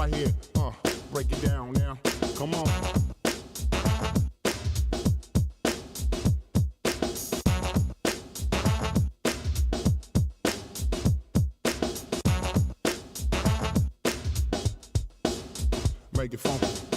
right here. Break it down now. Come on. Make it funky.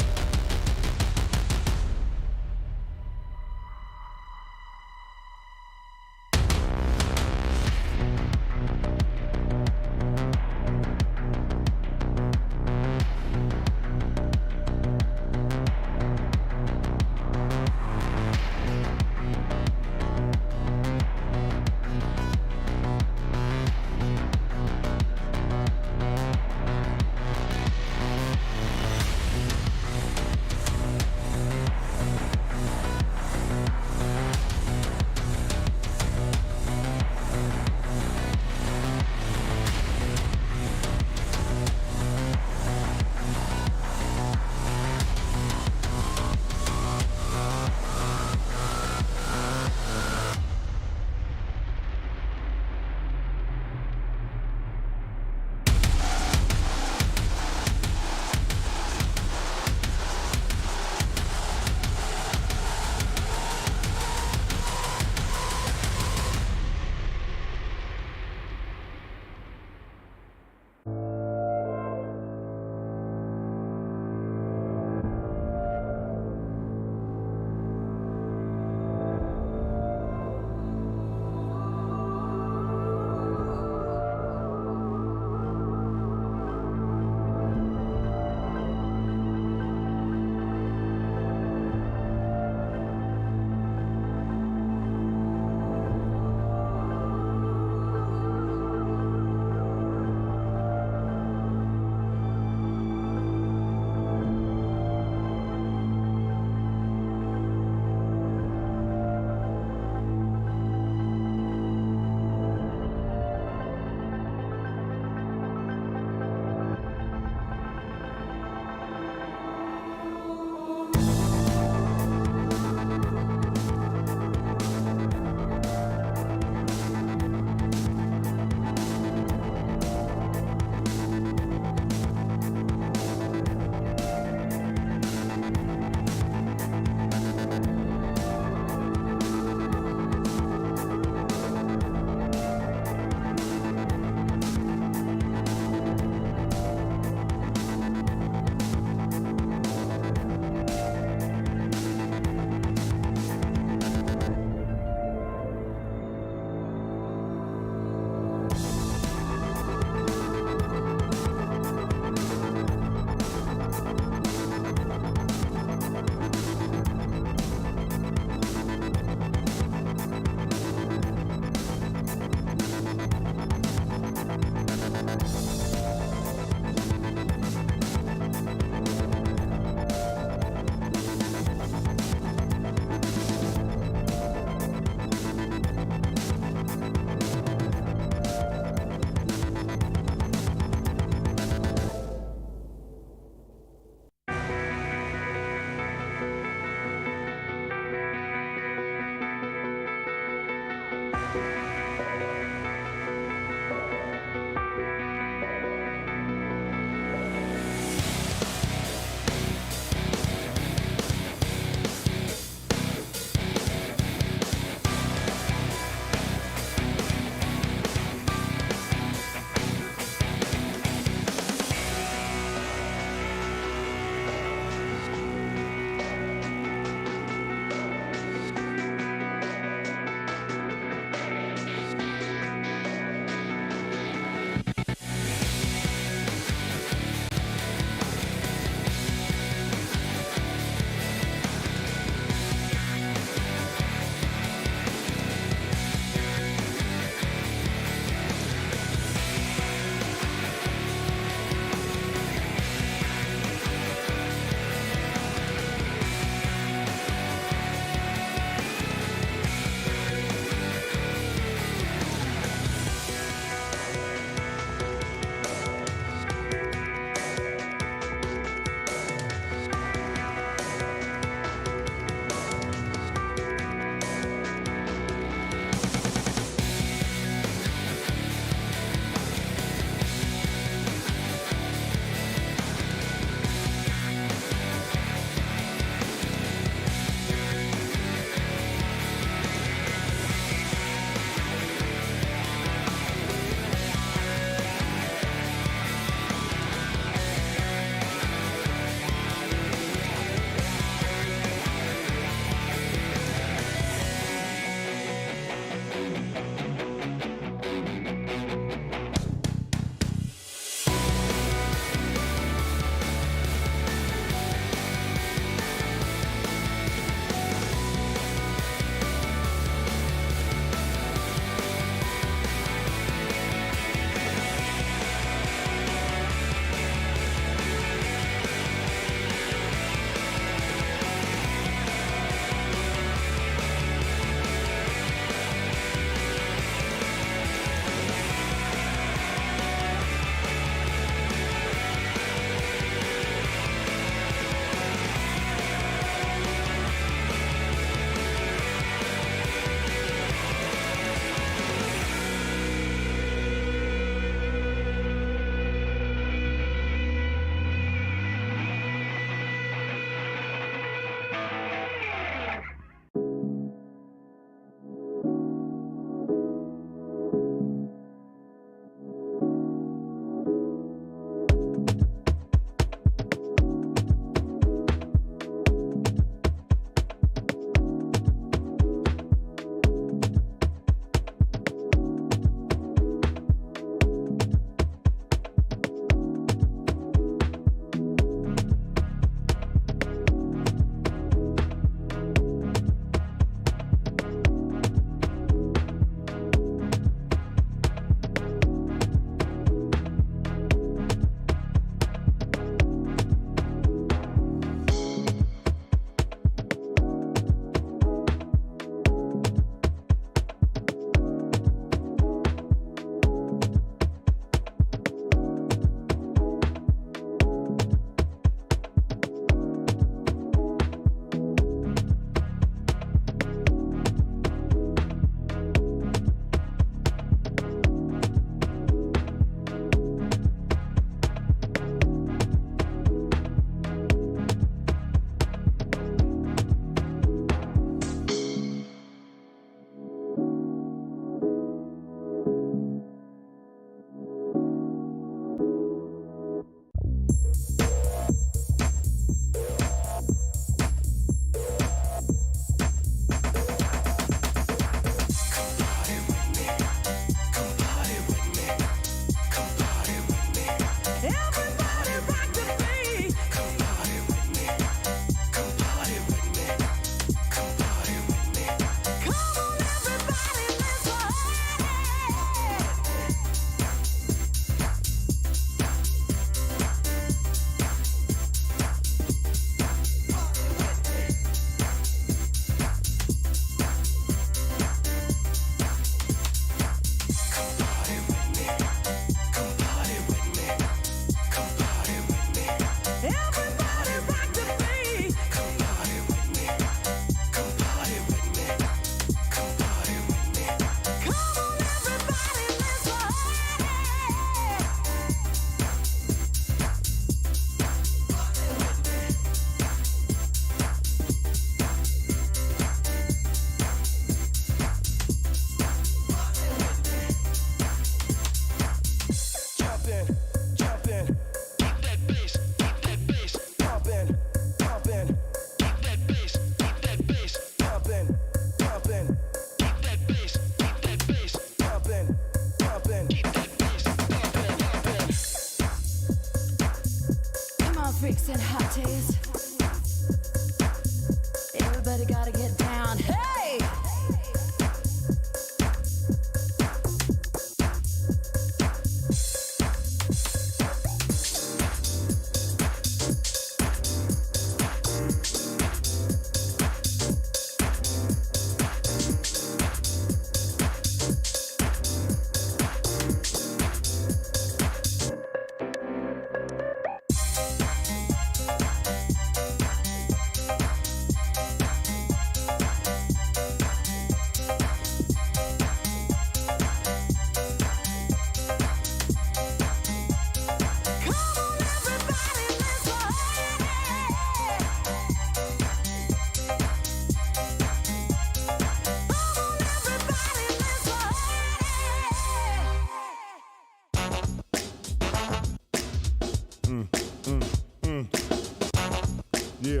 Yeah.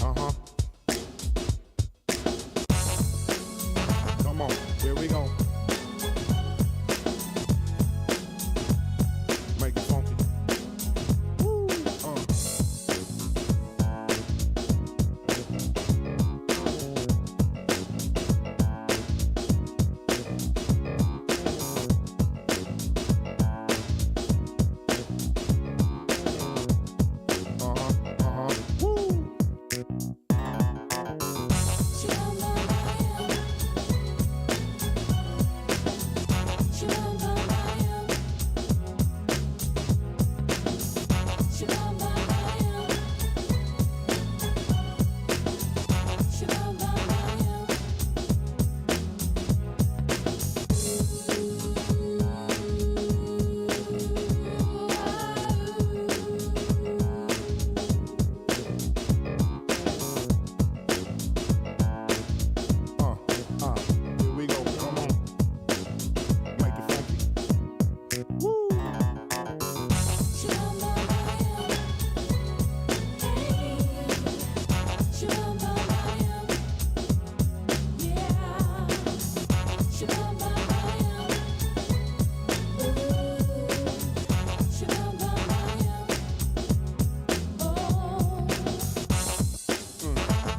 Uh-huh. Come on, here we go. Make it funky. Woo. Here we go, come on. Make it funky. Woo!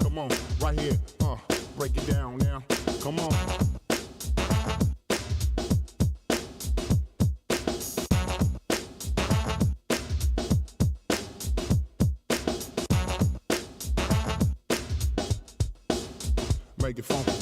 Come on, right here, break it down now. Come on. Make it funky.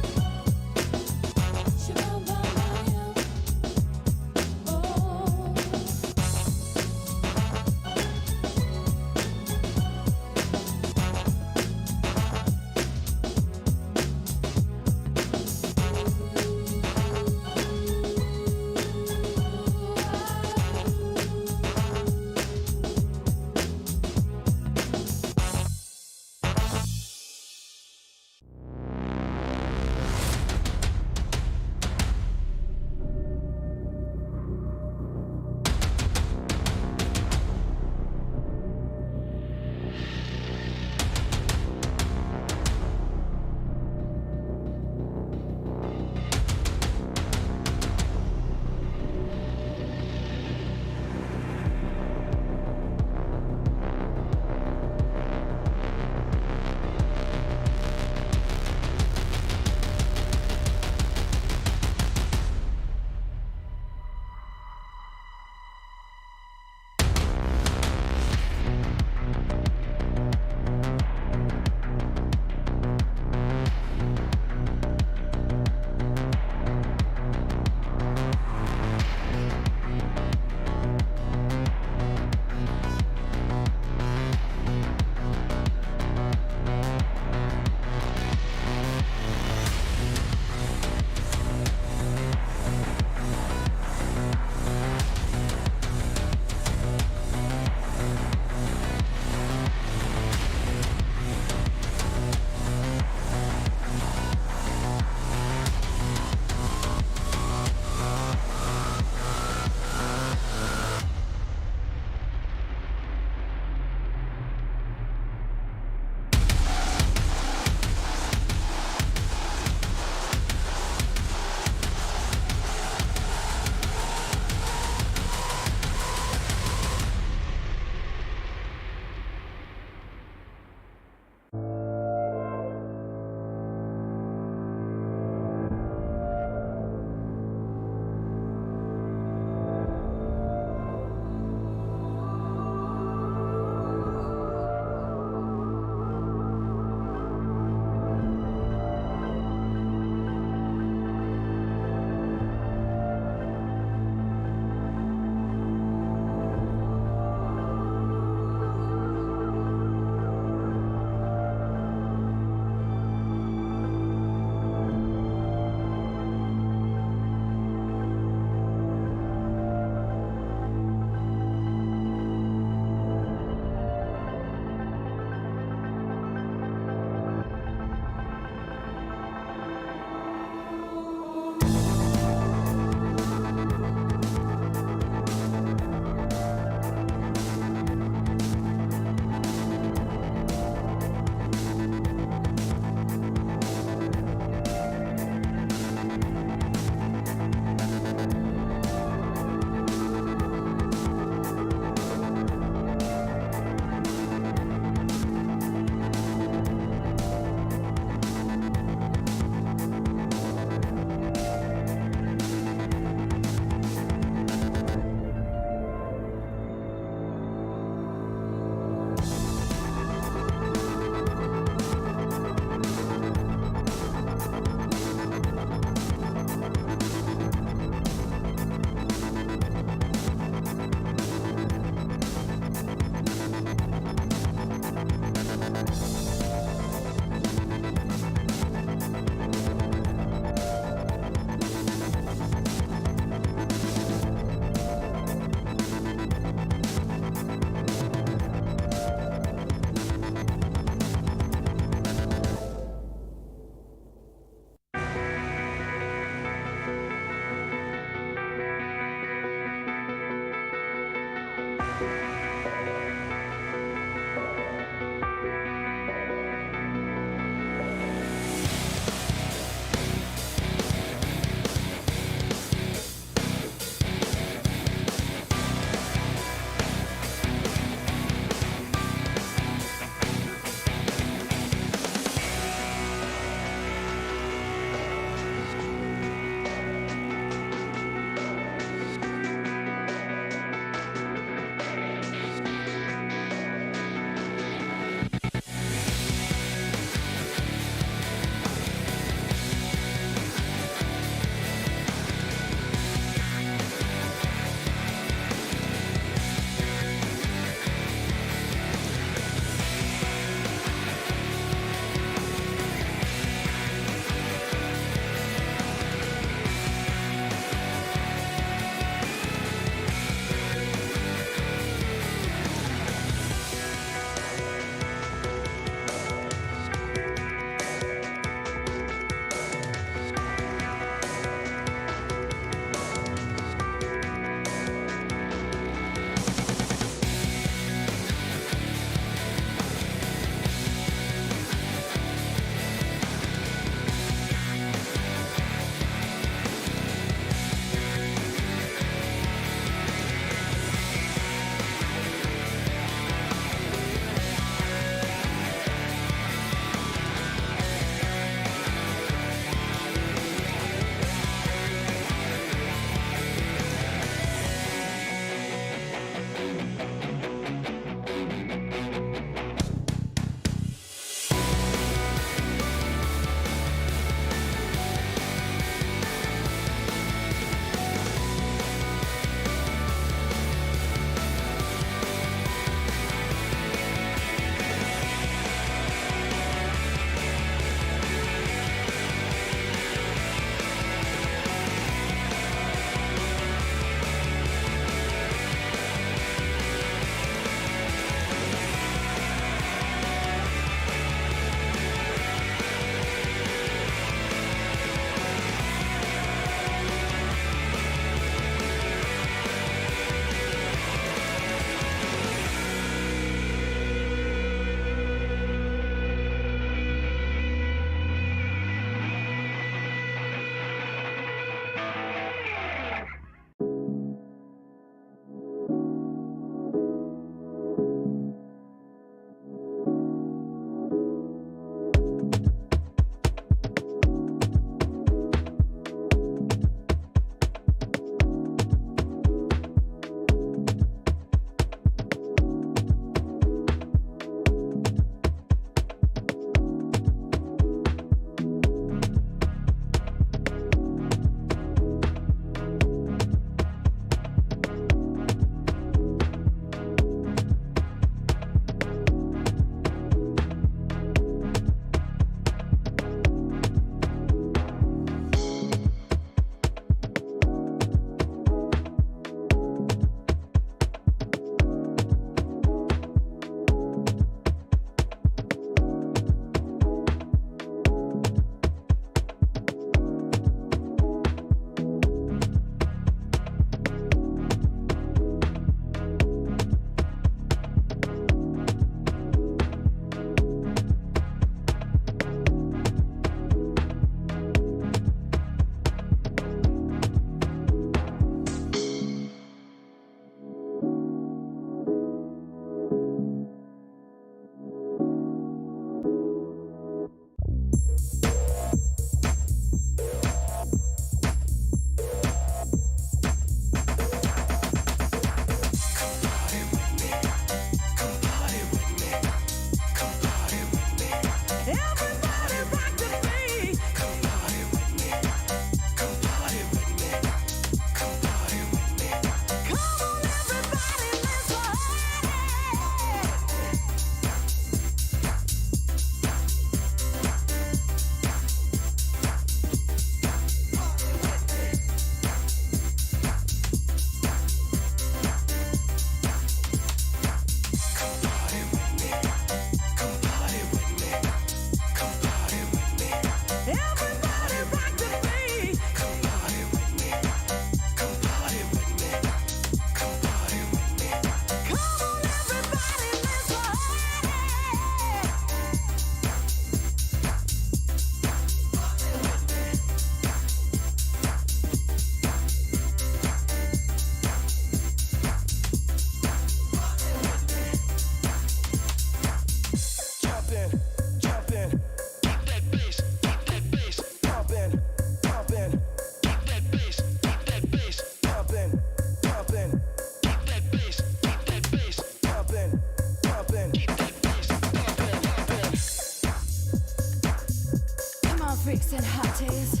freaks and hotties.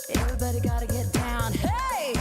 Everybody gotta get down. Hey!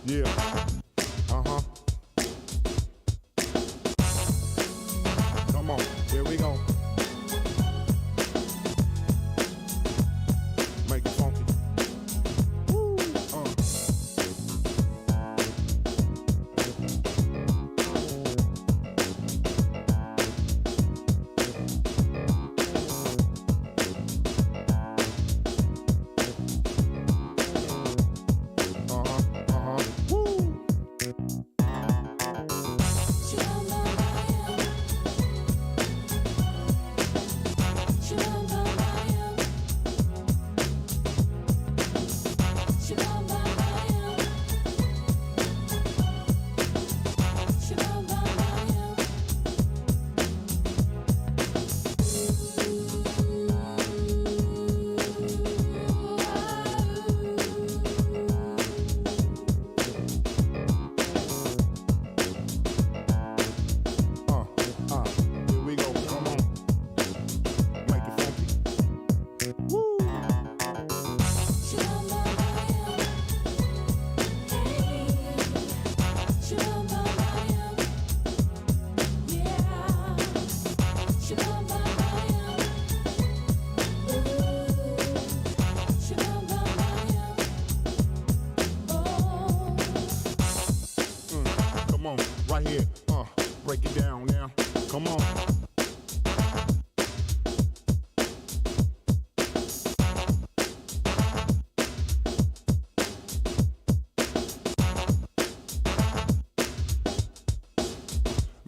Yeah. Come on, here we go. Make it funky. Woo. Right here, break it down now. Come on.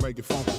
Make it funky.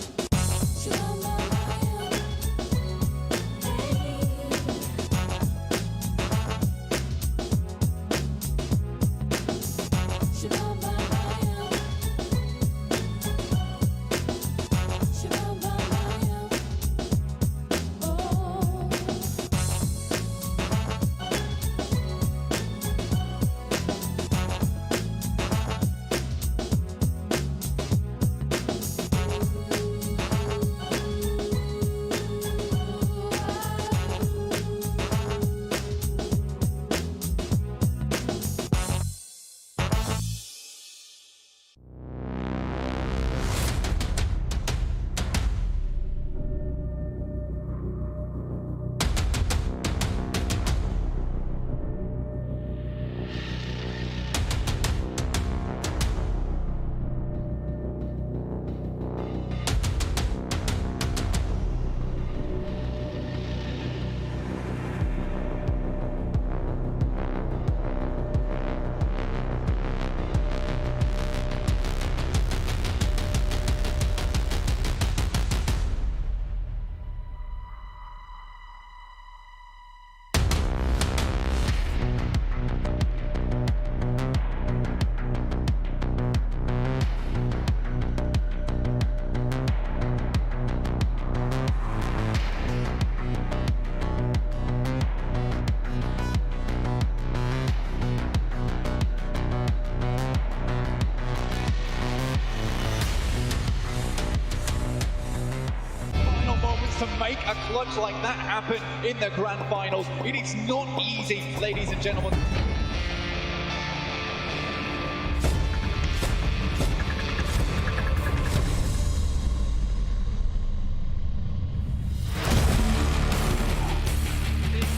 To make a clutch like that happen in the grand finals. It is not easy, ladies and gentlemen.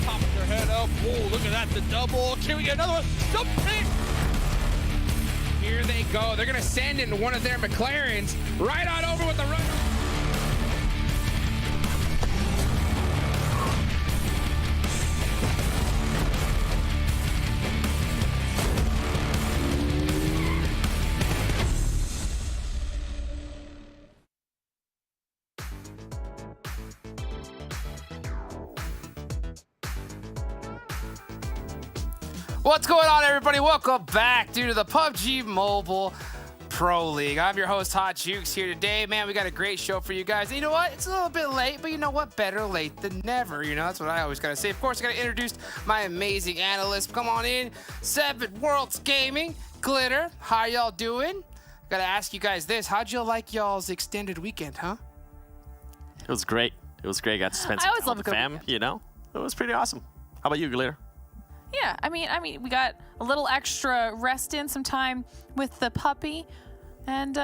Popping their head up. Whoa, look at that, the double double. Can we get another one? Something. Here they go. They're going to send in one of their McLarens right on over with the run. What's going on, everybody? Welcome back to the PUBG Mobile Pro League. I'm your host, Hot Jukes, here today. Man, we got a great show for you guys. And you know what? It's a little bit late, but you know what? Better late than never. You know, that's what I always gotta say. Of course, I gotta introduce my amazing analyst. Come on in. Seven Worlds Gaming, Glitter. How y'all doing? Gotta ask you guys this. How'd you like y'all's extended weekend, huh? It was great. It was great. Got to spend some time with the fam, you know? It was pretty awesome. How about you, Glitter? Yeah, I mean, we got a little extra rest in, some time with the puppy. And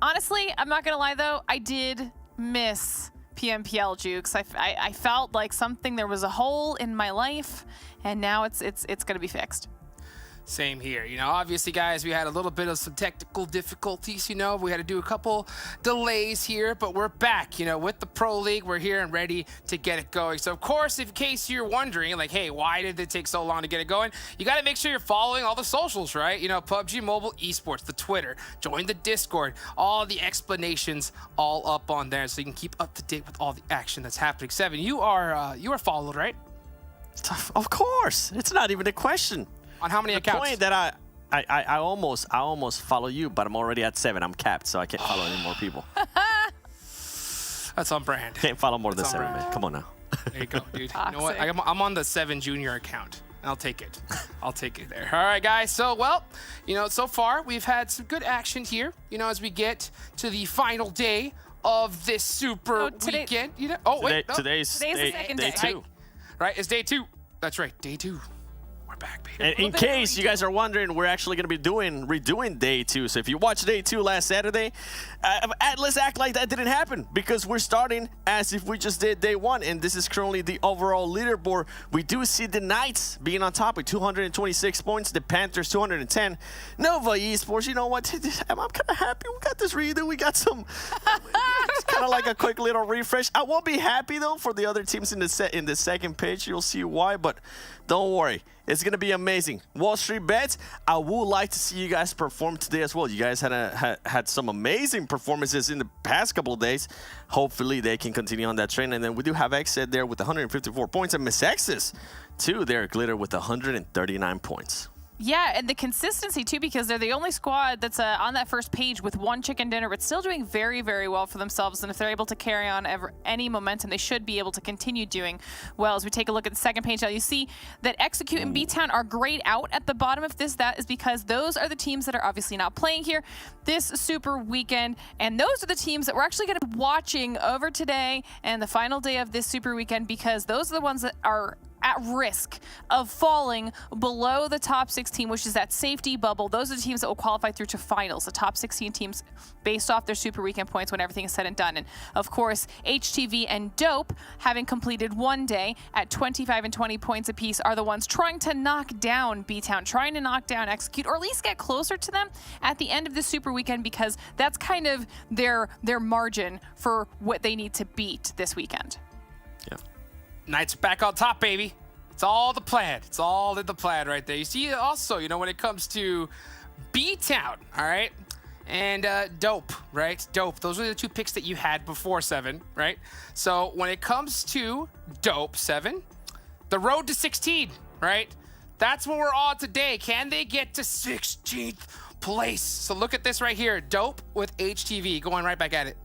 honestly, I'm not going to lie, though, I did miss PMPL, Jukes. I felt like there was a hole in my life, and now it's going to be fixed. Same here. You know, obviously, guys, we had a little bit of some technical difficulties, you know. We had to do a couple delays here, but we're back, you know, with the Pro League. We're here and ready to get it going. So, of course, in case you're wondering, like, hey, why did it take so long to get it going? You got to make sure you're following all the socials, right? You know, PUBG Mobile Esports, the Twitter, join the Discord, all the explanations all up on there so you can keep up to date with all the action that's happening. Seven, you are followed, right? Of course. It's not even a question. On how many accounts? The point that I almost follow you, but I'm already at 7. I'm capped, so I can't follow any more people. That's on brand. Can't follow more than That's 7, man. Come on now. There you go, dude. You know what? I'm on the 7 Junior account. I'll take it. I'll take it there. All right, guys. So, well, you know, so far we've had some good action here, you know, as we get to the final day of this super weekend. You know, Today's the second day. 2. Right, it's day 2. That's right, day 2. Back, baby. And in case you guys are wondering, we're actually going to be redoing day 2. So if you watched day 2 last Saturday, let's act like that didn't happen, because we're starting as if we just did day 1. And this is currently the overall leaderboard. We do see the Knights being on top with 226 points, the Panthers 210. Nova Esports, you know what? I'm kind of happy we got this redo. We got some kind of like a quick little refresh. I won't be happy though for the other teams in the second page. You'll see why, but don't worry. It's going to be amazing. WallStreetBets, I would like to see you guys perform today as well. You guys had some amazing performances in the past couple of days. Hopefully, they can continue on that train. And then we do have XSET there with 154 points. And Mezexis, too, there, Glitter, with 139 points. Yeah, and the consistency, too, because they're the only squad that's on that first page with 1 chicken dinner, but still doing very, very well for themselves. And if they're able to carry on any momentum, they should be able to continue doing well. As we take a look at the second page now, you see that Execute and B-Town are grayed out at the bottom of this. That is because those are the teams that are obviously not playing here this super weekend. And those are the teams that we're actually going to be watching over today and the final day of this super weekend, because those are the ones that are at risk of falling below the top 16, which is that safety bubble. Those are the teams that will qualify through to finals, the top 16 teams based off their super weekend points when everything is said and done. And of course, HTV and Dope, having completed 1 day at 25 and 20 points apiece, are the ones trying to knock down B-Town, trying to knock down Execute, or at least get closer to them at the end of the super weekend, because that's kind of their margin for what they need to beat this weekend. Yeah. Knights back on top, baby. It's all the plan. It's all in the plan right there. You see, also, you know, when it comes to B-Town, all right, and Dope, right? Dope. Those were the 2 picks that you had before, 7, right? So when it comes to Dope, 7, the road to 16, right? That's what we're on today. Can they get to 16th place? So look at this right here. Dope with HTV going right back at it.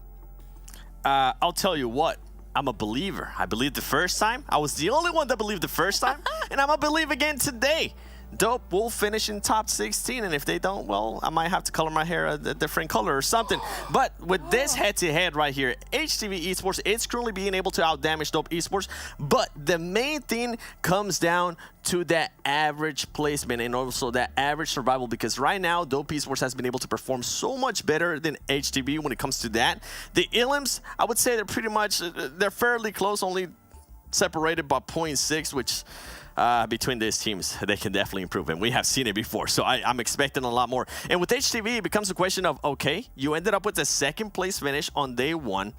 I'll tell you what. I'm a believer. I believed the first time. I was the only one that believed the first time. And I'm going to believe again today. Dope will finish in top 16. And if they don't, well, I might have to color my hair a different color or something. But with this head-to-head right here, HTV Esports, it's currently being able to outdamage Dope Esports. But the main thing comes down to that average placement and also that average survival, because right now Dope Esports has been able to perform so much better than HTV when it comes to that. The Illims, I would say they're pretty much, they're fairly close, only separated by 0.6, which between these teams, they can definitely improve, and we have seen it before, so I'm expecting a lot more. And with HTV, it becomes a question of, okay, you ended up with a second place finish on day one.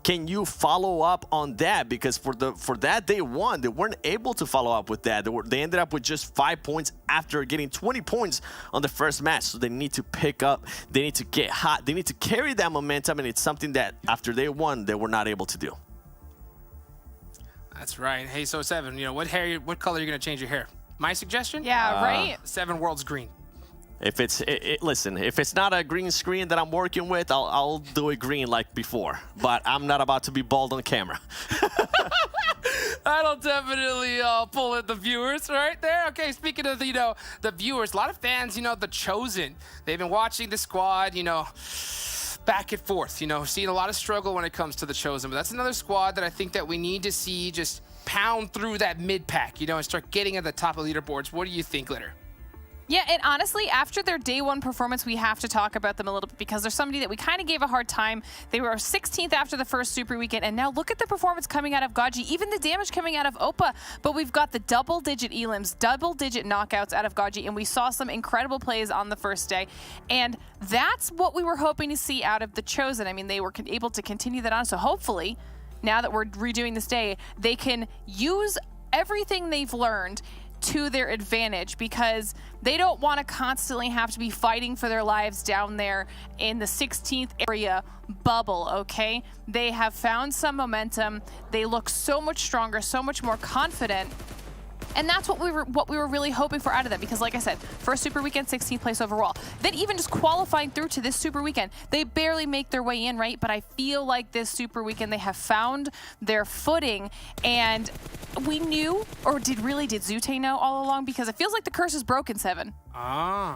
Can you follow up on that? Because for that day one, they weren't able to follow up with that. They ended up with just 5 points after getting 20 points on the first match. So they need to pick up. They need to get hot. They need to carry that momentum, and it's something that after day one, they were not able to do. That's right. Hey, so Seven, what color are you going to change your hair? My suggestion? Yeah, right? Seven World's green. If it's listen, if it's not a green screen that I'm working with, I'll do it green like before. But I'm not about to be bald on camera. That'll definitely pull in the viewers right there. Okay, speaking of the viewers, a lot of fans, the Chosen, they've been watching the squad, back and forth, seeing a lot of struggle when it comes to the Chosen. But that's another squad that I think that we need to see just pound through that mid pack, and start getting at the top of leaderboards. What do you think, Litter? Yeah, and honestly, after their day one performance, we have to talk about them a little bit because they're somebody that we kind of gave a hard time. They were 16th after the first Super Weekend, and now look at the performance coming out of Gaji, even the damage coming out of Oppa. But we've got the double-digit elims, double-digit knockouts out of Gaji, and we saw some incredible plays on the first day. And that's what we were hoping to see out of the Chosen. I mean, they were able to continue that on, so hopefully, now that we're redoing this day, they can use everything they've learned to their advantage because they don't want to constantly have to be fighting for their lives down there in the 16th area bubble, okay? They have found some momentum. They look so much stronger, so much more confident. And that's what we were really hoping for out of them because, like I said, first Super Weekend, 16th place overall. Then even just qualifying through to this Super Weekend, they barely make their way in, right? But I feel like this Super Weekend, they have found their footing. And we knew, or did Zute know all along? Because it feels like the curse is broken, Seven.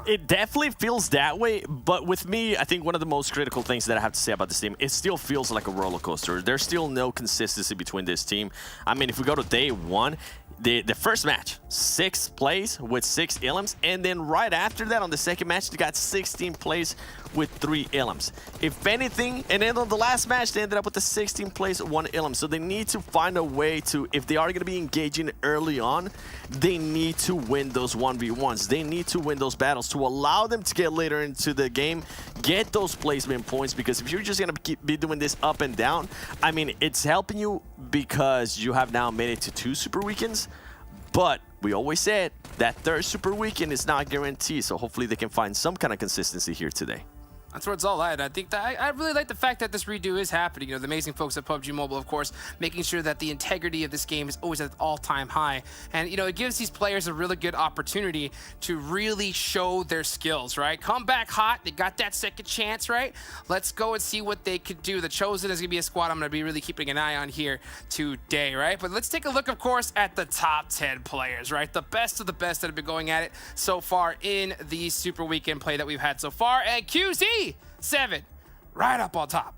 It definitely feels that way, but with me, I think one of the most critical things that I have to say about this team, it still feels like a roller coaster. There's still no consistency between this team. I mean, if we go to day one, the first match, 6 plays with 6 elims, and then right after that on the second match, they got 16 plays with 3 elims. If anything, and then on the last match, they ended up with the 16 plays, 1 elim. So they need to find a way to, if they are going to be engaging early on, they need to win those 1v1s. They need to win those battles to allow them to get later into the game, get those placement points, because if you're just going to be doing this up and down, I mean, it's helping you because you have now made it to 2 Super Weekends, but we always said that 3rd Super Weekend is not guaranteed, so hopefully they can find some kind of consistency here today. That's where it's all at. I think that I really like the fact that this redo is happening. The amazing folks at PUBG Mobile, of course, making sure that the integrity of this game is always at an all-time high. And, it gives these players a really good opportunity to really show their skills, right? Come back hot. They got that second chance, right? Let's go and see what they could do. The Chosen is going to be a squad I'm going to be really keeping an eye on here today, right? But let's take a look, of course, at the top 10 players, right? The best of the best that have been going at it so far in the Super Weekend play that we've had so far. And QZ! 7, right up on top.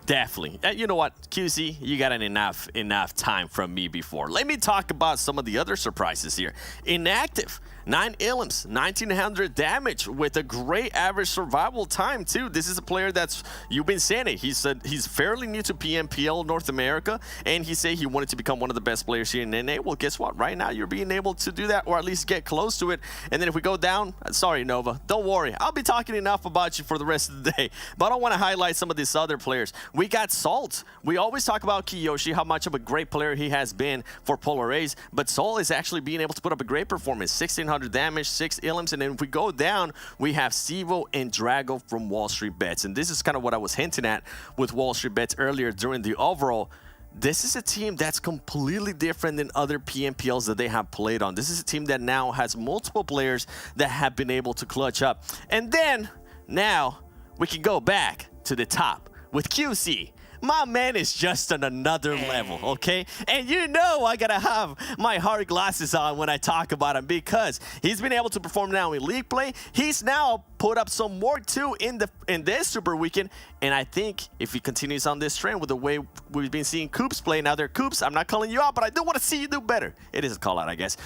Definitely. You know what, QZ, you got enough time from me before. Let me talk about some of the other surprises here. Inactive, 9 elims, 1900 damage with a great average survival time too. This is a player that's, you've been saying it, he said he's fairly new to PMPL North America, and he said he wanted to become one of the best players here in NA. Well, guess what? Right now you're being able to do that, or at least get close to it. And then if we go down, sorry Nova, don't worry, I'll be talking enough about you for the rest of the day, but I want to highlight some of these other players. We got Salt. We always talk about Kiyoshi, how much of a great player he has been for Polar A's, but Salt is actually being able to put up a great performance. 1600 damage, 6 elims, and then if we go down, we have Sivo and Drago from WallStreetBets. And this is kind of what I was hinting at with WallStreetBets earlier during the overall. This is a team that's completely different than other PMPLs that they have played on. This is a team that now has multiple players that have been able to clutch up. And then, now, we can go back to the top with QC. My man is just on another level, okay? And you know I gotta have my hard glasses on when I talk about him because he's been able to perform now in league play. He's now put up some more too in this Super Weekend. And I think if he continues on this trend with the way we've been seeing Coops play, now they're Coops, I'm not calling you out, but I do want to see you do better. It is a call out, I guess.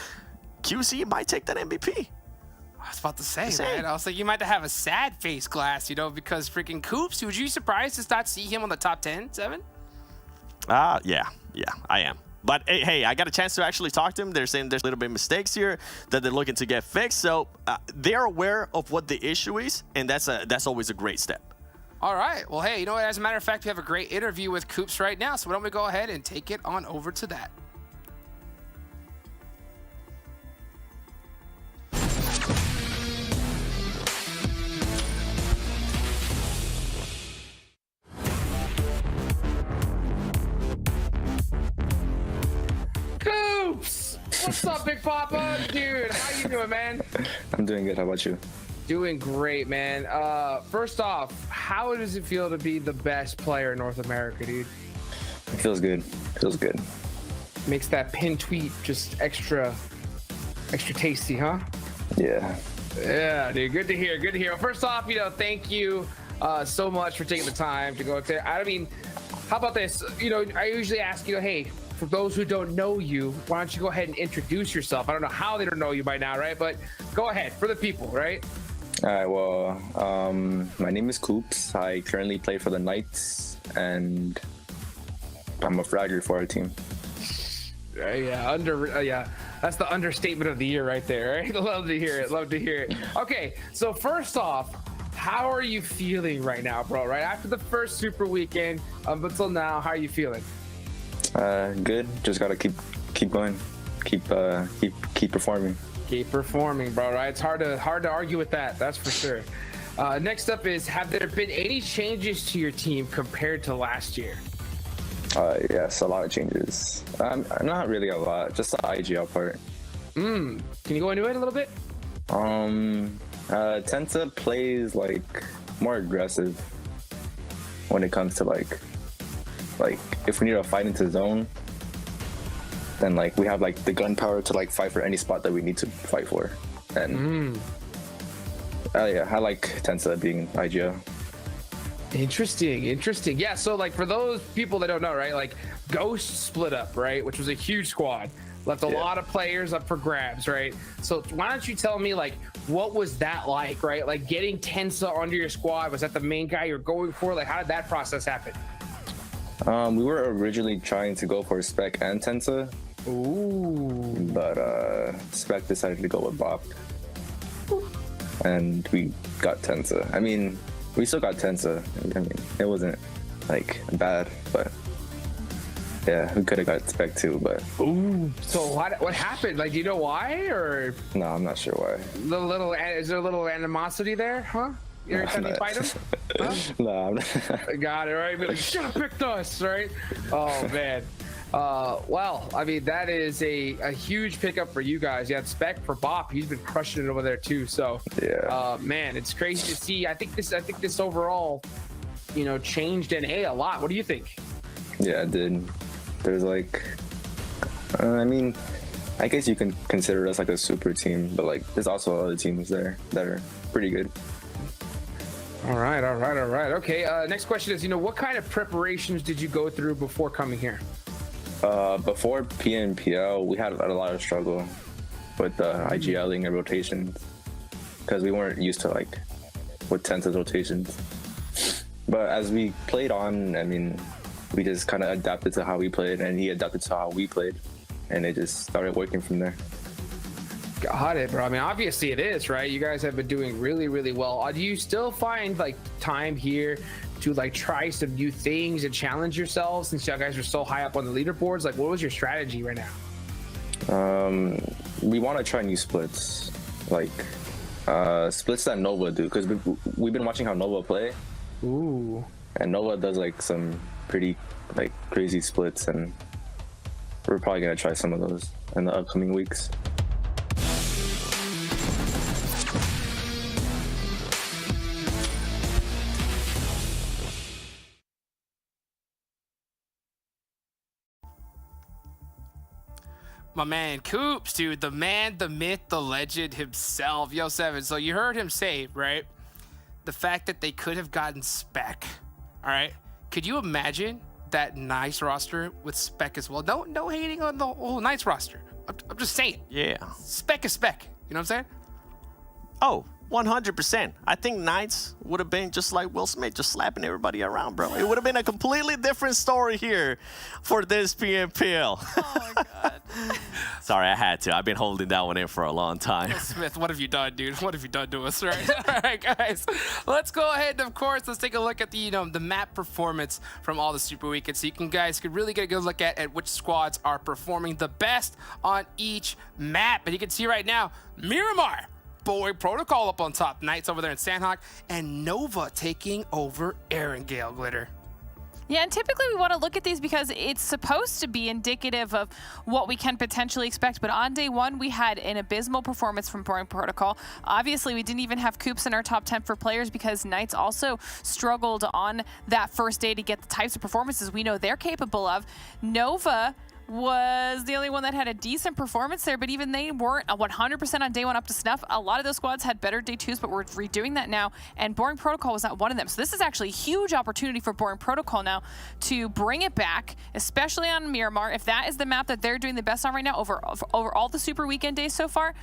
QC might take that MVP. I was about to say, man. I was like, you might have a sad face glass, because freaking Coops, would you be surprised to not see him on the top 10, 7? Yeah, I am. But hey, I got a chance to actually talk to them. They're saying there's a little bit of mistakes here that they're looking to get fixed. So they're aware of what the issue is, and that's always a great step. All right. Well, hey, you know what? As a matter of fact, we have a great interview with Coops right now. So why don't we go ahead and take it on over to that? Coops! What's up, Big Papa? Dude, how you doing, man? I'm doing good. How about you? Doing great, man. First off, how does it feel to be the best player in North America, dude? It feels good. Feels good. Makes that pin tweet just extra tasty, huh? Yeah. Yeah, dude. Good to hear. Good to hear. Well, first off, thank you so much for taking the time to go up there. I mean, how about this? I usually ask, hey, for those who don't know you, why don't you go ahead and introduce yourself? I don't know how they don't know you by now, right? But go ahead for the people, right? All right. Well, my name is Coops. I currently play for the Knights, and I'm a fragger for our team. Yeah, that's the understatement of the year right there, right? Love to hear it. Love to hear it. Okay, so first off, how are you feeling right now, bro? Right after the first super weekend until now, how are you feeling? Good. Just gotta keep going. Keep performing. Keep performing, bro. Right? It's hard to argue with that. That's for sure. Next up is, have there been any changes to your team compared to last year? Yes, a lot of changes. Not really a lot, just the IGL part. Can you go into it a little bit? Tensa plays more aggressive when it comes to like if we need to fight into zone, then we have the gunpowder to fight for any spot that we need to fight for. And yeah, I like Tensa being IGL. Interesting. Yeah, so for those people that don't know, right, Ghost split up, right, which was a huge squad, left a lot of players up for grabs, right? So why don't you tell me what was that like, right? Getting Tensa onto your squad, was that the main guy you're going for? How did that process happen? We were originally trying to go for Spec and Tensa. Ooh. But Spec decided to go with Bop, and we got Tensa. I mean, we still got Tensa. I mean, it wasn't bad, but yeah, we could have got Spec too. But so what happened? Do you know why, or no? I'm not sure why. Is there a little animosity there, huh? Every time you fight him? Huh? No, I'm not. Got it, right? You should have picked us, right? Oh man. Well, I mean, that is a huge pickup for you guys. You had Spec for Bop. He's been crushing it over there too. So, yeah, man, it's crazy to see. I think this overall, changed NA a lot. What do you think? Yeah, it did. There's I mean, I guess you can consider us a super team, but there's also other teams there that are pretty good. All right. Okay. Next question is, what kind of preparations did you go through before coming here? Before PMPL, we had a lot of struggle with IGLing and rotations because we weren't used to with Tensa's rotations. But as we played on, I mean, we just kind of adapted to how we played, and he adapted to how we played, and it just started working from there. Got it, bro. I mean, obviously it is, right? You guys have been doing really, really well. Do you still find time here to try some new things and challenge yourselves since you guys are so high up on the leaderboards? What was your strategy right now? We want to try new splits, splits that Nova do, because we've been watching how Nova play. Ooh. And Nova does some pretty crazy splits, and we're probably gonna try some of those in the upcoming weeks. My man Coops, dude, the man, the myth, the legend himself. Yo, Seven, so you heard him say, right, the fact that they could have gotten Spec, all right? Could you imagine that Knights roster with Spec as well? No hating on the whole Knights roster. I'm just saying. Yeah. Spec is Spec. You know what I'm saying? Oh, 100%. I think Knights would have been just like Will Smith, just slapping everybody around, bro. It would have been a completely different story here for this PMPL. Oh my God. Sorry, I had to. I've been holding that one in for a long time. Smith, what have you done, dude? What have you done to us, right? All right, guys, let's go ahead and, of course, let's take a look at the, the map performance from all the Super Weekends, so you guys could really get a good look at which squads are performing the best on each map. And you can see right now, Miramar, Boy Protocol up on top, Knights over there in Sanhok, and Nova taking over Erangel, Glitter. Yeah, and typically we want to look at these because it's supposed to be indicative of what we can potentially expect. But on day one, we had an abysmal performance from Boy Protocol. Obviously, we didn't even have Coops in our top 10 for players because Knights also struggled on that first day to get the types of performances we know they're capable of. Nova was the only one that had a decent performance there, but even they weren't 100% on day one up to snuff. A lot of those squads had better day twos, but we're redoing that now, and Boring Protocol was not one of them. So this is actually a huge opportunity for Boring Protocol now to bring it back, especially on Miramar. If that is the map that they're doing the best on right now over all the Super Weekend days so far,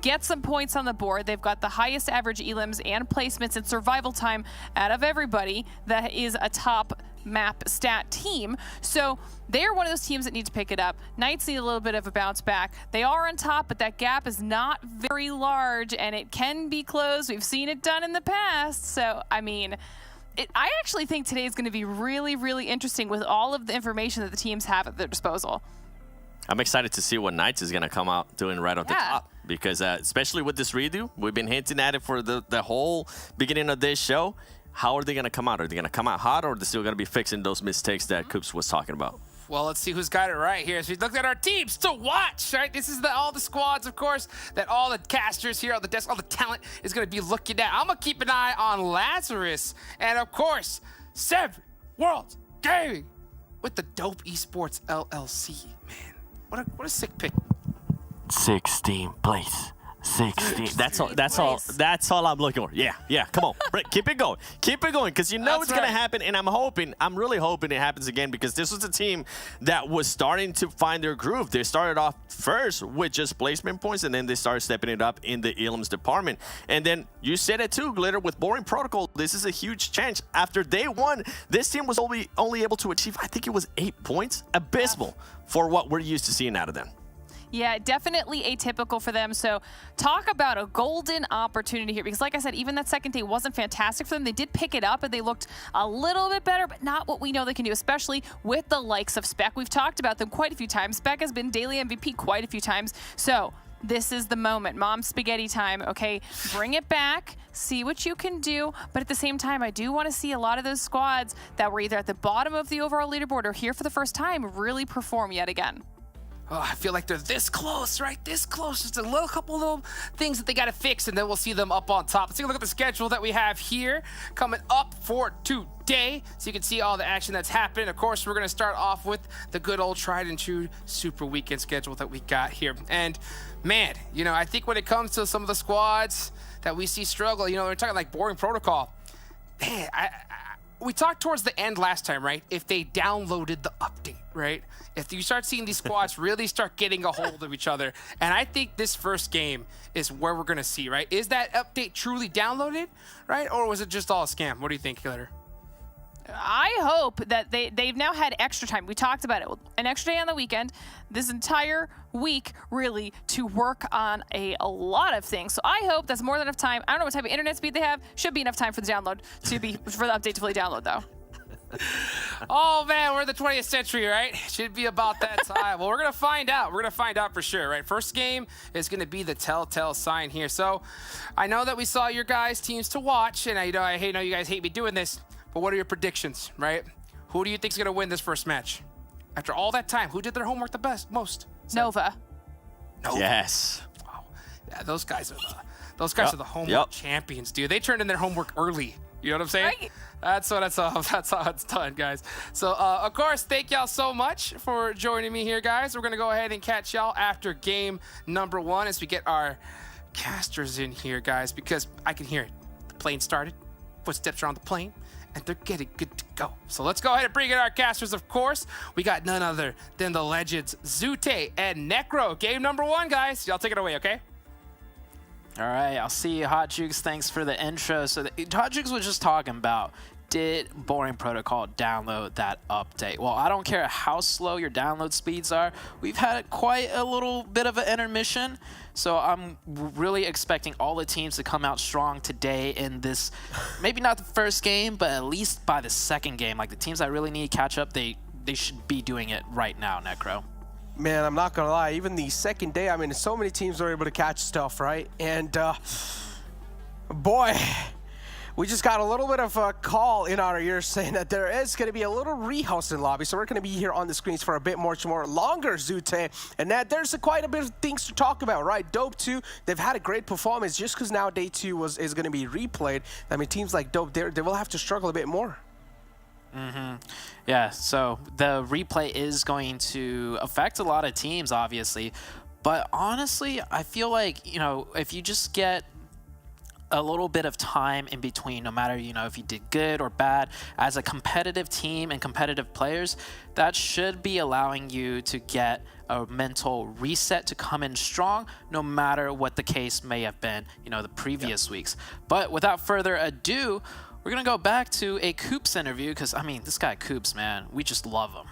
get some points on the board. They've got the highest average elims and placements and survival time out of everybody that is a top map stat team. So they're one of those teams that need to pick it up. Knights need a little bit of a bounce back. They are on top, but that gap is not very large and it can be closed. We've seen it done in the past. So, I mean, I actually think today is going to be really, really interesting with all of the information that the teams have at their disposal. I'm excited to see what Knights is going to come out doing right off the top, because especially with this redo, we've been hinting at it for the whole beginning of this show. How are they going to come out? Are they going to come out hot, or are they still going to be fixing those mistakes that Coops was talking about? Well, let's see who's got it right here. So we looked at our teams to watch, right? This is all the squads, of course, that all the casters here on the desk, all the talent is going to be looking at. I'm going to keep an eye on Lazarus. And, of course, 7 World Gaming with the dope Esports LLC. Man, what a sick pick. 16th place. 16. That's all I'm looking for. Yeah. Come on, keep it going, because you know it's gonna happen. And I'm really hoping it happens again, because this was a team that was starting to find their groove. They started off first with just placement points, and then they started stepping it up in the elims department. And then you said it too, Glitter, with Boring Protocol. This is a huge change. After day one, this team was only able to achieve, I think it was 8 points. Abysmal for what we're used to seeing out of them. Yeah, definitely atypical for them. So talk about a golden opportunity here, because like I said, even that second day wasn't fantastic for them. They did pick it up and they looked a little bit better, but not what we know they can do, especially with the likes of Spec. We've talked about them quite a few times. Spec has been daily MVP quite a few times. So this is the moment. Mom spaghetti time, okay? Bring it back, see what you can do. But at the same time, I do want to see a lot of those squads that were either at the bottom of the overall leaderboard or here for the first time really perform yet again. Oh, I feel like they're this close, right? This close. Just a couple little things that they got to fix, and then we'll see them up on top. Let's take a look at the schedule that we have here coming up for today, so you can see all the action that's happening. Of course, we're going to start off with the good old tried and true Super Weekend schedule that we got here. And man, I think when it comes to some of the squads that we see struggle, we're talking like Boring Protocol. Man, we talked towards the end last time, right? If they downloaded the update, right? If you start seeing these squads really start getting a hold of each other, and I think this first game is where we're going to see, right? Is that update truly downloaded, right? Or was it just all a scam? What do you think, Glitter? I hope that they've now had extra time. We talked about it. An extra day on the weekend, this entire week, really, to work on a lot of things. So I hope that's more than enough time. I don't know what type of internet speed they have. Should be enough time for the download for the update to fully download, though. Oh man, we're in the 20th century, right? Should be about that time. Well, we're gonna find out. We're gonna find out for sure, right? First game is gonna be the telltale sign here. So I know that we saw your guys' teams to watch, and I know you guys hate me doing this, but what are your predictions, right? Who do you think's gonna win this first match? After all that time, who did their homework the most? Nova. Yes. Wow. Yeah, those guys are the homework champions, dude. They turned in their homework early. You know what I'm saying? Right. That's how it's done, guys. So, of course, thank y'all so much for joining me here, guys. We're going to go ahead and catch y'all after game number 1 as we get our casters in here, guys, because I can hear it. The plane started, footsteps are on the plane, and they're getting good to go. So let's go ahead and bring in our casters, of course. We got none other than the legends Zute and Necro. Game number 1, guys. Y'all take it away, okay? All right, I'll see you, Hot Jukes. Thanks for the intro. So Hot Jukes was just talking about, did Boring Protocol download that update? Well, I don't care how slow your download speeds are. We've had quite a little bit of an intermission, so I'm really expecting all the teams to come out strong today in this, maybe not the first game, but at least by the second game. Like the teams that really need to catch up, they should be doing it right now, Necro. Man, I'm not gonna lie, even the second day, I mean, so many teams were able to catch stuff, right? And boy, we just got a little bit of a call in our ears saying that there is going to be a little rehousing lobby, so we're going to be here on the screens for a bit much more longer, Zute. And that there's quite a bit of things to talk about, right? Dope 2, they've had a great performance just because now day 2 is going to be replayed. I mean, teams like Dope, they will have to struggle a bit more. Yeah, so the replay is going to affect a lot of teams, obviously. But honestly, I feel like, you know, if you just get a little bit of time in between, no matter, you know, if you did good or bad as a competitive team and competitive players, that should be allowing you to get a mental reset to come in strong, no matter what the case may have been, you know, the previous weeks. But without further ado, we're going to go back to a Coops interview because, I mean, this guy Coops, man, we just love him.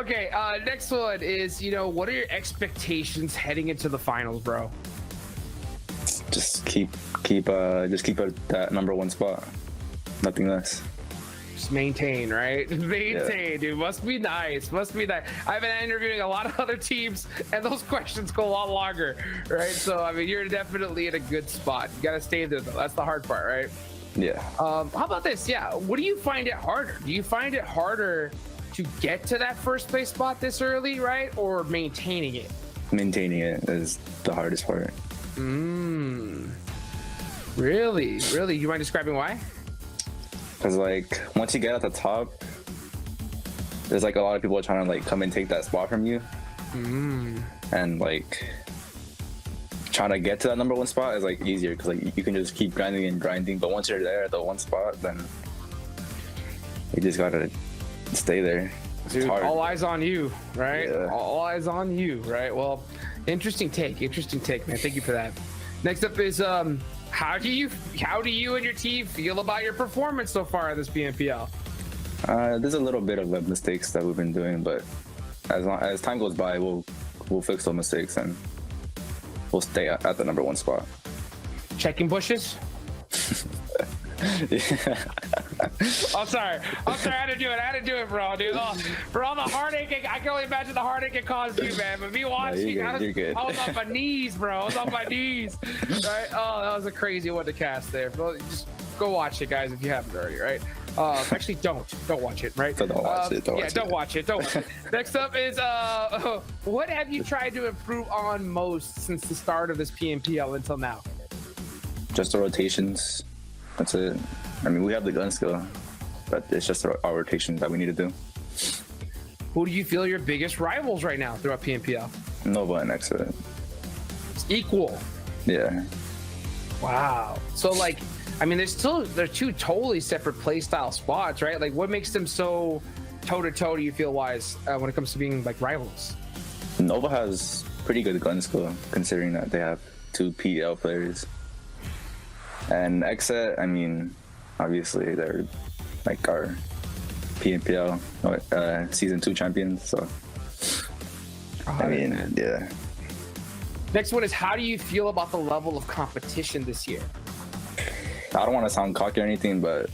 Okay, next one is, you know, what are your expectations heading into the finals, bro? Just keep at that #1 spot. Nothing less. Just maintain, right? Maintain, yeah. Dude. Must be nice. Must be nice. I've been interviewing a lot of other teams, and those questions go a lot longer, right? So, I mean, you're definitely in a good spot. You gotta stay there, though. That's the hard part, right? Yeah. How about this? Yeah. What do you find it harder? Do you find it harder to get to that first place spot this early, right? Or maintaining it? Maintaining it is the hardest part. Really? Really? You mind describing why? Because, like, once you get at the top, there's, like, a lot of people trying to, like, come and take that spot from you. And, like, trying to get to that #1 spot is, like, easier because, like, you can just keep grinding and grinding. But once you're there at the one spot, then you just gotta stay there. Dude, all eyes on you, right? Yeah. All eyes on you, right? Well, interesting take, man. Thank you for that. Next up is how do you and your team feel about your performance so far in this PMPL? There's a little bit of mistakes that we've been doing, but as time goes by, we'll fix those mistakes and we'll stay at the #1 spot. Checking bushes? Yeah. I'm sorry. I had to do it, bro, dude. Oh, for all the heartache, I can only imagine the heartache it caused you, man. But me watching, no, I was on my knees, bro. I was on my knees. Right? Oh, that was a crazy one to cast there. But just go watch it, guys, if you haven't already, right? Actually, don't watch it, right? So don't watch it. Don't watch it. Next up is what have you tried to improve on most since the start of this PMPL until now? Just the rotations. That's it. I mean, we have the gun skill, but it's just our rotations that we need to do. Who do you feel your biggest rivals right now throughout PMPL? Nova and XSET. It's equal. Yeah. Wow. So, like, I mean, they're two totally separate playstyle spots, right? Like, what makes them so toe-to-toe, do you feel, wise, when it comes to being, like, rivals? Nova has pretty good gun skill, considering that they have 2 PL players. And XSET, I mean, obviously they're like our PMPL Season 2 champions, so I mean, yeah. Next one is, how do you feel about the level of competition this year? I don't want to sound cocky or anything, but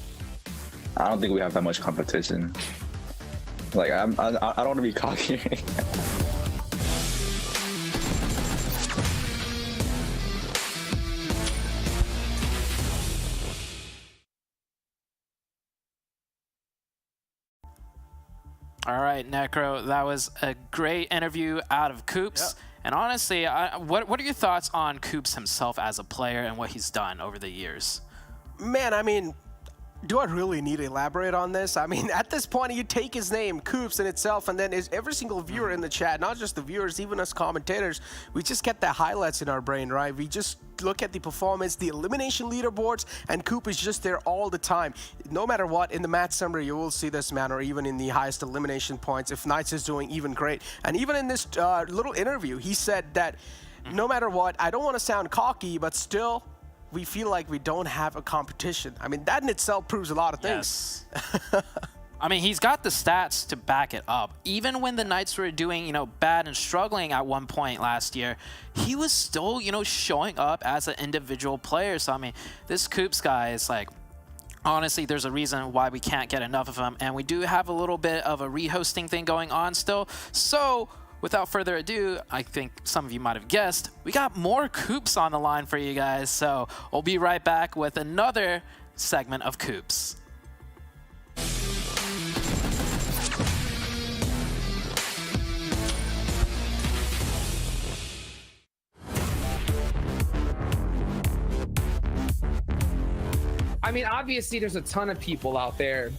I don't think we have that much competition. Like, I don't want to be cocky. All right, Necro, that was a great interview out of Coops. Yep. And honestly, what are your thoughts on Coops himself as a player and what he's done over the years? Man, I mean, do I really need to elaborate on this? I mean, at this point, you take his name, Coops in itself, and then every single viewer in the chat, not just the viewers, even us commentators, we just get the highlights in our brain, right? We just look at the performance, the elimination leaderboards, and Coop is just there all the time. No matter what, in the match summary, you will see this man, or even in the highest elimination points, if Knights is doing even great. And even in this little interview, he said that no matter what, I don't want to sound cocky, but still, we feel like we don't have a competition. I mean, that in itself proves a lot of things. Yes. I mean, he's got the stats to back it up. Even when the Knights were doing, you know, bad and struggling at one point last year, he was still, you know, showing up as an individual player. So, I mean, this Coops guy is like, honestly, there's a reason why we can't get enough of him. And we do have a little bit of a rehosting thing going on still. So, without further ado, I think some of you might have guessed, we got more Coops on the line for you guys. So, we'll be right back with another segment of Coops. I mean, obviously, there's a ton of people out there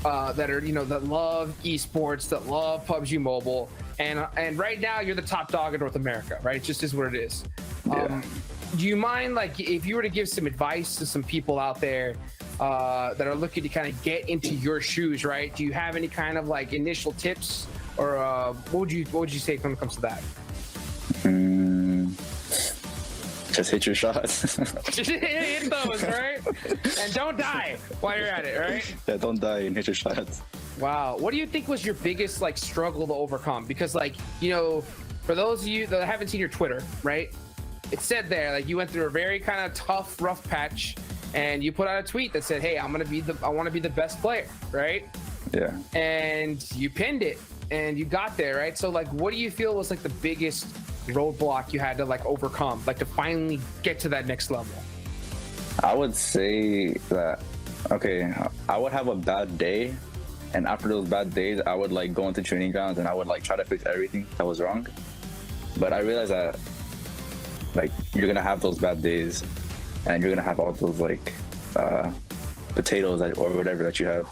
that are, you know, that love esports, that love PUBG Mobile, and right now you're the top dog in North America, right? It just is what it is. Yeah. Do you mind, like, if you were to give some advice to some people out there that are looking to kind of get into your shoes, right? Do you have any kind of like initial tips, or what would you say when it comes to that? Just hit your shots. Just hit those, right? And don't die while you're at it, right? Yeah, don't die and hit your shots. Wow. What do you think was your biggest like struggle to overcome? Because, like, you know, for those of you that haven't seen your Twitter, right? It said there, like, you went through a very kind of tough, rough patch, and you put out a tweet that said, hey, I want to be the best player, right? Yeah. And you pinned it and you got there, right? So, like, what do you feel was like the biggest roadblock you had to like overcome, like to finally get to that next level? I would say that, okay, I would have a bad day, and after those bad days, I would like go into training grounds and I would like try to fix everything that was wrong. But I realized that like you're gonna have those bad days, and you're gonna have all those like potatoes or whatever that you have.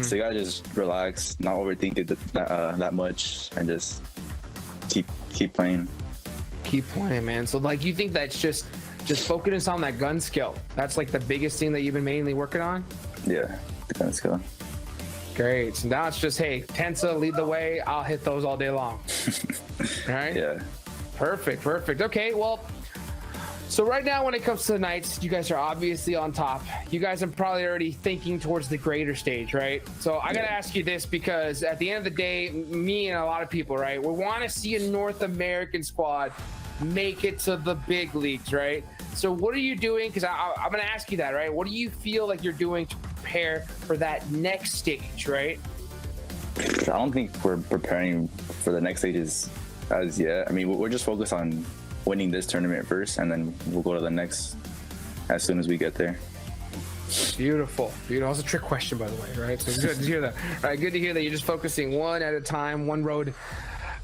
So you gotta just relax, not overthink it that much, and just keep playing. Keep playing, man. So, like, you think that's just focus on that gun skill? That's like the biggest thing that you've been mainly working on? Yeah, the gun skill. Great. So now it's just, hey, Tensa, lead the way. I'll hit those all day long. All right? Yeah. Perfect. Okay, well, so right now when it comes to the Knights, you guys are obviously on top. You guys are probably already thinking towards the greater stage, right? So I gotta ask you this, because at the end of the day, me and a lot of people, right, we want to see a North American squad make it to the big leagues, right? So what are you doing? Because I'm gonna ask you that, right? What do you feel like you're doing to prepare for that next stage, right? I don't think we're preparing for the next stages as yet. I mean, we're just focused on winning this tournament first, and then we'll go to the next as soon as we get there. Beautiful. That's a trick question, by the way, right? So good to hear that. All right, good to hear that you're just focusing one at a time, one road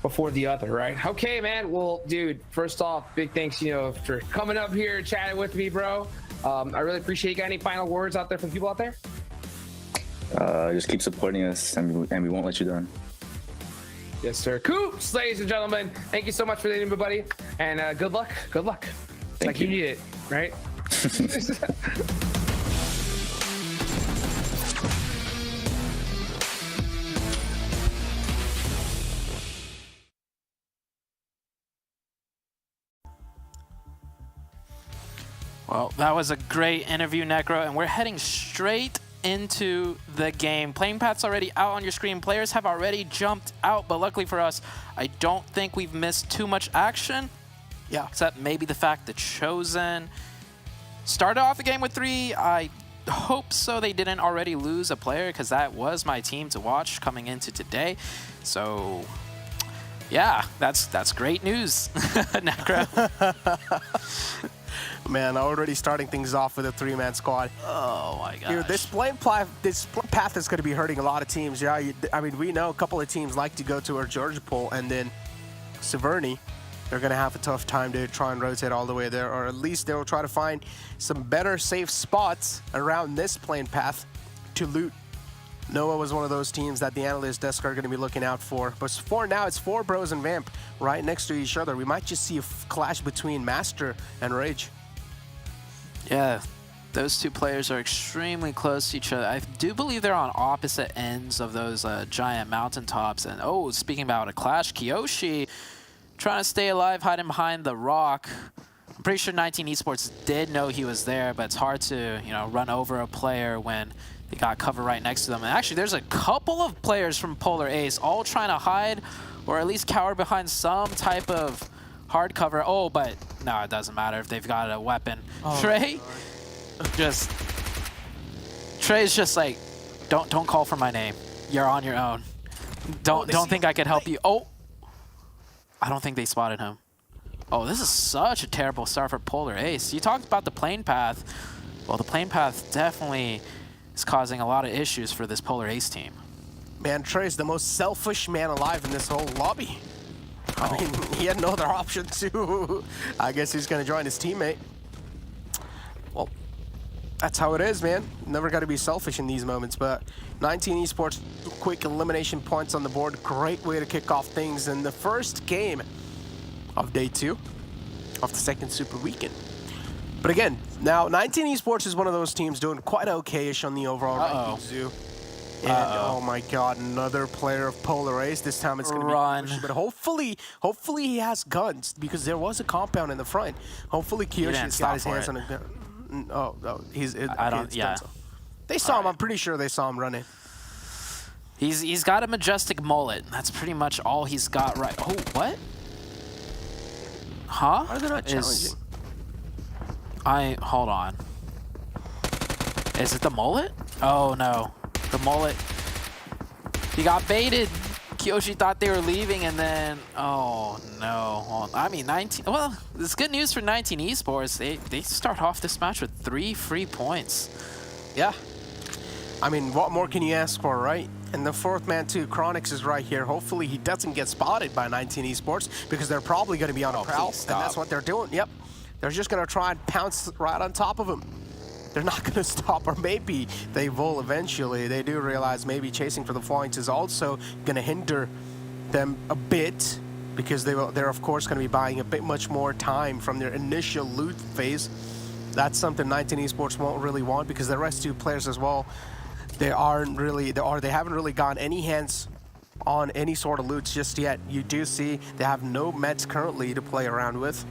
before the other, right? Okay, man. Well, dude, first off, big thanks, you know, for coming up here, chatting with me, bro. I really appreciate it. You got any final words out there for the people out there? Just keep supporting us, and we won't let you down. Yes, sir. Coops, ladies and gentlemen, thank you so much for leading me, buddy. And good luck. Thank you. You need it, right? Well, that was a great interview, Necro, and we're heading straight into the game. Playing path's already out on your screen. Players have already jumped out, but luckily for us, I don't think we've missed too much action. Yeah. Except maybe the fact that Chosen started off the game with 3. I hope so they didn't already lose a player, because that was my team to watch coming into today. So yeah, that's great news, Necro. Man, already starting things off with a 3-man squad. Oh my gosh. Dude, this path is going to be hurting a lot of teams. Yeah, I mean, we know a couple of teams like to go to our Georgia pool, and then Severny, they're going to have a tough time to try and rotate all the way there, or at least they'll try to find some better safe spots around this plane path to loot. Noah was one of those teams that the analyst desk are going to be looking out for. But for now, it's 4 bros and Vamp right next to each other. We might just see a clash between Master and Rage. Yeah, those two players are extremely close to each other. I do believe they're on opposite ends of those giant mountaintops. And oh, speaking about a clash, Kiyoshi trying to stay alive, hiding behind the rock. I'm pretty sure 19 Esports did know he was there, but it's hard to, you know, run over a player when they got cover right next to them. And actually, there's a couple of players from Polar Ace all trying to hide or at least cower behind some type of hard cover. Oh, but no, it doesn't matter if they've got a weapon. Oh, Trey's just like, don't call for my name. You're on your own. Don't think I could help you. Oh, I don't think they spotted him. Oh, this is such a terrible start for Polar Ace. You talked about the plane path. Well, the plane path definitely is causing a lot of issues for this Polar Ace team. Man, Trey's the most selfish man alive in this whole lobby. I mean, he had no other option to. I guess he's going to join his teammate. Well, that's how it is, man. Never got to be selfish in these moments, but 19 Esports, quick elimination points on the board. Great way to kick off things in the first game of day 2 of the second Super Weekend. But again, now 19 Esports is one of those teams doing quite okay-ish on the overall ranking zoo. And oh my god, another player of Polar Ace. This time it's going to be Kiyoshi, but hopefully he has guns, because there was a compound in the front. Hopefully Kiyoshi's got his hands on a gun. Oh, he's. Yeah. They saw him. I'm pretty sure they saw him running. He's got a majestic mullet. That's pretty much all he's got right. Oh, what? Huh? Why are they not challenging? Hold on. Is it the mullet? Oh no. The mullet. He got baited. Kiyoshi thought they were leaving, and then, oh no. Well, I mean, 19. Well, it's good news for 19 Esports. They start off this match with 3 free points. Yeah. I mean, what more can you ask for, right? And the fourth man too, Chronix is right here. Hopefully he doesn't get spotted by 19 Esports, because they're probably going to be on a prowl, and that's what they're doing. Yep. They're just going to try and pounce right on top of him. They're not going to stop, or maybe they will eventually. They do realize maybe chasing for the points is also going to hinder them a bit, because they're of course going to be buying a bit much more time from their initial loot phase. That's something 19 Esports won't really want, because the rest 2 players as well, they haven't really gotten any hands on any sort of loots just yet. You do see they have no meds currently to play around with.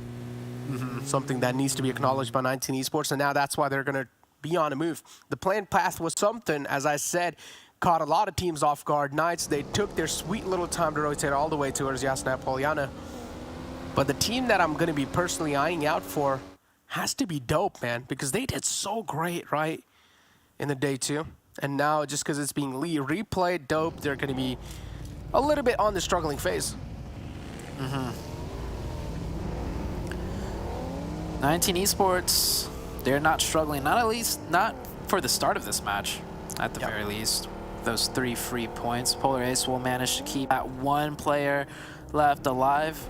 Something that needs to be acknowledged by 19 Esports, and now that's why they're going to be on a move. The planned path was something, as I said, caught a lot of teams off guard. Knights, they took their sweet little time to rotate all the way towards Yasna Poliana. But the team that I'm going to be personally eyeing out for has to be Dope, man, because they did so great, right, in the day 2. And now, just because it's being replayed, Dope, they're going to be a little bit on the struggling phase. 19 Esports, they're not struggling, not for the start of this match, at the very least. Those 3 free points. Polar Ace will manage to keep that 1 player left alive.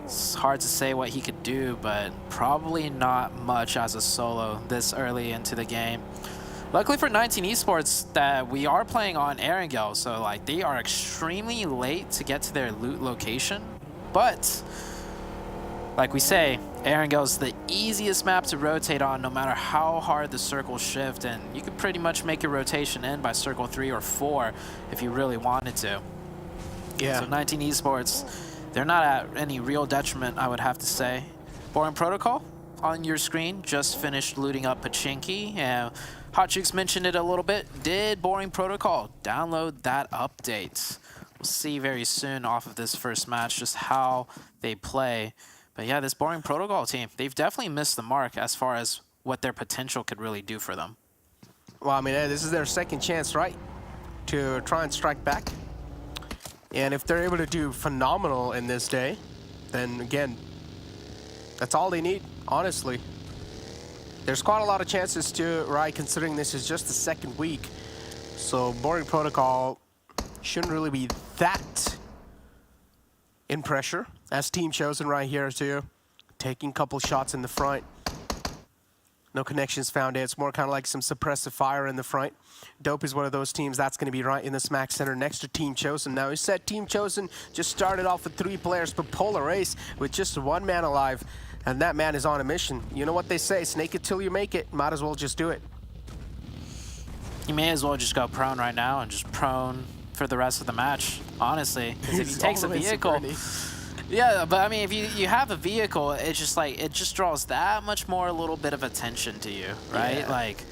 It's hard to say what he could do, but probably not much as a solo this early into the game. Luckily for 19 Esports that we are playing on Erangel, so like they are extremely late to get to their loot location. But like we say, Erangel is the easiest map to rotate on, no matter how hard the circles shift, and you could pretty much make your rotation in by circle 3 or 4 if you really wanted to. Yeah. So 19 Esports, they're not at any real detriment, I would have to say. Boring Protocol on your screen just finished looting up Pachinki, and Hotchooks mentioned it a little bit. Did Boring Protocol download that update? We'll see very soon off of this first match just how they play. But yeah, this Boring Protocol team, they've definitely missed the mark as far as what their potential could really do for them. Well, I mean, this is their second chance, right, to try and strike back. And if they're able to do phenomenal in this day, then again, that's all they need, honestly. There's quite a lot of chances to, right, considering this is just the second week. So Boring Protocol shouldn't really be that in pressure, as Team Chosen right here too, taking a couple shots in the front. No connections found. It's more kind of like some suppressive fire in the front. Dope is one of those teams that's going to be right in the smack center next to Team Chosen. Now, he said Team Chosen just started off with 3 players, but Polar Ace with just 1 man alive. And that man is on a mission. You know what they say, snake it till you make it. Might as well just do it. He may as well just go prone right now and just prone for the rest of the match, honestly. Because if he takes a vehicle... Yeah, but I mean, if you have a vehicle, it's just like, it just draws that much more a little bit of attention to you, right? Yeah. Like,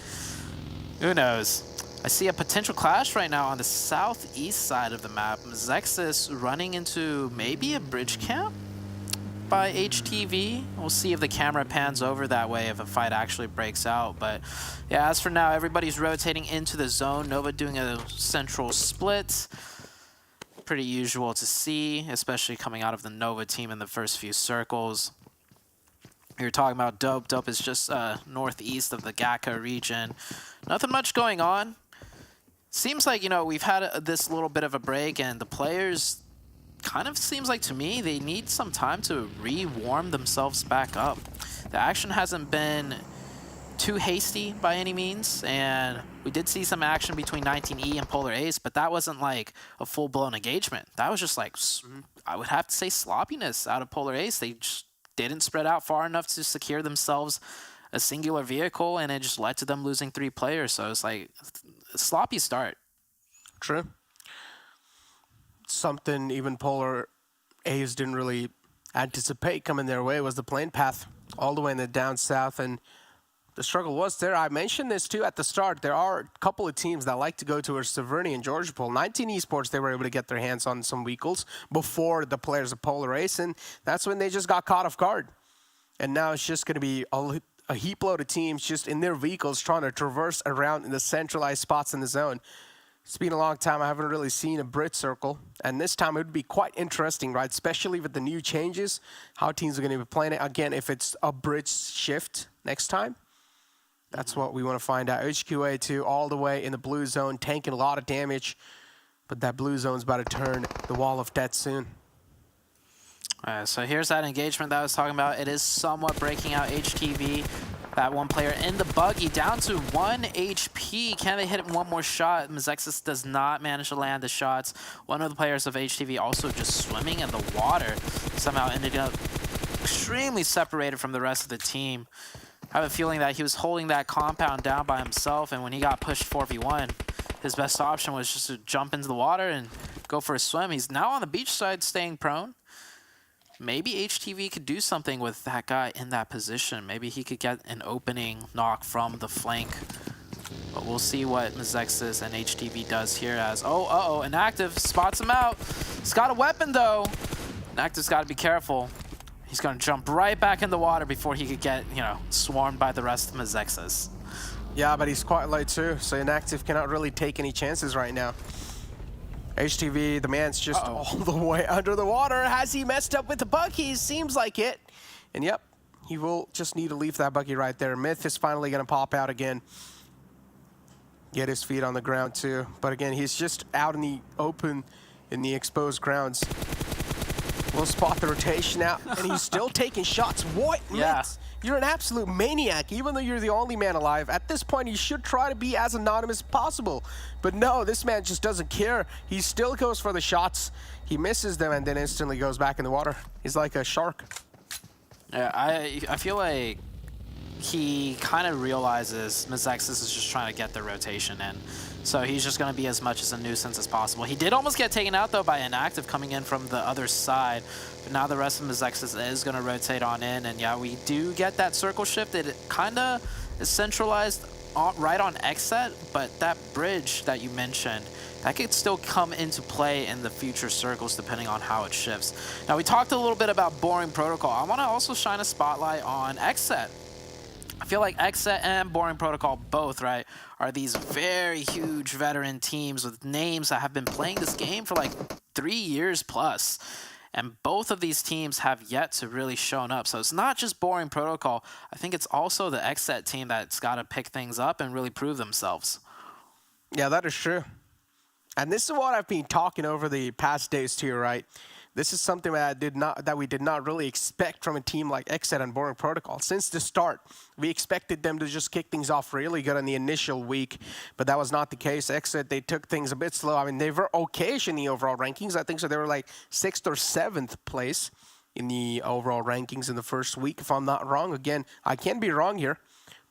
who knows? I see a potential clash right now on the southeast side of the map. Mezexis running into maybe a bridge camp by HTV. We'll see if the camera pans over that way if a fight actually breaks out. But yeah, as for now, everybody's rotating into the zone. Nova doing a central split. Pretty usual to see, especially coming out of the Nova team in the first few circles. You're talking about Dope. Dope is just northeast of the Gaka region. Nothing much going on. Seems like, you know, we've had this little bit of a break, and the players kind of seems like to me they need some time to re-warm themselves back up. The action hasn't been too hasty by any means, and we did see some action between 19E and Polar Ace, but that wasn't like a full-blown engagement. That was just like, I would have to say, sloppiness out of Polar Ace. They just didn't spread out far enough to secure themselves a singular vehicle, and it just led to them losing 3 players. So it's like a sloppy start. True. Something even Polar A's didn't really anticipate coming their way was the plane path all the way in the down south, and the struggle was there. I mentioned this too at the start. There are a couple of teams that like to go towards Severny and Georgiapol. 19 Esports, they were able to get their hands on some vehicles before the players of Polar Ace, and that's when they just got caught off guard. And now it's just going to be a heap load of teams just in their vehicles trying to traverse around in the centralized spots in the zone. It's been a long time. I haven't really seen a Brit circle, and this time it would be quite interesting, right? Especially with the new changes, how teams are going to be playing it. Again, if it's a Brit shift next time, that's what we want to find out. HQA2 all the way in the blue zone, tanking a lot of damage, but that blue zone's about to turn the wall of death soon. So here's that engagement that I was talking about. It is somewhat breaking out HTV. That one player in the buggy down to 1 HP. Can they hit him one more shot? Mezexis does not manage to land the shots. One of the players of HTV also just swimming in the water. Somehow ended up extremely separated from the rest of the team. I have a feeling that he was holding that compound down by himself, and when he got pushed 4v1, his best option was just to jump into the water and go for a swim. He's now on the beach side staying prone. Maybe HTV could do something with that guy in that position. Maybe he could get an opening knock from the flank. But we'll see what Mezexis and HTV does here as... Oh, Inactive spots him out. He's got a weapon, though. Inactive's got to be careful. He's going to jump right back in the water before he could get, you know, swarmed by the rest of Mezexis. Yeah, but he's quite light, too, so Inactive cannot really take any chances right now. HTV, the man's just all the way under the water. Has he messed up with the buggy? Seems like it. And yep, he will just need to leave that buggy right there. Myth is finally going to pop out again. Get his feet on the ground too. But again, he's just out in the open, in the exposed grounds. We'll spot the rotation out, and he's still taking shots. What? Yeah. Myth? You're an absolute maniac, even though you're the only man alive. At this point, you should try to be as anonymous as possible. But no, this man just doesn't care. He still goes for the shots. He misses them and then instantly goes back in the water. He's like a shark. Yeah, I feel like he kind of realizes Mezexis is just trying to get the rotation in. So he's just going to be as much as a nuisance as possible. He did almost get taken out, though, by Inactive coming in from the other side. But now the rest of Mezexis is going to rotate on in. And yeah, we do get that circle shift. It kind of is centralized right on XSET, but that bridge that you mentioned, that could still come into play in the future circles depending on how it shifts. Now, we talked a little bit about Boring Protocol. I want to also shine a spotlight on XSET. I feel like XSET and Boring Protocol both, right, are these very huge veteran teams with names that have been playing this game for like 3 years plus. And both of these teams have yet to really shown up. So it's not just Boring Protocol. I think it's also the XSET team that's got to pick things up and really prove themselves. Yeah, that is true. And this is what I've been talking over the past days too, right? This is something that we did not really expect from a team like XSET and Boring Protocol. Since the start, we expected them to just kick things off really good in the initial week, but that was not the case. XSET, they took things a bit slow. I mean, they were okay in the overall rankings. I think so. They were like 6th or 7th place. in the overall rankings in the first week, if I'm not wrong. Again, I can be wrong here.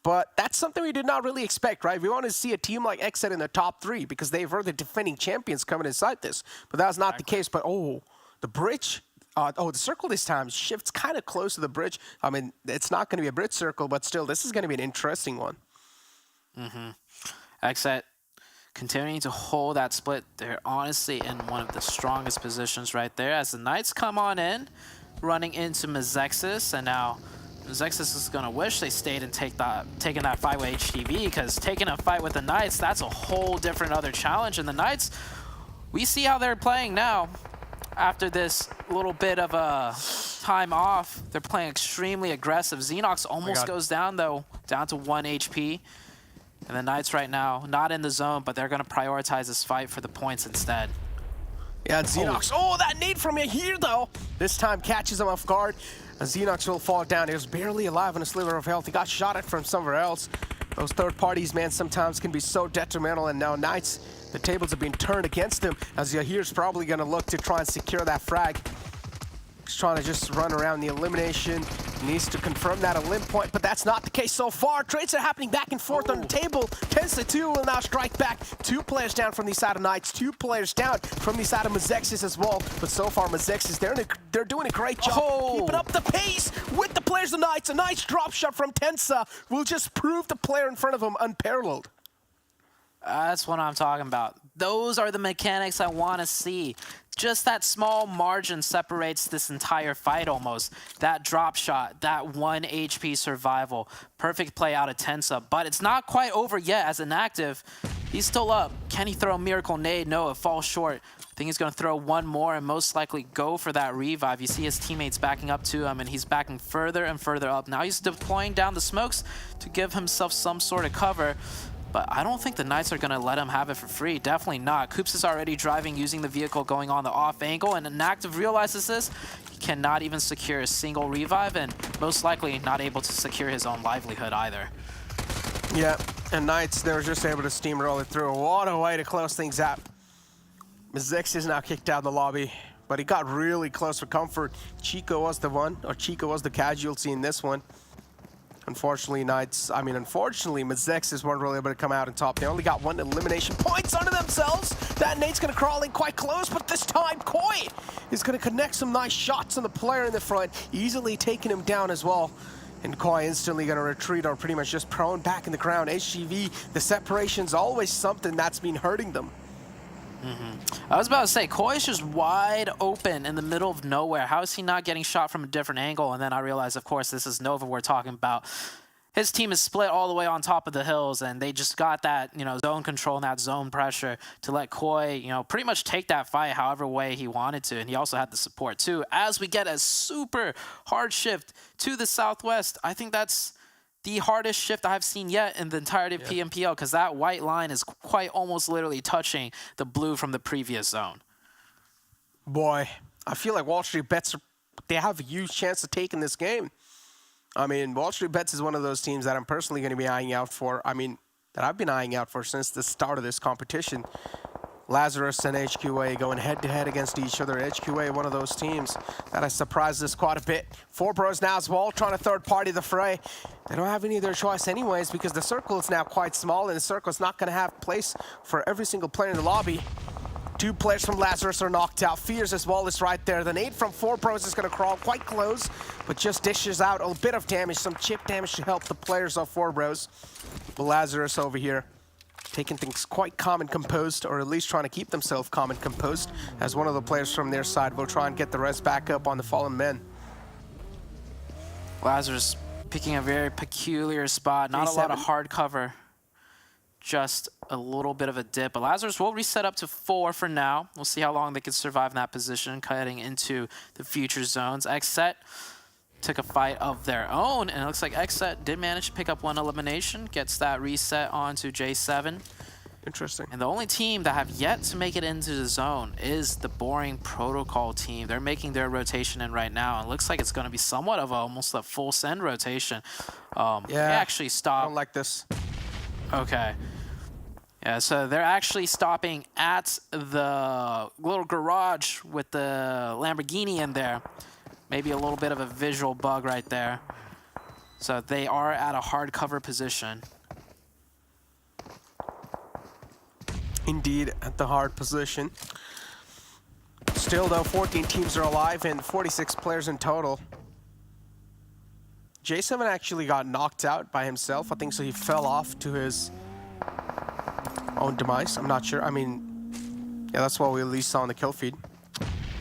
But that's something we did not really expect, right? We wanted to see a team like XSET in the top 3 because they've heard the defending champions coming inside this. But that's not the case. But, the bridge. The circle this time shifts kind of close to the bridge. I mean, it's not going to be a bridge circle, but still, this is going to be an interesting one. XSET continuing to hold that split. They're honestly in one of the strongest positions right there as the Knights come on in, running into Mezexis, and now Mezexis is going to wish they stayed and taking that fight with HTV, because taking a fight with the Knights, that's a whole different other challenge. And the Knights, we see how they're playing now. After this little bit of a time off, they're playing extremely aggressive. Xenox almost goes down, though, down to 1 HP. And the Knights right now, not in the zone, but they're going to prioritize this fight for the points instead. Yeah, Xenox. That nade from here, though. This time catches him off guard. And Xenox will fall down. He was barely alive on a sliver of health. He got shot at from somewhere else. Those third parties, man, sometimes can be so detrimental. And now Knights, the tables have been turned against him, as Yahir's probably going to look to try and secure that frag. He's trying to just run around the elimination. Needs to confirm that elim point, but that's not the case so far. Trades are happening back and forth on the table. 10-2 will now strike back. 2 players down from the side of Knights, 2 players down from the side of Mezexis as well. But so far, Mezexis, they're doing a great job keeping up the pace with the players of Knights. A nice drop shot from Tensa will just prove the player in front of him unparalleled. That's what I'm talking about. Those are the mechanics I want to see. Just that small margin separates this entire fight almost. That drop shot, that 1 HP survival. Perfect play out of Tensa, but it's not quite over yet as inactive. He's still up. Can he throw a miracle nade? No, it falls short. I think he's going to throw one more and most likely go for that revive. You see his teammates backing up to him, and he's backing further and further up. Now he's deploying down the smokes to give himself some sort of cover. But I don't think the Knights are going to let him have it for free. Definitely not. Koops is already driving, using the vehicle, going on the off angle, and Inactive realizes this. He cannot even secure a single revive, and most likely not able to secure his own livelihood either. Yeah, and Knights, they were just able to steamroll it through. What a way to close things out. Mezexis is now kicked out of the lobby, but he got really close for comfort. Chico was the one, or Chico was the casualty in this one. Unfortunately, Mezexis weren't really able to come out on top. They only got 1 elimination points under themselves. That nade's going to crawl in quite close, but this time, Koi is going to connect some nice shots on the player in the front, easily taking him down as well. And Koi instantly going to retreat, or pretty much just prone back in the ground. HTV, the separation's always something that's been hurting them. I was about to say, Koi's just wide open in the middle of nowhere. How is he not getting shot from a different angle? And then I realized, of course, this is Nova we're talking about. His team is split all the way on top of the hills, and they just got that, zone control and that zone pressure to let Koi, pretty much take that fight however way he wanted to. And he also had the support too. As we get a super hard shift to the southwest, I think that's the hardest shift I've seen yet in the entirety of PMPL, because that white line is quite almost literally touching the blue from the previous zone. Boy, I feel like WallStreetBets, they have a huge chance of taking this game. I mean, WallStreetBets is one of those teams that I'm personally going to be eyeing out for. That I've been eyeing out for since the start of this competition. Lazarus and HQA going head-to-head against each other. HQA, one of those teams that has surprised us quite a bit. 4 Bros now as well, trying to third-party the fray. They don't have any other choice anyways, because the circle is now quite small, and the circle is not going to have place for every single player in the lobby. 2 players from Lazarus are knocked out. Fears as well is right there. The nade from 4 Bros is going to crawl quite close, but just dishes out a bit of damage, some chip damage to help the players of 4 Bros. But Lazarus over here, taking things quite calm and composed, or at least trying to keep themselves calm and composed, as one of the players from their side will try and get the rest back up on the fallen men. Lazarus picking a very peculiar spot, not a lot of hard cover, just a little bit of a dip. But Lazarus will reset up to 4 for now. We'll see how long they can survive in that position, cutting into the future zones. XSET took a fight of their own, and it looks like XSET did manage to pick up 1 elimination, gets that reset onto J7. Interesting. And the only team that have yet to make it into the zone is the Boring Protocol team. They're making their rotation in right now, and it looks like it's going to be somewhat of almost a full send rotation. They actually stopped. I don't like this. Okay. Yeah, so they're actually stopping at the little garage with the Lamborghini in there. Maybe a little bit of a visual bug right there. So they are at a hard cover position. Indeed, at the hard position. Still, though, 14 teams are alive and 46 players in total. J7 actually got knocked out by himself. I think so. He fell off to his own demise. I'm not sure. I mean, yeah, that's what we at least saw on the kill feed.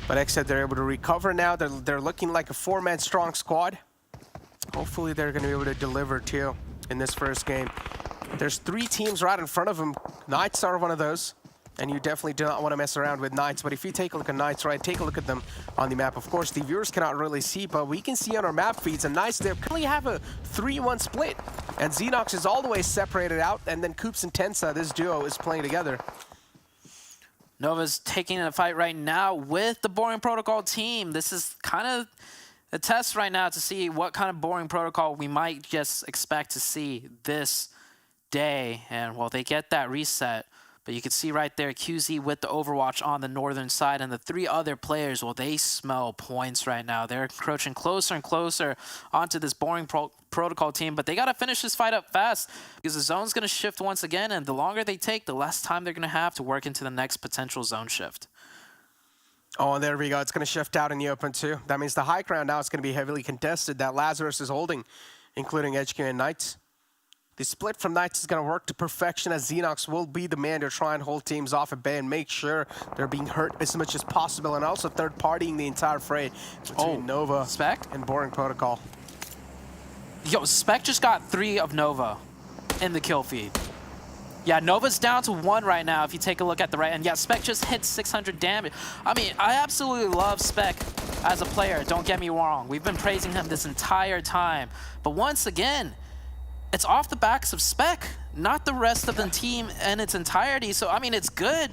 But XSET, they're able to recover now. They're looking like a 4-man strong squad. Hopefully, they're going to be able to deliver too in this first game. There's 3 teams right in front of them. Knights are one of those. And you definitely do not want to mess around with Knights. But if you take a look at Knights, right, take a look at them on the map. Of course, the viewers cannot really see, but we can see on our map feeds. And Knights, they currently have a 3-1 split. And Xenox is all the way separated out. And then Koops and Tensa, this duo, is playing together. Nova's taking a fight right now with the Boring Protocol team. This is kind of a test right now to see what kind of Boring Protocol we might just expect to see this day. And, well, they get that reset. But you can see right there, QZ with the Overwatch on the northern side, and the 3 other players, well, they smell points right now. They're encroaching closer and closer onto this Boring Protocol team, but they got to finish this fight up fast because the zone's going to shift once again, and the longer they take, the less time they're going to have to work into the next potential zone shift. Oh, and there we go. It's going to shift out in the open, too. That means the high ground now is going to be heavily contested that Lazarus is holding, including HQ and Knights. The split from Knights is going to work to perfection as Xenox will be the man to try and hold teams off at bay and make sure they're being hurt as much as possible, and also third-partying the entire fray between Nova Spec and Boring Protocol. Yo, Spec just got 3 of Nova in the kill feed. Yeah, Nova's down to 1 right now if you take a look at the right. And yeah, Spec just hit 600 damage. I mean, I absolutely love Spec as a player, don't get me wrong. We've been praising him this entire time. But once again, it's off the backs of Spec, not the rest of the team in its entirety. So, I mean, it's good,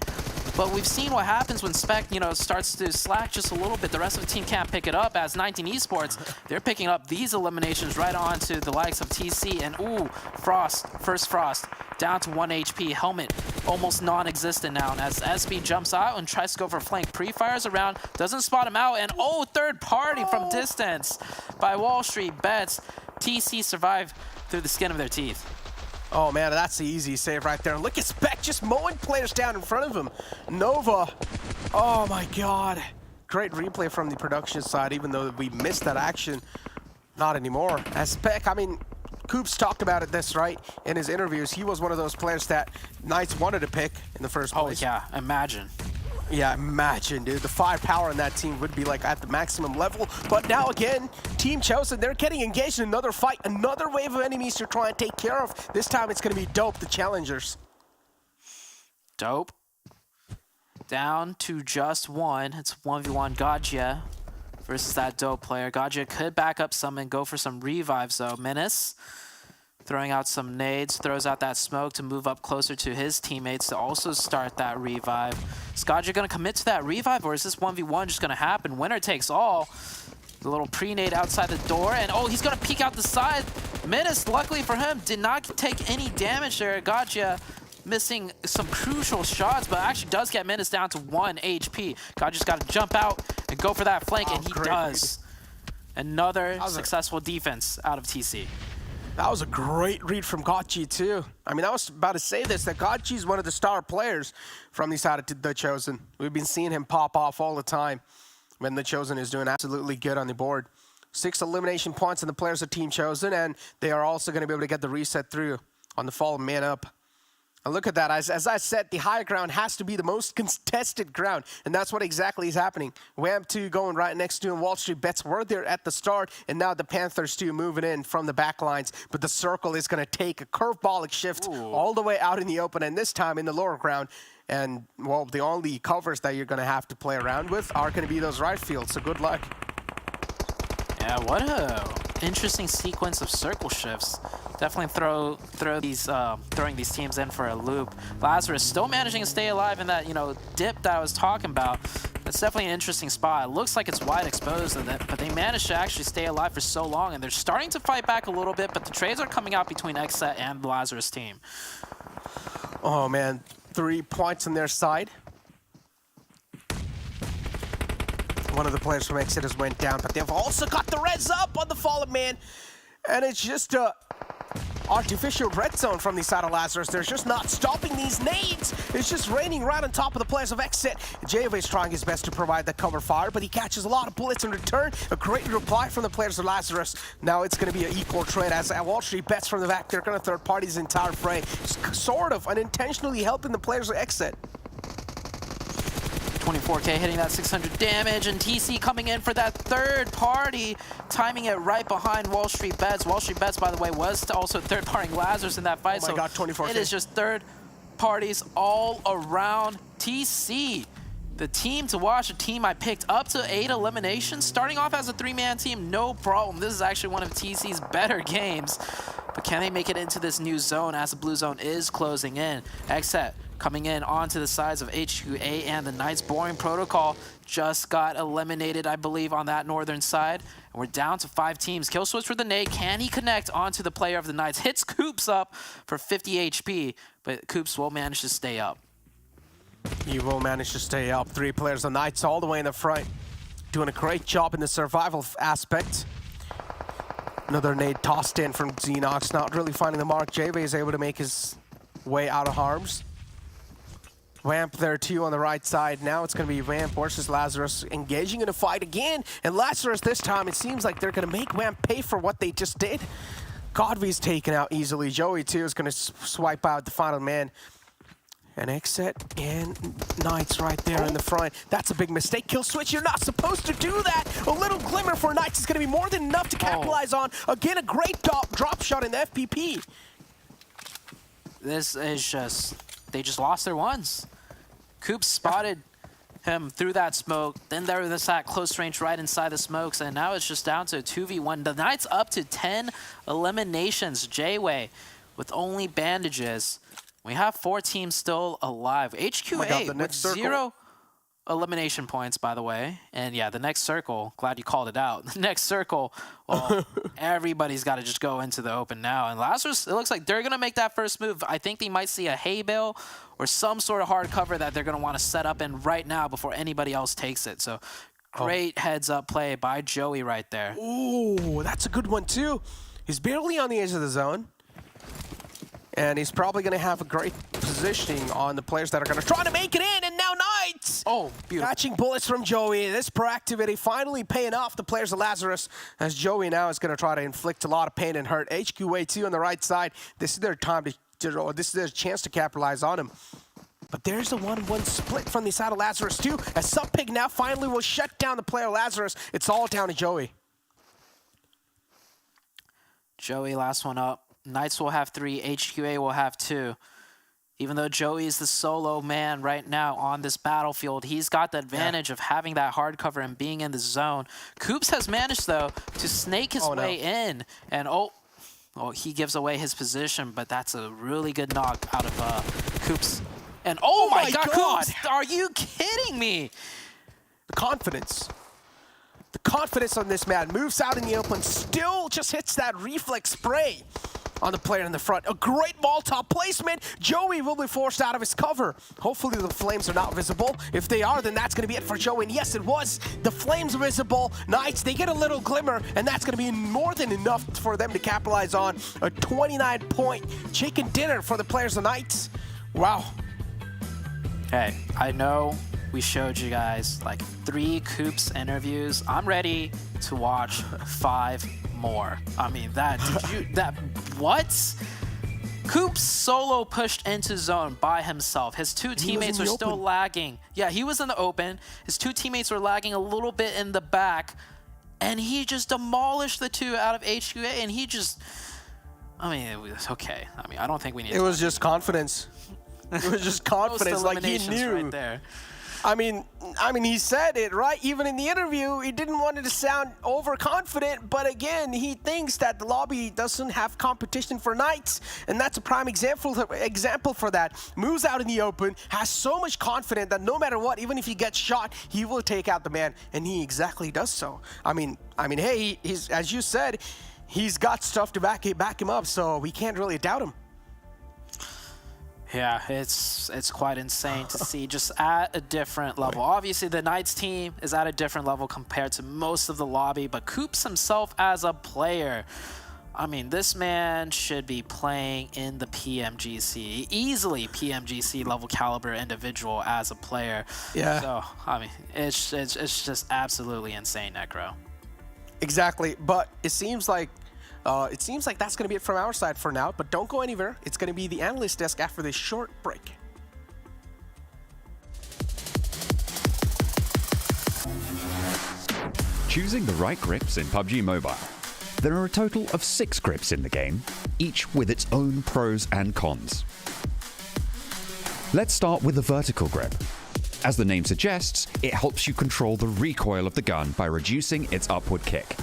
but we've seen what happens when Spec, you know, starts to slack just a little bit. The rest of the team can't pick it up as 19 Esports, they're picking up these eliminations right on to the likes of TC. And, ooh, Frost, first Frost, down to 1 HP. Helmet almost non-existent now. And as SB jumps out and tries to go for a flank, pre-fires around, doesn't spot him out. And, oh, third party from distance by WallStreetBets. TC survive through the skin of their teeth. Oh man, that's the easy save right there. Look at Spec just mowing players down in front of him. Nova, oh my god. Great replay from the production side, even though we missed that action. Not anymore. As Spec, I mean, Koops talked about it this, right? In his interviews, he was one of those players that Knights wanted to pick in the first place. Oh yeah, imagine. Yeah, imagine, dude. The firepower in that team would be like at the maximum level. But now again, Team Chosen, they're getting engaged in another fight, another wave of enemies to try and take care of. This time it's going to be Dope, the challengers. Dope. Down to just 1. It's 1v1 Gajia versus that Dope player. Gajia could back up some and go for some revives though. Menace throwing out some nades, throws out that smoke to move up closer to his teammates to also start that revive. Is Gajia going to commit to that revive, or is this 1v1 just going to happen? Winner takes all. The little pre-nade outside the door, and oh, he's going to peek out the side. Menace, luckily for him, did not take any damage there. Gajia missing some crucial shots, but actually does get Menace down to 1 HP. Gajia's got to jump out and go for that flank, and he does. Another successful defense out of TC. That was a great read from Gachi too. I mean, I was about to say this, that Gachi is one of the star players from the side of the Chosen. We've been seeing him pop off all the time when the Chosen is doing absolutely good on the board. 6 elimination points in the players of Team Chosen, and they are also going to be able to get the reset through on the fall of man up. And look at that. As I said, the high ground has to be the most contested ground, and that's what exactly is happening. Vamp 2 going right next to him. WallStreetBets were there at the start, and now the Panthers 2 moving in from the back lines. But the circle is going to take a curveball shift all the way out in the open, and this time in the lower ground. And, well, the only covers that you're going to have to play around with are going to be those right fields, so good luck. Yeah, what a interesting sequence of circle shifts. Definitely throwing these teams in for a loop. Lazarus still managing to stay alive in that, you know, dip that I was talking about. That's definitely an interesting spot. It looks like it's wide exposed, but they managed to actually stay alive for so long, and they're starting to fight back a little bit, but the trades are coming out between XSET and the Lazarus team. Oh, man. 3 points on their side. One of the players from Exodus went down, but they've also got the res up on the Fallen Man. And it's just a artificial red zone from the side of Lazarus. They're just not stopping these nades. It's just raining right on top of the players of XSET. JV is trying his best to provide that cover fire, but he catches a lot of bullets in return. A great reply from the players of Lazarus. Now it's going to be an equal trade as WallStreetBets from the back. They're going to third party his entire fray. Sort of unintentionally helping the players of XSET. 24K hitting that 600 damage, and TC coming in for that third party, timing it right behind WallStreetBets. WallStreetBets, by the way, was also third partying Lazarus in that fight. Oh my God, 24K. It is just third parties all around. TC, the team to watch, a team I picked up to 8 eliminations, starting off as a 3-man team, no problem. This is actually one of TC's better games, but can they make it into this new zone as the blue zone is closing in? XSET coming in onto the sides of HQA and the Knights. Boring Protocol just got eliminated, I believe, on that northern side. And we're down to 5 teams. Kill switch for the nade. Can he connect onto the player of the Knights? Hits Coops up for 50 HP, but Coops will manage to stay up. He will manage to stay up. 3 players, the Knights all the way in the front. Doing a great job in the survival aspect. Another nade tossed in from Xenox, not really finding the mark. JV is able to make his way out of harms. Vamp there too on the right side. Now it's going to be Vamp versus Lazarus engaging in a fight again. And Lazarus this time, it seems like they're going to make Vamp pay for what they just did. Godvy's taken out easily. Joey too is going to swipe out the final man. And XSET and Knights right there in the front. That's a big mistake. Kill switch, you're not supposed to do that. A little glimmer for Knights is going to be more than enough to capitalize on. Again, a great drop shot in the FPP. This is just, they just lost their ones. Coops spotted him through that smoke. Then there was that close range right inside the smokes, and now it's just down to a 2v1. The Knights up to 10 eliminations. J-Way with only bandages. We have 4 teams still alive. HQA with 0 elimination points, by the way. And yeah, the next circle, glad you called it out. The next circle, well, everybody's got to just go into the open now. And Lazarus, it looks like they're going to make that first move. I think they might see a hay bale or some sort of hard cover that they're going to want to set up in right now before anybody else takes it. So great heads up play by Joey right there. Ooh, that's a good one too. He's barely on the edge of the zone. And he's probably going to have a great positioning on the players that are going to try to make it in. And now Knights! Oh, beautiful. Catching bullets from Joey. This proactivity finally paying off the players of Lazarus, as Joey now is going to try to inflict a lot of pain and hurt. HQA2 on the right side. This is their time to, this is their chance to capitalize on him. But there's a 1-1 split from the side of Lazarus too, as Subpig now finally will shut down the player Lazarus. It's all down to Joey. Joey, last one up. Knights will have 3, HQA will have 2. Even though Joey is the solo man right now on this battlefield, he's got the advantage of having that hard cover and being in the zone. Coops has managed, though, to snake his way in. And, he gives away his position, but that's a really good knock out of Coops. And, oh my God, Coops! Are you kidding me? The confidence. The confidence on this man. Moves out in the open, still just hits that reflex spray on the player in the front. A great Molotov placement. Joey will be forced out of his cover. Hopefully the flames are not visible. If they are, then that's going to be it for Joey. And yes, it was. The flames visible. Knights, they get a little glimmer, and that's going to be more than enough for them to capitalize on a 29-point chicken dinner for the players of Knights. Wow. Hey, I know we showed you guys like 3 Coops interviews. I'm ready to watch 5 more. I mean, what? Coops solo pushed into zone by himself. His 2 teammates are still lagging. Yeah, he was in the open. His 2 teammates were lagging a little bit in the back, and he just demolished the 2 out of HQA, and he just, I mean, it was okay. I mean, I don't think we need It was just confidence. It was just confidence, like he knew. Right there. I mean, he said it, right? Even in the interview, he didn't want it to sound overconfident, but again, he thinks that the lobby doesn't have competition for Knights, and that's a prime example for that. Moves out in the open, has so much confidence that no matter what, even if he gets shot, he will take out the man, and he exactly does so. I mean, hey, he's, as you said, he's got stuff to back him up, so we can't really doubt him. Yeah, it's quite insane to see, just at a different level. Obviously, the Knights team is at a different level compared to most of the lobby, but Coops himself as a player, I mean, this man should be playing in the PMGC, easily PMGC level caliber individual as a player. Yeah. So, I mean, it's just absolutely insane, Necro. Exactly, but it seems like that's going to be it from our side for now, but don't go anywhere. It's going to be the analyst desk after this short break. Choosing the right grips in PUBG Mobile. There are a total of 6 grips in the game, each with its own pros and cons. Let's start with the vertical grip. As the name suggests, it helps you control the recoil of the gun by reducing its upward kick.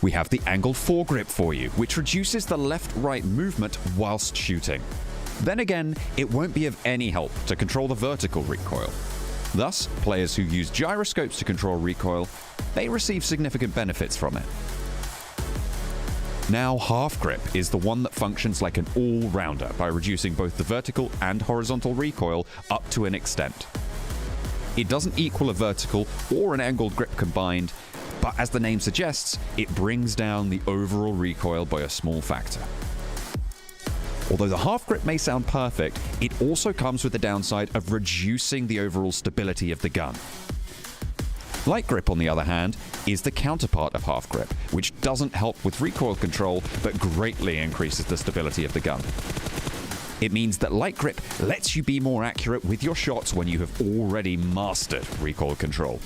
We have the angled foregrip for you, which reduces the left-right movement whilst shooting. Then again, it won't be of any help to control the vertical recoil. Thus, players who use gyroscopes to control recoil, they receive significant benefits from it. Now, half grip is the one that functions like an all-rounder by reducing both the vertical and horizontal recoil up to an extent. It doesn't equal a vertical or an angled grip combined, but as the name suggests, it brings down the overall recoil by a small factor. Although the half grip may sound perfect, it also comes with the downside of reducing the overall stability of the gun. Light grip, on the other hand, is the counterpart of half grip, which doesn't help with recoil control, but greatly increases the stability of the gun. It means that light grip lets you be more accurate with your shots when you have already mastered recoil control.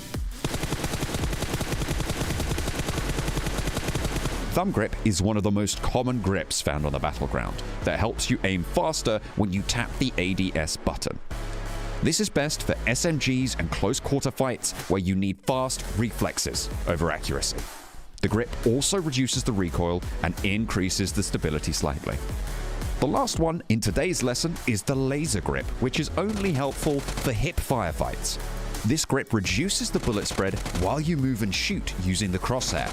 Thumb grip is one of the most common grips found on the battleground that helps you aim faster when you tap the ADS button. This is best for SMGs and close quarter fights where you need fast reflexes over accuracy. The grip also reduces the recoil and increases the stability slightly. The last one in today's lesson is the laser grip, which is only helpful for hip firefights. This grip reduces the bullet spread while you move and shoot using the crosshair.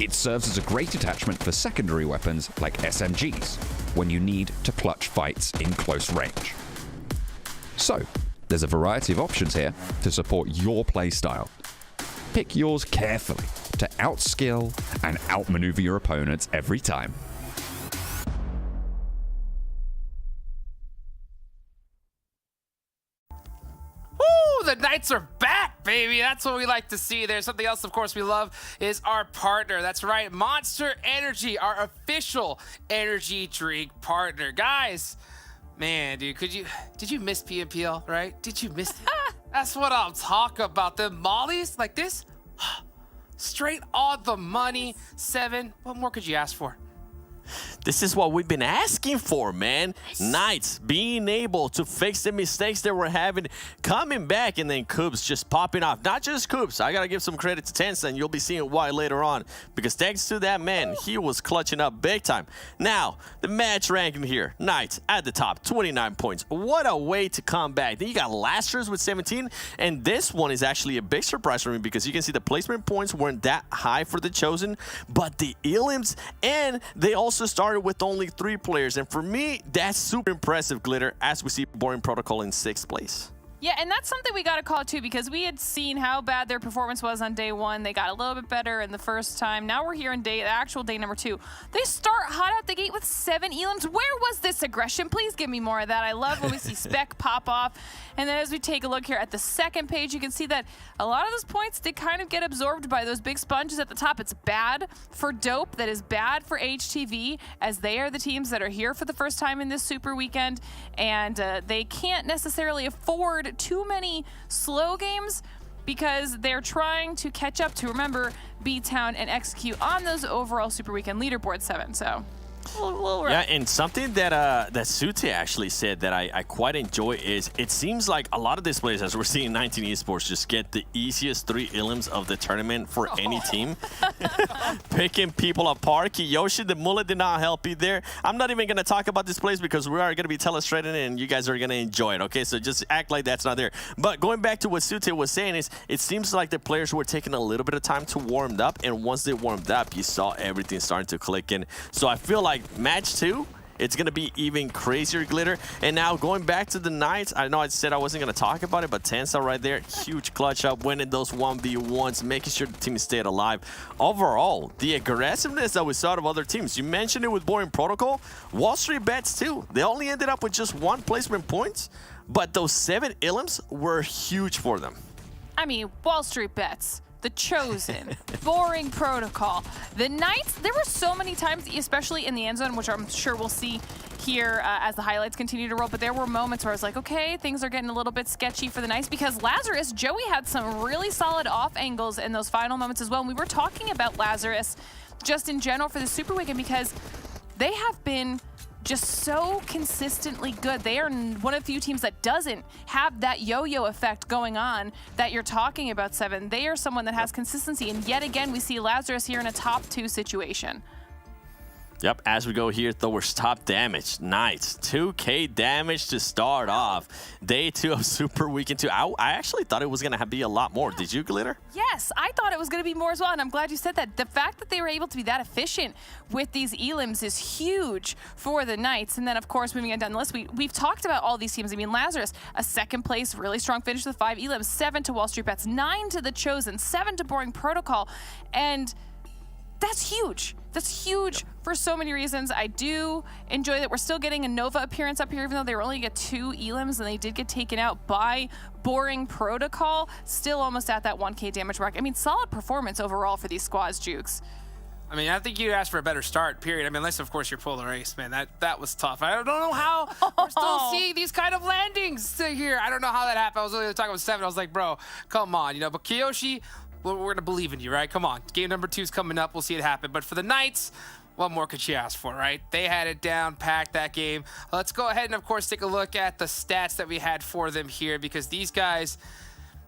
It serves as a great attachment for secondary weapons like SMGs, when you need to clutch fights in close range. So, there's a variety of options here to support your playstyle. Pick yours carefully to outskill and outmaneuver your opponents every time. The Knights are back, baby. That's what we like to see. There's something else, of course, we love is our partner. That's right, Monster Energy, our official energy drink partner. Guys, man, dude, did you miss PMPL, right? Did you miss it? That's what I'm talking about. The mollies like this, straight on the money. 7, what more could you ask for? This is what we've been asking for, man. Knights being able to fix the mistakes that we're having, coming back, and then Coops just popping off. Not just Coops. I gotta give some credit to Tencent. You'll be seeing why later on, because thanks to that man, he was clutching up big time. Now, the match ranking here. Knights at the top, 29 points. What a way to come back. Then you got Lazarus with 17, and this one is actually a big surprise for me because you can see the placement points weren't that high for the Chosen, but the elims, and they also started with only 3 players, and for me that's super impressive, Glitter, as we see Boring Protocol in 6th place. Yeah, and that's something we got to call too, because we had seen how bad their performance was on day 1. They got a little bit better in the first time. Now we're here in the actual day number 2. They start hot out the gate with 7 elims. Where was this aggression? Please give me more of that. I love when we see Spec pop off. And then as we take a look here at the second page, you can see that a lot of those points did kind of get absorbed by those big sponges at the top. It's bad for Dope. That is bad for HTV, as they are the teams that are here for the first time in this super weekend. And they can't necessarily afford too many slow games because they're trying to catch up to, remember, B-Town and execute on those overall super weekend leaderboard 7. So a little rough. Yeah, and something that Sute actually said that I quite enjoy is it seems like a lot of these players, as we're seeing 19 Esports, just get the easiest 3 elims of the tournament for any team. Picking people apart. Kiyoshi, the mullet did not help you there. I'm not even going to talk about this place because we are going to be telestrating it and you guys are going to enjoy it, okay? So just act like that's not there. But going back to what Sute was saying is it seems like the players were taking a little bit of time to warm up, and once they warmed up, you saw everything starting to click in. So I feel like match 2 it's going to be even crazier, Glitter. And now going back to the Knights, I know I said I wasn't going to talk about it, but Tensa right there, huge clutch up, winning those 1v1s, making sure the team stayed alive. Overall, the aggressiveness that we saw out of other teams, you mentioned it with Boring Protocol, WallStreetBets too. They only ended up with just 1 placement points, but those 7 Illims were huge for them. I mean, WallStreetBets, The Chosen, Boring Protocol, the Knights. There were so many times, especially in the end zone, which I'm sure we'll see here as the highlights continue to roll, but there were moments where I was like, okay, things are getting a little bit sketchy for the Knights, because Lazarus, Joey had some really solid off angles in those final moments as well. And we were talking about Lazarus just in general for the Super Weekend, because they have been just so consistently good. They are one of the few teams that doesn't have that yo-yo effect going on that you're talking about, Seven. They are someone that has consistency, and yet again, we see Lazarus here in a top 2 situation. Yep, as we go here, Thor's top damage. Knights, 2k damage to start off. Day 2 of Super Weekend 2. I actually thought it was going to be a lot more. Did you, Glitter? Yes, I thought it was going to be more as well, and I'm glad you said that. The fact that they were able to be that efficient with these elims is huge for the Knights. And then, of course, moving on down the list, we've talked about all these teams. I mean, Lazarus, a 2nd place, really strong finish with 5 elims, 7 to WallStreetBets, 9 to The Chosen, 7 to Boring Protocol, and that's huge. That's huge for so many reasons. I do enjoy that we're still getting a Nova appearance up here, even though they were only get 2 elims and they did get taken out by Boring Protocol. Still almost at that 1k damage mark. I mean, solid performance overall for these squads, Jukes. I mean, I think you asked for a better start, period. I mean, unless, of course, you're Polar Ace, man. That was tough. I don't know how we're still seeing these kind of landings here. I don't know how that happened. I was literally talking with Seven. I was like, bro, come on, you know. But Kiyoshi, we're going to believe in you, right? Come on. Game number 2 is coming up. We'll see it happen. But for the Knights, what more could you ask for, right? They had it down, packed that game. Let's go ahead and, of course, take a look at the stats that we had for them here, because these guys,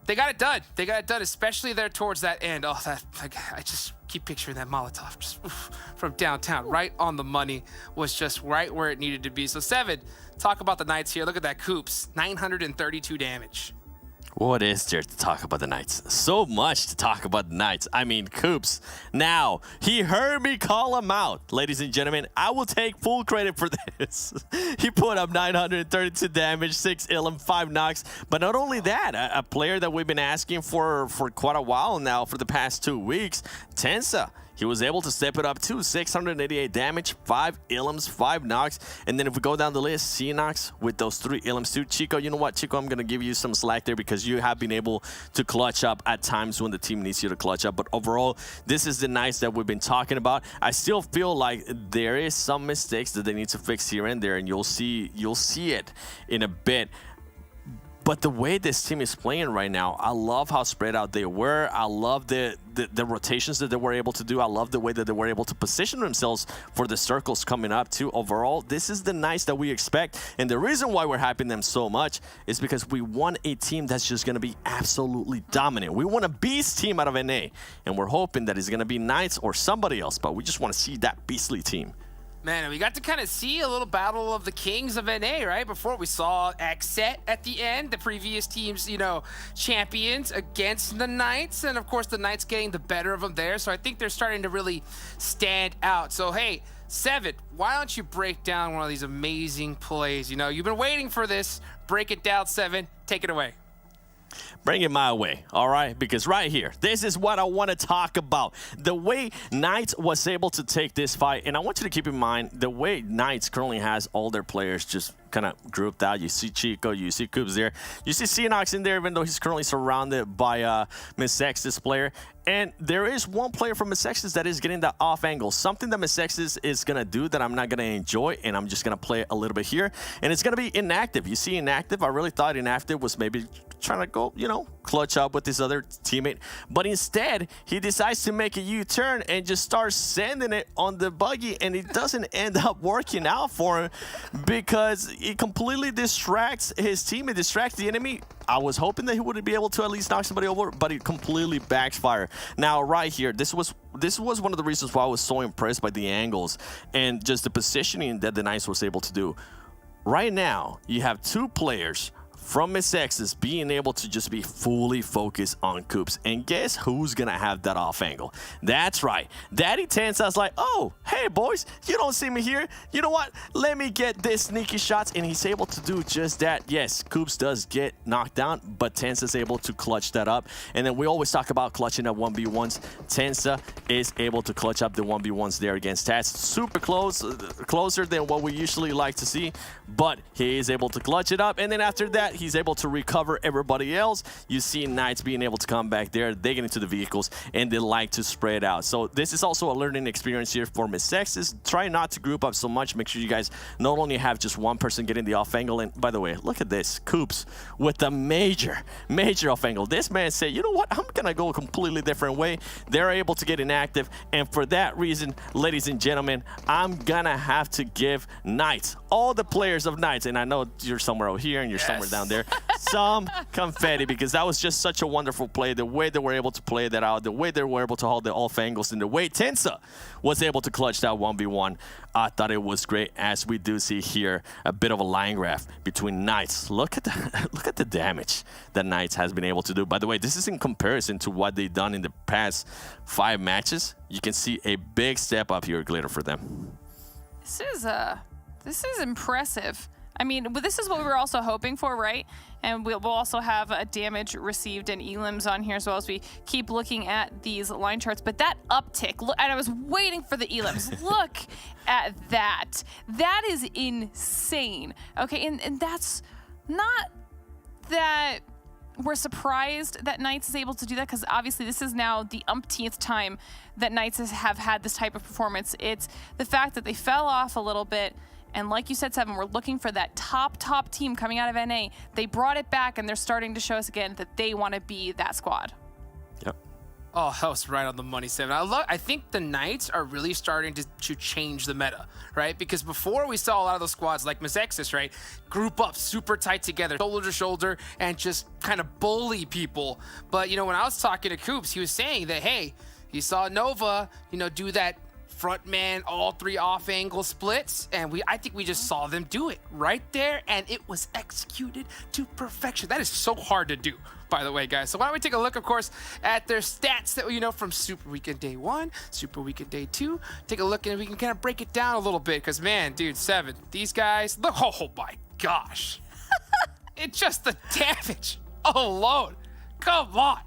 they got it done. They got it done, especially there towards that end. Oh, I just keep picturing that Molotov just from downtown, right on the money, was just right where it needed to be. So, Seven, talk about the Knights here. Look at that, Coops, 932 damage. What is there to talk about the Knights? So much to talk about the Knights. I mean, Coops, now, he heard me call him out. Ladies and gentlemen, I will take full credit for this. He put up 932 damage, 6 illim, 5 knocks. But not only that, a player that we've been asking for quite a while now, for the past 2 weeks, Tensa. He was able to step it up to 688 damage, 5 illims, 5 knocks. And then if we go down the list, Xenox with those 3 illims too. Chico, you know what, Chico, I'm going to give you some slack there, because you have been able to clutch up at times when the team needs you to clutch up. But overall, this is the Knights that we've been talking about. I still feel like there is some mistakes that they need to fix here and there, and you'll see it in a bit. But the way this team is playing right now, I love how spread out they were. I love the rotations that they were able to do. I love the way that they were able to position themselves for the circles coming up too. Overall, this is the Knights that we expect. And the reason why we're hyping them so much is because we want a team that's just going to be absolutely dominant. We want a beast team out of NA. And we're hoping that it's going to be Knights or somebody else. But we just want to see that beastly team. Man, we got to kind of see a little battle of the kings of NA, right? Before we saw XSET at the end, the previous team's, you know, champions against the Knights. And of course, the Knights getting the better of them there. So I think they're starting to really stand out. So, hey, Seven, why don't you break down one of these amazing plays? You know, you've been waiting for this. Break it down, Seven. Take it away. Bring it my way, all right? Because right here, this is what I want to talk about. The way Knights was able to take this fight, and I want you to keep in mind, the way Knights currently has all their players just kind of grouped out. You see Chico, you see Coops there. You see Xenox in there, even though he's currently surrounded by Mezexis player. And there is one player from Mezexis that is getting that off angle. Something that Mezexis is going to do that I'm not going to enjoy, and I'm just going to play a little bit here. And it's going to be Inactive. You see Inactive, I really thought Inactive was maybe trying to go, you know, clutch up with his other teammate. But instead, he decides to make a U-turn and just starts sending it on the buggy, and it doesn't end up working out for him because it completely distracts his team. It distracts the enemy. I was hoping that he would be able to at least knock somebody over, but it completely backfired. Now, right here, this was one of the reasons why I was so impressed by the angles and just the positioning that the Knights was able to do. Right now, you have 2 players from Mezexis being able to just be fully focused on Coops. And guess who's going to have that off angle? That's right. Daddy Tensa's like, oh, hey, boys, you don't see me here. You know what? Let me get this sneaky shots. And he's able to do just that. Yes, Coops does get knocked down, but Tensa's able to clutch that up. And then we always talk about clutching up 1v1s. Tensa is able to clutch up the 1v1s there against Tats. Super close, closer than what we usually like to see, but he is able to clutch it up. And then after that, he's able to recover everybody else. You see Knights being able to come back there. They get into the vehicles, and they like to spread out. So this is also a learning experience here for Mezexis. Try not to group up so much. Make sure you guys not only have just one person getting the off angle. And by the way, look at this. Coops with a major off angle. This man said, you know what? I'm going to go a completely different way. They're able to get inactive. And for that reason, ladies and gentlemen, I'm going to have to give Knights, all the players of Knights, and I know you're somewhere over here and you're somewhere down there, some confetti, because that was just such a wonderful play. The way they were able to play that out, the way they were able to hold the off angles, and the way Tensa was able to clutch that 1v1. I thought it was great, as we do see here a bit of a line graph between Knights. Look at the damage that Knights has been able to do. By the way, this is in comparison to what they've done in the past 5 matches. You can see a big step up here, Glitter, for them. This is impressive. I mean, this is what we were also hoping for, right? And we'll also have a damage received and elims on here as well as we keep looking at these line charts. But that uptick, look, and I was waiting for the elims. Look at that. That is insane. Okay, and that's not that we're surprised that Knights is able to do that, because obviously this is now the umpteenth time that Knights have had this type of performance. It's the fact that they fell off a little bit. And like you said, Seven, we're looking for that top team coming out of NA. They brought it back, and they're starting to show us again that they want to be that squad. Yep. Oh, that was right on the money, Seven. I think the Knights are really starting to change the meta, right? Because before we saw a lot of those squads like Mezexis, right? Group up super tight together, shoulder to shoulder, and just kind of bully people. But, you know, when I was talking to Coops, he was saying that, hey, he saw Nova, you know, do that front man, all 3 off angle splits, and I think we just saw them do it right there, and it was executed to perfection. That is so hard to do, by the way, guys. So why don't we take a look, of course, at their stats that you know from Super Weekend Day 1, Super Weekend Day 2. Take a look, and we can kind of break it down a little bit, because man, dude, Seven, these guys, look, oh my gosh. It's just the damage alone. Come on.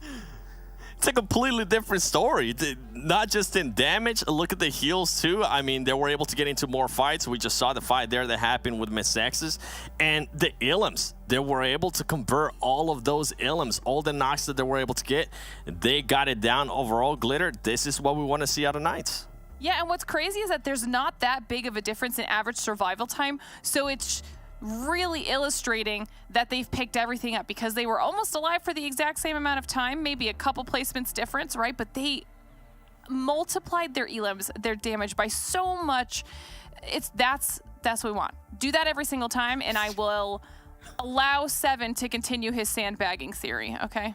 It's a completely different story, not just in damage. Look at the heals too. I mean, they were able to get into more fights. We just saw the fight there that happened with Mezexis, and the elims. They were able to convert all of those elims, all the knocks that they were able to get. They got it down overall. Glitter, this is what we want to see out of Knights. Yeah, and what's crazy is that there's not that big of a difference in average survival time, so it's really illustrating that they've picked everything up, because they were almost alive for the exact same amount of time, maybe a couple placements difference, right? But they multiplied their elims, their damage by so much. That's what we want. Do that every single time, and I will allow Seven to continue his sandbagging theory, okay?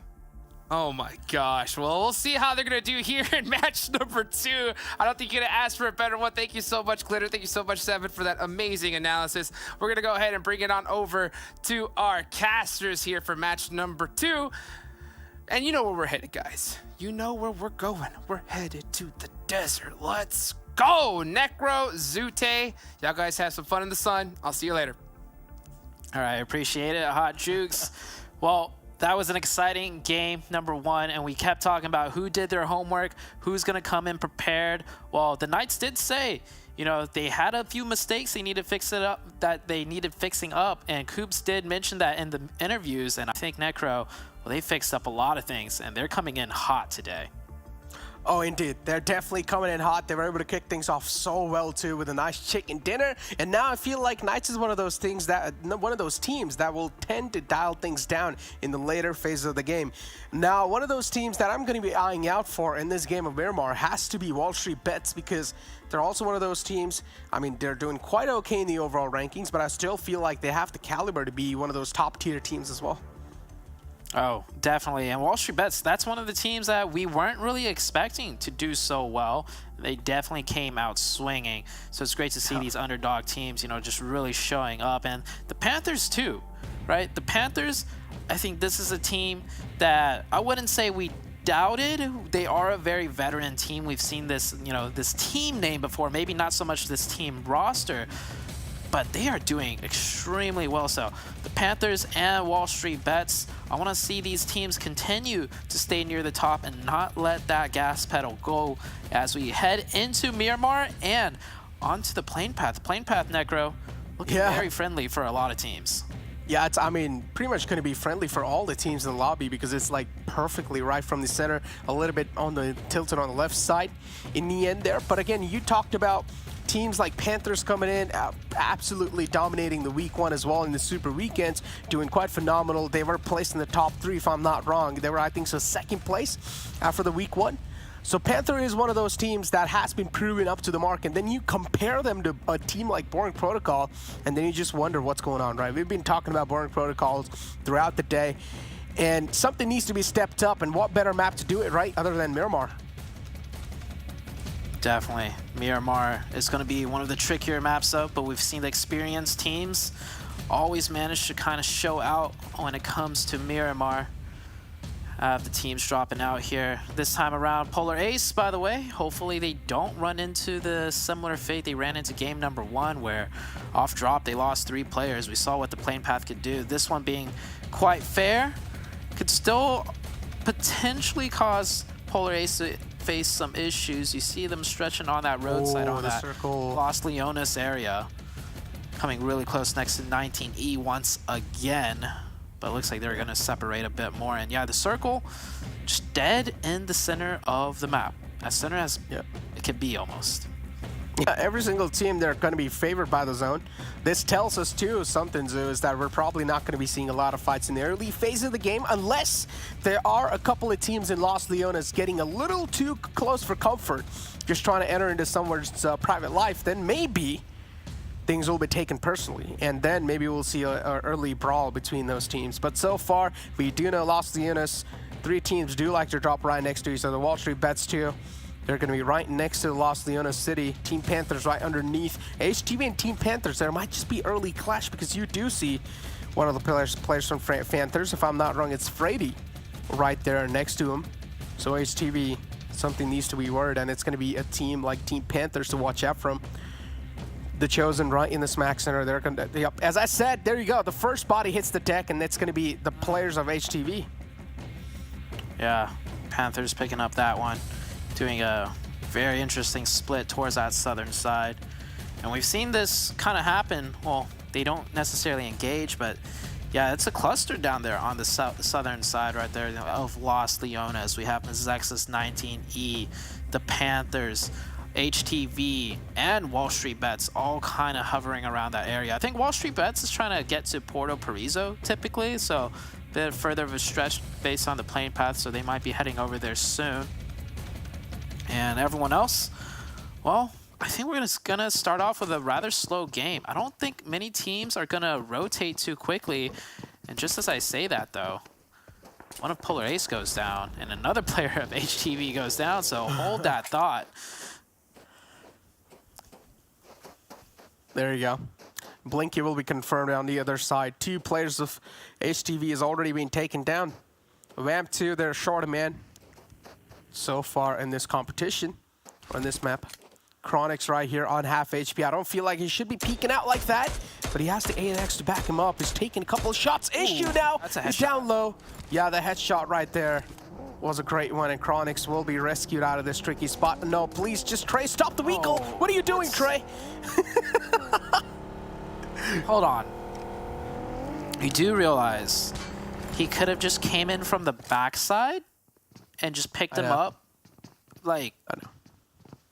Oh my gosh. Well, we'll see how they're going to do here in match number 2. I don't think you're going to ask for a better one. Thank you so much, Glitter. Thank you so much, Seven, for that amazing analysis. We're going to go ahead and bring it on over to our casters here for match number 2. And you know where we're headed, guys. You know where we're going. We're headed to the desert. Let's go. Necro, Zute. Y'all guys have some fun in the sun. I'll see you later. All right, appreciate it, Hot Jukes. Well, that was an exciting game, number 1, and we kept talking about who did their homework, who's going to come in prepared. Well, the Knights did say, you know, they had a few mistakes they needed fixing up, and Coops did mention that in the interviews, and I think Necro, well, they fixed up a lot of things, and they're coming in hot today. Oh, indeed. They're definitely coming in hot. They were able to kick things off so well, too, with a nice chicken dinner. And now I feel like Knights is one of those teams that will tend to dial things down in the later phases of the game. Now, one of those teams that I'm going to be eyeing out for in this game of Miramar has to be WallStreetBets, because they're also one of those teams. I mean, they're doing quite okay in the overall rankings, but I still feel like they have the caliber to be one of those top-tier teams as well. Oh, definitely. And WallStreetBets, that's one of the teams that we weren't really expecting to do so well. They definitely came out swinging. So it's great to see these underdog teams, you know, just really showing up. And the Panthers, too. right? The Panthers, I think this is a team that I wouldn't say we doubted. They are a very veteran team. We've seen this, you know, this team name before, maybe not so much this team roster, but they are doing extremely well. So the Panthers and WallStreetBets, I want to see these teams continue to stay near the top and not let that gas pedal go as we head into Miramar and onto the plane path. Plane path, Necro, looking very friendly for a lot of teams. Yeah, it's, I mean, pretty much going to be friendly for all the teams in the lobby because it's like perfectly right from the center, a little bit on the tilted on the left side in the end there. But again, you talked about teams like Panthers coming in, absolutely dominating the week 1 as well in the Super Weekends, doing quite phenomenal. They were placed in the top 3, if I'm not wrong. They were, I think, so 2nd place after the week 1. So Panther is one of those teams that has been proven up to the mark, and then you compare them to a team like Boring Protocol, and then you just wonder what's going on, right? We've been talking about Boring Protocols throughout the day, and something needs to be stepped up, and what better map to do it, right, other than Miramar? Definitely. Miramar is going to be one of the trickier maps though, but we've seen the experienced teams always manage to kind of show out when it comes to Miramar. The teams dropping out here this time around. Polar Ace, by the way, hopefully they don't run into the similar fate they ran into game number 1 where off drop they lost 3 players. We saw what the plane path could do. This one being quite fair could still potentially cause Polar Ace to face some issues. You see them stretching on that roadside on that Los Leones area. Coming really close next to 19E once again. But it looks like they're going to separate a bit more. And yeah, the circle just dead in the center of the map. As center as it can be almost. Yeah, every single team, they're going to be favored by the zone. This tells us too something, Zoo, is that we're probably not going to be seeing a lot of fights in the early phase of the game unless there are a couple of teams in Los Leones getting a little too close for comfort, just trying to enter into someone's private life. Then maybe things will be taken personally, and then maybe we'll see an early brawl between those teams. But so far, we do know Los Leones, 3 teams do like to drop right next to each other. WallStreetBets too. They're going to be right next to Los Leones City. Team Panthers right underneath. HTV and Team Panthers, there might just be early clash because you do see one of the players from Panthers. If I'm not wrong, it's Frady right there next to him. So HTV, something needs to be worried, and it's going to be a team like Team Panthers to watch out from. The Chosen right in the smack center. They're going to, as I said, there you go. The first body hits the deck, and it's going to be the players of HTV. Yeah, Panthers picking up that one. Doing a very interesting split towards that southern side. And we've seen this kind of happen. Well, they don't necessarily engage, but yeah, it's a cluster down there on the southern side right there of Los Leones. We have Mezexis 19E, the Panthers, HTV, and WallStreetBets all kind of hovering around that area. I think WallStreetBets is trying to get to Puerto Paraiso typically, so a bit further of a stretch based on the plane path, so they might be heading over there soon. And everyone else, well, I think we're gonna start off with a rather slow game. I don't think many teams are gonna rotate too quickly. And just as I say that though, one of Polar Ace goes down and another player of HTV goes down, so hold that thought. There you go. Blinky will be confirmed on the other side. 2 players of HTV has already been taken down. Vamp 2, they're short a man so far in this competition, on this map. Chronix right here on half HP. I don't feel like he should be peeking out like that, but he has the ANX to back him up. He's taking a couple of shots. Issue now. He's down low. Yeah, the headshot right there was a great one, and Chronix will be rescued out of this tricky spot. No, please, just Trey, stop the Weagle. What are you doing, Trey? Hold on. You do realize he could have just came in from the backside and just picked him up? Like, I know.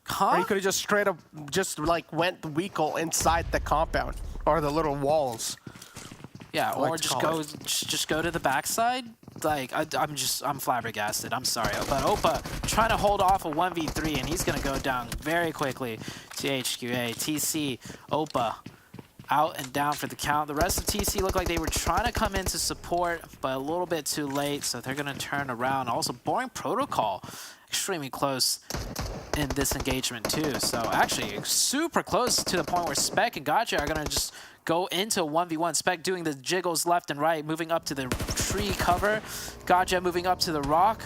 Huh? Or he could have just straight up, just like went the Weagle inside the compound or the little walls. Yeah, or just go to the backside. Like, I'm flabbergasted. I'm sorry, but Opa trying to hold off a 1v3, and he's gonna go down very quickly to HQA. TC, Opa, out and down for the count. The rest of TC looked like they were trying to come in to support, but a little bit too late, so they're gonna turn around. Also, Boring Protocol, extremely close in this engagement too. So actually super close to the point where Spec and Gotcha are gonna just go into 1v1. Spec doing the jiggles left and right, moving up to the tree cover. Gotcha moving up to the rock.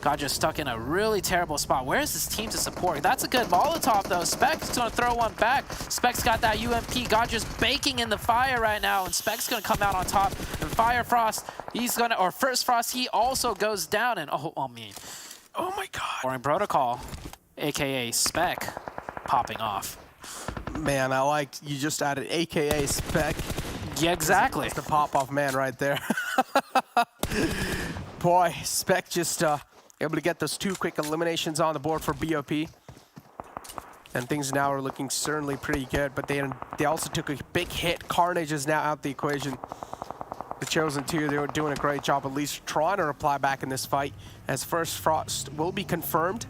Gotcha stuck in a really terrible spot. Where is this team to support? That's a good Molotov though. Spec's gonna throw one back. Spec's got that UMP. Gotcha's baking in the fire right now, and Spec's gonna come out on top. And Fire Frost, he's gonna, or First Frost, he also goes down. And oh my god. Boring Protocol, aka Spec, popping off. Man, I liked you just added AKA Spec. Yeah, exactly. That's the pop-off man right there. Boy, Spec just able to get those 2 quick eliminations on the board for BOP. And things now are looking certainly pretty good, but they also took a big hit. Carnage is now out the equation. The Chosen 2, they were doing a great job at least trying to reply back in this fight, as First Frost will be confirmed.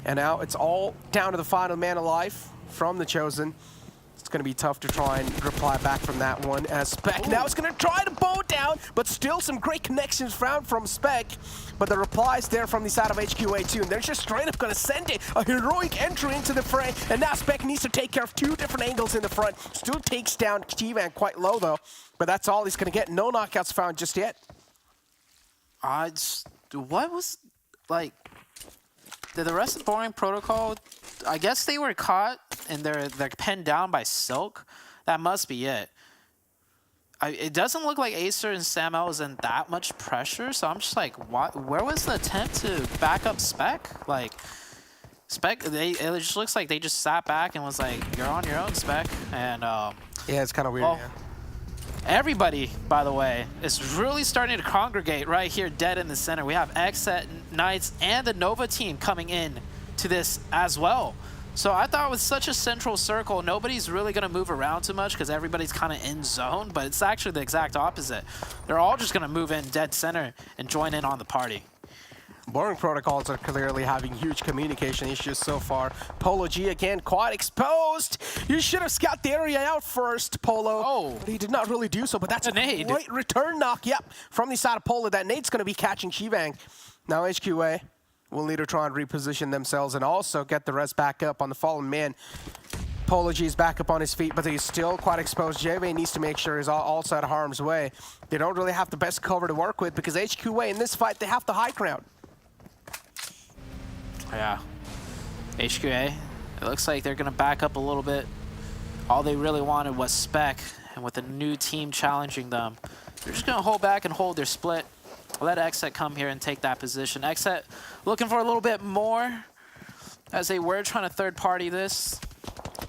And now it's all down to the final man alive from the Chosen. It's going to be tough to try and reply back from that one, as Spec now is going to try to bow down, but still some great connections found from Spec. But the replies there from the side of HQA too, and they're just straight up going to send it. A heroic entry into the fray, and now Spec needs to take care of 2 different angles in the front. Still takes down T-Van quite low though, but that's all he's going to get. No knockouts found just yet. What was, like, did the rest of the Boring Protocol, I guess they were caught and they're pinned down by Silk. That must be it. It doesn't look like Acer and Samuel was in that much pressure, so I'm just like, where was the attempt to back up Spec? Like, Spec, it just looks like they just sat back and was like, you're on your own, Spec. And yeah, it's kind of weird. Well, yeah. Everybody, by the way, is really starting to congregate right here dead in the center. We have XSET, Knights, and the Nova team coming in to this as well. So I thought with such a central circle, nobody's really going to move around too much because everybody's kind of in zone, but it's actually the exact opposite. They're all just going to move in dead center and join in on the party. Boring Protocols are clearly having huge communication issues so far. Polo G again, quite exposed. You should have scouted the area out first, Polo. Oh. But he did not really do so, but that's a nade. great return knock. Yep, from the side of Polo. That nade's going to be catching Shivang. Now HQA will need to try and reposition themselves and also get the rest back up on the fallen man. Polo G is back up on his feet, but he's still quite exposed. JV needs to make sure he's all out of harm's way. They don't really have the best cover to work with because HQA in this fight, they have the high ground. Yeah. HQA, it looks like they're going to back up a little bit. All they really wanted was Spec, and with a new team challenging them, they're just going to hold back and hold their split. Let XSET come here and take that position. XSET looking for a little bit more, as they were trying to third-party this.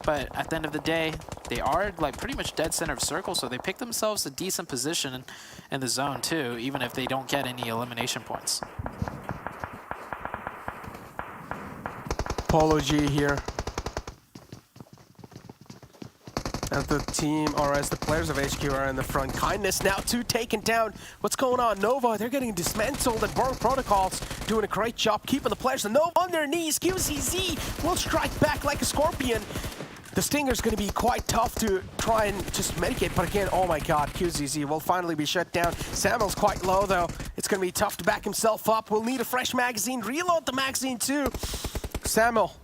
But at the end of the day, they are like pretty much dead center of circle, so they pick themselves a decent position in the zone too, even if they don't get any elimination points. Polo G here. As the team, or as the players of HQ are in the front. Kindness now too taken down. What's going on? Nova, they're getting dismantled, and Boring Protocols doing a great job keeping the players. And Nova on their knees. QCZ will strike back like a scorpion. The Stinger's going to be quite tough to try and just medicate, but again, oh my god, QZZ will finally be shut down. Samuel's quite low though. It's going to be tough to back himself up. We'll need a fresh magazine. Reload the magazine too. Samuel,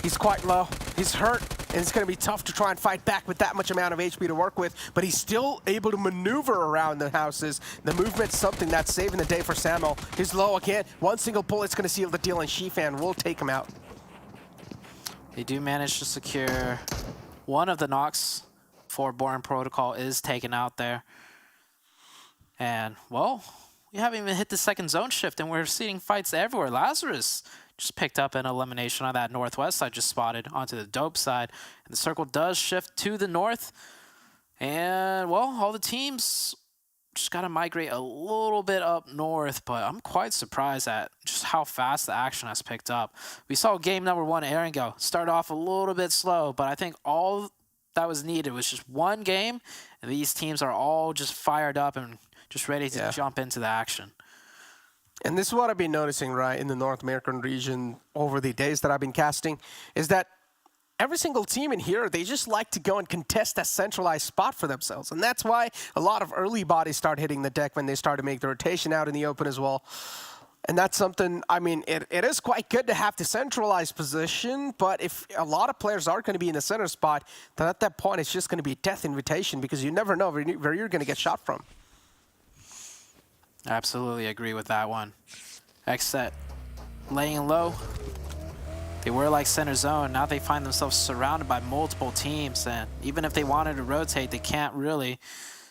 he's quite low. He's hurt, and it's going to be tough to try and fight back with that much amount of HP to work with, but he's still able to maneuver around the houses. The movement's something that's saving the day for Samuel. He's low again. One single bullet's going to seal the deal, and Shifan will take him out. They do manage to secure one of the knocks for Boring Protocol is taken out there. And, well, we haven't even hit the second zone shift, and we're seeing fights everywhere. Lazarus just picked up an elimination on that northwest side, just spotted onto the dope side. And the circle does shift to the north. And, well, all the teams just got to migrate a little bit up north, but I'm quite surprised at just how fast the action has picked up. We saw game number 1, Erangel, start off a little bit slow, but I think all that was needed was just one game, and these teams are all just fired up and just ready to jump into the action. And this is what I've been noticing, right, in the North American region over the days that I've been casting, is that every single team in here, they just like to go and contest that centralized spot for themselves. And that's why a lot of early bodies start hitting the deck when they start to make the rotation out in the open as well. And that's something, I mean, it is quite good to have the centralized position, but if a lot of players are going to be in the center spot, then at that point it's just going to be a death invitation because you never know where you're going to get shot from. Absolutely agree with that one. XSET laying low. They were like center zone. Now they find themselves surrounded by multiple teams, and even if they wanted to rotate, they can't really.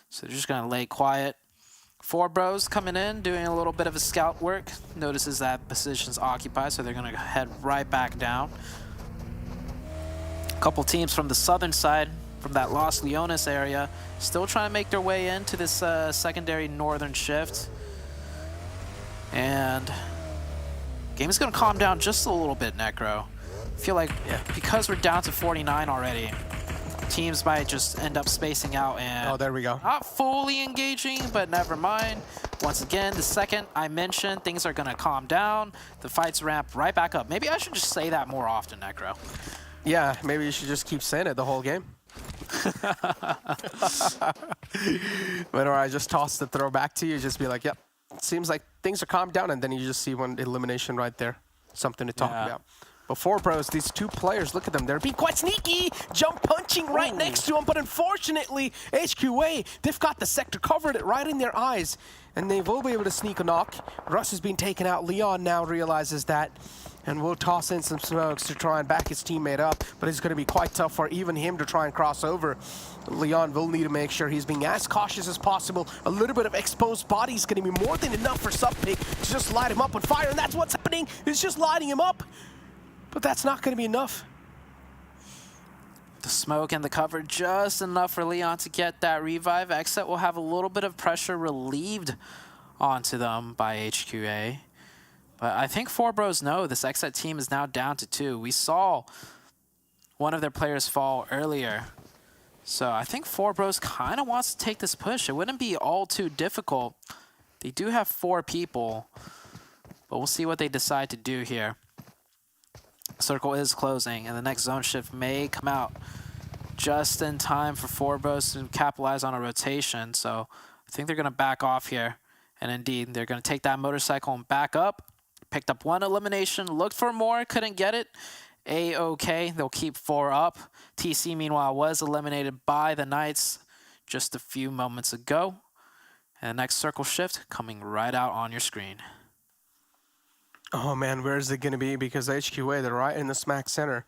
So they're just going to lay quiet. 4 bros coming in, doing a little bit of a scout work. Notices that position's occupied, so they're going to head right back down. A couple teams from the southern side, from that Los Leones area, still trying to make their way into this secondary northern shift. And game is going to calm down just a little bit, Necro. I feel like because we're down to 49 already, teams might just end up spacing out and there we go. Not fully engaging, but never mind. Once again, the second I mentioned things are going to calm down, the fights ramp right back up. Maybe I should just say that more often, Necro. Yeah, maybe you should just keep saying it the whole game. But or I just toss the throw back to you, just be like, yep, seems like things are calmed down, and then you just see one elimination right there. Something to talk about. Before, bros, these 2 players, look at them. They're being quite sneaky. Jump punching right next to them. But unfortunately, HQA, they've got the sector covered right in their eyes. And they will be able to sneak a knock. Russ has been taken out. Leon now realizes that. And will toss in some smokes to try and back his teammate up. But it's going to be quite tough for even him to try and cross over. Leon will need to make sure he's being as cautious as possible. A little bit of exposed body is going to be more than enough for Subpick to just light him up with fire. And that's what's happening. It's just lighting him up. But that's not going to be enough. The smoke and the cover just enough for Leon to get that revive. XSET will have a little bit of pressure relieved onto them by HQA. But I think 4 bros know this XSET team is now down to 2. We saw one of their players fall earlier. So I think 4 bros kind of wants to take this push. It wouldn't be all too difficult. They do have 4 people, but we'll see what they decide to do here. Circle is closing, and the next zone shift may come out just in time for 4 bros to capitalize on a rotation. So I think they're going to back off here. And indeed, they're going to take that motorcycle and back up. Picked up 1 elimination, looked for more, couldn't get it. A-okay, they'll keep 4 up. TC, meanwhile, was eliminated by the Knights just a few moments ago. And the next circle shift coming right out on your screen. Oh man, where is it going to be? Because HQA, they're right in the smack center.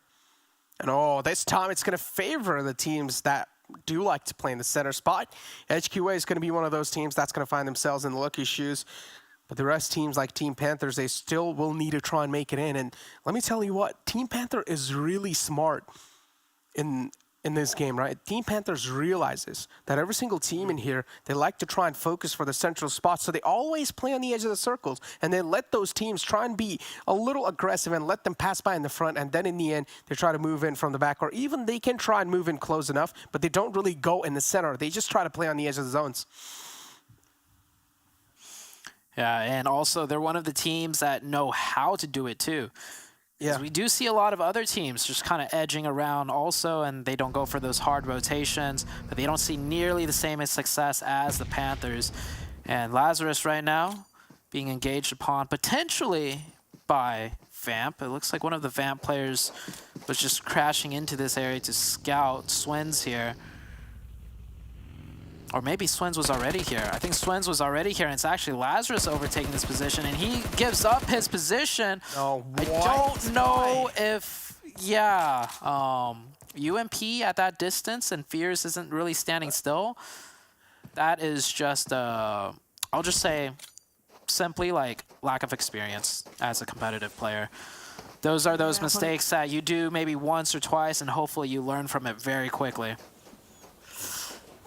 And oh, this time it's going to favor the teams that do like to play in the center spot. HQA is going to be one of those teams that's going to find themselves in the lucky shoes. But the rest teams like Team Panthers, they still will need to try and make it in. And let me tell you what, Team Panther is really smart in this game, right? Team Panthers realizes that every single team in here, they like to try and focus for the central spot. So they always play on the edge of the circles. And they let those teams try and be a little aggressive and let them pass by in the front. And then in the end, they try to move in from the back. Or even they can try and move in close enough, but they don't really go in the center. They just try to play on the edge of the zones. Yeah, and also they're one of the teams that know how to do it too. Yeah, we do see a lot of other teams just kind of edging around also, and they don't go for those hard rotations, but they don't see nearly the same success as the Panthers. And Lazarus right now being engaged upon potentially by Vamp. It looks like one of the Vamp players was just crashing into this area to scout Swins here. Or maybe Swins was already here. I think Swins was already here, and it's actually Lazarus overtaking this position, and he gives up his position. Oh, I don't know if, yeah, UMP at that distance and Fears isn't really standing still. That is just, I'll just say simply like lack of experience as a competitive player. Those are those mistakes that you do maybe once or twice, and hopefully you learn from it very quickly.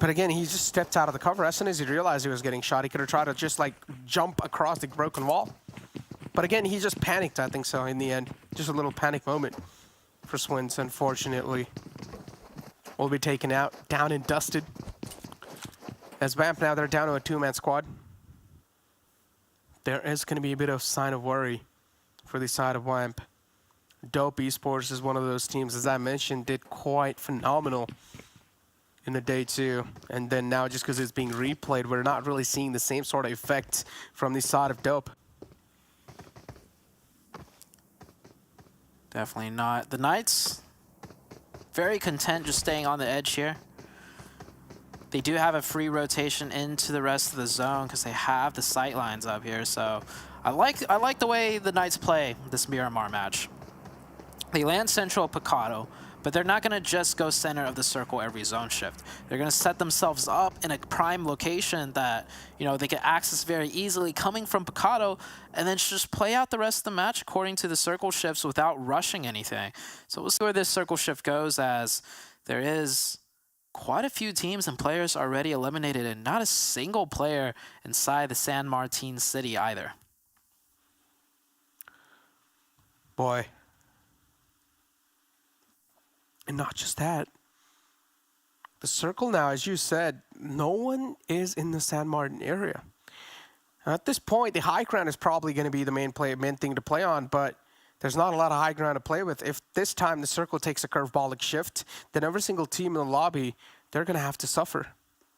But again, he just stepped out of the cover. As soon as he realized he was getting shot, he could have tried to just like jump across the broken wall. But again, he just panicked, I think so, in the end. Just a little panic moment for Swins, unfortunately. Will be taken out, down and dusted. As Vamp now, they're down to a 2-man squad. There is going to be a bit of sign of worry for the side of Vamp. Dope Esports is one of those teams, as I mentioned, did quite phenomenal in the day 2, and then now just because it's being replayed, we're not really seeing the same sort of effect from the side of Dope. Definitely not. The Knights, very content just staying on the edge here. They do have a free rotation into the rest of the zone because they have the sight lines up here. So I like the way the Knights play this Miramar match. They land central Picado, but they're not going to just go center of the circle every zone shift. They're going to set themselves up in a prime location that, you know, they can access very easily coming from Picado, and then just play out the rest of the match according to the circle shifts without rushing anything. So we'll see where this circle shift goes, as there is quite a few teams and players already eliminated, and not a single player inside the San Martin city either. Boy. And not just that. The circle now, as you said, no one is in the San Martin area. At this point, the high ground is probably going to be the main thing to play on, but there's not a lot of high ground to play with. If this time the circle takes a curveball shift, then every single team in the lobby, they're going to have to suffer.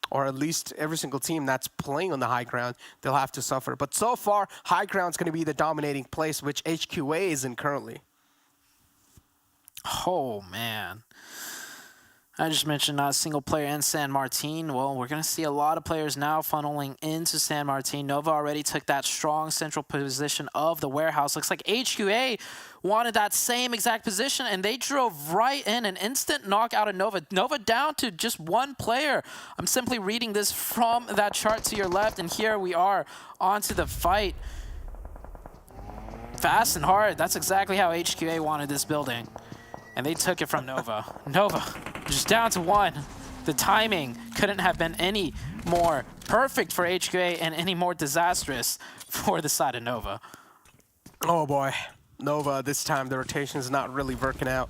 Or at least every single team that's playing on the high ground, they'll have to suffer. But so far, high ground's going to be the dominating place, which HQA is in currently. Oh, man. I just mentioned not a single player in San Martin. Well, we're going to see a lot of players now funneling into San Martin. Nova already took that strong central position of the warehouse. Looks like HQA wanted that same exact position, and they drove right in an instant knockout of Nova. Nova down to just one player. I'm simply reading this from that chart to your left, and here we are onto the fight. Fast and hard. That's exactly how HQA wanted this building. And they took it from Nova. Nova just down to one. The timing couldn't have been any more perfect for HQA and any more disastrous for the side of Nova. Oh boy. Nova, this time the rotation is not really working out.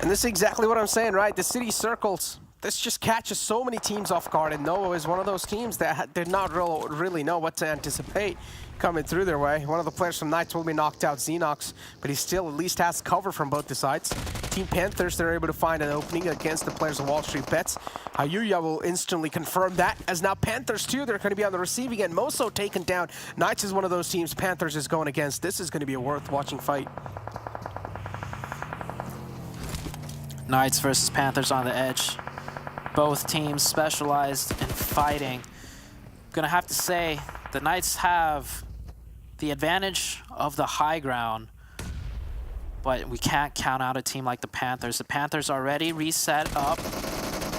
And this is exactly what I'm saying, right? The city circles, this just catches so many teams off guard, and Nova is one of those teams that did not really know what to anticipate coming through their way. One of the players from Knights will be knocked out, Xenox, but he still at least has cover from both the sides. Team Panthers, they're able to find an opening against the players of WallStreetBets. Hayuya will instantly confirm that, as now Panthers too, they're going to be on the receiving end. Moso taken down. Knights is one of those teams Panthers is going against. This is going to be a worth watching fight. Knights versus Panthers on the edge. Both teams specialized in fighting. Gonna have to say, the Knights have the advantage of the high ground, but we can't count out a team like the Panthers. The Panthers already reset up.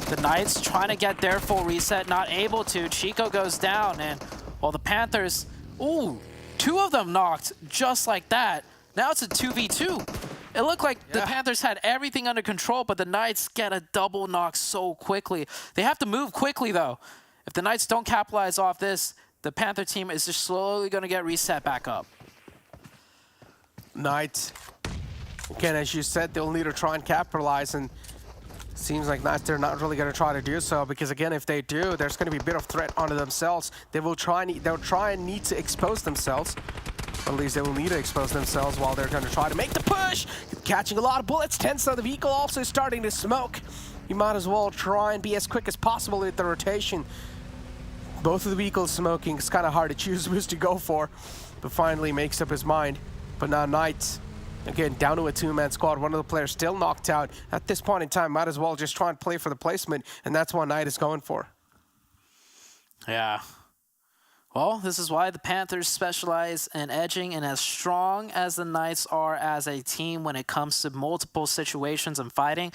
The Knights trying to get their full reset, not able to. Chico goes down, and well, the Panthers, ooh, two of them knocked just like that. Now it's a 2v2. It looked like the Panthers had everything under control, but the Knights get a double knock so quickly. They have to move quickly, though. If the Knights don't capitalize off this, the Panther team is just slowly going to get reset back up. Knights, again, as you said, they'll need to try and capitalize, and seems like they're not really going to try to do so, because again, if they do, there's going to be a bit of threat onto themselves. They'll try and need to expose themselves. At least they will need to expose themselves while they're going to try to make the push. Catching a lot of bullets. 10 so the vehicle also starting to smoke. You might as well try and be as quick as possible with the rotation. Both of the vehicles smoking. It's kind of hard to choose which to go for, but finally makes up his mind. But now Knights, again, down to a two-man squad. One of the players still knocked out. At this point in time, might as well just try and play for the placement, and that's what Knight is going for. Yeah. Well, this is why the Panthers specialize in edging, and as strong as the Knights are as a team when it comes to multiple situations and fighting,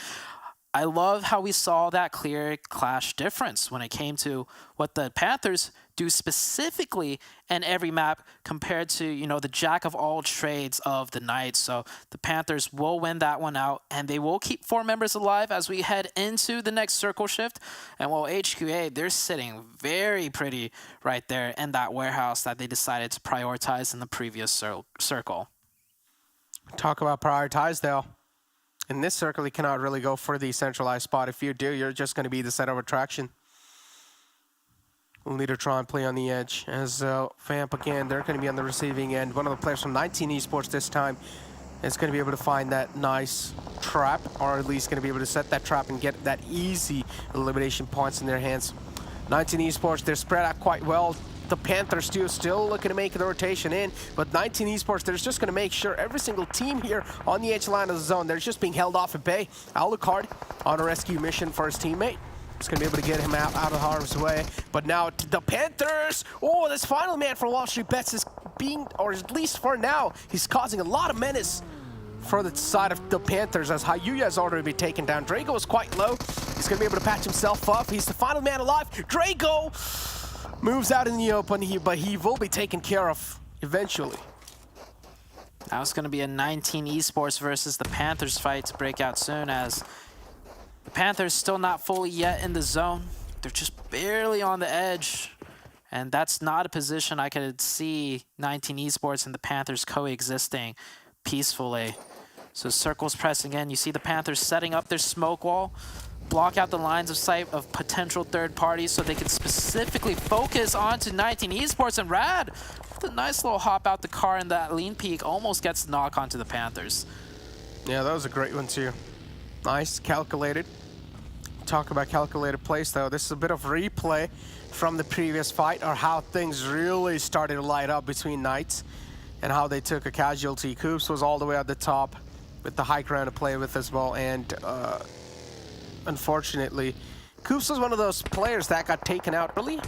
I love how we saw that clear clash difference when it came to what the Panthers do specifically in every map compared to, you know, the jack of all trades of the Knights. So the Panthers will win that one out, and they will keep 4 members alive as we head into the next circle shift. And while HQA, they're sitting very pretty right there in that warehouse that they decided to prioritize in the previous circle. Talk about prioritize, though. In this circle, you cannot really go for the centralized spot. If you do, you're just going to be the center of attraction. We'll need to try and play on the edge. As Vamp, again, they're going to be on the receiving end. One of the players from 19 Esports this time is going to be able to find that nice trap, or at least going to be able to set that trap and get that easy elimination points in their hands. 19 Esports, they're spread out quite well. the Panthers too, still looking to make the rotation in. But 19 Esports, they're just going to make sure every single team here on the edge line of the zone, they're just being held off at bay. Alucard on a rescue mission for his teammate. Just going to be able to get him out of harm's way. But now the Panthers, oh, this final man from WallStreetBets is being, or at least for now, he's causing a lot of menace for the side of the Panthers, as Hayuya has already been taken down. Drago is quite low. He's going to be able to patch himself up. He's the final man alive. Drago moves out in the open, but he will be taken care of eventually. Now it's going to be a 19 Esports versus the Panthers fight to break out soon, as the Panthers still not fully yet in the zone. They're just barely on the edge. And that's not a position I could see 19 Esports and the Panthers coexisting peacefully. So circles pressing in. You see the Panthers setting up their smoke wall, block out the lines of sight of potential third parties so they can specifically focus onto 19 Esports. And Rad, with a nice little hop out the car in that lean peak, almost gets the knock onto the Panthers. Yeah, that was a great one too. Nice, calculated. Talk about calculated plays though. This is a bit of replay from the previous fight, or how things really started to light up between Knights and how they took a casualty. Coops was all the way at the top with the high ground to play with as well, and unfortunately, Coops was one of those players that got taken out early.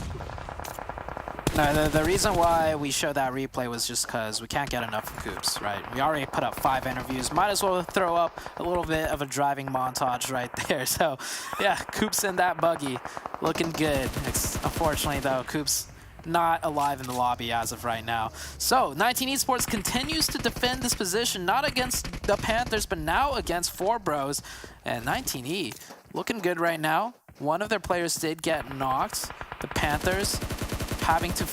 No, the reason why we show that replay was just because we can't get enough of Coops, right? We already put up 5 interviews. Might as well throw up a little bit of a driving montage right there. So, yeah, Coops in that buggy, looking good. Unfortunately, though, Coops not alive in the lobby as of right now. So 19 Esports continues to defend this position, not against the Panthers, but now against 4 Bros. And 19E looking good right now. One of their players did get knocked. The Panthers having to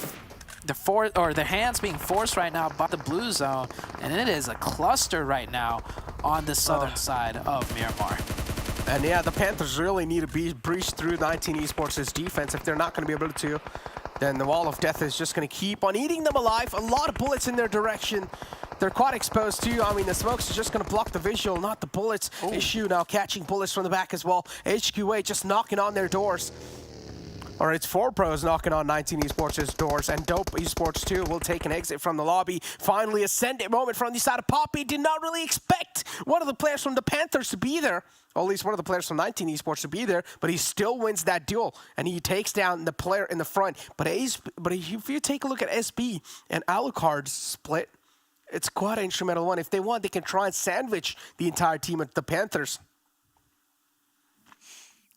their hands being forced right now by the blue zone, and it is a cluster right now on the southern side of Miramar. And yeah, the Panthers really need to breach through 19 Esports' defense. If they're not going to be able to, then the wall of death is just going to keep on eating them alive. A lot of bullets in their direction. They're quite exposed too. I mean, the smokes is just going to block the visual, not the bullets. Issue now catching bullets from the back as well. HQA just knocking on their doors. Or it's 4 Pros knocking on 19 Esports' doors, and Dope Esports 2 will take an exit from the lobby. Finally, a send it moment from the side of Poppy. Did not really expect one of the players from the Panthers to be there, or at least one of the players from 19 Esports to be there, but he still wins that duel, and he takes down the player in the front. But if you take a look at SB and Alucard's split, it's quite an instrumental one. If they want, they can try and sandwich the entire team at the Panthers.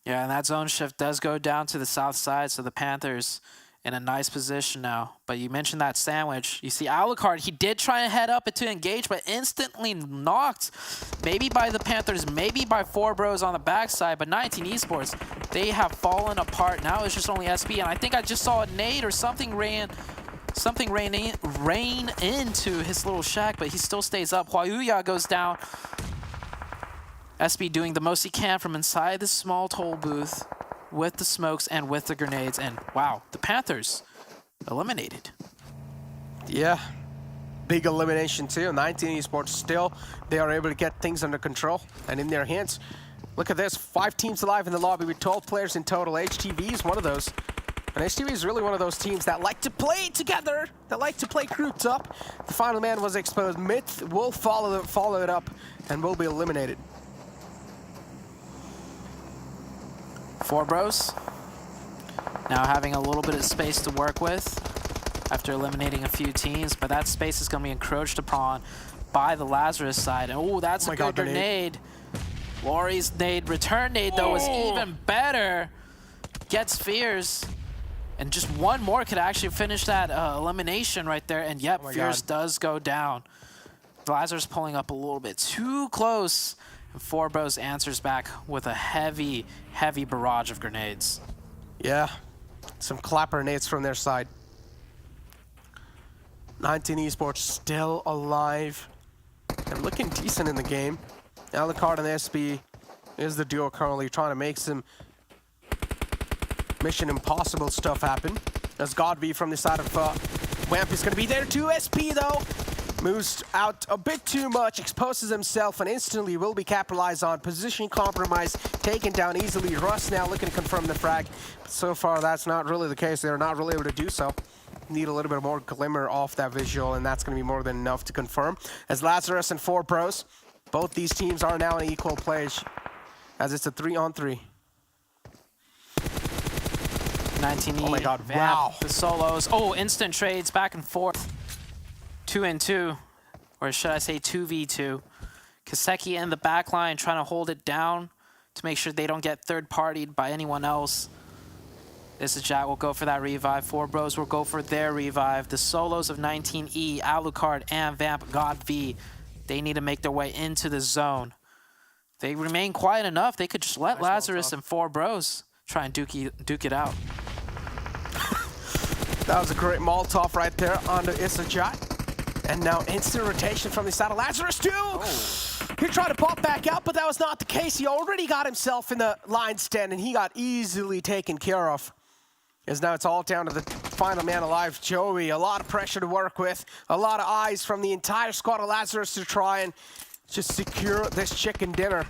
Yeah, and that zone shift does go down to the south side, so the Panthers in a nice position now. But you mentioned that sandwich. You see Alucard, he did try and head up to engage, but instantly knocked. Maybe by the Panthers, maybe by 4 Bros on the backside, but 19 Esports, they have fallen apart. Now it's just only SB, and I think I just saw a nade or something rain into his little shack, but he still stays up. Huayuya goes down. SB doing the most he can from inside the small toll booth with the smokes and with the grenades. And wow, the Panthers eliminated. Yeah, big elimination too. 19 Esports still, they are able to get things under control and in their hands. Look at this, 5 teams alive in the lobby with 12 players in total. HTV is one of those. And HTV is really one of those teams that like to play together, that like to play grouped up. The final man was exposed. Myth will follow it up and will be eliminated. 4 Bros now having a little bit of space to work with after eliminating a few teams, but that space is going to be encroached upon by the Lazarus side. And oh, that's a good grenade. Laurie's nade, return nade though, was even better. Gets Fears. And just one more could actually finish that elimination right there. And yep, Fears does go down. Lazarus pulling up a little bit too close. And 4 Bros answers back with a heavy, heavy barrage of grenades. Yeah, some clapper nades from their side. 19 Esports still alive. They're looking decent in the game. Alucard and SB is the duo currently trying to make some Mission Impossible stuff happen. As Godby from the side of Vamp is going to be there too. SP though Moves out a bit too much, exposes himself, and instantly will be capitalized on. Position compromise, taken down easily. Russ now looking to confirm the frag. But so far, that's not really the case. They're not really able to do so. Need a little bit more glimmer off that visual, and that's going to be more than enough to confirm. As Lazarus and 4Bros, both these teams are now in equal players, as it's a 3-on-3. 19E. Oh my God, Vamp, wow. The solos. Oh, instant trades back and forth. 2-2, or should I say 2v2. Kaseki in the back line trying to hold it down to make sure they don't get third-partied by anyone else. This is Jack will go for that revive. 4Bros will go for their revive. The solos of 19E, Alucard, and Vamp got V. They need to make their way into the zone. They remain quiet enough. They could just let Lazarus and 4Bros try and duke it out. That was a great Molotov right there on the Isajat. And now instant rotation from the side of Lazarus too. He tried to pop back out, but that was not the case. He already got himself in the line stand, and he got easily taken care of. As now it's all down to the final man alive, Joey. A lot of pressure to work with. A lot of eyes from the entire squad of Lazarus to try and just secure this chicken dinner.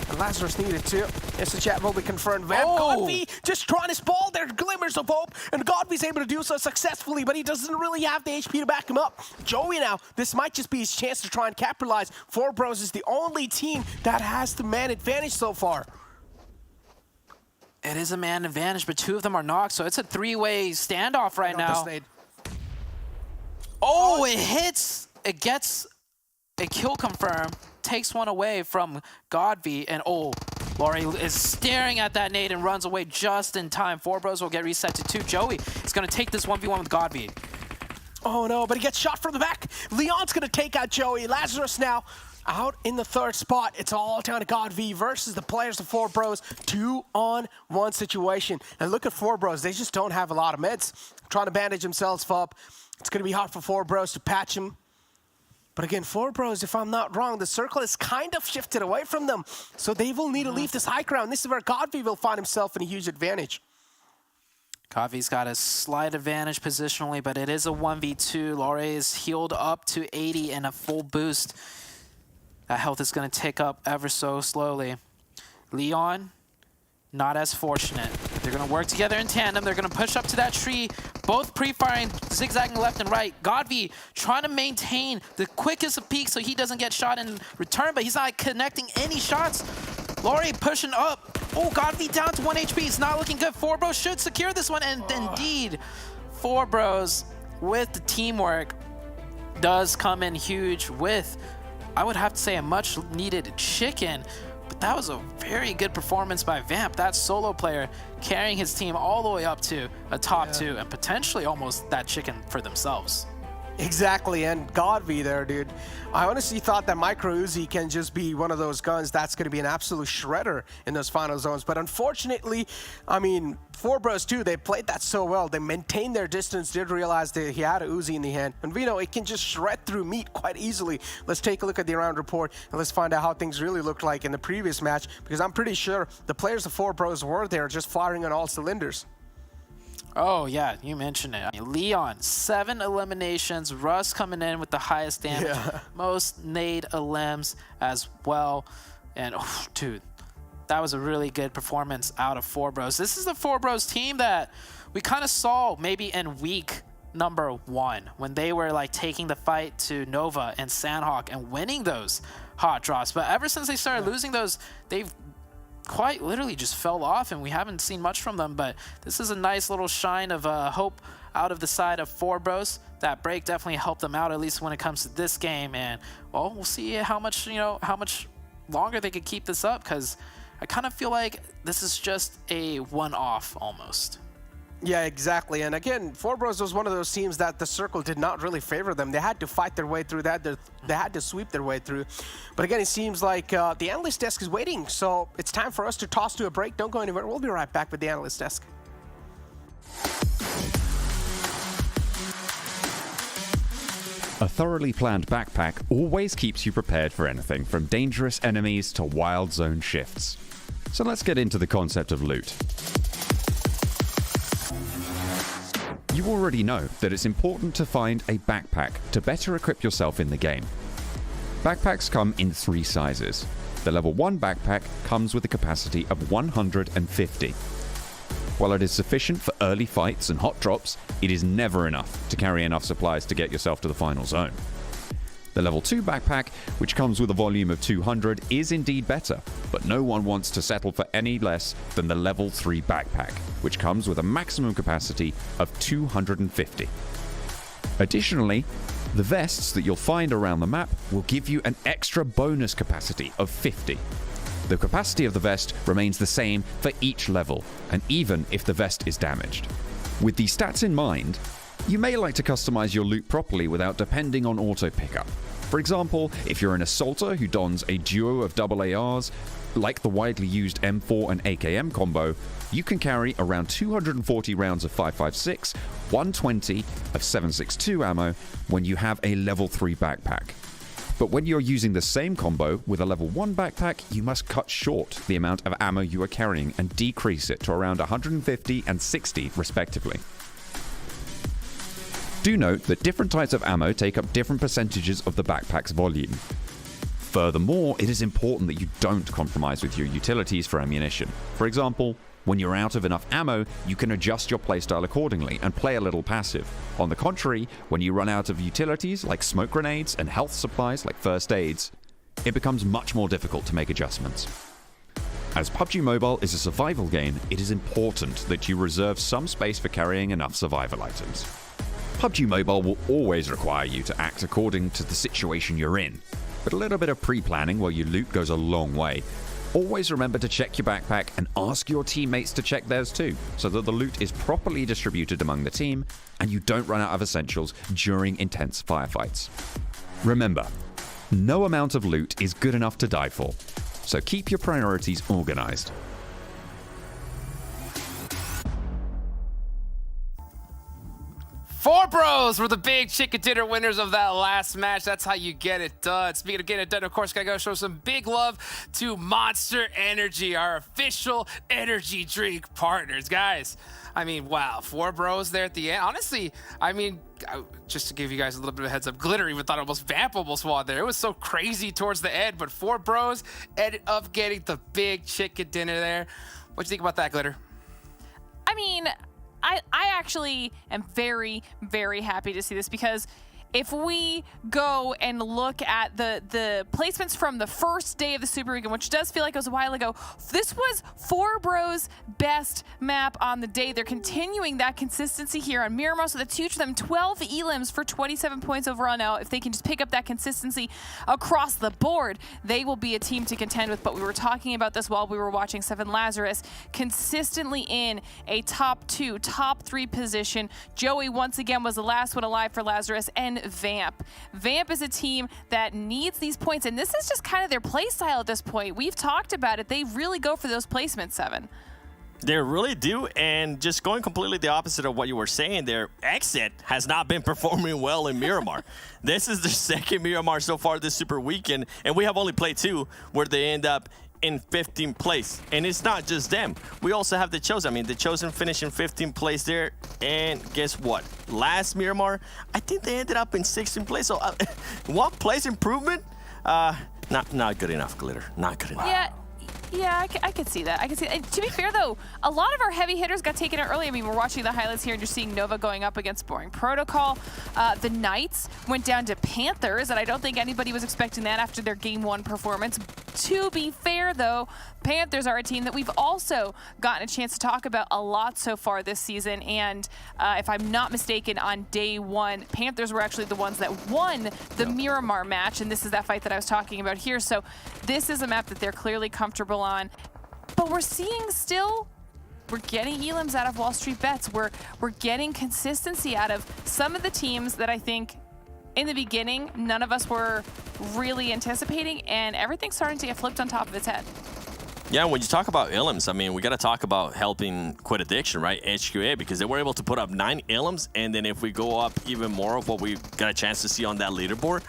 And Lazarus needed to. Isajat will be confirmed. Vamp Godby just trying to spall. There are glimmers of hope, and Godby's able to do so successfully, but he doesn't really have the HP to back him up. Joey now, this might just be his chance to try and capitalize. 4Bros is the only team that has the man advantage so far. It is a man advantage, but two of them are knocked, so it's a three-way standoff right now. Oh, it hits. It gets a kill confirm. Takes one away from Godby, and Laurie is staring at that nade and runs away just in time. 4Bros will get reset to 2. Joey is going to take this 1v1 with Godby. Oh no, but he gets shot from the back. Leon's going to take out Joey. Lazarus now out in the third spot. It's all down to Godby versus the players of 4Bros. 2-on-1 situation. And look at 4Bros. They just don't have a lot of meds. Trying to bandage themselves up. It's going to be hard for 4Bros to patch him. But again, 4Bros, if I'm not wrong, the circle is kind of shifted away from them. So they will need to leave this high ground. This is where Godby will find himself in a huge advantage. Godby's got a slight advantage positionally, but it is a 1v2. Laurie is healed up to 80 and a full boost. That health is going to tick up ever so slowly. Leon, not as fortunate. They're going to work together in tandem. They're going to push up to that tree, both pre-firing, zigzagging left and right. Godby trying to maintain the quickest of peaks so he doesn't get shot in return, but he's not connecting any shots. Laurie pushing up. Oh, Godby down to 1 HP. It's not looking good. 4Bros should secure this one, and indeed, 4Bros with the teamwork does come in huge with, I would have to say, a much-needed chicken. But that was a very good performance by Vamp, that solo player, carrying his team all the way up to a top 2 and potentially almost that chicken for themselves. Exactly, and Godby there, dude. I honestly thought that Micro Uzi can just be one of those guns that's going to be an absolute shredder in those final zones. But unfortunately, I mean, 4Bros too, they played that so well. They maintained their distance, did realize that he had a Uzi in the hand. And we know it can just shred through meat quite easily. Let's take a look at the round report and let's find out how things really looked like in the previous match, because I'm pretty sure the players of 4Bros were there just firing on all cylinders. Oh, yeah, you mentioned it. I mean, Leon, 7 eliminations. Russ coming in with the highest damage. Most nade elims as well. And, oh, dude, that was a really good performance out of 4Bros. This is the 4Bros team that we kind of saw maybe in week number 1 when they were, like, taking the fight to Nova and Sanhok and winning those hot drops. But ever since they started losing those, they've quite literally just fell off, and we haven't seen much from them. But this is a nice little shine of hope out of the side of 4Bros. That break definitely helped them out, at least when it comes to this game. And well, we'll see how much longer they could keep this up, because I kind of feel like this is just a one-off almost. Yeah, exactly. And again, 4Bros was one of those teams that the circle did not really favor them. They had to fight their way through that. They had to sweep their way through. But again, it seems like the analyst desk is waiting. So it's time for us to toss to a break. Don't go anywhere. We'll be right back with the analyst desk. A thoroughly planned backpack always keeps you prepared for anything from dangerous enemies to wild zone shifts. So let's get into the concept of loot. You already know that it's important to find a backpack to better equip yourself in the game. Backpacks come in 3 sizes. The level 1 backpack comes with a capacity of 150. While it is sufficient for early fights and hot drops, it is never enough to carry enough supplies to get yourself to the final zone. The level 2 backpack, which comes with a volume of 200, is indeed better, but no one wants to settle for any less than the level 3 backpack, which comes with a maximum capacity of 250. Additionally, the vests that you'll find around the map will give you an extra bonus capacity of 50. The capacity of the vest remains the same for each level, and even if the vest is damaged. With these stats in mind, you may like to customize your loot properly without depending on auto pickup. For example, if you're an assaulter who dons a duo of AARs, like the widely used M4 and AKM combo, you can carry around 240 rounds of 5.56, 120 of 7.62 ammo when you have a level 3 backpack. But when you're using the same combo with a level 1 backpack, you must cut short the amount of ammo you are carrying and decrease it to around 150 and 60 respectively. Do note that different types of ammo take up different percentages of the backpack's volume. Furthermore, it is important that you don't compromise with your utilities for ammunition. For example, when you're out of enough ammo, you can adjust your playstyle accordingly and play a little passive. On the contrary, when you run out of utilities like smoke grenades and health supplies like first aids, it becomes much more difficult to make adjustments. As PUBG Mobile is a survival game, it is important that you reserve some space for carrying enough survival items. PUBG Mobile will always require you to act according to the situation you're in, but a little bit of pre-planning while you loot goes a long way. Always remember to check your backpack and ask your teammates to check theirs too, so that the loot is properly distributed among the team and you don't run out of essentials during intense firefights. Remember, no amount of loot is good enough to die for, so keep your priorities organized. Four Bros were the big chicken dinner winners of that last match. That's how you get it done. Speaking of getting it done, of course, gotta go show some big love to Monster Energy, our official energy drink partners. Guys, I mean, wow, Four Bros there at the end. Honestly, I mean, just to give you guys a little bit of a heads up, Glitter even thought almost Vamp almost won there. It was so crazy towards the end, but Four Bros ended up getting the big chicken dinner there. What do you think about that, Glitter? I mean, I actually am very, very happy to see this, because if we go and look at the placements from the first day of the Super Weekend, which does feel like it was a while ago, this was Four Bros' best map on the day. They're continuing that consistency here on Miramar, so that's huge for them. 12 elims for 27 points overall now. If they can just pick up that consistency across the board, they will be a team to contend with. But we were talking about this while we were watching Seven Lazarus, consistently in a top 2, top 3 position. Joey once again was the last one alive for Lazarus, and Vamp. Vamp is a team that needs these points, and this is just kind of their play style at this point. We've talked about it. They really go for those placements, Seven. They really do, and just going completely the opposite of what you were saying there, XSET has not been performing well in Miramar. This is their second Miramar so far this Super Weekend, and we have only played 2 where they end up in 15th place. And it's not just them. We also have the Chosen. I mean, the Chosen finished in 15th place there, and guess what? Last Miramar, I think they ended up in 16th place. So 1 place improvement? Not good enough, Glitter. Not good enough. Yeah, I could see that. I could see that. And to be fair, though, a lot of our heavy hitters got taken out early. I mean, we're watching the highlights here, and you're seeing Nova going up against Boring Protocol. The Knights went down to Panthers, and I don't think anybody was expecting that after their Game 1 performance. To be fair, though, Panthers are a team that we've also gotten a chance to talk about a lot so far this season. And if I'm not mistaken, on day 1, Panthers were actually the ones that won the Miramar match, and this is that fight that I was talking about here. So this is a map that they're clearly comfortable on. But we're seeing still, we're getting elims out of WallStreetBets. We're getting consistency out of some of the teams that I think in the beginning none of us were really anticipating, and everything's starting to get flipped on top of its head. Yeah, when you talk about elims, I mean, we got to talk about helping Quit Addiction, right? HQA, because they were able to put up 9 elims, and then if we go up even more of what we got a chance to see on that leaderboard,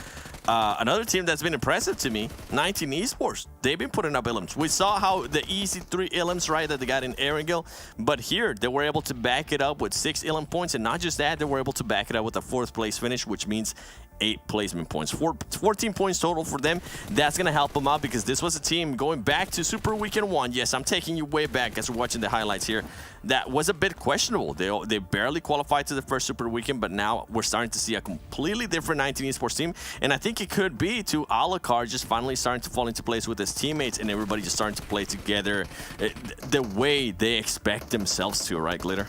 Another team that's been impressive to me, 19 Esports. They've been putting up elims. We saw how the easy 3 elims, right, that they got in Erangel, but here they were able to back it up with 6 elim points, and not just that, they were able to back it up with a 4th place finish, which means 8 placement points. 14 points total for them. That's going to help them out because this was a team going back to Super Weekend 1. Yes, I'm taking you way back as we're watching the highlights here. That was a bit questionable. They barely qualified to the first Super Weekend, but now we're starting to see a completely different 19 Esports team. And I think it could be to Alucard just finally starting to fall into place with his teammates and everybody just starting to play together the way they expect themselves to, right, Glitter?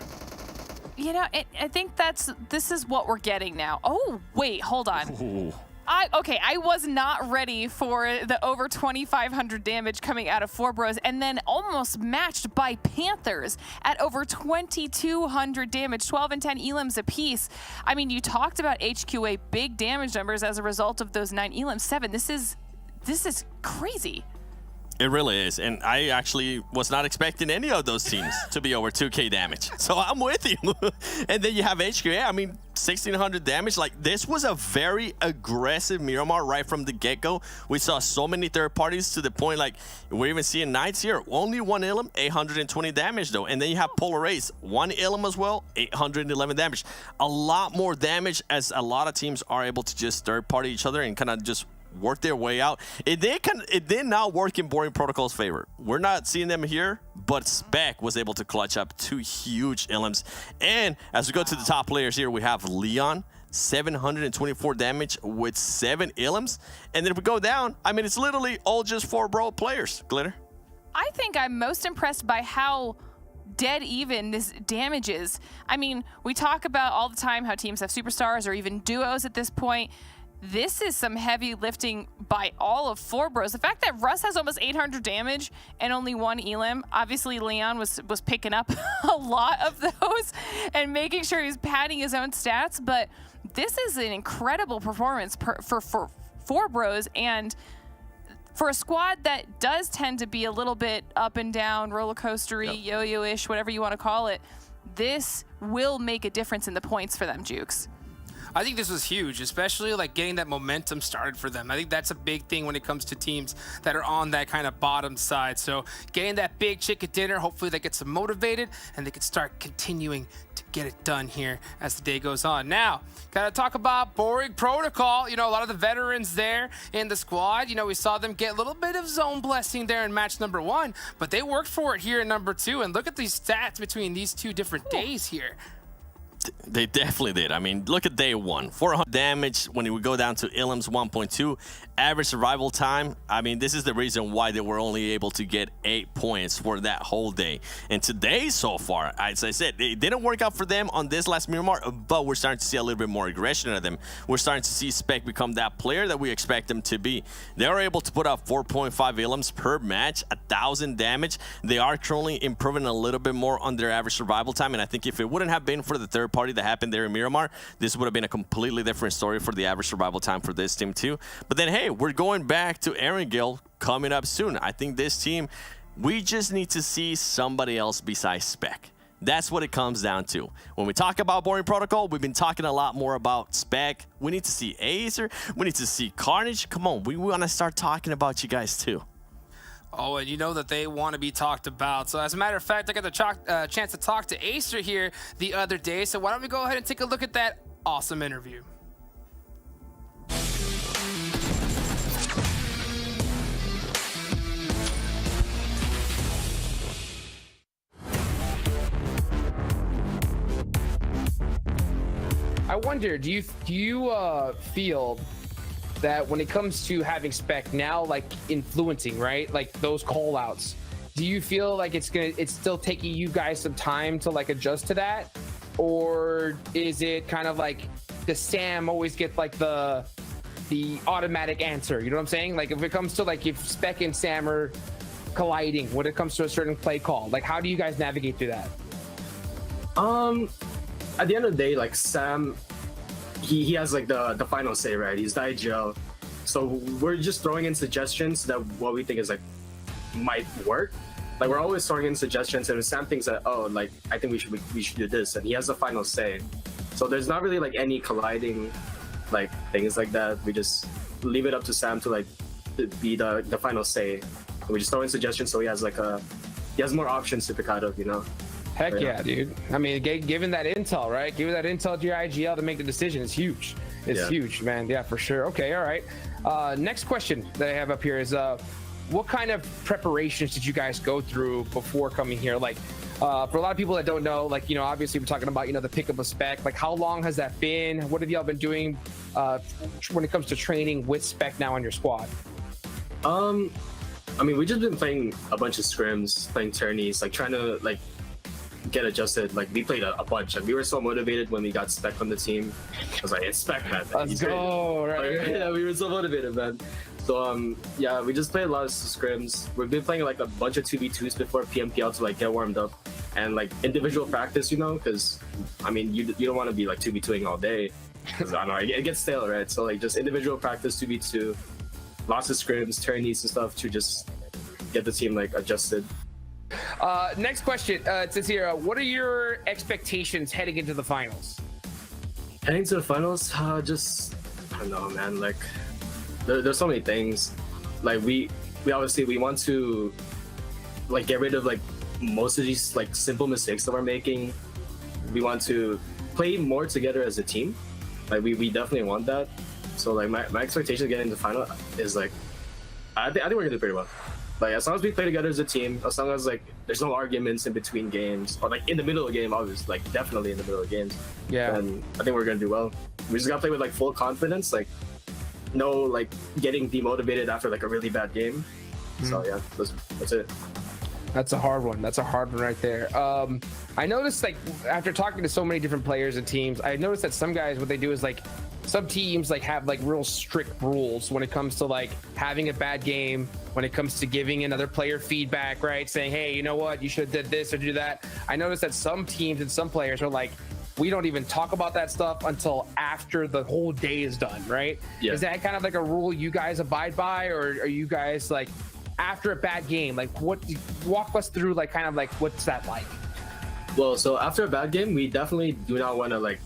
You know, I think this is what we're getting now. Oh, wait, hold on. Ooh. Okay, I was not ready for the over 2,500 damage coming out of Four Bros, and then almost matched by Panthers at over 2,200 damage, 12 and 10 elims apiece. I mean, you talked about HQA big damage numbers as a result of those 9 elims. 7. This is crazy. It really is, and I actually was not expecting any of those teams to be over 2k damage. So I'm with you. And then you have HQA, I mean, 1,600 damage. Like, this was a very aggressive Miramar right from the get-go. We saw so many third parties to the point, like, we're even seeing Knights here. Only 1 ilim, 820 damage, though. And then you have Polar Ace, 1 ilim as well, 811 damage. A lot more damage as a lot of teams are able to just third-party each other and kind of just work their way out. It did not work in Boring Protocol's favor. We're not seeing them here, but Spec was able to clutch up 2 huge elims. And as we go to the top players here, we have Leon, 724 damage with 7 elims. And then if we go down, I mean, it's literally all just 4 bro players. Glitter? I think I'm most impressed by how dead even this damage is. I mean, we talk about all the time how teams have superstars or even duos at this point. This is some heavy lifting by all of Four Bros. The fact that Russ has almost 800 damage and only 1 elim, obviously Leon was picking up a lot of those and making sure he's padding his own stats, but this is an incredible performance for Four Bros, and for a squad that does tend to be a little bit up and down, roller coastery, yo-yo-ish, whatever you want to call it, this will make a difference in the points for them, Jukes. I think this was huge, especially like getting that momentum started for them. I think that's a big thing when it comes to teams that are on that kind of bottom side. So getting that big chicken dinner, hopefully that gets them motivated and they can start continuing to get it done here as the day goes on. Now, gotta talk about Boring Protocol. You know, a lot of the veterans there in the squad, you know, we saw them get a little bit of zone blessing there in match number 1, but they worked for it here in number 2. And look at these stats between these 2 different days here. They definitely did. I mean, look at day 1. 400 damage when we go down to Illims 1.2. Average survival time. I mean, this is the reason why they were only able to get 8 points for that whole day. And today, so far, as I said, it didn't work out for them on this last Miramar, but we're starting to see a little bit more aggression out of them. We're starting to see Spec become that player that we expect them to be. They are able to put up 4.5 Illims per match, 1,000 damage. They are currently improving a little bit more on their average survival time, and I think if it wouldn't have been for the third party that happened there in Miramar, this would have been a completely different story for the average survival time for this team too. But then, hey, we're going back to Erangel coming up soon. I think this team, we just need to see somebody else besides Spec. That's what it comes down to. When we talk about Boring Protocol, we've been talking a lot more about Spec. We need to see Acer. We need to see Carnage. Come on, we want to start talking about you guys too. Oh, and you know that they want to be talked about. So as a matter of fact, I got the chance to talk to Acer here the other day. So why don't we go ahead and take a look at that awesome interview. I wonder, do you feel that when it comes to having Spec now, like influencing, right, like those call outs, do you feel like it's still taking you guys some time to like adjust to that, or is it kind of like does Sam always get like the automatic answer? You know what I'm saying? Like if it comes to like if Spec and Sam are colliding when it comes to a certain play call, like how do you guys navigate through that? At the end of the day, like Sam, he has like the final say, right? He's the IGL, so we're just throwing in suggestions that what we think is like might work. Like we're always throwing in suggestions, and if Sam thinks that, oh, like I think we should do this, and he has the final say. So there's not really like any colliding like things like that. We just leave it up to Sam to like be the final say. We just throw in suggestions so he has more options to pick out of, you know. Heck yeah, dude. I mean, giving that intel, right? Giving that intel to your IGL to make the decision is huge. It's huge, man. Yeah, for sure. Okay, all right. Next question that I have up here is, what kind of preparations did you guys go through before coming here? Like, for a lot of people that don't know, like, you know, obviously we're talking about, you know, the pickup of Spec. Like, how long has that been? What have y'all been doing when it comes to training with Spec now on your squad? I mean, we just been playing a bunch of scrims, playing tourneys, like trying to like get adjusted. Like we played a bunch. Like we were so motivated when we got Spec on the team. I was like, it's Spec, man. Let's go, right? Like, yeah, we were so motivated, man. So yeah, we just played a lot of scrims. We've been playing like a bunch of 2v2s before PMPL to like get warmed up, and like individual practice, you know, because I mean, you don't want to be like 2v2ing all day. Because I don't know, it gets stale, right? So like just individual practice, 2v2. Lots of scrims, tourneys and stuff to just get the team like adjusted. Next question, it says here, what are your expectations heading into the finals? Heading to the finals, just I don't know, man. Like there's so many things. Like we obviously we want to like get rid of like most of these like simple mistakes that we're making. We want to play more together as a team. Like we definitely want that. So like my expectation getting into the final is like I think we're gonna do pretty well. Like as long as we play together as a team, as long as like there's no arguments in between games or like in the middle of the game, obviously, like definitely in the middle of games. Yeah. And I think we're gonna do well. We just gotta play with like full confidence, like no like getting demotivated after like a really bad game. So yeah, that's it. That's a hard one. That's a hard one right there. I noticed like after talking to so many different players and teams, I noticed that some guys, what they do is like some teams like have like real strict rules when it comes to like having a bad game, when it comes to giving another player feedback, right? Saying, hey, you know what, you should have did this or do that. I noticed that some teams and some players are like, we don't even talk about that stuff until after the whole day is done, right? Yeah. Is that kind of like a rule you guys abide by, or are you guys like after a bad game, like walk us through like kind of like what's that like? Well, so after a bad game, we definitely do not want to like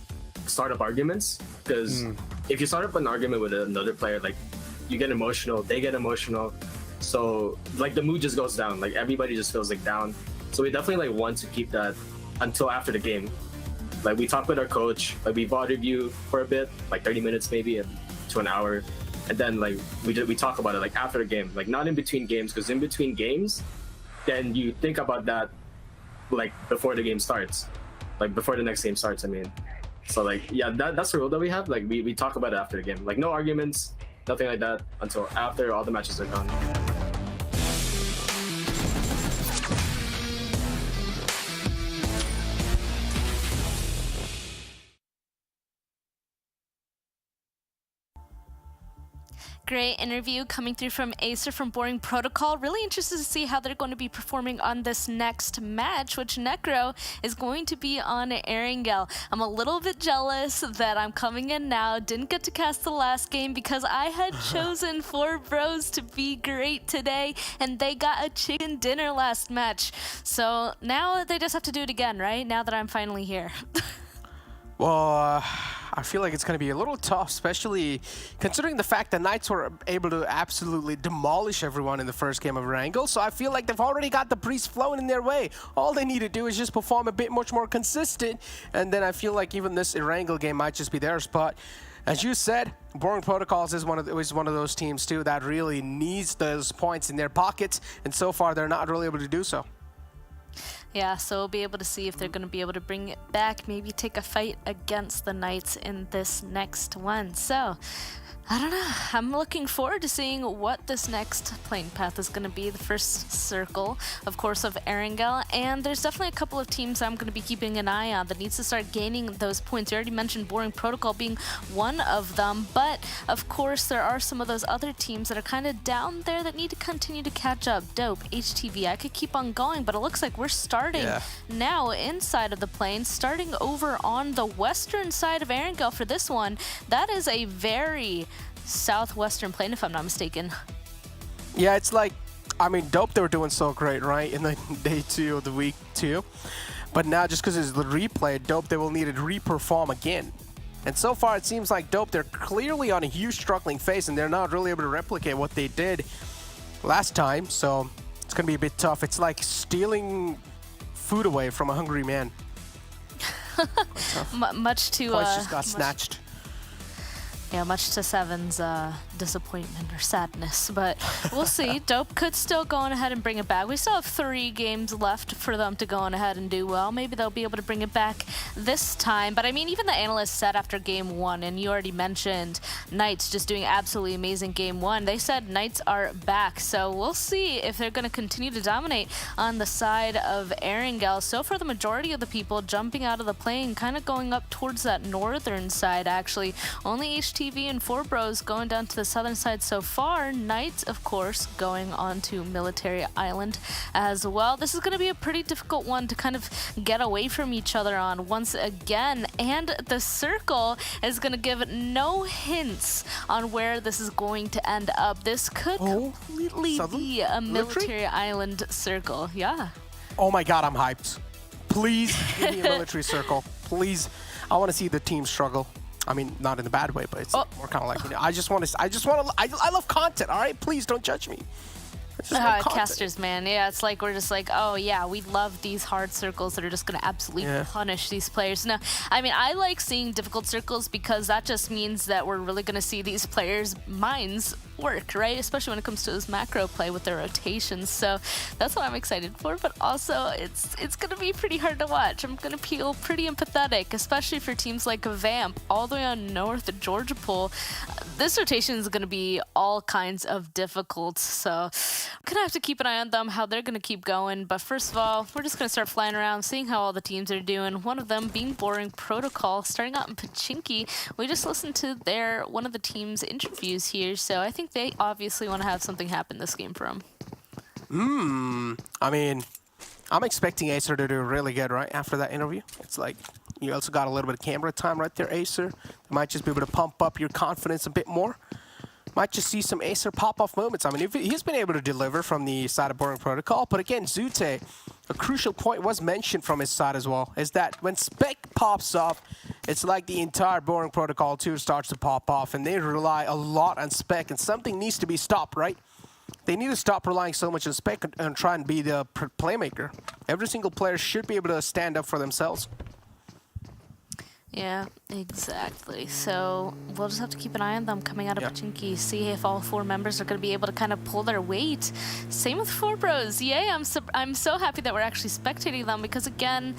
start up arguments, because if you start up an argument with another player, like you get emotional, they get emotional, so like the mood just goes down, like everybody just feels like down. So we definitely like want to keep that until after the game. Like we talk with our coach, like we VOD review for a bit, like 30 minutes maybe to an hour, and then like we talk about it like after the game, like not in between games, because in between games then you think about that like before the game starts, like before the next game starts, I mean. So like yeah, that's the rule that we have. Like we talk about it after the game, like no arguments, nothing like that until after all the matches are done. Great interview coming through from Acer from Boring Protocol. Really interested to see how they're going to be performing on this next match, which Necro is going to be on Erangel. I'm a little bit jealous that I'm coming in now. Didn't get to cast the last game because I had chosen 4 bros to be great today, and they got a chicken dinner last match. So now they just have to do it again, right? Now that I'm finally here. Well, I feel like it's going to be a little tough, especially considering the fact that Knights were able to absolutely demolish everyone in the first game of Erangel. So I feel like they've already got the Priest flowing in their way. All they need to do is just perform a bit much more consistent, and then I feel like even this Erangel game might just be theirs. But as you said, Boring Protocols is one of those teams too that really needs those points in their pockets, and so far they're not really able to do so. Yeah, so we'll be able to see if they're going to be able to bring it back, maybe take a fight against the Knights in this next one. So, I don't know. I'm looking forward to seeing what this next playing path is going to be. The first circle, of course, of Erangel. And there's definitely a couple of teams I'm going to be keeping an eye on that needs to start gaining those points. You already mentioned Boring Protocol being one of them. But, of course, there are some of those other teams that are kind of down there that need to continue to catch up. Dope, HTV. I could keep on going, but it looks like we're starting now inside of the plane, starting over on the western side of Erangel for this one. That is a very southwestern plane, if I'm not mistaken. Yeah, it's like, I mean, Dope, they were doing so great, right, in the day 2 of the week 2. But now, just because it's the replay, Dope, they will need to re-perform again. And so far, it seems like Dope, they're clearly on a huge struggling phase, and they're not really able to replicate what they did last time. So it's going to be a bit tough. It's like stealing food away from a hungry man. Much to Twice just got snatched. Yeah, much to Seven's disappointment or sadness, but we'll see. Dope could still go on ahead and bring it back. We still have 3 games left for them to go on ahead and do well. Maybe they'll be able to bring it back this time. But I mean, even the analysts said after game 1, and you already mentioned Knights just doing absolutely amazing game 1. They said Knights are back, so we'll see if they're going to continue to dominate on the side of Erangel. So far, the majority of the people jumping out of the plane, kind of going up towards that northern side, actually. Only HTV and 4Bros going down to the southern side so far. Knights, of course, going on to Military Island as well. This is going to be a pretty difficult one to kind of get away from each other on once again. And the circle is going to give no hints on where this is going to end up. This could completely be a Military Island circle. Yeah. Oh my God, I'm hyped. Please give me a military circle. Please. I want to see the team struggle. I mean, not in a bad way, but it's more kind of like, you know, I love content, all right? Please don't judge me. Casters, man. Yeah, it's like we're just like, oh yeah, we love these hard circles that are just going to absolutely punish these players. No, I mean, I like seeing difficult circles because that just means that we're really going to see these players' minds work, right? Especially when it comes to this macro play with their rotations. So that's what I'm excited for. But also, it's going to be pretty hard to watch. I'm going to feel pretty empathetic, especially for teams like Vamp, all the way on North Georgia Pool. This rotation is going to be all kinds of difficult. So I'm going to have to keep an eye on them, how they're going to keep going. But first of all, we're just going to start flying around, seeing how all the teams are doing. One of them being Boring Protocol, starting out in Pachinki. We just listened to one of the team's interviews here. So I think they obviously want to have something happen this game for them. I mean, I'm expecting Acer to do really good, right, after that interview. It's like you also got a little bit of camera time right there, Acer. You might just be able to pump up your confidence a bit more. Might just see some Acer pop-off moments. I mean, he's been able to deliver from the side of Boring Protocol, but again, Zute, a crucial point was mentioned from his side as well, is that when Spec pops off, it's like the entire Boring Protocol 2 starts to pop off, and they rely a lot on Spec, and something needs to be stopped, right? They need to stop relying so much on Spec and try and be the playmaker. Every single player should be able to stand up for themselves. Yeah, exactly. So we'll just have to keep an eye on them coming out of Pachinki, see if all 4 members are going to be able to kind of pull their weight. Same with 4Bros. Yay, I'm so happy that we're actually spectating them because, again,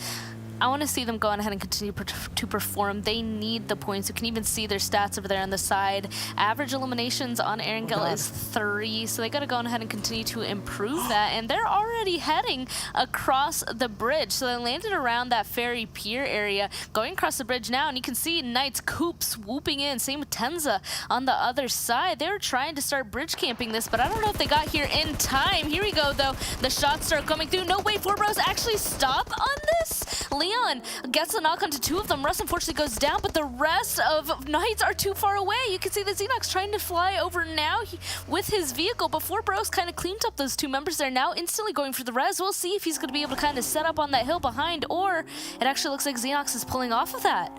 I want to see them go on ahead and continue to perform. They need the points. You can even see their stats over there on the side. Average eliminations on Erangel is 3, so they got to go on ahead and continue to improve that. And they're already heading across the bridge. So they landed around that ferry pier area, going across the bridge now, and you can see Knights Coop swooping in. Same with Tenza on the other side. They were trying to start bridge camping this, but I don't know if they got here in time. Here we go, though. The shots start coming through. No way, 4Bros actually stop on this. Leon gets a knock onto 2 of them. Russ unfortunately goes down, but the rest of Knights are too far away. You can see that Xenox trying to fly over now with his vehicle, but 4Bros kind of cleaned up those 2 members there now, instantly going for the res. We'll see if he's going to be able to kind of set up on that hill behind, or it actually looks like Xenox is pulling off of that.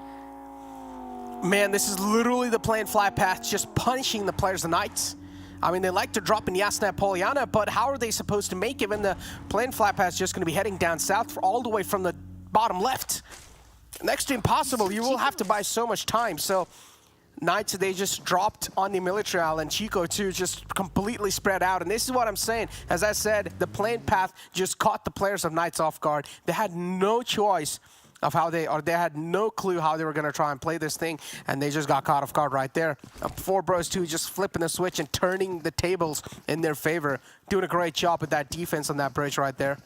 Man, this is literally the planned fly path, just punishing the players of Knights. I mean, they like to drop in Yasna Poliana, but how are they supposed to make it when the planned fly path is just going to be heading down south all the way from the bottom left? Next to impossible. You will have to buy so much time. So Knights, they just dropped on the military island. Chico too, just completely spread out. And this is what I'm saying. As I said, the plane path just caught the players of Knights off guard. They had no choice of how they had no clue how they were going to try and play this thing, and they just got caught off guard right there. 4Bros too, just flipping the switch and turning the tables in their favor. Doing a great job with that defense on that bridge right there.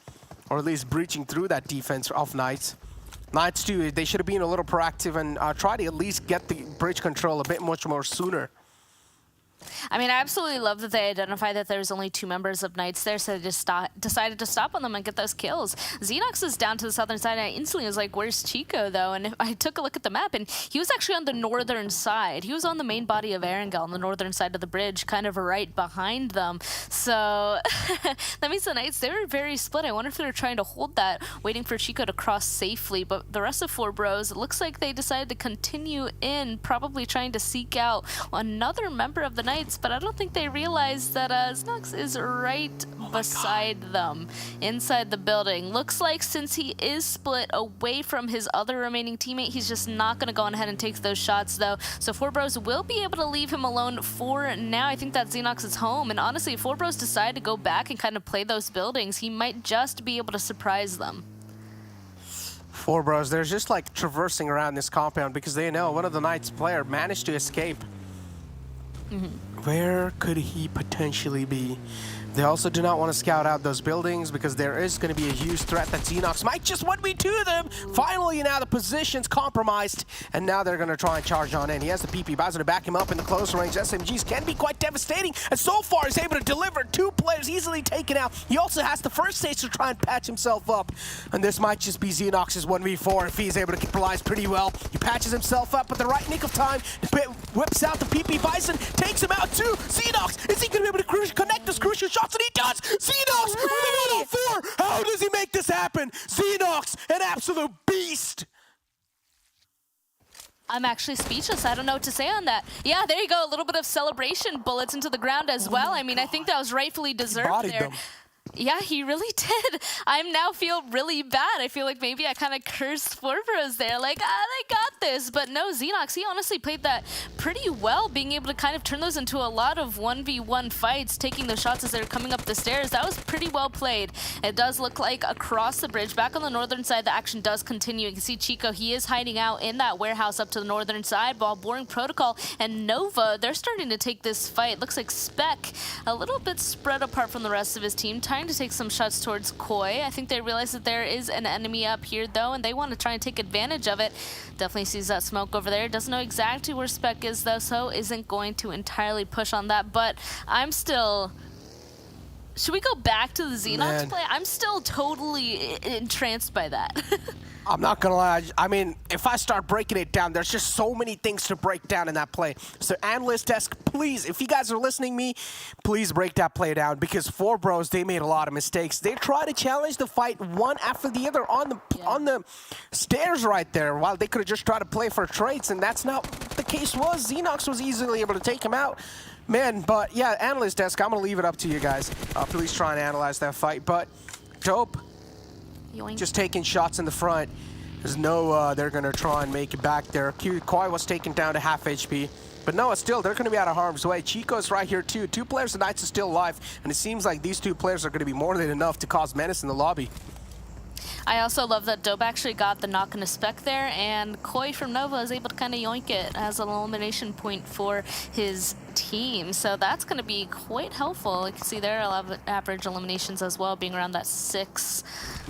Or at least breaching through that defense of Knights. Knights too, they should have been a little proactive and try to at least get the bridge control a bit much more sooner. I mean, I absolutely love that they identified that there's only 2 members of Knights there, so they just decided to stop on them and get those kills. Xenox is down to the southern side, and I instantly was like, where's Chico, though? And I took a look at the map, and he was actually on the northern side. He was on the main body of Erangel, on the northern side of the bridge, kind of right behind them. So that means the Knights, they were very split. I wonder if they were trying to hold that, waiting for Chico to cross safely. But the rest of 4 Bros, it looks like they decided to continue in, probably trying to seek out another member of the Knights, but I don't think they realized that Xenox is right beside them inside the building. Looks like since he is split away from his other remaining teammate, he's just not going to go on ahead and take those shots, though. So 4 Bros will be able to leave him alone for now. I think that Xenox is home, and honestly, if 4 Bros decide to go back and kind of play those buildings, he might just be able to surprise them. 4 Bros, they're just like traversing around this compound because they know one of the Knights player managed to escape. Where could he potentially be? They also do not want to scout out those buildings because there is going to be a huge threat that Xenox might just 1v2 them. Finally, now the position's compromised, and now they're going to try and charge on in. He has the PP Bowser to back him up in the close range. SMGs can be quite devastating, and so far he's able to deliver 2 players easily taken out. He also has the first stage to try and patch himself up, and this might just be Xenox's 1v4 if he's able to capitalize pretty well. He patches himself up at the right nick of time, whips out the PP Bison, takes him out too. Xenox, is he going to be able to connect this crucial shot? And he does! Xenox with a 104! How does he make this happen? Xenox, an absolute beast! I'm actually speechless. I don't know what to say on that. Yeah, there you go. A little bit of celebration bullets into the ground as well. I mean, I think that was rightfully deserved there. Them. Yeah, he really did. I now feel really bad. I feel like maybe I kind of cursed 4 Bros there. Like, they got this. But no, Xenox, he honestly played that pretty well, being able to kind of turn those into a lot of 1v1 fights, taking those shots as they're coming up the stairs. That was pretty well played. It does look like across the bridge, back on the northern side, the action does continue. You can see Chico, he is hiding out in that warehouse up to the northern side, while Boring Protocol and Nova, they're starting to take this fight. Looks like Spec, a little bit spread apart from the rest of his team, trying to take some shots towards Koi. I think they realize that there is an enemy up here, though, and they want to try and take advantage of it. Definitely sees that smoke over there. Doesn't know exactly where Spec is, though, so isn't going to entirely push on that. But I'm still... Should we go back to the Xenox play? I'm still totally entranced by that. I'm not gonna lie, I mean, if I start breaking it down, there's just so many things to break down in that play. So analyst desk, please, if you guys are listening to me, please break that play down, because 4 Bros, they made a lot of mistakes. They try to challenge the fight one after the other on the stairs right there, while they could have just tried to play for traits, and that's not what the case was. Xenox was easily able to take him out. Man, but yeah, analyst desk, I'm gonna leave it up to you guys. Please try and analyze that fight, but dope. Yoink. Just taking shots in the front. There's no, they're going to try and make it back there. Koi was taken down to half HP. But no, still, they're going to be out of harm's way. Chico's right here, too. 2 players of Knights are still alive. And it seems like these 2 players are going to be more than enough to cause menace in the lobby. I also love that Dope actually got the knock and a Spec there, and Koi from Nova is able to kind of yoink it as an elimination point for his team. So that's going to be quite helpful. You can see there a lot of average eliminations as well, being around that 6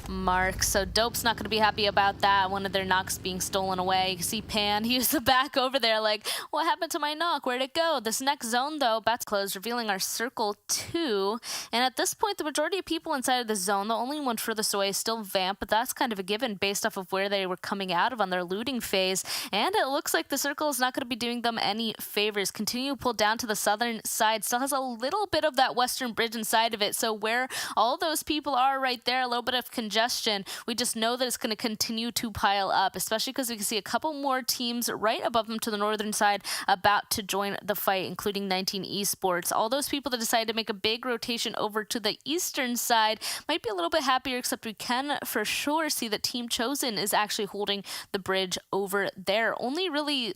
mark. So Dope's not going to be happy about that. One of their knocks being stolen away. You can see Pan, he was the back over there like, what happened to my knock? Where'd it go? This next zone, though, bats closed, revealing our circle 2. And at this point, the majority of people inside of the zone, the only one furthest away is still Vamp, but that's kind of a given based off of where they were coming out of on their looting phase. And it looks like the circle is not going to be doing them any favors. Continue to pull down to the southern side. Still has a little bit of that western bridge inside of it. So where all those people are right there, a little bit of congestion, we just know that it's going to continue to pile up, especially because we can see a couple more teams right above them to the northern side about to join the fight, including 19 Esports. All those people that decided to make a big rotation over to the eastern side might be a little bit happier, except we can for sure see that Team Chosen is actually holding the bridge over there. Only really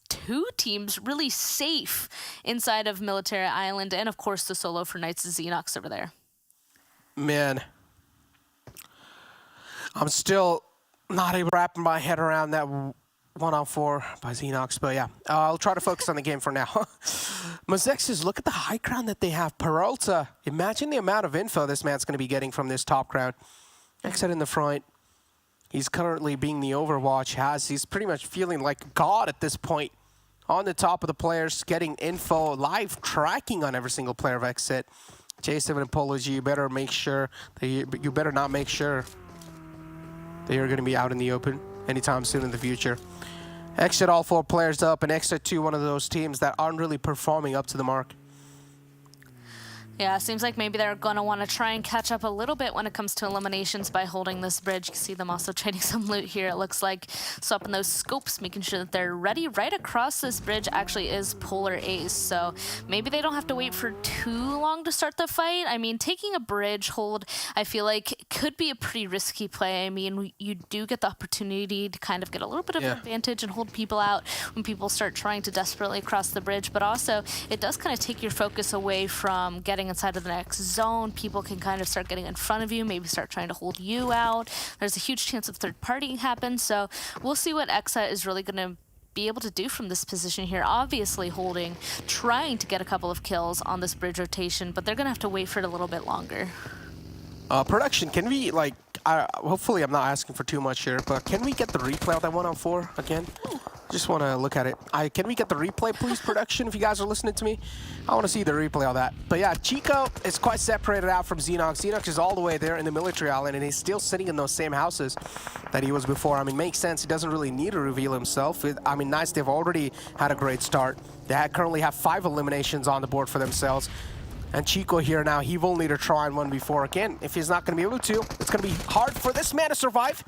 2 teams really safe inside of Military Island, and of course the solo for Knights is Xenox over there. Man, I'm still not able to wrap my head around that 1-on-4 by Xenox, but yeah, I'll try to focus on the game for now. Mezexis, look at the high ground that they have. Peralta, imagine the amount of info this man's going to be getting from this top ground. XSET in the front. He's currently being the Overwatch. He's pretty much feeling like God at this point. on the top of the players, getting info, live tracking on every single player of XSET. J7 and Polo G, you better make sure that you better not make sure that you're going to be out in the open anytime soon in the future. XSET all 4 players up, and XSET2 one of those teams that aren't really performing up to the mark. Yeah, seems like maybe they're going to want to try and catch up a little bit when it comes to eliminations by holding this bridge. You can see them also trading some loot here, it looks like. Swapping those scopes, making sure that they're ready. Right across this bridge actually is Polar Ace, so maybe they don't have to wait for too long to start the fight. I mean, taking a bridge hold, I feel like could be a pretty risky play. I mean, you do get the opportunity to kind of get a little bit of an advantage and hold people out when people start trying to desperately cross the bridge, but also it does kind of take your focus away from getting inside of the next zone. People can kind of start getting in front of you, maybe start trying to hold you out. There's a huge chance of third partying happen, so we'll see what XSET is really going to be able to do from this position here. Obviously holding, trying to get a couple of kills on this bridge rotation, but they're going to have to wait for it a little bit longer. Production, can we, like, hopefully I'm not asking for too much here, but can we get the replay of that 1-on-4 again? Just want to look at it. Can we get the replay, please, production, if you guys are listening to me? I want to see the replay of that. But yeah, Chico is quite separated out from Xenox. Xenox is all the way there in the military island, and he's still sitting in those same houses that he was before. I mean, makes sense. He doesn't really need to reveal himself. I mean, Knights, they've already had a great start. They currently have 5 eliminations on the board for themselves. And Chico here now, he will need to try and win before. Again, if he's not going to be able to, it's going to be hard for this man to survive.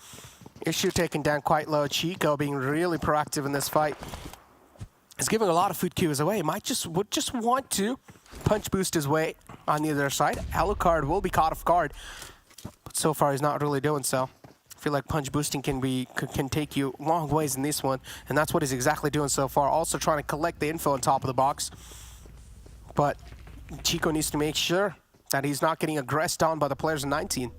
Issue taken down quite low. Chico being really proactive in this fight. He's giving a lot of food cues away. He would just want to punch boost his way on the other side. Alucard will be caught off guard, but so far he's not really doing so. I feel like punch boosting can take you long ways in this one, and that's what he's exactly doing so far. Also trying to collect the info on top of the box, but Chico needs to make sure that he's not getting aggressed on by the players in 19.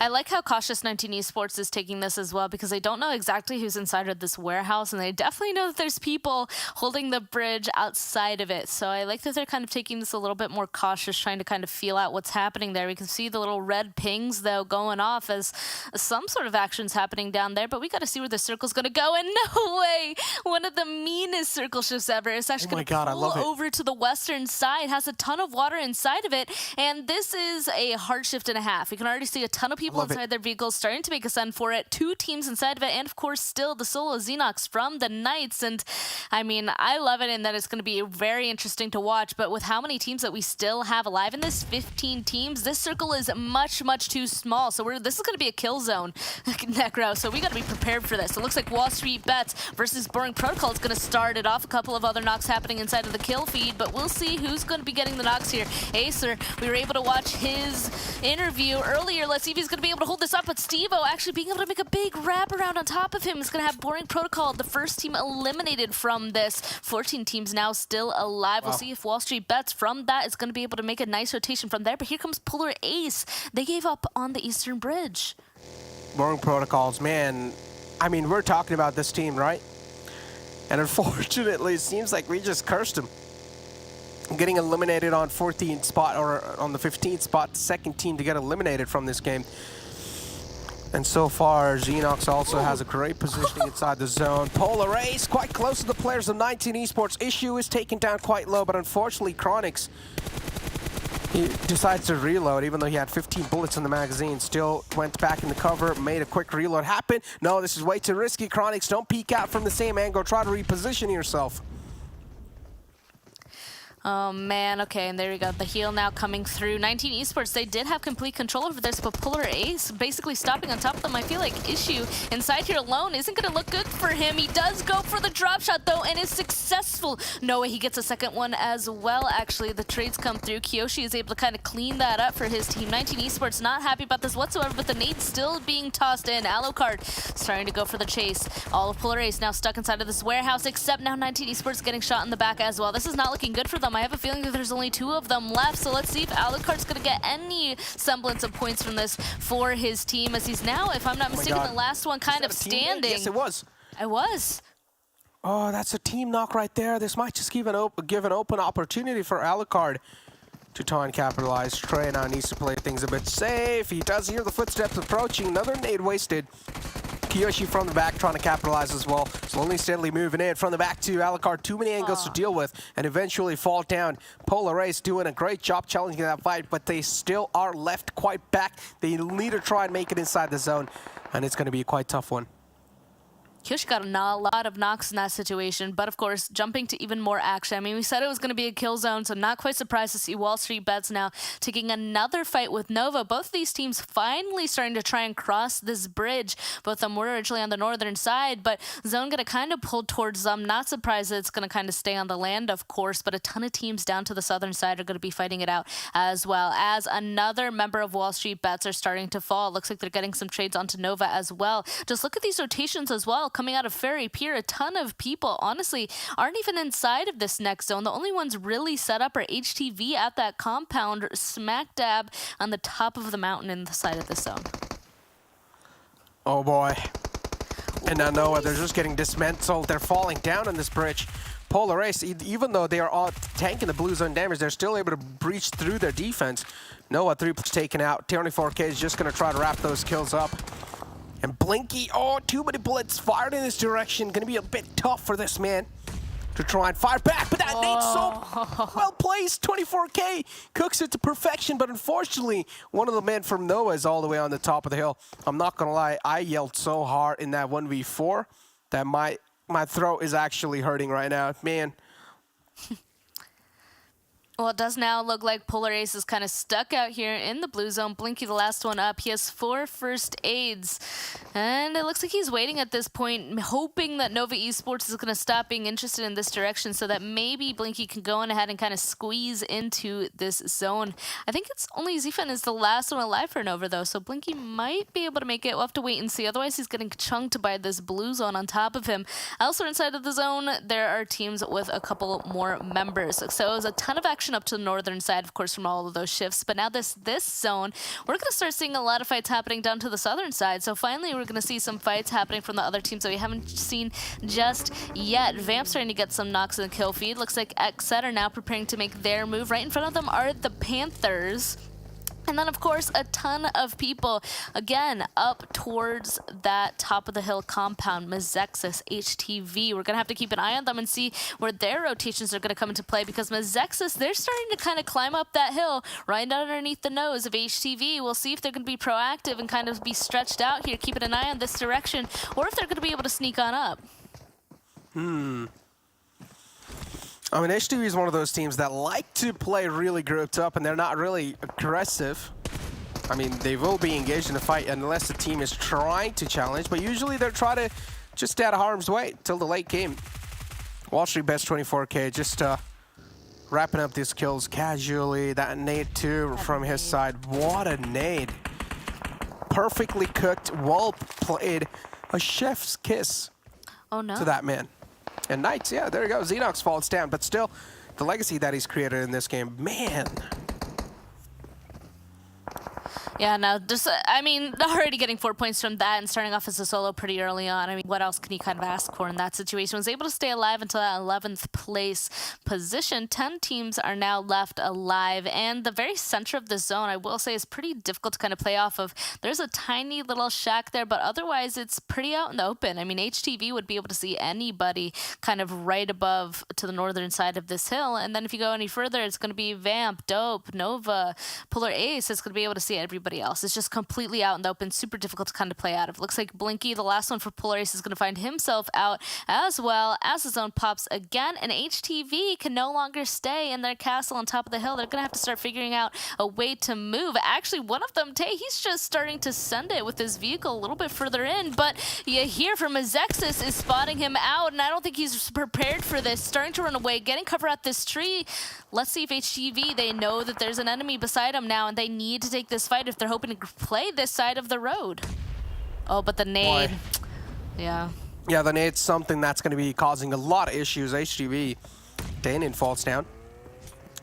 I like how cautious 19 Esports is taking this as well, because they don't know exactly who's inside of this warehouse, and they definitely know that there's people holding the bridge outside of it. So I like that they're kind of taking this a little bit more cautious, trying to kind of feel out what's happening there. We can see the little red pings, though, going off as some sort of action's happening down there, but we got to see where the circle's going to go, and no way! One of the meanest circle shifts ever. It's actually going to pull over to the western side, has a ton of water inside of it, and this is a hard shift and a half. You can already see a ton of people inside their vehicles starting to make a sun for it. 2 teams inside of it, and of course still the solo Xenox from the Knights. And I mean, I love it, and that it's going to be very interesting to watch. But with how many teams that we still have alive in this, 15 teams, this circle is much, much too small. So this is going to be a kill zone, Necro. So we got to be prepared for this. It looks like WallStreetBets versus Boring Protocol is going to start it off. A couple of other knocks happening inside of the kill feed, but we'll see who's going to be getting the knocks here. Acer, we were able to watch his interview earlier. Let's see if he's going to be able to hold this up, but Steve-O actually being able to make a big wraparound on top of him is going to have Boring Protocol, the first team eliminated from this. 14 teams now still alive. We'll see if WallStreetBets from that is going to be able to make a nice rotation from there, but here comes Polar Ace. They gave up on the Eastern Bridge. Boring Protocols, man, I mean, we're talking about this team, right? And unfortunately, it seems like we just cursed them. Getting eliminated on 14th spot, or on the 15th spot, the second team to get eliminated from this game. And so far, Xenox also has a great positioning inside the zone. Polar Ace quite close to the players of 19 Esports. Issue is taken down quite low, but unfortunately, Chronix, he decides to reload, even though he had 15 bullets in the magazine. Still went back in the cover, made a quick reload happen. No, this is way too risky. Chronix, don't peek out from the same angle. Try to reposition yourself. Oh man, okay, and there we go. The heal now coming through. 19 Esports, they did have complete control over this, but Polar Ace basically stopping on top of them. I feel like Issue inside here alone isn't going to look good for him. He does go for the drop shot though, and is successful. No way, he gets a second one as well, actually. The trades come through. Kiyoshi is able to kind of clean that up for his team. 19 Esports not happy about this whatsoever, but the nade still being tossed in. Alucard starting to go for the chase. All of Polar Ace now stuck inside of this warehouse, except now 19 Esports getting shot in the back as well. This is not looking good for them. I have a feeling that there's only 2 of them left, so let's see if Alucard's going to get any semblance of points from this for his team, as he's now, if I'm not mistaken, the last one kind of standing. Yes, it was. It was. Oh, that's a team knock right there. This might just give an open opportunity for Alucard to try and capitalize. Trey now needs to play things a bit safe. He does hear the footsteps approaching. Another nade wasted. Kiyoshi from the back trying to capitalize as well. Slowly, steadily moving in from the back to Alucard. Too many angles to deal with and eventually fall down. Polar Ace doing a great job challenging that fight, but they still are left quite back. They need to try and make it inside the zone, and it's going to be a quite tough one. Kyoshi got a lot of knocks in that situation, but of course, jumping to even more action. I mean, we said it was going to be a kill zone, so not quite surprised to see WallStreetBets now taking another fight with Nova. Both of these teams finally starting to try and cross this bridge. Both of them were originally on the northern side, but zone going to kind of pull towards them. Not surprised that it's going to kind of stay on the land, of course, but a ton of teams down to the southern side are going to be fighting it out as well. As another member of WallStreetBets are starting to fall. Looks like they're getting some trades onto Nova as well. Just look at these rotations as well. Coming out of Ferry Pier, a ton of people, honestly, aren't even inside of this next zone. The only ones really set up are HTV at that compound, smack dab on the top of the mountain in the side of this zone. Oh boy. And now Noah, they're just getting dismantled. They're falling down on this bridge. Polar Ace, even though they are all tanking the blue zone damage, they're still able to breach through their defense. Noah, 3 taken out. 24K is just going to try to wrap those kills up. And Blinky, oh, too many bullets fired in this direction. Going to be a bit tough for this man to try and fire back. But that nade's so well placed. 24K cooks it to perfection. But unfortunately, one of the men from Noah is all the way on the top of the hill. I'm not going to lie. I yelled so hard in that 1v4 that my throat is actually hurting right now. Man. Well, it does now look like Polar Ace is kind of stuck out here in the blue zone. Blinky, the last one up. He has 4 first aids. And it looks like he's waiting at this point, hoping that Nova Esports is going to stop being interested in this direction so that maybe Blinky can go on ahead and kind of squeeze into this zone. I think it's only Zifan is the last one alive for Nova, though, so Blinky might be able to make it. We'll have to wait and see. Otherwise, he's getting chunked by this blue zone on top of him. Elsewhere inside of the zone, there are teams with a couple more members. So it was a ton of action up to the northern side, of course, from all of those shifts. But now this zone, we're going to start seeing a lot of fights happening down to the southern side. So finally, we're going to see some fights happening from the other teams that we haven't seen just yet. Vamp starting to get some knocks in the kill feed. Looks like XSET are now preparing to make their move. Right in front of them are the Panthers. And then, of course, a ton of people, again, up towards that top of the hill compound, Mezexis, HTV. We're going to have to keep an eye on them and see where their rotations are going to come into play because Mezexis, they're starting to kind of climb up that hill right underneath the nose of HTV. We'll see if they're going to be proactive and kind of be stretched out here, keeping an eye on this direction, or if they're going to be able to sneak on up. I mean, HTV is one of those teams that like to play really grouped up, and they're not really aggressive. I mean, they will be engaged in a fight unless the team is trying to challenge, but usually they're trying to just stay out of harm's way till the late game. WallStreetBets 24K just wrapping up these kills casually. That nade too from his side. What a nade. Perfectly cooked, well played. A chef's kiss to that man. And Knights, yeah, there you go. Xenox falls down, but still, the legacy that he's created in this game, man. Yeah, no, just, I mean, already getting 4 points from that and starting off as a solo pretty early on. I mean, what else can you kind of ask for in that situation? Was able to stay alive until that 11th place position. 10 teams are now left alive, and the very center of the zone, I will say, is pretty difficult to kind of play off of. There's a tiny little shack there, but otherwise it's pretty out in the open. I mean, HTV would be able to see anybody kind of right above to the northern side of this hill, and then if you go any further, it's going to be Vamp, Dope, Nova, Polar Ace. It's going to be able to see everybody else. It's just completely out in the open, super difficult to kind of play out of. Looks like Blinky, the last one for Polar Ace, is going to find himself out as well as the zone pops again, and HTV can no longer stay in their castle on top of the hill. They're going to have to start figuring out a way to move. Actually, one of them, Tay, he's just starting to send it with his vehicle a little bit further in, but you hear from Mezexis is spotting him out, and I don't think he's prepared for this. Starting to run away, getting cover at this tree. Let's see if HTV, they know that there's an enemy beside them now, and they need to take this fight if they're hoping to play this side of the road. Oh, but the nade. Yeah. Yeah, the nade's something that's going to be causing a lot of issues. HTV, Danon falls down.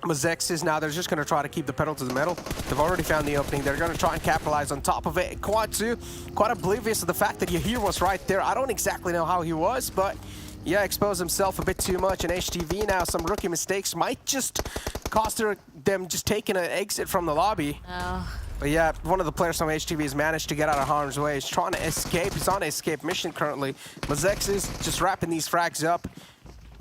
Mezexis now, they're just going to try to keep the pedal to the metal. They've already found the opening. They're going to try and capitalize on top of it. Quad2, quite oblivious to the fact that Yahir was right there. I don't exactly know how he was, but yeah, exposed himself a bit too much. And HTV now, some rookie mistakes might just cost them just taking an exit from the lobby. Oh. But yeah, one of the players from HTV has managed to get out of harm's way. He's trying to escape. He's on an escape mission currently. Mezexis just wrapping these frags up,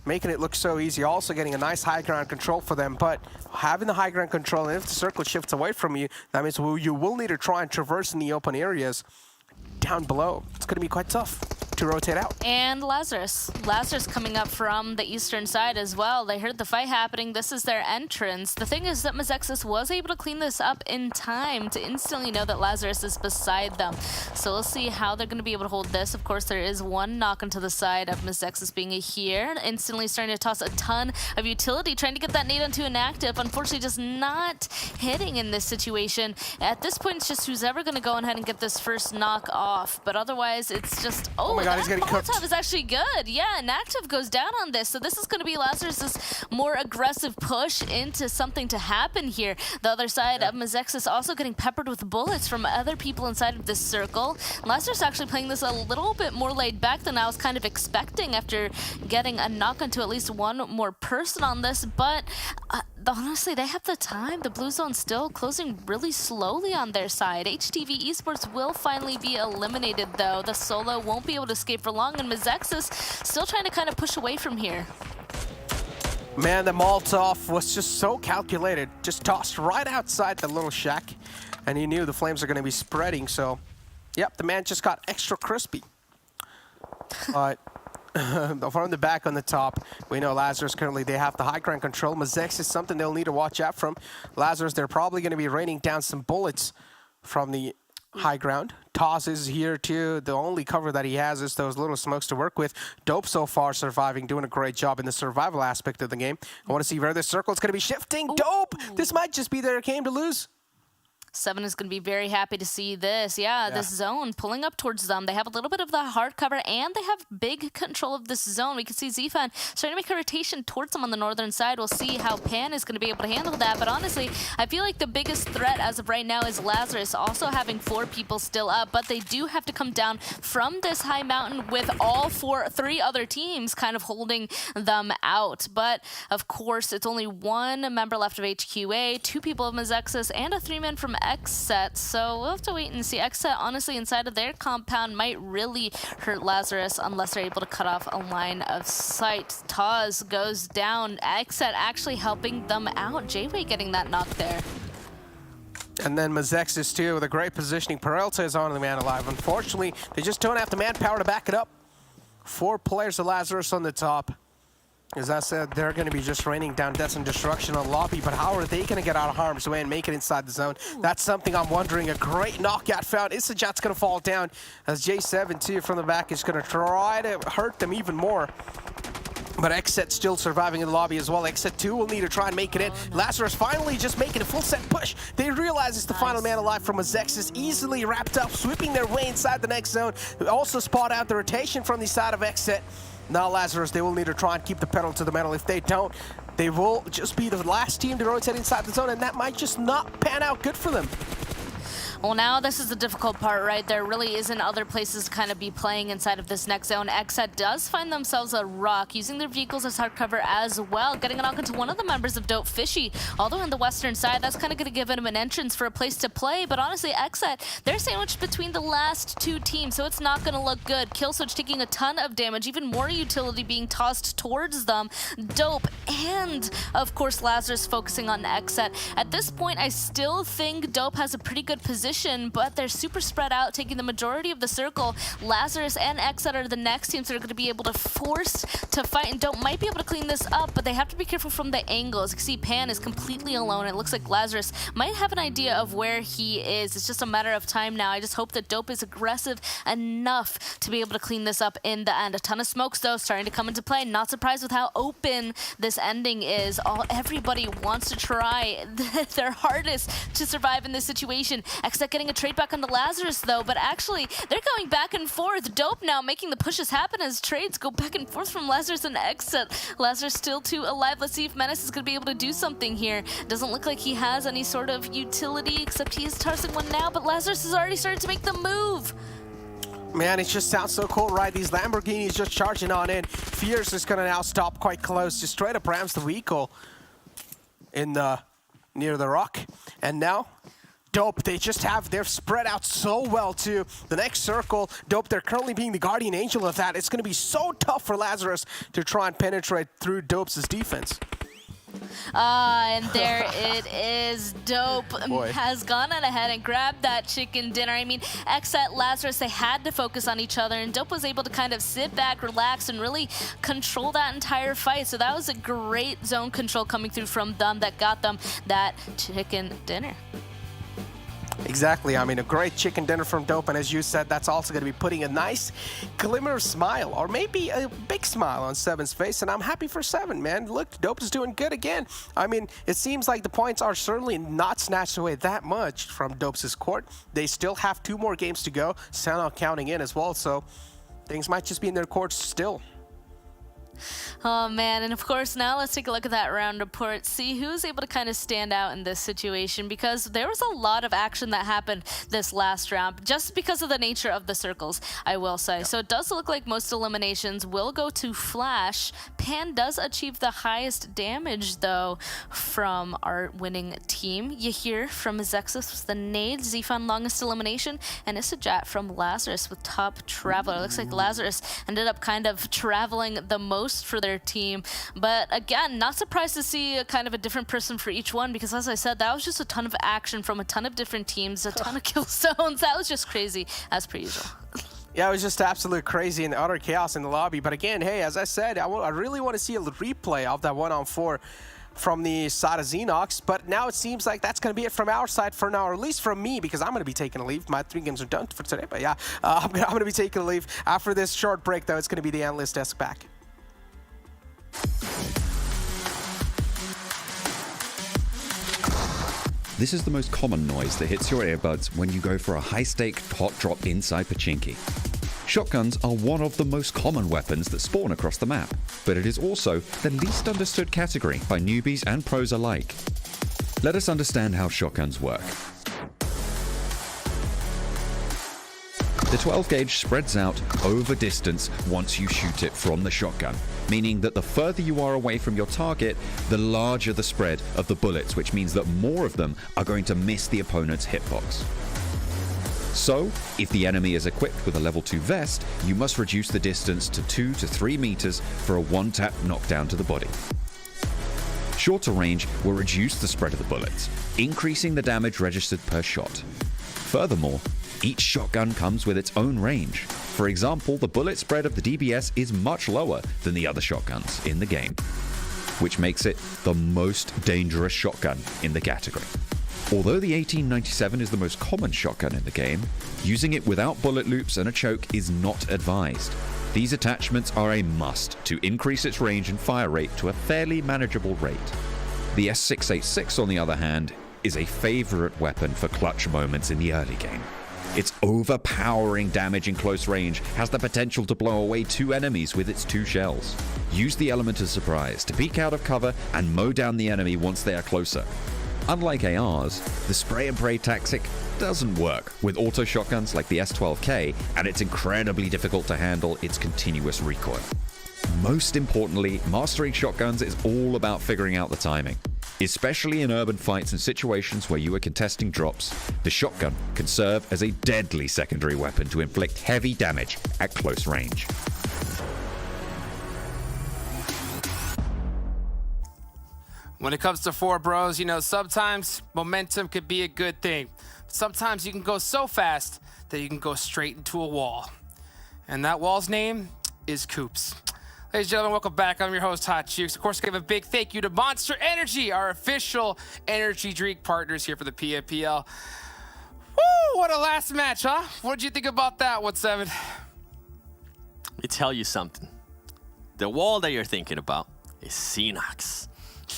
making it look so easy. Also getting a nice high ground control for them. But having the high ground control, and if the circle shifts away from you, that means you will need to try and traverse in the open areas down below. It's going to be quite tough to rotate out. And Lazarus coming up from the eastern side as well. They heard the fight happening. This is their entrance. The thing is that Mezexis was able to clean this up in time to instantly know that Lazarus is beside them. So we'll see how they're going to be able to hold this. Of course, there is one knock into the side of Mezexis being here. Instantly starting to toss a ton of utility, trying to get that nade onto inactive. Unfortunately, just not hitting in this situation. At this point, it's just who's ever going to go ahead and get this first knock off. But otherwise, it's just... Oh my God, he's getting cooked. Molotov is actually good. Yeah, inactive goes down on this. So this is going to be Lazarus' more aggressive push into something to happen here. The other side of Mezexis also getting peppered with bullets from other people inside of this circle. Lazarus actually playing this a little bit more laid back than I was kind of expecting after getting a knock onto at least one more person on this. But honestly, they have the time. The blue zone still closing really slowly on their side. HTV Esports will finally be eliminated, though. The solo won't be able to escape for long, and Mezexis still trying to kind of push away from here. Man, the Molotov was just so calculated. Just tossed right outside the little shack, and he knew the flames are going to be spreading, so... Yep, the man just got extra crispy. But... from the back on the top, we know Lazarus currently, they have the high ground control. Mezexis is something they'll need to watch out from. Lazarus, they're probably going to be raining down some bullets from the high ground. Toss is here too. The only cover that he has is those little smokes to work with. Dope so far surviving, doing a great job in the survival aspect of the game. I want to see where this circle is going to be shifting. Ooh. Dope! This might just be their game to lose. 7 is going to be very happy to see this. Yeah, this zone pulling up towards them. They have a little bit of the hard cover, and they have big control of this zone. We can see Zfan starting to make a rotation towards them on the northern side. We'll see how Pan is going to be able to handle that. But honestly, I feel like the biggest threat as of right now is Lazarus, also having 4 people still up. But they do have to come down from this high mountain with all 3 other teams kind of holding them out. But of course, it's only 1 member left of HQA, 2 people of Mezexis, and a 3-man from XSET, so we'll have to wait and see. XSET, honestly, inside of their compound might really hurt Lazarus unless they're able to cut off a line of sight. Taz goes down. XSET actually helping them out. J-Way getting that knock there. And then Mezexis too, with a great positioning. Peralta is on the man alive. Unfortunately, they just don't have the manpower to back it up. 4 players of Lazarus on the top. As I said, they're going to be just raining down death and destruction on lobby, but how are they going to get out of harm's way and make it inside the zone? That's something I'm wondering. A great knockout found. Isajat's going to fall down as J7 too from the back is going to try to hurt them even more. But XSET still surviving in the lobby as well. XSET 2 will need to try and make it in. Lazarus finally just making a full set push. They realize it's the final man alive from Mezexis, easily wrapped up, sweeping their way inside the next zone. They also spot out the rotation from the side of XSET. Now Lazarus, they will need to try and keep the pedal to the metal. If they don't, they will just be the last team to rotate inside the zone, and that might just not pan out good for them. Well, now this is the difficult part, right? There really isn't other places to kind of be playing inside of this next zone. XSET does find themselves a rock, using their vehicles as hard cover as well, getting a knock into one of the members of Dope Fishy. Although on the western side, that's kind of going to give him an entrance for a place to play. But honestly, XSET, they're sandwiched between the last 2 teams, so it's not going to look good. Killswitch taking a ton of damage, even more utility being tossed towards them. Dope and, of course, Lazarus focusing on XSET. At this point, I still think Dope has a pretty good position, but they're super spread out, taking the majority of the circle. Lazarus and XSET are the next teams that are going to be able to force to fight, and Dope might be able to clean this up, but they have to be careful from the angles. You can see Pan is completely alone. It looks like Lazarus might have an idea of where he is. It's just a matter of time now. I just hope that Dope is aggressive enough to be able to clean this up in the end. A ton of smokes, though, starting to come into play. Not surprised with how open this ending is. Everybody wants to try their hardest to survive in this situation. XSET getting a trade back onto Lazarus, though, but actually they're going back and forth. Dope now making the pushes happen as trades go back and forth from Lazarus and XSET. Lazarus still 2 alive. Let's see if Menace is going to be able to do something here. Doesn't look like he has any sort of utility, except he is tossing one now, but Lazarus has already started to make the move. Man, it just sounds so cool, right? These Lamborghinis just charging on in. Fierce is going to now stop quite close, just straight up rams the vehicle in the near the rock. And now Dope, they're spread out so well to the next circle. Dope, they're currently being the guardian angel of that. It's going to be so tough for Lazarus to try and penetrate through Dope's defense. And there it is. Dope Boy. has gone on ahead and grabbed that chicken dinner. I mean, XSET, Lazarus, they had to focus on each other, and Dope was able to kind of sit back, relax, and really control that entire fight. So that was a great zone control coming through from them that got them that chicken dinner. Exactly. I mean, a great chicken dinner from Dope, and as you said, that's also going to be putting a nice glimmer of smile, or maybe a big smile on Seven's face, and I'm happy for Seven, man. Look, Dope is doing good again. I mean, it seems like the points are certainly not snatched away that much from Dope's court. They still have 2 more games to go, Sanhok counting in as well, so things might just be in their court still. Oh man, and of course now let's take a look at that round report, see who's able to kind of stand out in this situation, because there was a lot of action that happened this last round just because of the nature of the circles, I will say. So it does look like most eliminations will go to Flash. Pan does achieve the highest damage though from our winning team. You hear from Mezexis with the nade, Zfan longest elimination, and Isajat from Lazarus with top traveler. It looks like Lazarus ended up kind of traveling the most for their team, but again, not surprised to see a kind of a different person for each one, because as I said, that was just a ton of action from a ton of different teams, a ton of kill zones. That was just crazy as per usual. Yeah, it was just absolute crazy and utter chaos in the lobby. But again, hey, as I said, I really want to see a replay of that 1-on-4 from the side of Xenox, but now it seems like that's going to be it from our side for now, or at least from me, because I'm going to be taking a leave. My 3 games are done for today, but yeah, I'm going to be taking a leave. After this short break, though, it's going to be the analyst desk back. This is the most common noise that hits your earbuds when you go for a high-stake pot drop inside Pachinki. Shotguns are one of the most common weapons that spawn across the map, but it is also the least understood category by newbies and pros alike. Let us understand how shotguns work. The 12 gauge spreads out over distance once you shoot it from the shotgun, meaning that the further you are away from your target, the larger the spread of the bullets, which means that more of them are going to miss the opponent's hitbox. So, if the enemy is equipped with a level 2 vest, you must reduce the distance to 2 to 3 meters for a one-tap knockdown to the body. Shorter range will reduce the spread of the bullets, increasing the damage registered per shot. Furthermore, each shotgun comes with its own range. For example, the bullet spread of the DBS is much lower than the other shotguns in the game, which makes it the most dangerous shotgun in the category. Although the 1897 is the most common shotgun in the game, using it without bullet loops and a choke is not advised. These attachments are a must to increase its range and fire rate to a fairly manageable rate. The S686, on the other hand, is a favorite weapon for clutch moments in the early game. Its overpowering damage in close range has the potential to blow away 2 enemies with its 2 shells. Use the element of surprise to peek out of cover and mow down the enemy once they are closer. Unlike ARs, the spray and pray tactic doesn't work with auto shotguns like the S12K, and it's incredibly difficult to handle its continuous recoil. Most importantly, mastering shotguns is all about figuring out the timing. Especially in urban fights and situations where you are contesting drops, the shotgun can serve as a deadly secondary weapon to inflict heavy damage at close range. When it comes to 4 bros, you know, sometimes momentum could be a good thing. Sometimes you can go so fast that you can go straight into a wall. And that wall's name is Coops. Ladies and gentlemen, welcome back. I'm your host, Hot Jukes. Of course, I give a big thank you to Monster Energy, our official energy drink partners here for the PMPL. Woo, what a last match, huh? What did you think about that one, Seven? Let me tell you something. The wall that you're thinking about is Xenox.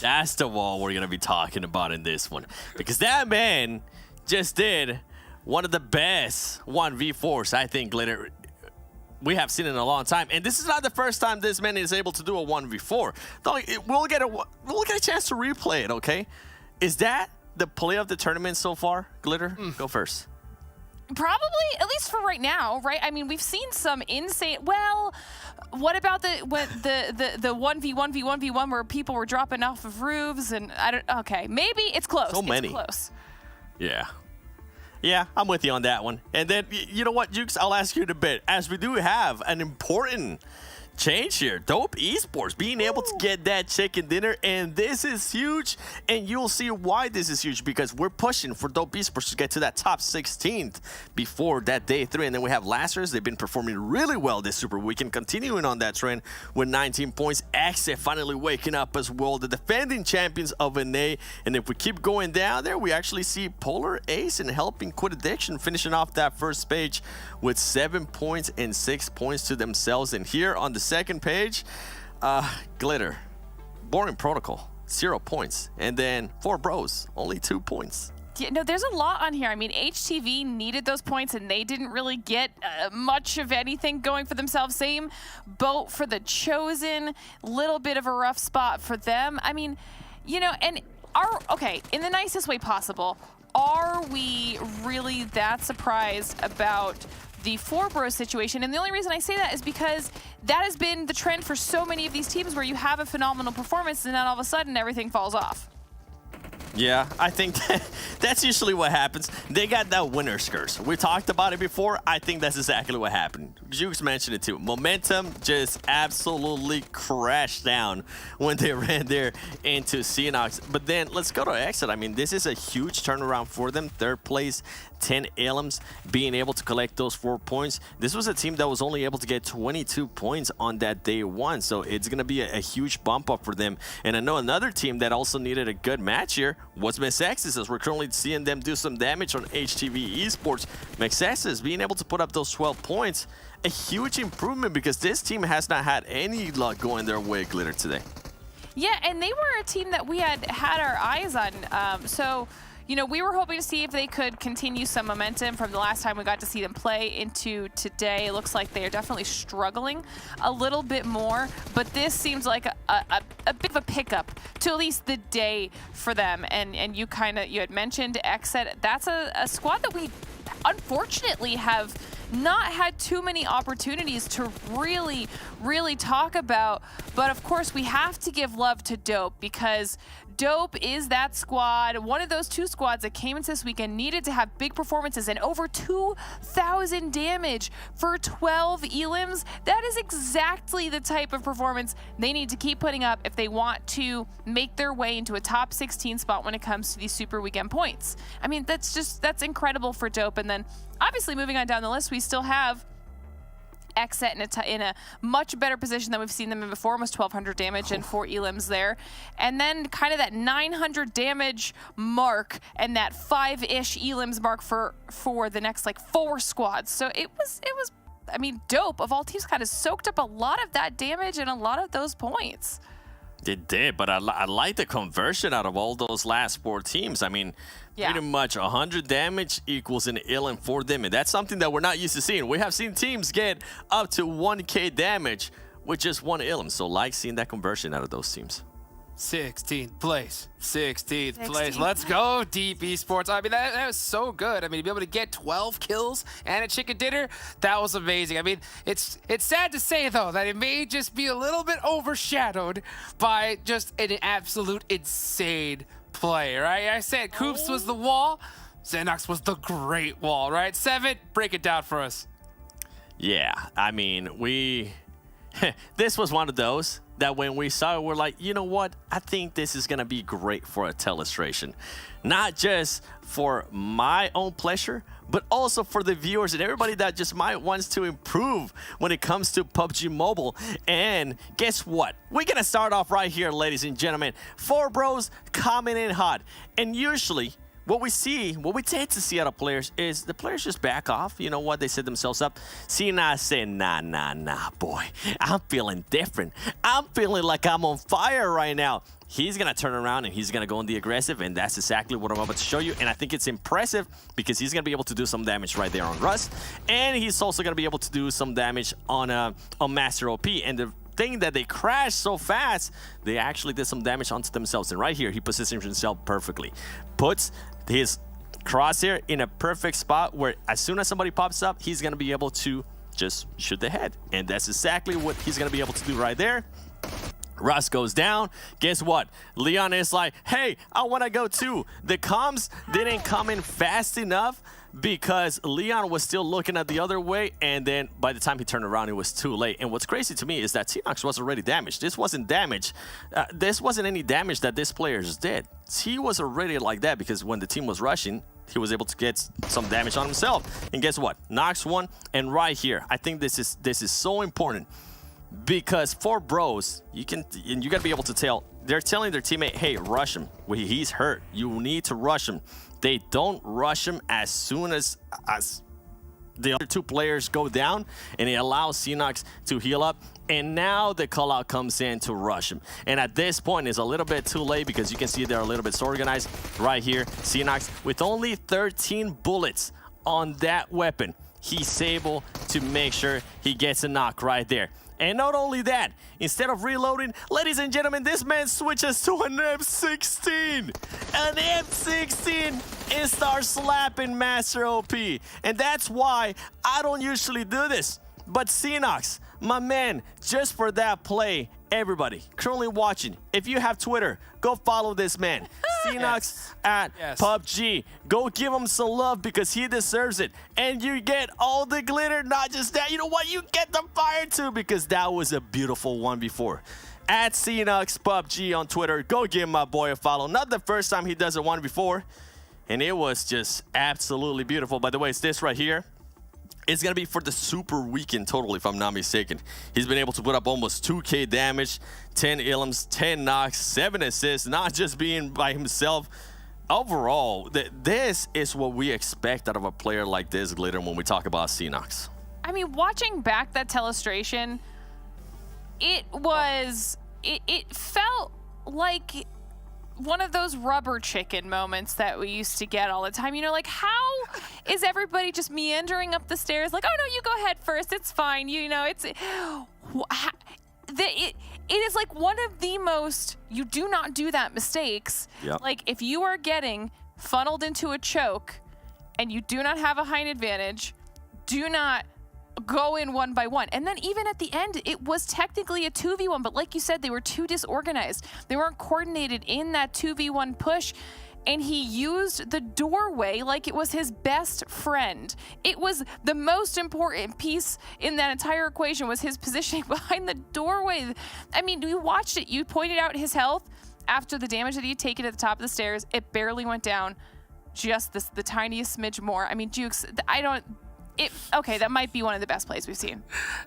That's the wall we're going to be talking about in this one. Because that man just did one of the best 1v4s, I think, Glitter, we have seen in a long time, and this is not the first time this man is able to do a 1v4. We'll get a chance to replay it, okay? Is that the play of the tournament so far, Glitter? Go first. Probably, at least for right now, right? I mean, we've seen some insane. Well, what about the 1v1v1v1 where people were dropping off of roofs and I don't. Okay, maybe it's close. So many. It's close. Yeah. Yeah, I'm with you on that one. And then, you know what, Jukes, I'll ask you in a bit, as we do have an important change here. Dope Esports being able to get that chicken dinner, and this is huge, and you'll see why this is huge, because we're pushing for Dope Esports to get to that top 16th before that day 3. And then we have Lazarus. They've been performing really well this Super Weekend, continuing on that trend with 19 points. XSET finally waking up as well, the defending champions of NA. And if we keep going down there, we actually see Polar Ace and Helping Quit Addiction finishing off that first page with 7 points and 6 points to themselves. And here on the second page, Glitter, Boring Protocol, 0 points. And then 4 Bros, only 2 points. Yeah, no, there's a lot on here. I mean, HTV needed those points, and they didn't really get much of anything going for themselves. Same boat for the Chosen. Little bit of a rough spot for them. I mean, you know, and okay, in the nicest way possible, are we really that surprised about the 4 Bros situation? And the only reason I say that is because that has been the trend for so many of these teams, where you have a phenomenal performance and then all of a sudden everything falls off. Yeah, I think that's usually what happens. They got that winner's curse. We talked about it before. I think that's exactly what happened. Jukes mentioned it too. Momentum just absolutely crashed down when they ran there into Sanhok. But then let's go to XSET. I mean, this is a huge turnaround for them. 3rd place, 10 elims, being able to collect those 4 points. This was a team that was only able to get 22 points on that day 1, so it's going to be a huge bump up for them. And I know another team that also needed a good match here was Mezexis, as we're currently seeing them do some damage on HTV Esports. Mezexis being able to put up those 12 points, a huge improvement, because this team has not had any luck going their way, Glitter, today. Yeah, and they were a team that we had our eyes on. So, you know, we were hoping to see if they could continue some momentum from the last time we got to see them play into today. It looks like they are definitely struggling a little bit more, but this seems like a bit of a pickup to at least the day for them. And you had mentioned XSET. That's a squad that we unfortunately have not had too many opportunities to really talk about. But of course, we have to give love to Dope, because Dope is that squad, one of those 2 squads that came into this weekend, needed to have big performances and over 2,000 damage for 12 elims. That is exactly the type of performance they need to keep putting up if they want to make their way into a top 16 spot when it comes to these Super Weekend points. I mean, that's incredible for Dope. And then obviously moving on down the list, we still have XSET in a much better position than we've seen them in before, almost 1,200 damage and 4 elims there. And then kind of that 900 damage mark and that 5-ish elims mark for the next like 4 squads. So it was, I mean, Dope of all teams kind of soaked up a lot of that damage and a lot of those points. It did, but I like the conversion out of all those last 4 teams. I mean, pretty much 100 damage equals an elim for them, and that's something that we're not used to seeing. We have seen teams get up to 1k damage with just 1 elim, so like seeing that conversion out of those teams. 16th place. 16th place. Let's go, Deep Esports. I mean, that was so good. I mean, to be able to get 12 kills and a chicken dinner, that was amazing. I mean, it's sad to say, though, that it may just be a little bit overshadowed by just an absolute insane play, right? I said Coops was the wall. Xenox was the great wall, right? 7, break it down for us. Yeah, I mean, this was one of those that when we saw it, we're like, you know what? I think this is going to be great for a telestration. Not just for my own pleasure, but also for the viewers and everybody that just might wants to improve when it comes to PUBG Mobile. And guess what? We're going to start off right here, ladies and gentlemen. 4 Bros coming in hot. And usually, what we tend to see out of players is the players just back off. You know what? They set themselves up. Cena said, nah, boy. I'm feeling different. I'm feeling like I'm on fire right now. He's going to turn around and he's going to go on the aggressive, and that's exactly what I'm about to show you. And I think it's impressive because he's going to be able to do some damage right there on Rust, and he's also going to be able to do some damage on Master OP. And the thing that they crashed so fast, they actually did some damage onto themselves. And right here, he positions himself perfectly. Puts his crosshair in a perfect spot where as soon as somebody pops up, he's going to be able to just shoot the head. And that's exactly what he's going to be able to do right there. Russ goes down. Guess what? Leon is like, hey, I want to go too. The comms didn't come in fast enough because Leon was still looking at the other way, and then by the time he turned around, it was too late. And what's crazy to me is that Xenox was already damaged. This wasn't damage. This wasn't any damage that this player did. He was already like that because when the team was rushing, he was able to get some damage on himself. And guess what? Knocks one, and right here, I think this is so important because for bros, you gotta be able to tell. They're telling their teammate, hey, rush him. He's hurt. You need to rush him. They don't rush him as soon as the other two players go down, and it allows Xenox to heal up. And now the call out comes in to rush him. And at this point, it's a little bit too late because you can see they're a little bit disorganized right here. Xenox with only 13 bullets on that weapon. He's able to make sure he gets a knock right there. And not only that, instead of reloading, ladies and gentlemen, this man switches to an M16. An M16 and starts slapping Master OP. And that's why I don't usually do this. But Xenox, my man, just for that play, everybody currently watching, if you have Twitter, go follow this man. Xenox at PUBG. Go give him some love because he deserves it. And you get all the glitter, not just that. You know what? You get the fire too because that was a beautiful one before. At Xenox PUBG on Twitter. Go give my boy a follow. Not the first time he does it one before. And it was just absolutely beautiful. By the way, it's this right here. It's going to be for the super weekend total, if I'm not mistaken. He's been able to put up almost 2K damage, 10 ilms, 10 knocks, 7 assists, not just being by himself. Overall, this is what we expect out of a player like this, Glitter, when we talk about Xenox. I mean, watching back that telestration, it felt like one of those rubber chicken moments that we used to get all the time. You know, like, how is everybody just meandering up the stairs? Like, oh, no, you go ahead first. It's fine. You know, it is like one of the most, you do not do that mistakes. Yep. Like, if you are getting funneled into a choke and you do not have a height advantage, do not go in one by one. And then even at the end, it was technically a 2v1, but like you said, they were too disorganized. They weren't coordinated in that 2v1 push, and he used the doorway like it was his best friend. It was the most important piece in that entire equation was his positioning behind the doorway. I mean, you watched it. You pointed out his health after the damage that he had taken at the top of the stairs. It barely went down, just the tiniest smidge more. I mean, Jukes, okay, that might be one of the best plays we've seen.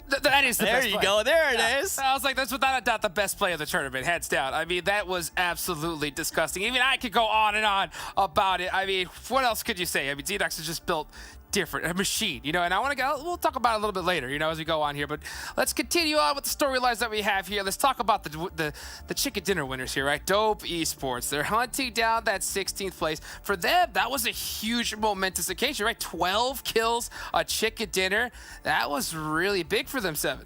That is the best play. There you go. There it is. I was like, that's without a doubt the best play of the tournament, hands down. I mean, that was absolutely disgusting. Even I could go on and on about it. I mean, what else could you say? I mean, Xenox is just built different, a machine, you know, and I want to go, we'll talk about it a little bit later, you know, as we go on here, but let's continue on with the storylines that we have here. Let's talk about the chicken dinner winners here, right? Dope Esports. They're hunting down that 16th place. For them, that was a huge momentous occasion, right? 12 kills, a chicken dinner. That was really big for them, Seven.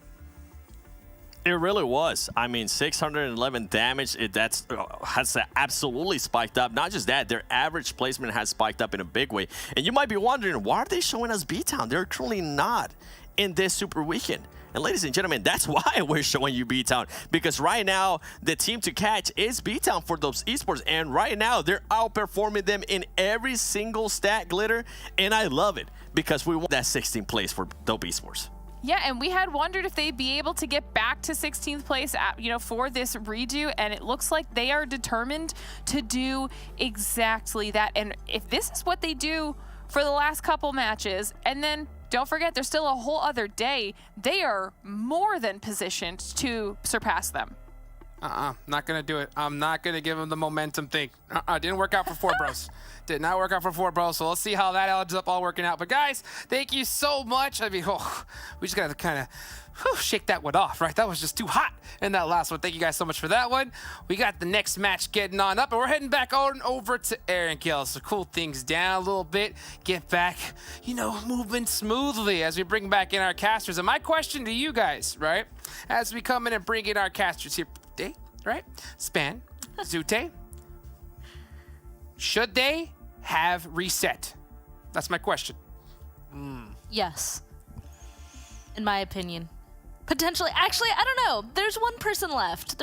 It really was. I mean, 611 damage, has absolutely spiked up. Not just that, their average placement has spiked up in a big way. And you might be wondering, why are they showing us B-Town? They're truly not in this super weekend. And ladies and gentlemen, that's why we're showing you B-Town. Because right now, the team to catch is B-Town for those esports. And right now, they're outperforming them in every single stat, Glitter. And I love it because we want that 16th place for Dope Esports. Yeah, and we had wondered if they'd be able to get back to 16th place, for this redo, and it looks like they are determined to do exactly that. And if this is what they do for the last couple matches, and then don't forget, there's still a whole other day, they are more than positioned to surpass them. Not gonna do it. I'm not gonna give them the momentum thing. Didn't work out for 4 bros. Did not work out for 4 bros, so let's see how that ends up all working out. But guys, thank you so much. I mean, we just gotta kind of shake that one off, right? That was just too hot in that last one. Thank you guys so much for that one. We got the next match getting on up, and we're heading back on over to Erangel. So cool things down a little bit, get back, moving smoothly as we bring back in our casters. And my question to you guys, right, as we come in and bring in our casters here, right? Span, Zute, should they have reset? That's my question. Yes. In my opinion. Potentially. Actually, I don't know. There's one person left.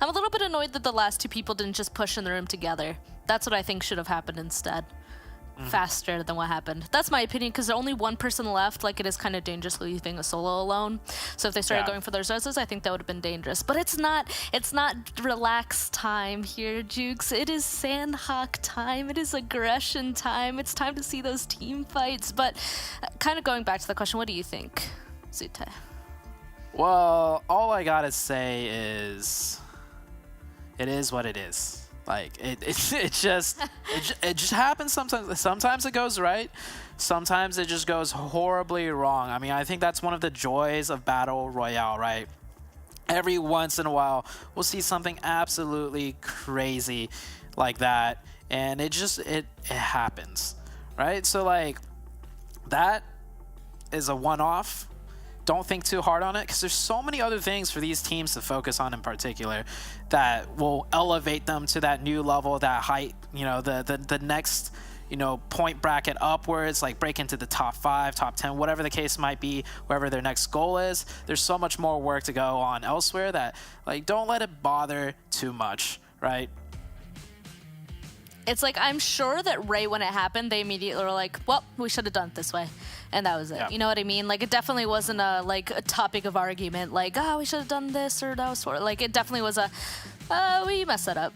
I'm a little bit annoyed that the last 2 people didn't just push in the room together. That's what I think should have happened instead. faster than what happened. That's my opinion, because there's only one person left. Like, it is kind of dangerous leaving a solo alone. So if they started going for those reses, I think that would have been dangerous. But it's not relaxed time here, Jukes. It is Sanhok time. It is aggression time. It's time to see those team fights. But kind of going back to the question, what do you think, Zute? Well, all I gotta say is, it is what it is. Like, it just happens sometimes. Sometimes it goes right. Sometimes it just goes horribly wrong. I mean, I think that's one of the joys of Battle Royale, right? Every once in a while, we'll see something absolutely crazy like that, and it happens, right? So, like, that is a one-off. Don't think too hard on it, because there's so many other things for these teams to focus on in particular that will elevate them to that new level, that height, you know, the next, you know, point bracket upwards, like break into the top 5, top 10, whatever the case might be, wherever their next goal is. There's so much more work to go on elsewhere that, like, don't let it bother too much, right? It's like, I'm sure that right when it happened, they immediately were like, well, we should have done it this way. And that was it. Yeah. You know what I mean? Like, it definitely wasn't a topic of argument, like, oh, we should have done this, or that was for, like, it definitely was a, we messed that up.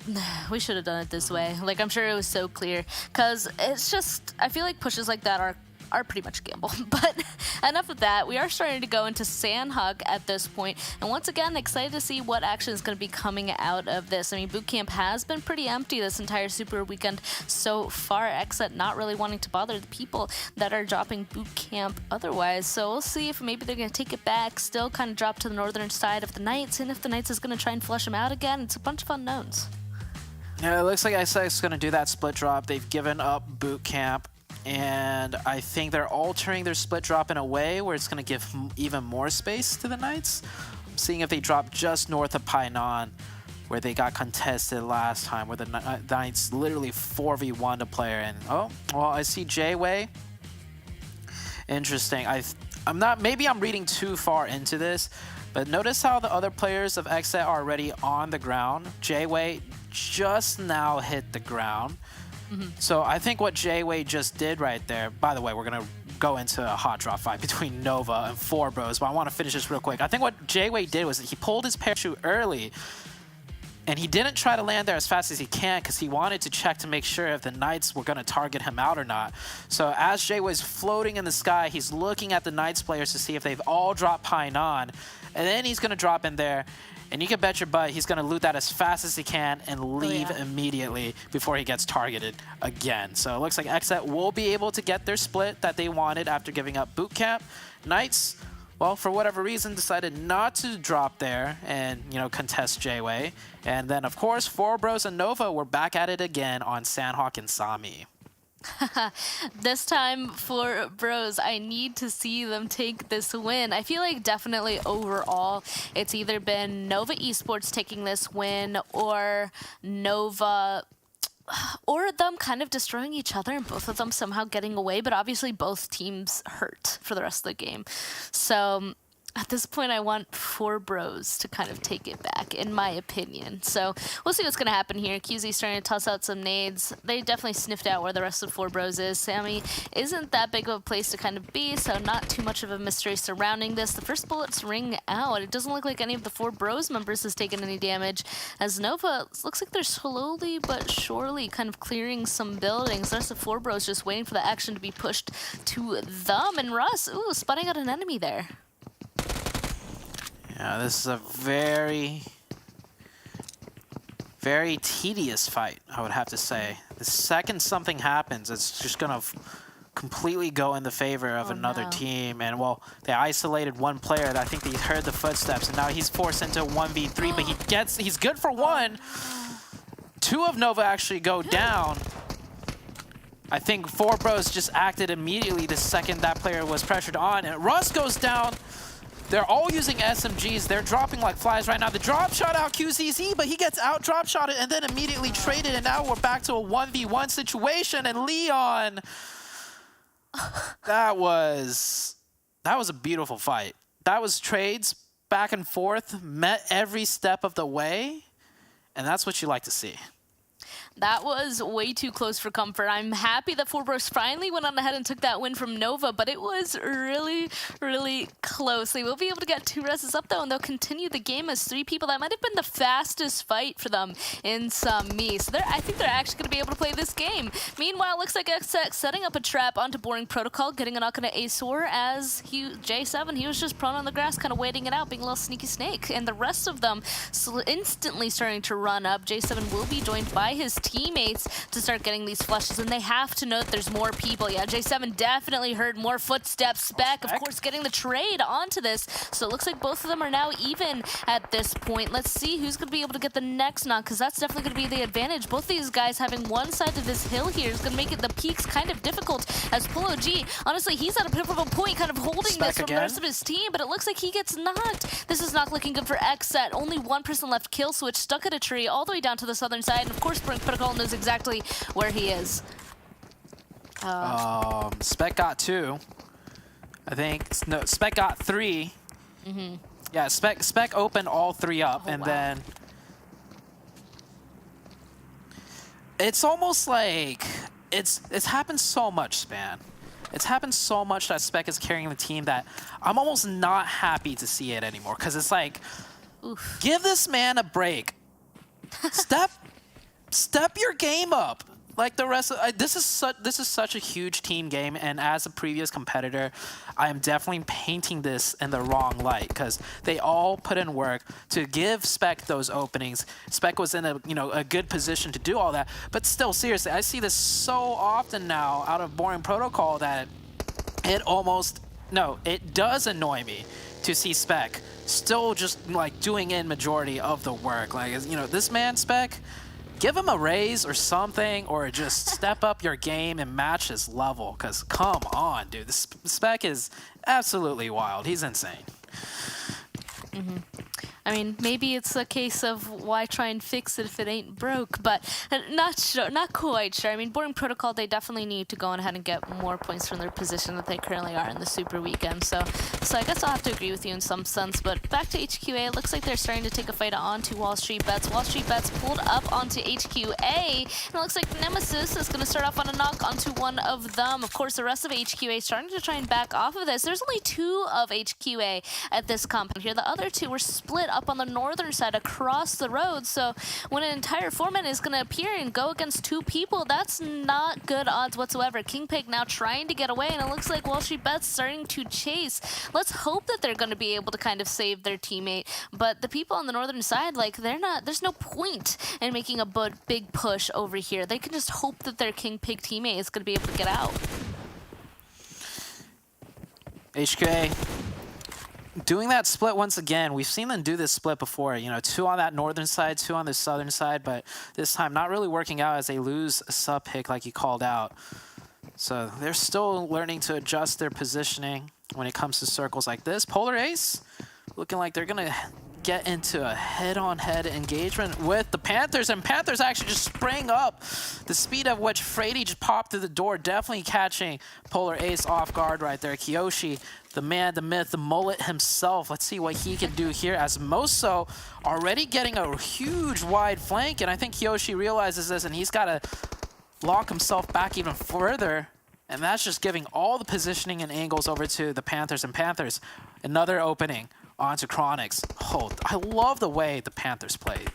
We should have done it this way. Like, I'm sure it was so clear. Because it's just, I feel like pushes like that are pretty much a gamble. But enough of that. We are starting to go into Sanhok at this point. And once again, excited to see what action is going to be coming out of this. I mean, boot camp has been pretty empty this entire Super Weekend so far. XSET not really wanting to bother the people that are dropping boot camp otherwise. So we'll see if maybe they're going to take it back, still kind of drop to the northern side of the Knights. And if the Knights is going to try and flush them out again, it's a bunch of unknowns. Yeah, it looks like XSET is going to do that split drop. They've given up boot camp. And I think they're altering their split drop in a way where it's going to give even more space to the Knights. I'm seeing if they drop just north of Painan, where they got contested last time, where the Knights literally 4v1 to player. And oh, well, I see J-Way. Interesting. Maybe I'm reading too far into this, but notice how the other players of XSET are already on the ground. J-Way just now hit the ground. So I think what J-Way just did right there, by the way, we're going to go into a hot drop fight between Nova and 4Bros, but I want to finish this real quick. I think what J-Way did was he pulled his parachute early, and he didn't try to land there as fast as he can because he wanted to check to make sure if the Knights were going to target him out or not. So as J-Way's floating in the sky, he's looking at the Knights players to see if they've all dropped Painan, and then he's going to drop in there. And you can bet your butt he's going to loot that as fast as he can and leave immediately before he gets targeted again. So it looks like XSET will be able to get their split that they wanted after giving up boot camp. Knights, well, for whatever reason, decided not to drop there and, you know, contest J-Way. And then, of course, 4Bros and Nova were back at it again on Sanhok and Sami. This time for Bros, I need to see them take this win. I feel like definitely overall, it's either been Nova Esports taking this win or Nova, or them kind of destroying each other and both of them somehow getting away, but obviously both teams hurt for the rest of the game. So at this point, I want 4Bros to kind of take it back, in my opinion. So we'll see what's going to happen here. QZ starting to toss out some nades. They definitely sniffed out where the rest of 4Bros is. Sami isn't that big of a place to kind of be, so not too much of a mystery surrounding this. The first bullets ring out. It doesn't look like any of the 4Bros members has taken any damage, as Nova looks like they're slowly but surely kind of clearing some buildings. The rest of 4Bros just waiting for the action to be pushed to them. And Russ, ooh, spotting out an enemy there. Yeah, this is a very, very tedious fight, I would have to say. The second something happens, it's just going to completely go in the favor of another team. And, well, they isolated one player. I think they heard the footsteps, and now he's forced into 1v3, but he's good for one. Two of Nova actually go down. I think 4Bros just acted immediately the second that player was pressured on, and Russ goes down. They're all using SMGs. They're dropping like flies right now. The drop shot out QZZ, but he gets out drop shotted and then immediately traded, and now we're back to a 1v1 situation. And Leon, that was a beautiful fight. That was trades back and forth, met every step of the way, and that's what you like to see. That was way too close for comfort. I'm happy that Forbros finally went on ahead and took that win from Nova, but it was really, really close. They will be able to get 2 reses up, though, and they'll continue the game as 3 people. That might have been the fastest fight for them in some me. So I think they're actually going to be able to play this game. Meanwhile, it looks like XSET setting up a trap onto Boring Protocol, getting a knock on Azor as J7, he was just prone on the grass, kind of waiting it out, being a little sneaky snake. And the rest of them instantly starting to run up. J7 will be joined by his teammates to start getting these flushes, and they have to know that there's more people. Yeah, J7 definitely heard more footsteps. Spec, of course, getting the trade onto this. So it looks like both of them are now even at this point. Let's see who's going to be able to get the next knock, because that's definitely going to be the advantage. Both these guys having one side of this hill here is going to make it the peaks kind of difficult, as Polo G, honestly, he's at a pivotal point, kind of holding this from the rest of his team, but it looks like he gets knocked. This is not looking good for XSET. Only one person left. Kill Switch stuck at a tree all the way down to the southern side, and of course, Brink Protocol knows exactly where he is. Spec got 2. I think. No, Spec got 3. Yeah, Spec opened all 3 up, and then it's almost like it's happened so much, Span. It's happened so much that Spec is carrying the team that I'm almost not happy to see it anymore, because it's like, give this man a break. Step your game up. Like the rest of this is such a huge team game, and as a previous competitor, I am definitely painting this in the wrong light, because they all put in work to give Spec those openings. Spec was in a good position to do all that, but still, seriously, I see this so often now out of Boring Protocol that it does annoy me to see Spec still just like doing in majority of the work. Like, this man Spec, give him a raise or something, or just step up your game and match his level, because come on, dude. This Spec is absolutely wild. He's insane. I mean, maybe it's a case of why try and fix it if it ain't broke, but not sure, not quite sure. I mean, Boring Protocol, they definitely need to go on ahead and get more points from their position that they currently are in the Super Weekend. So I guess I'll have to agree with you in some sense. But back to HQA, it looks like they're starting to take a fight onto WallStreetBets. WallStreetBets pulled up onto HQA, and it looks like Nemesis is going to start off on a knock onto one of them. Of course, the rest of HQA starting to try and back off of this. There's only 2 of HQA at this compound here. The other 2 were split up on the northern side across the road. So when an entire foreman is going to appear and go against 2 people, that's not good odds whatsoever. KingPig now trying to get away, and it looks like WallStreetBets starting to chase. Let's hope that they're going to be able to kind of save their teammate. But the people on the northern side, like, there's no point in making a big push over here. They can just hope that their KingPig teammate is going to be able to get out. HK doing that split once again. We've seen them do this split before, 2 on that northern side, 2 on the southern side, but this time not really working out as they lose a sub pick like you called out. So they're still learning to adjust their positioning when it comes to circles like this. Polar Ace looking like they're gonna get into a head-on-head engagement with the Panthers, and Panthers actually just sprang up. The speed of which Frady just popped through the door, definitely catching Polar Ace off guard right there. Kiyoshi, the man, the myth, the mullet himself. Let's see what he can do here, as Moso already getting a huge wide flank, and I think Kiyoshi realizes this, and he's got to lock himself back even further, and that's just giving all the positioning and angles over to the Panthers, and Panthers, another opening onto Chronix. Oh, I love the way the Panthers played.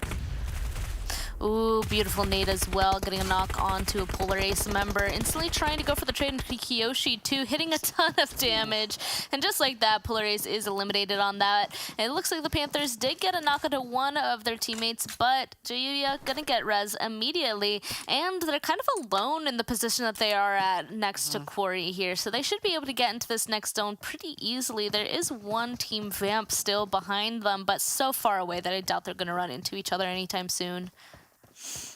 Ooh, beautiful nade as well, getting a knock onto a Polar Ace member. Instantly trying to go for the trade into Kiyoshi too, hitting a ton of damage. And just like that, Polar Ace is eliminated on that. And it looks like the Panthers did get a knock onto one of their teammates, but Jayuya gonna get res immediately. And they're kind of alone in the position that they are at next to Quarry here. So they should be able to get into this next zone pretty easily. There is one team Vamp still behind them, but so far away that I doubt they're gonna run into each other anytime soon.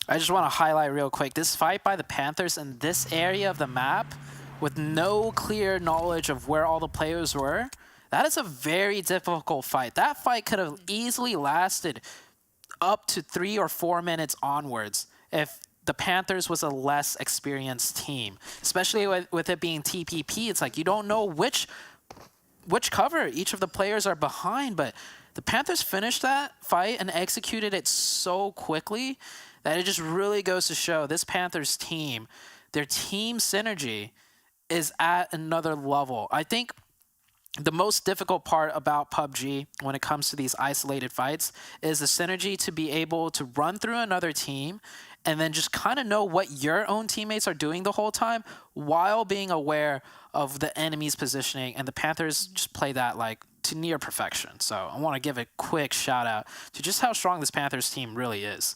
I just want to highlight real quick, this fight by the Panthers in this area of the map with no clear knowledge of where all the players were, that is a very difficult fight. That fight could have easily lasted up to 3 or 4 minutes onwards if the Panthers was a less experienced team. Especially with it being TPP, it's like you don't know which cover each of the players are behind, but the Panthers finished that fight and executed it so quickly that it just really goes to show this Panthers team, their team synergy is at another level. I think the most difficult part about PUBG when it comes to these isolated fights is the synergy to be able to run through another team and then just kind of know what your own teammates are doing the whole time while being aware of the enemy's positioning. And the Panthers just play that like to near perfection. So I want to give a quick shout out to just how strong this Panthers team really is.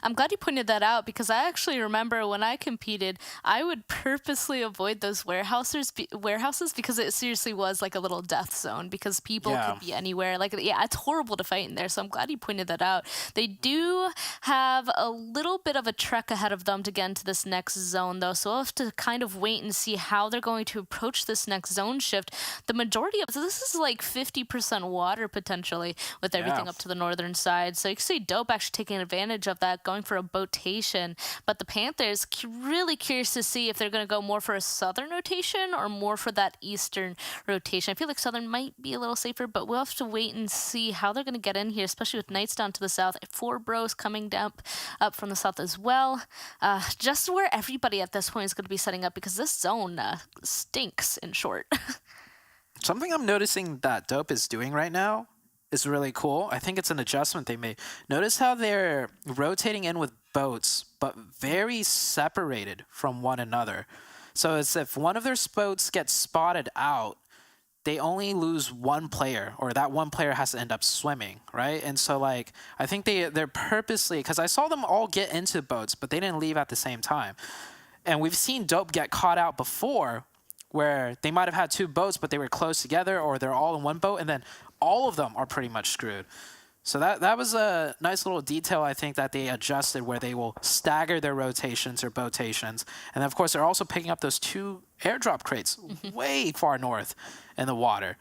I'm glad you pointed that out because I actually remember when I competed, I would purposely avoid those warehouses because it seriously was like a little death zone because people could be anywhere. Like, yeah, it's horrible to fight in there. So I'm glad you pointed that out. They do have a little bit of a trek ahead of them to get into this next zone, though. So we'll have to kind of wait and see how they're going to approach this next zone shift. The majority of this is like 50% water potentially with everything up to the northern side. So you can see Dope actually taking advantage of that, going for a botation. But the Panthers, really curious to see if they're going to go more for a southern rotation or more for that eastern rotation. I feel like southern might be a little safer, but we'll have to wait and see how they're going to get in here, especially with Knights down to the south. 4 bros coming down up from the south as well. Just where everybody at this point is going to be setting up because this zone stinks, in short. Something I'm noticing that Dope is doing right now is really cool. I think it's an adjustment they made. Notice how they're rotating in with boats, but very separated from one another. So it's if one of their boats gets spotted out, they only lose one player, or that one player has to end up swimming, right? And so, like, I think they're purposely, because I saw them all get into boats, but they didn't leave at the same time. And we've seen Dope get caught out before, where they might have had 2 boats, but they were close together, or they're all in one boat, and then all of them are pretty much screwed. So that was a nice little detail, I think, that they adjusted where they will stagger their rotations or botations. And then, of course, they're also picking up those 2 airdrop crates way far north in the water.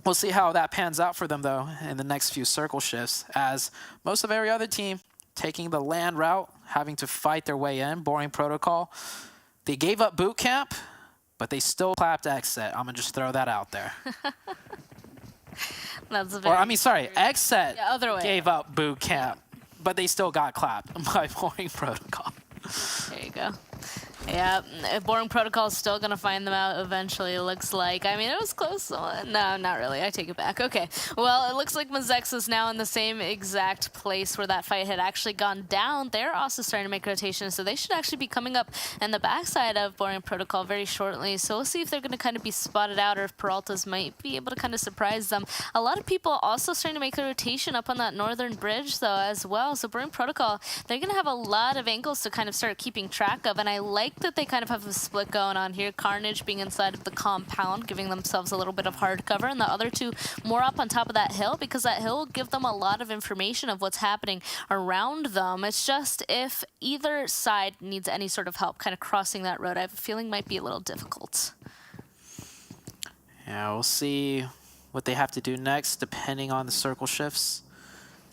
We'll see how that pans out for them, though, in the next few circle shifts, as most of every other team taking the land route, having to fight their way in, boring protocol. They gave up boot camp, but they still clapped XSET. I'm going to just throw that out there. XSET gave up boot camp, but they still got clapped by boring protocol. There you go. Yeah, boring protocol is still going to find them out eventually, it looks like. I mean, it was close. No, not really. I take it back. Okay. Well, it looks like Mezexis is now in the same exact place where that fight had actually gone down. They're also starting to make rotations, so they should actually be coming up in the backside of boring protocol very shortly. So we'll see if they're going to kind of be spotted out or if Peralta's might be able to kind of surprise them. A lot of people also starting to make a rotation up on that northern bridge, though, as well. So boring protocol, they're going to have a lot of angles to kind of start keeping track of, and I like that they kind of have a split going on here. Carnage being inside of the compound, giving themselves a little bit of hard cover, and the other 2 more up on top of that hill, because that hill will give them a lot of information of what's happening around them. It's just if either side needs any sort of help kind of crossing that road, I have a feeling might be a little difficult. Yeah, we'll see what they have to do next depending on the circle shifts.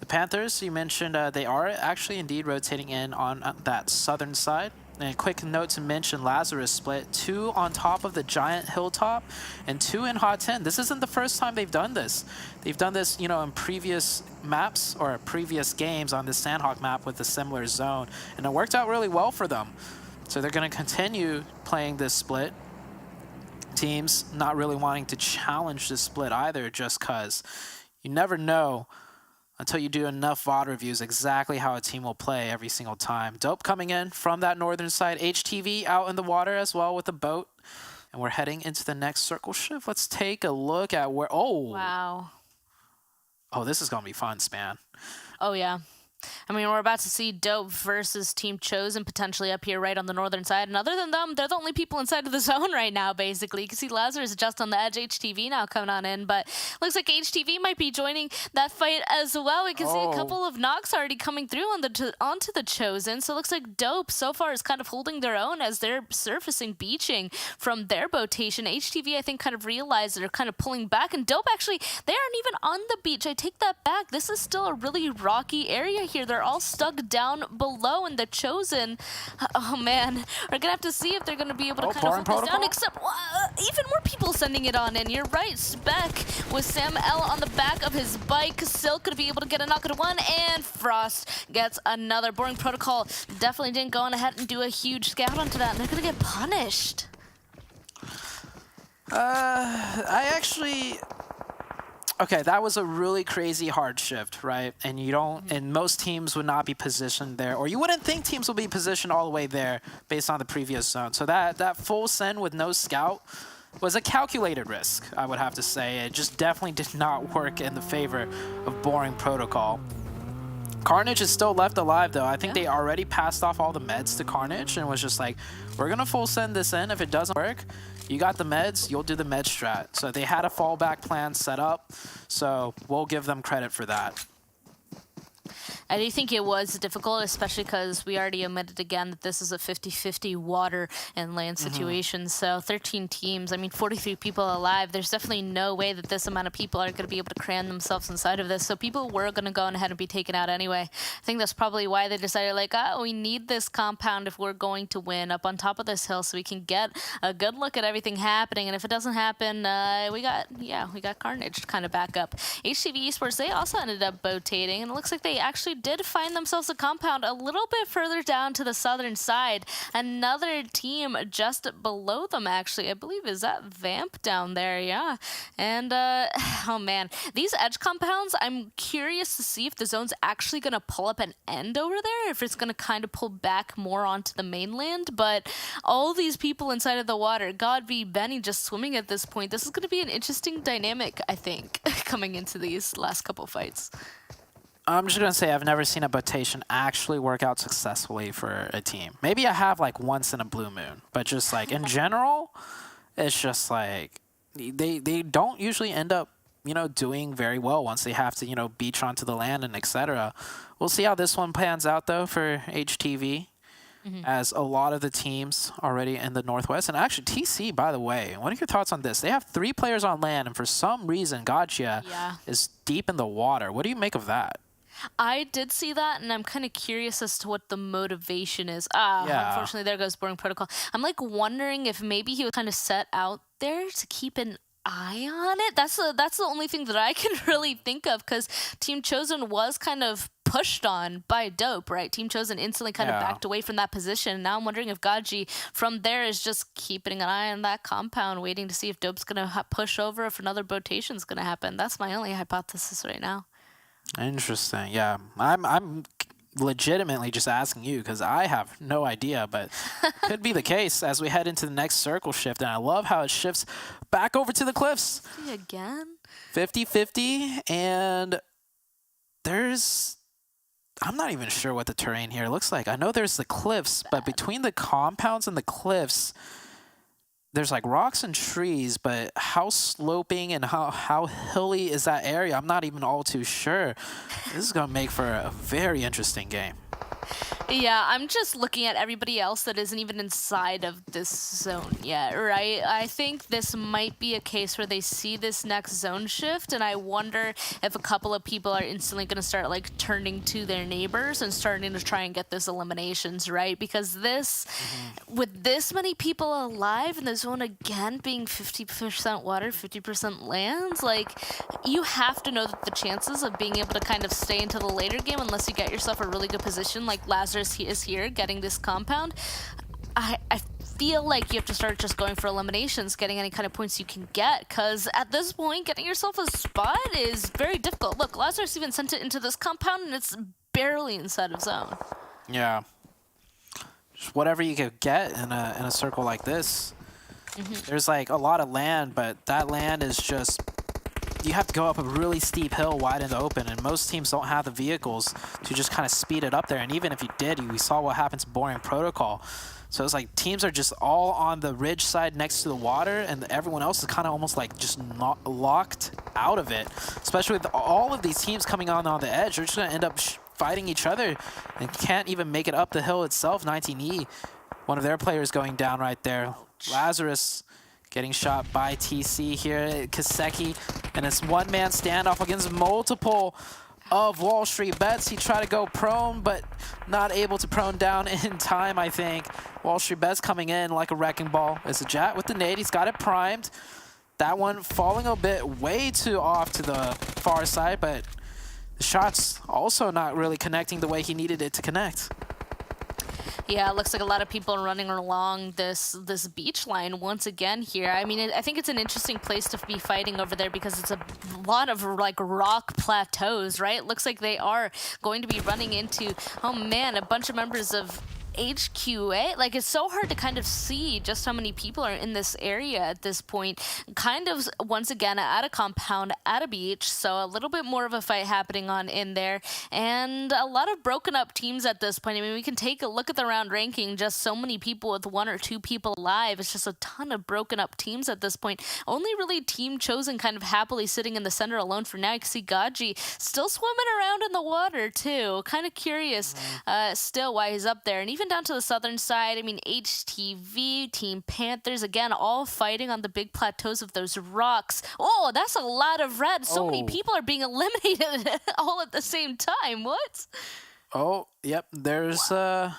The Panthers, you mentioned, they are actually indeed rotating in on that southern side. And a quick note to mention, Lazarus split 2 on top of the giant hilltop and 2 in Hot 10. This isn't the first time they've done this. They've done this, you know, in previous maps or previous games on this Sanhok map with a similar zone, and it worked out really well for them. So they're going to continue playing this split. Teams not really wanting to challenge this split either, just because you never know until you do enough VOD reviews exactly how a team will play every single time. Dope coming in from that northern side. HTV out in the water as well with a boat. And we're heading into the next circle shift. Let's take a look at where... Oh! Wow. Oh, this is going to be fun, Span. Oh, yeah. I mean, we're about to see Dope versus Team Chosen potentially up here right on the northern side. And other than them, they're the only people inside of the zone right now, basically. You can see Lazarus just on the edge, HTV now coming on in. But looks like HTV might be joining that fight as well. We can see a couple of knocks already coming through onto the Chosen. So it looks like Dope so far is kind of holding their own as they're surfacing, beaching from their botation. HTV, I think, kind of realized they're kind of pulling back. And Dope, actually, they aren't even on the beach. I take that back. This is still a really rocky area here. They're all stuck down below, and the Chosen, oh man, we're gonna have to see if they're gonna be able to kind of hold this down, except even more people sending it on in. You're right, Spec with Sam L on the back of his bike. Silk gonna be able to get a knock at one, and Frost gets another. Boring Protocol definitely didn't go on ahead and do a huge scout onto that, and they're gonna get punished. I actually... Okay, that was a really crazy hard shift, right? And you don't, and most teams would not be positioned there, or you wouldn't think teams will be positioned all the way there based on the previous zone. So that full send with no scout was a calculated risk, I would have to say. It just definitely did not work in the favor of Boring Protocol. Carnage is still left alive, though. I think they already passed off all the meds to Carnage and was just like, we're going to full send this in. If it doesn't work, you got the meds, you'll do the med strat. So they had a fallback plan set up, so we'll give them credit for that. I do think it was difficult, especially because we already admitted again that this is a 50-50 water and land situation. So 13 teams, I mean 43 people alive. There's definitely no way that this amount of people are going to be able to cram themselves inside of this. So people were going to go on ahead and be taken out anyway. I think that's probably why they decided, like, oh, we need this compound if we're going to win up on top of this hill so we can get a good look at everything happening. And if it doesn't happen, we got Carnage to kind of back up. HTV Esports, they also ended up rotating, and it looks like they actually did find themselves a compound a little bit further down to the southern side. Another team just below them, actually. I believe, is that Vamp down there? Yeah. And, oh man, these edge compounds, I'm curious to see if the zone's actually going to pull up an end over there, if it's going to kind of pull back more onto the mainland. But all these people inside of the water, God v Benny just swimming at this point, this is going to be an interesting dynamic, I think, coming into these last couple fights. I'm just going to say I've never seen a rotation actually work out successfully for a team. Maybe I have like once in a blue moon, but just like in general, it's just like they don't usually end up, you know, doing very well once they have to, you know, beach onto the land and etc. We'll see how this one pans out though for HTV. As a lot of the teams already in the Northwest. And actually, TC, by the way, what are your thoughts on this? They have 3 players on land, and for some reason, Gotcha is deep in the water. What do you make of that? I did see that, and I'm kind of curious as to what the motivation is. Unfortunately, there goes Boring Protocol. I'm like wondering if maybe he was kind of set out there to keep an eye on it. That's the only thing that I can really think of, because Team Chosen was kind of pushed on by Dope, right? Team Chosen instantly kind of backed away from that position. Now I'm wondering if Gaji from there is just keeping an eye on that compound, waiting to see if Dope's going to push over, if another rotation's going to happen. That's my only hypothesis right now. Interesting. Yeah, I'm legitimately just asking you because I have no idea, but could be the case as we head into the next circle shift. And I love how it shifts back over to the cliffs. Again? 50-50, and I'm not even sure what the terrain here looks like. I know there's the cliffs, but between the compounds and the cliffs, there's like rocks and trees, but how sloping and how hilly is that area? I'm not even all too sure. This is going to make for a very interesting game. Yeah, I'm just looking at everybody else that isn't even inside of this zone yet, right? I think this might be a case where they see this next zone shift, and I wonder if a couple of people are instantly going to start like turning to their neighbors and starting to try and get this eliminations, right? Because this, with this many people alive in the zone again being 50% water, 50% lands, like you have to know that the chances of being able to kind of stay into the later game, unless you get yourself a really good position, like Lazarus is here getting this compound, I feel like you have to start just going for eliminations, getting any kind of points you can get, because at this point, getting yourself a spot is very difficult. Look, Lazarus even sent it into this compound, and it's barely inside of zone. Yeah. Just whatever you could get in a circle like this. There's like a lot of land, but that land is just... You have to go up a really steep hill wide in the open, and most teams don't have the vehicles to just kind of speed it up there. And even if you did, we saw what happened to Boring Protocol. So it's like teams are just all on the ridge side next to the water, and everyone else is kind of almost like just not locked out of it. Especially with all of these teams coming on the edge, they're just going to end up fighting each other and can't even make it up the hill itself. 19E, one of their players going down right there. Lazarus getting shot by TC here, Kaseki, and it's one-man standoff against multiple of WallStreetBets. He tried to go prone, but not able to prone down in time, I think. WallStreetBets coming in like a wrecking ball. It's a Jat with the nade. He's got it primed. That one falling a bit way too off to the far side, but the shot's also not really connecting the way he needed it to connect. Yeah, it looks like a lot of people are running along this beach line once again here. I mean, I think it's an interesting place to be fighting over there because it's a lot of like rock plateaus, right? It looks like they are going to be running into, oh man, a bunch of members of HQA. Like, it's so hard to kind of see just how many people are in this area at this point. Kind of, once again, at a compound, at a beach, so a little bit more of a fight happening on in there, and a lot of broken up teams at this point. I mean, we can take a look at the round ranking, just so many people with 1 or 2 people alive. It's just a ton of broken up teams at this point. Only really Team Chosen kind of happily sitting in the center alone for now. You can see Gaji still swimming around in the water, too. Kind of curious still why he's up there. And even down to the southern side, I mean, HTV, Team Panthers, again, all fighting on the big plateaus of those rocks. Oh, that's a lot of red. So many people are being eliminated all at the same time. What? Oh, yep. There's, so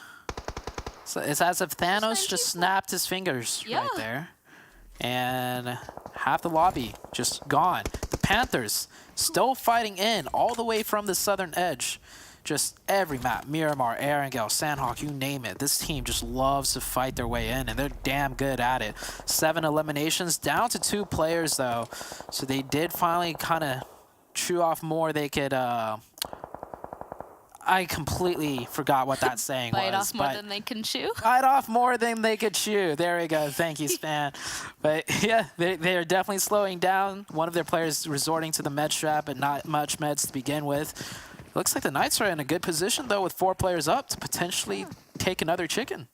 it's as if Thanos just snapped his fingers right there. And half the lobby just gone. The Panthers still fighting in all the way from the southern edge. Just every map, Miramar, Erangel, Sanhok, you name it. This team just loves to fight their way in, and they're damn good at it. 7 eliminations, down to 2 players, though. So they did finally kind of chew off more. They could, I completely forgot what that saying was. Bite off more than they can chew? Bite off more than they could chew. There we go. Thank you, Span. But, yeah, they are definitely slowing down. One of their players resorting to the med strap, but not much meds to begin with. Looks like the Knights are in a good position, though, with 4 players up to potentially take another chicken.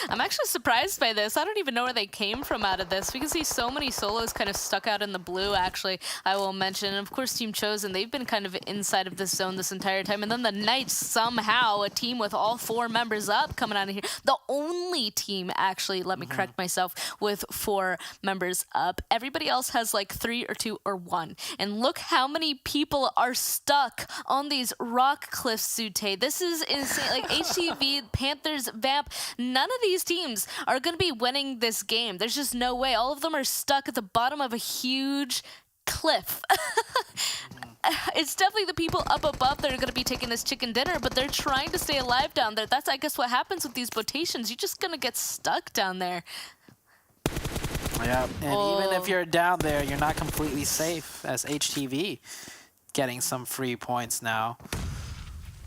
I'm actually surprised by this. I don't even know where they came from out of this. We can see so many solos kind of stuck out in the blue, actually, I will mention. And of course, Team Chosen, they've been kind of inside of this zone this entire time. And then the Knights, somehow, a team with all 4 members up coming out of here. The only team, actually, let me correct myself, with 4 members up. Everybody else has like 3 or 2 or 1. And look how many people are stuck on these rock cliffs, Sute. This is insane. Like, HTV, Panthers, Vamp, none of these teams are going to be winning this game. There's just no way. All of them are stuck at the bottom of a huge cliff. It's definitely the people up above that are going to be taking this chicken dinner, but they're trying to stay alive down there. That's, I guess, what happens with these rotations. You're just going to get stuck down there. Yeah, and even if you're down there, you're not completely safe, as HTV getting some free points now.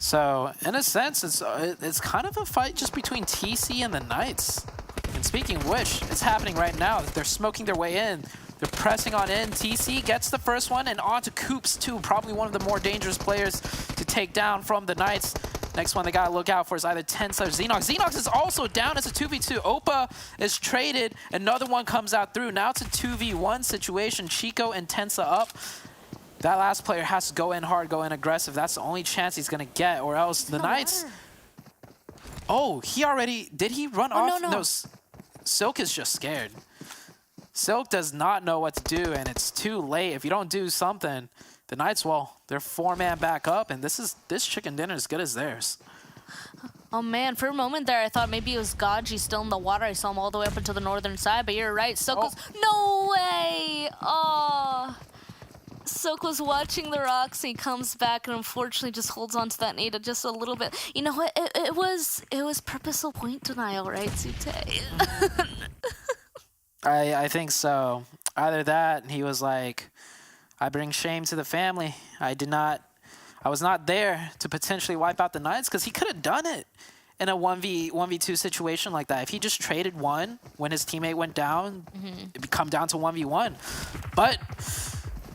So, in a sense, it's kind of a fight just between TC and the Knights. And speaking of which, it's happening right now. They're smoking their way in. They're pressing on in. TC gets the first one, and on to Coops, too. Probably one of the more dangerous players to take down from the Knights. Next one they got to look out for is either Tensa or Xenox. Xenox is also down. It's a 2v2. Opa is traded. Another one comes out through. Now it's a 2v1 situation. Chico and Tensa up. That last player has to go in hard, go in aggressive. That's the only chance he's going to get, or else the Knights... Oh, he already... Did he run off? No, Silk is just scared. Silk does not know what to do, and it's too late. If you don't do something, the Knights, well, they're 4-man back up, and this chicken dinner is as good as theirs. Oh man, for a moment there I thought maybe it was Gaji still in the water. I saw him all the way up into the northern side, but you're right. Silk goes... No way! Oh... Silk was watching the rocks, and he comes back and unfortunately just holds on to that nade just a little bit. You know what? It was purposeful point denial, right, Sute? I think so. Either that, and he was like, I bring shame to the family. I was not there to potentially wipe out the Knights, because he could have done it in a 1v2 situation like that. If he just traded one when his teammate went down, it'd come down to 1v1. But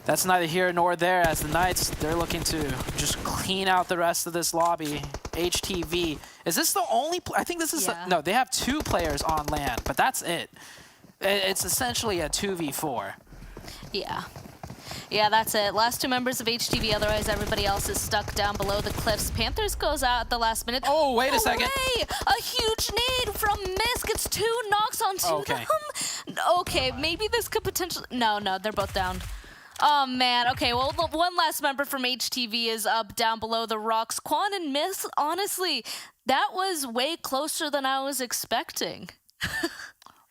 that's neither here nor there, as the Knights, they're looking to just clean out the rest of this lobby. HTV. Is this the only... I think this is... No, they have 2 players on land, but that's it. It's essentially a 2v4. Yeah. Yeah, that's it. Last 2 members of HTV, otherwise everybody else is stuck down below the cliffs. Panthers goes out at the last minute. Oh, wait a second. Way! A huge nade from Miss, gets 2 knocks onto them. Okay, maybe this could potentially... No, they're both down. Oh, man. Okay, well, the one last member from HTV is up down below the rocks. Quan and Miss, honestly, that was way closer than I was expecting.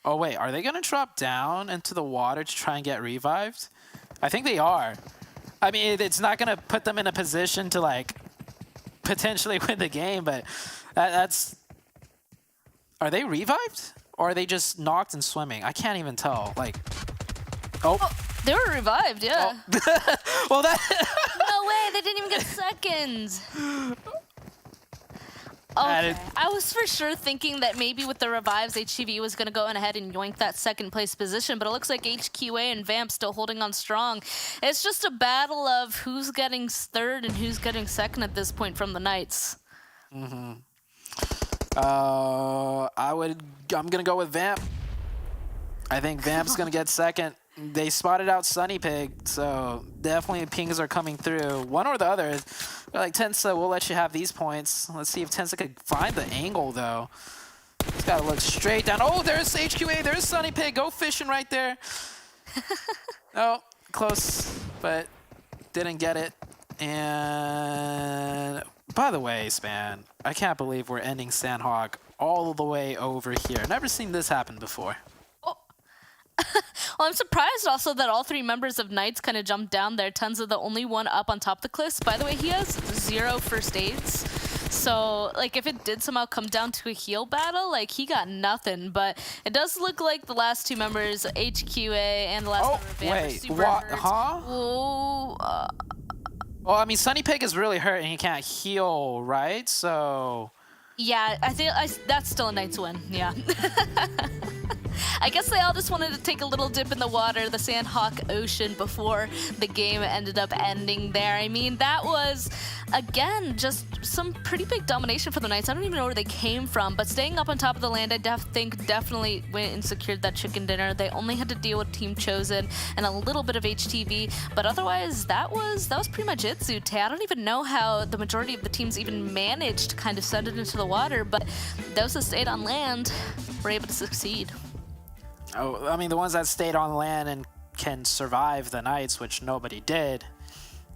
Oh, wait. Are they going to drop down into the water to try and get revived? I think they are. I mean, it's not going to put them in a position to, like, potentially win the game, but that's... Are they revived? Or are they just knocked and swimming? I can't even tell. Like, oh. They were revived, yeah. Oh. Well, that... No way, they didn't even get seconds. Okay. I was for sure thinking that maybe with the revives, HTV was going to go ahead and yoink that second place position, but it looks like HQA and Vamp still holding on strong. It's just a battle of who's getting third and who's getting second at this point from the Knights. Mm-hmm. I'm going to go with Vamp. I think Vamp's going to get second. They spotted out Sunny Pig, so definitely pings are coming through. One or the other. Like, Tensa, we'll let you have these points. Let's see if Tensa could find the angle, though. He's got to look straight down. Oh, there's HQA. There's Sunny Pig. Go fishing right there. Oh, close, but didn't get it. And by the way, Span, I can't believe we're ending Sanhok all the way over here. Never seen this happen before. Well, I'm surprised also that all three members of Knights kind of jumped down there. Tensa, the only one up on top of the cliffs. By the way, he has 0 first aids. So, like, if it did somehow come down to a heal battle, like, he got nothing. But it does look like the last two members, HQA and the last member of Vamp, are super hurt. Huh? Oh, well, I mean, Sunny Pig is really hurt and he can't heal, right? So... Yeah, I think that's still a Knights win, yeah. I guess they all just wanted to take a little dip in the water, the Sanhok Ocean, before the game ended up ending there. I mean, that was, again, just some pretty big domination for the Knights. I don't even know where they came from, but staying up on top of the land, I think definitely went and secured that chicken dinner. They only had to deal with Team Chosen and a little bit of HTV, but otherwise, that was pretty much it, Zute. I don't even know how the majority of the teams even managed to kind of send it into the water, but those that stayed on land were able to succeed. Oh, I mean, the ones that stayed on land and can survive the Knights, which nobody did,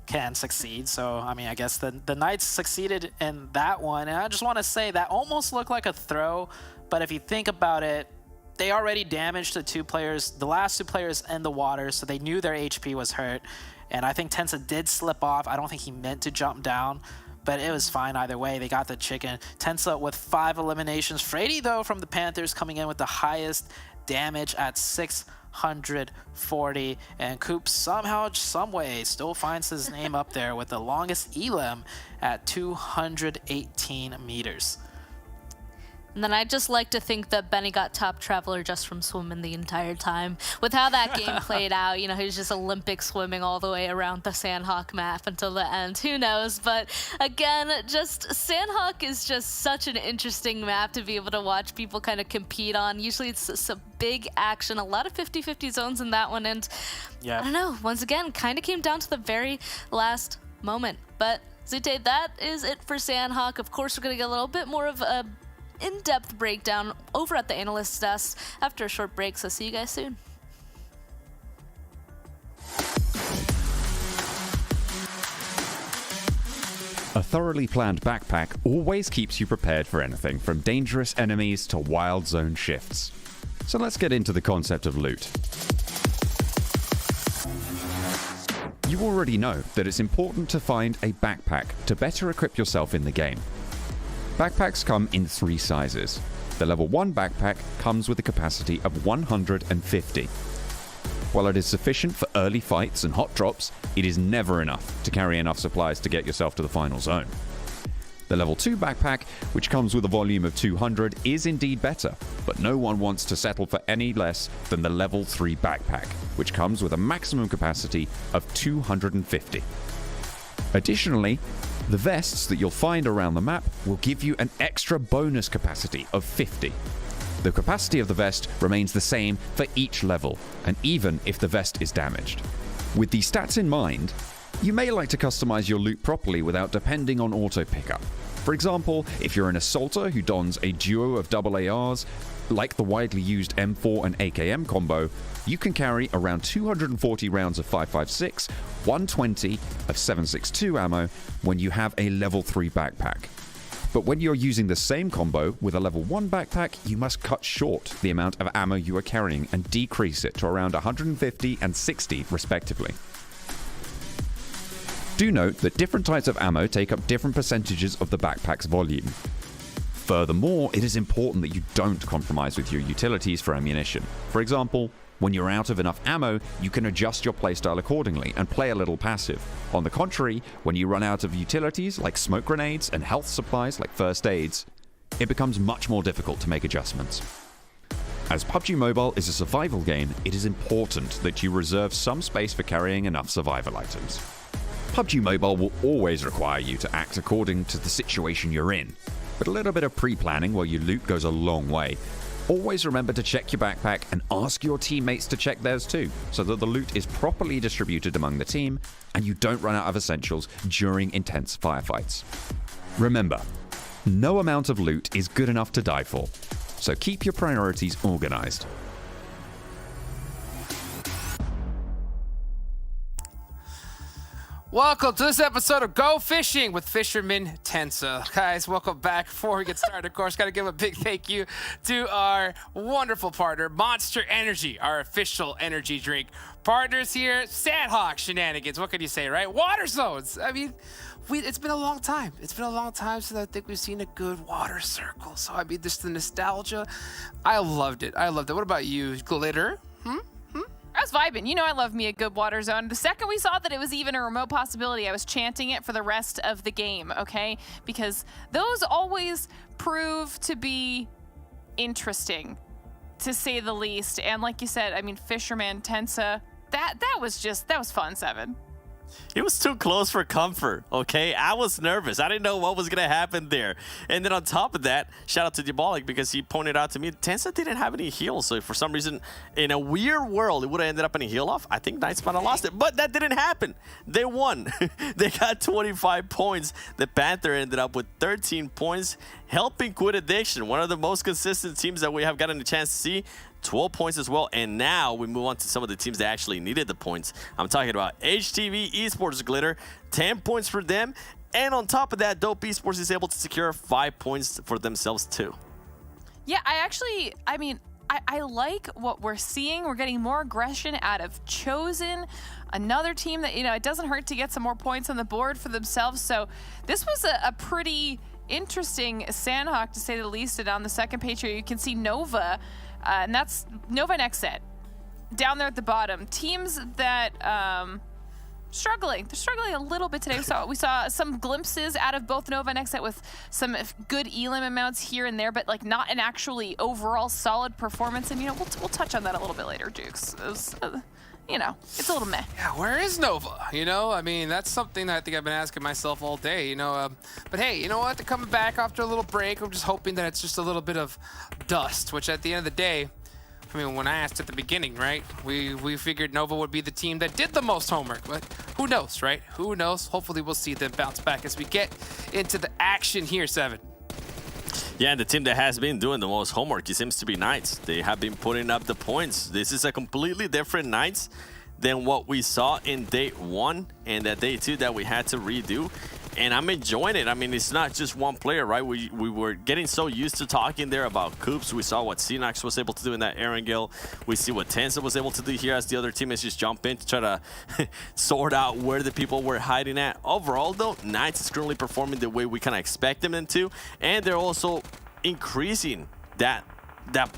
can succeed. So, I mean, I guess the Knights succeeded in that one. And I just want to say that almost looked like a throw. But if you think about it, they already damaged the last two players in the water, so they knew their HP was hurt. And I think Tensa did slip off. I don't think he meant to jump down, but it was fine either way. They got the chicken. Tensa with 5 eliminations. Frady, though, from the Panthers coming in with the highest damage at 640, and Coop somehow, some way, still finds his name up there with the longest elim at 218 meters. And then I'd just like to think that Benny got top traveler just from swimming the entire time. With how that game played out, you know, he was just Olympic swimming all the way around the Sanhok map until the end. Who knows? But again, just Sanhok is just such an interesting map to be able to watch people kind of compete on. Usually it's some big action, a lot of 50-50 zones in that one. And I don't know, once again, kind of came down to the very last moment. But Zute, that is it for Sanhok. Of course, we're going to get a little bit more of a in-depth breakdown over at the analyst desk after a short break, so see you guys soon. A thoroughly planned backpack always keeps you prepared for anything from dangerous enemies to wild zone shifts. So let's get into the concept of loot. You already know that it's important to find a backpack to better equip yourself in the game. Backpacks come in 3 sizes. The level 1 backpack comes with a capacity of 150. While it is sufficient for early fights and hot drops, it is never enough to carry enough supplies to get yourself to the final zone. The level 2 backpack, which comes with a volume of 200, is indeed better, but no one wants to settle for any less than the level 3 backpack, which comes with a maximum capacity of 250. Additionally, the vests that you'll find around the map will give you an extra bonus capacity of 50. The capacity of the vest remains the same for each level, and even if the vest is damaged. With these stats in mind, you may like to customize your loot properly without depending on auto pickup. For example, if you're an assaulter who dons a duo of AA ARs, like the widely used M4 and AKM combo, you can carry around 240 rounds of 5.56, 120 of 7.62 ammo when you have a level 3 backpack. But when you're using the same combo with a level 1 backpack, you must cut short the amount of ammo you are carrying and decrease it to around 150 and 60 respectively. Do note that different types of ammo take up different percentages of the backpack's volume. Furthermore, it is important that you don't compromise with your utilities for ammunition. For example, when you're out of enough ammo, you can adjust your playstyle accordingly and play a little passive. On the contrary, when you run out of utilities like smoke grenades and health supplies like first aids, it becomes much more difficult to make adjustments. As PUBG Mobile is a survival game, it is important that you reserve some space for carrying enough survival items. PUBG Mobile will always require you to act according to the situation you're in, but a little bit of pre-planning while you loot goes a long way. Always remember to check your backpack and ask your teammates to check theirs too, so that the loot is properly distributed among the team and you don't run out of essentials during intense firefights. Remember, no amount of loot is good enough to die for, so keep your priorities organized. Welcome to this episode of Go Fishing with Fisherman Tensa. Guys, welcome back. Before we get started, of course, got to give a big thank you to our wonderful partner, Monster Energy, our official energy drink. Partners here, Sanhok shenanigans. What can you say, right? Water zones. I mean, it's been a long time. It's been a long time since I think we've seen a good water circle. So, I mean, just the nostalgia. I loved it. I loved it. What about you, Glitter? I was vibing. You know I love me a good water zone. The second we saw that it was even a remote possibility, I was chanting it for the rest of the game, okay? Because those always prove to be interesting, to say the least. And like you said, I mean, Fisherman Tensa, that was fun, Seven. It was too close for comfort, okay? I was nervous. I didn't know what was going to happen there. And then on top of that, shout out to Diabolic because he pointed out to me, Tensa didn't have any heals. So for some reason, in a weird world, it would have ended up in a heal off. I think Knights might have lost it, but that didn't happen. They won. They got 25 points. The Panther ended up with 13 points, helping Quit Addiction, one of the most consistent teams that we have gotten a chance to see. 12 points as well, and now we move on to some of the teams that actually needed the points. I'm talking about HTV Esports, Glitter, 10 points for them, and on top of that, Dope Esports is able to secure 5 points for themselves too. Yeah, I like what we're seeing. We're getting more aggression out of Chosen, another team that, it doesn't hurt to get some more points on the board for themselves. So this was a pretty interesting Sanhok, to say the least. And on the second page here, you can see Nova, and that's Nova and XSET down there at the bottom. Teams that struggling. They're struggling a little bit today. We saw some glimpses out of both Nova and XSET with some good elim amounts here and there, but like not an actually overall solid performance. And we'll touch on that a little bit later, Dukes. It was, it's a little meh. Yeah, where is Nova? I mean, that's something that I think I've been asking myself all day, But hey, you know what? They're coming back after a little break. I'm just hoping that it's just a little bit of dust, which at the end of the day, I mean, when I asked at the beginning, right, we figured Nova would be the team that did the most homework, but who knows, right? Who knows? Hopefully we'll see them bounce back as we get into the action here, Seven. Yeah, and the team that has been doing the most homework, it seems to be Knights. They have been putting up the points. This is a completely different Knights than what we saw in day 1 and that day 2 that we had to redo. And I'm enjoying it. I mean, it's not just one player, right? We were getting so used to talking there about Coops. We saw what Cnox was able to do in that Erangel. We see what Tensa was able to do here as the other teammates just jump in to try to sort out where the people were hiding at. Overall, though, Knights is currently performing the way we kind of expect them to. And they're also increasing that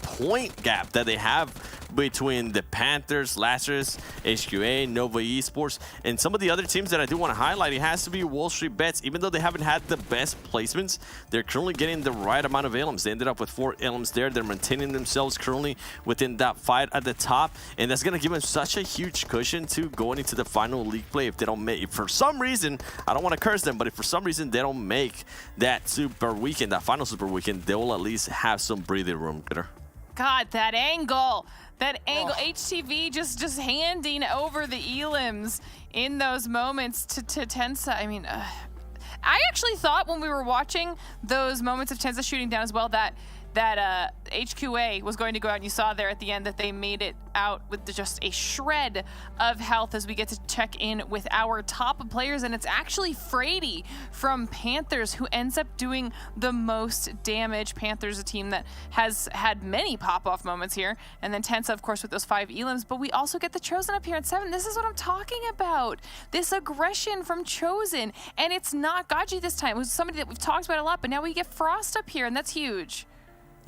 point gap that they have between the Panthers, Lazarus, HQA, Nova Esports, and some of the other teams that I do want to highlight. It has to be WallStreetBets. Even though they haven't had the best placements, they're currently getting the right amount of elims. They ended up with 4 elims there. They're maintaining themselves currently within that fight at the top, and that's going to give them such a huge cushion to going into the final league play. If they don't make, if for some reason, I don't want to curse them, but if for some reason they don't make that super weekend, that final super weekend, they will at least have some breathing room. God, that angle. HTV just handing over the elims in those moments to Tensa. I mean, I actually thought when we were watching those moments of Tensa shooting down as well that that HQA was going to go out, and you saw there at the end that they made it out with just a shred of health as we get to check in with our top players, and it's actually Frady from Panthers who ends up doing the most damage. Panthers, a team that has had many pop-off moments here, and then Tensa, of course, with those 5 elims, but we also get the Chosen up here at 7. This is what I'm talking about. This aggression from Chosen, and it's not Gaji this time. It was somebody that we've talked about a lot, but now we get Frost up here, and that's huge.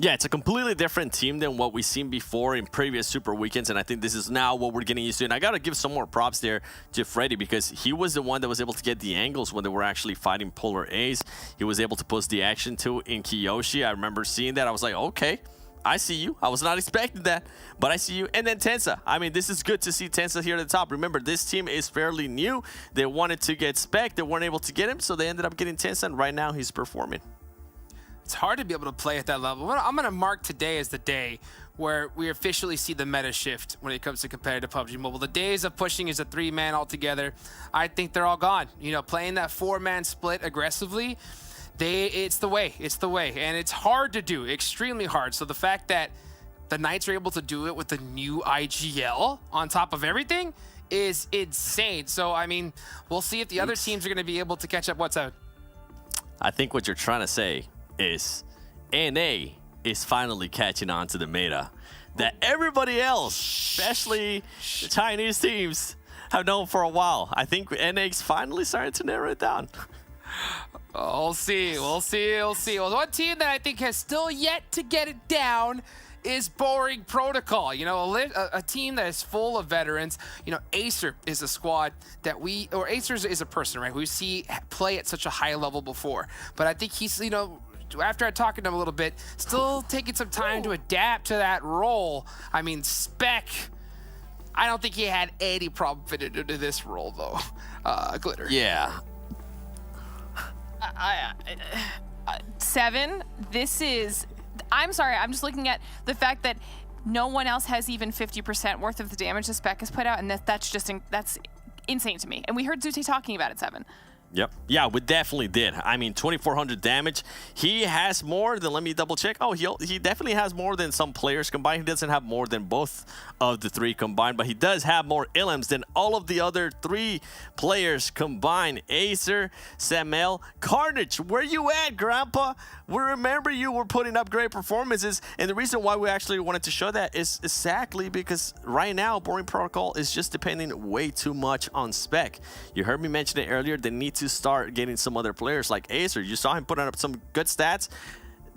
Yeah, it's a completely different team than what we've seen before in previous Super Weekends, and I think this is now what we're getting used to. And I got to give some more props there to Frady, because he was the one that was able to get the angles when they were actually fighting Polar A's. He was able to post the action too in Kiyoshi. I remember seeing that. I was like, okay, I see you. I was not expecting that, but I see you. And then Tensa. I mean, this is good to see Tensa here at the top. Remember, this team is fairly new. They wanted to get Spec. They weren't able to get him, so they ended up getting Tensa, and right now he's performing. It's hard to be able to play at that level. I'm going to mark today as the day where we officially see the meta shift when it comes to competitive PUBG Mobile. The days of pushing as a 3-man altogether, I think they're all gone. You know, playing that 4-man split aggressively, it's the way. It's the way. And it's hard to do, extremely hard. So the fact that the Knights are able to do it with the new IGL on top of everything is insane. So, I mean, we'll see if the other teams are going to be able to catch up. What's out? I think what you're trying to say is NA is finally catching on to the meta that everybody else, especially the Chinese teams, have known for a while. I think NA's finally starting to narrow it down. We'll see. We'll see. We'll see. Well, one team that I think has still yet to get it down is Boring Protocol. You know, a team that is full of veterans. You know, Acer is a squad that Acer is a person, right, who we see play at such a high level before. But I think he's, you know, after I talked to him a little bit, still taking some time to adapt to that role. I mean, Spec, I don't think he had any problem fitting into this role, though. Glitter. Yeah. 7, this is... I'm sorry, I'm just looking at the fact that no one else has even 50% worth of the damage the Spec has put out, and that's insane to me. And we heard Zute talking about it, 7. Yep. Yeah, we definitely did. I mean, 2,400 damage. He has more than, let me double check. Oh, he definitely has more than some players combined. He doesn't have more than both of the 3 combined, but he does have more ilims than all of the other 3 players combined. Acer, Samuel, Carnage, where you at, Grandpa? We remember you were putting up great performances, and the reason why we actually wanted to show that is exactly because right now, Boring Protocol is just depending way too much on Spec. You heard me mention it earlier. They need to start getting some other players like Acer. You saw him putting up some good stats.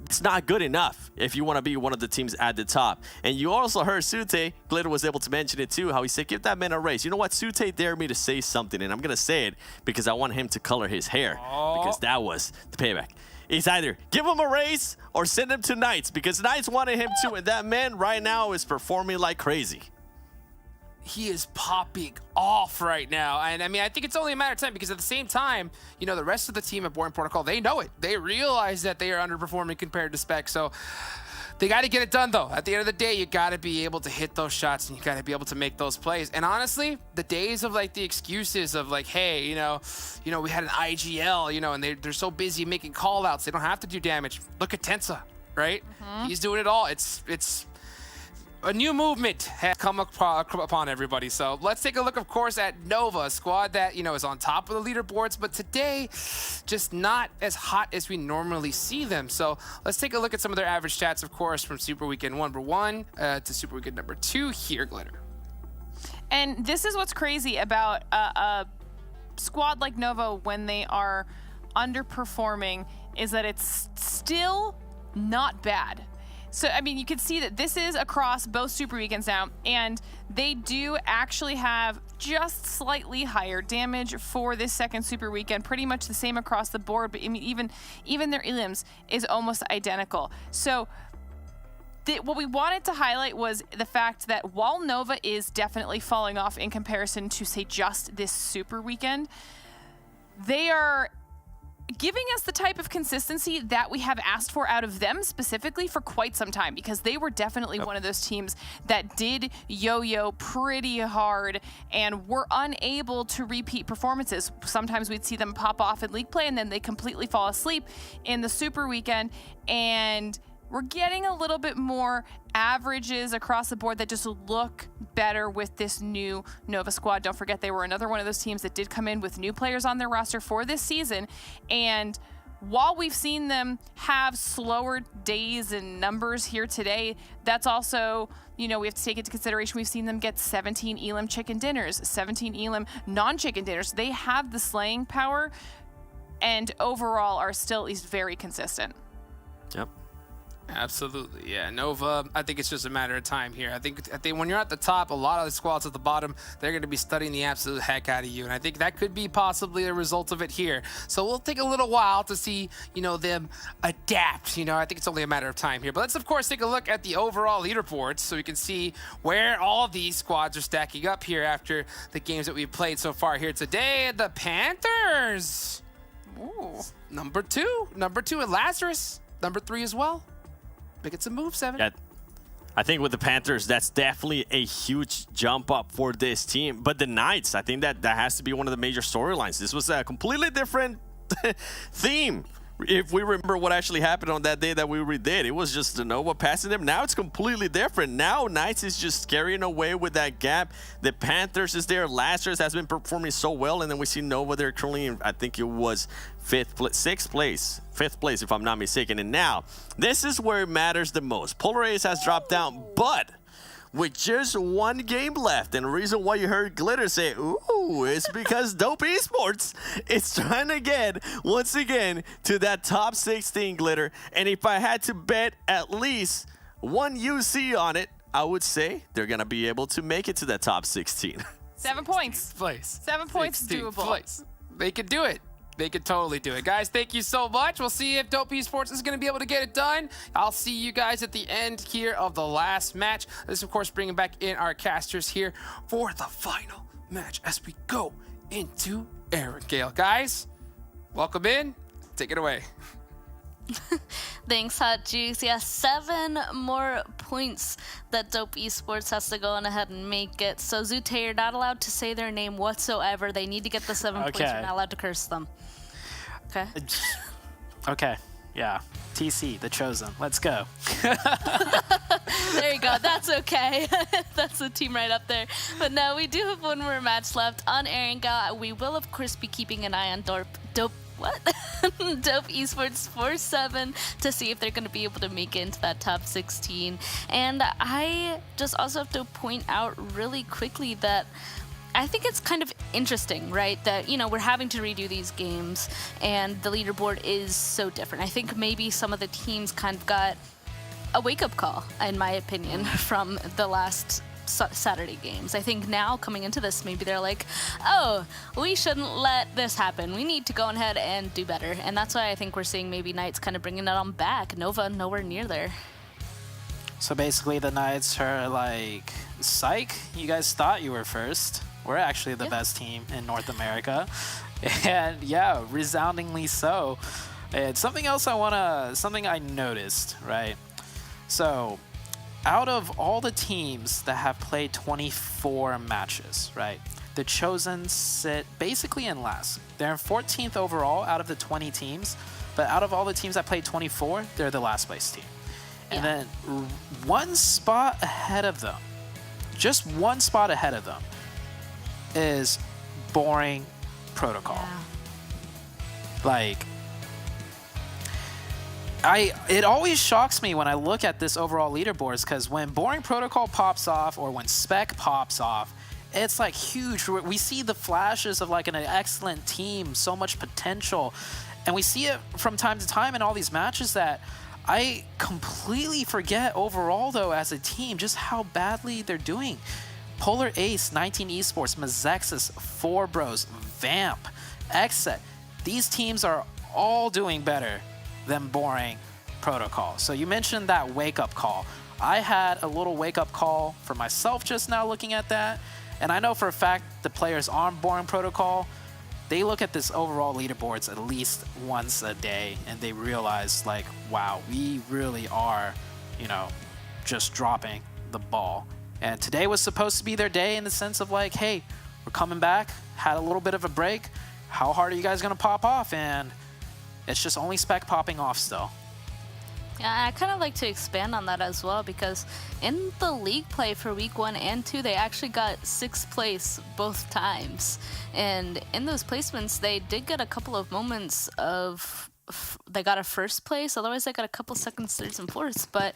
It's not good enough if you want to be one of the teams at the top. And you also heard Sute, Glitter was able to mention it too, how he said, give that man a race. You know what? Sute dared me to say something, and I'm going to say it because I want him to color his hair, because that was the payback. It's either give him a race or send him to Knights, because Knights wanted him too, and that man right now is performing like crazy. He is popping off right now. And I mean, I think it's only a matter of time, because at the same time, you know, the rest of the team at Boring Protocol, they know it. They realize that they are underperforming compared to Spec. So they got to get it done, though. At the end of the day, you got to be able to hit those shots, and you got to be able to make those plays. And honestly, the days of like the excuses of like, hey, you know, we had an IGL, you know, and they're so busy making call outs, they don't have to do damage. Look at Tensa, right? He's doing it all. It's a new movement has come upon everybody. So let's take a look, of course, at Nova, a squad that, you know, is on top of the leaderboards, but today just not as hot as we normally see them. So let's take a look at some of their average stats, of course, from Super Weekend number 1 to Super Weekend number 2 here, Glitter. And this is what's crazy about a squad like Nova when they are underperforming, is that it's still not bad. So, I mean, you can see that this is across both Super Weekends now, and they do actually have just slightly higher damage for this second Super Weekend, pretty much the same across the board, but I mean, even their ilims is almost identical. So, what we wanted to highlight was the fact that while Nova is definitely falling off in comparison to, say, just this Super Weekend, they are giving us the type of consistency that we have asked for out of them specifically for quite some time, because they were definitely one of those teams that did yo-yo pretty hard and were unable to repeat performances. Sometimes we'd see them pop off in league play and then they completely fall asleep in the Super Weekend, and we're getting a little bit more averages across the board that just look better with this new Nova squad. Don't forget, they were another one of those teams that did come in with new players on their roster for this season. And while we've seen them have slower days and numbers here today, that's also, you know, we have to take into consideration we've seen them get 17 Elim chicken dinners, 17 Elim non-chicken dinners. They have the slaying power and overall are still at least very consistent. Yep. Absolutely, yeah. Nova, I think it's just a matter of time here. I think when you're at the top, a lot of the squads at the bottom, they're going to be studying the absolute heck out of you, and I think that could be possibly a result of it here. So we'll take a little while to see, you know, them adapt. You know, I think it's only a matter of time here. But let's, of course, take a look at the overall leaderboards so we can see where all these squads are stacking up here after the games that we've played so far here today. The Panthers, ooh, number two, and Lazarus, number 3 as well. Making some moves, 7. Yeah, I think with the Panthers, that's definitely a huge jump up for this team. But the Knights, I think that has to be one of the major storylines. This was a completely different theme. If we remember what actually happened on that day that we redid, it was just the Nova passing them. Now it's completely different. Now Knights is just carrying away with that gap. The Panthers is there. Lazarus has been performing so well. And then we see Nova there currently in, I think it was 5th place, if I'm not mistaken. And now, this is where it matters the most. Polar Ace has dropped down, but with just one game left, and the reason why you heard Glitter say, ooh, is because Dope Esports is trying to get, once again, to that top 16, Glitter. And if I had to bet at least one UC on it, I would say they're going to be able to make it to that top 16. 7 points. Place. 7 points is doable. Place. They could do it. They could totally do it. Guys, thank you so much. We'll see if Dope Esports is going to be able to get it done. I'll see you guys at the end here of the last match. This, of course, bringing back in our casters here for the final match as we go into Erangel. Guys, welcome in. Take it away. Thanks, Hot Juice. Yeah, 7 more points that Dope Esports has to go on ahead and make it. So, Zute, you're not allowed to say their name whatsoever. They need to get the 7 points. You're not allowed to curse them. Okay? Okay, yeah. TC, the Chosen. Let's go. There you go. That's okay. That's the team right up there. But no, we do have one more match left on Erangel. We will, of course, be keeping an eye on Dope Esports 4-7 to see if they're going to be able to make it into that top 16. And I just also have to point out really quickly that I think it's kind of interesting, right? That, you know, we're having to redo these games and the leaderboard is so different. I think maybe some of the teams kind of got a wake-up call, in my opinion, from the last Saturday games. I think now coming into this, maybe they're like, oh, we shouldn't let this happen. We need to go ahead and do better. And that's why I think we're seeing maybe Knights kind of bringing it on back. Nova nowhere near there. So basically the Knights are like, psych, you guys thought you were first. We're actually the best team in North America. And yeah, resoundingly so. And something else something I noticed, right? So out of all the teams that have played 24 matches, right? The Chosen sit basically in last. They're in 14th overall out of the 20 teams, but out of all the teams that played 24, they're the last place team. And then one spot ahead of them, just one spot ahead of them, is Boring Protocol. Like, it always shocks me when I look at this overall leaderboards, because when Boring Protocol pops off or when Spec pops off, it's like huge. We see the flashes of like an excellent team, so much potential, and we see it from time to time in all these matches that I completely forget overall though as a team just how badly they're doing. Polar Ace, 19 Esports, Mezexis, 4 Bros, Vamp, XSET. These teams are all doing better than Boring Protocol. So you mentioned that wake-up call. I had a little wake-up call for myself just now looking at that. And I know for a fact the players on Boring Protocol, they look at this overall leaderboards at least once a day and they realize like, wow, we really are, you know, just dropping the ball. And today was supposed to be their day in the sense of like, hey, we're coming back, had a little bit of a break. How hard are you guys going to pop off? And it's just only Spec popping off still. Yeah, I kind of like to expand on that as well, because in the league play for week 1 and 2, they actually got 6th place both times. And in those placements, they did get a couple of moments of they got a 1st place, otherwise they got a couple 2nds, 3rds, and 4ths. But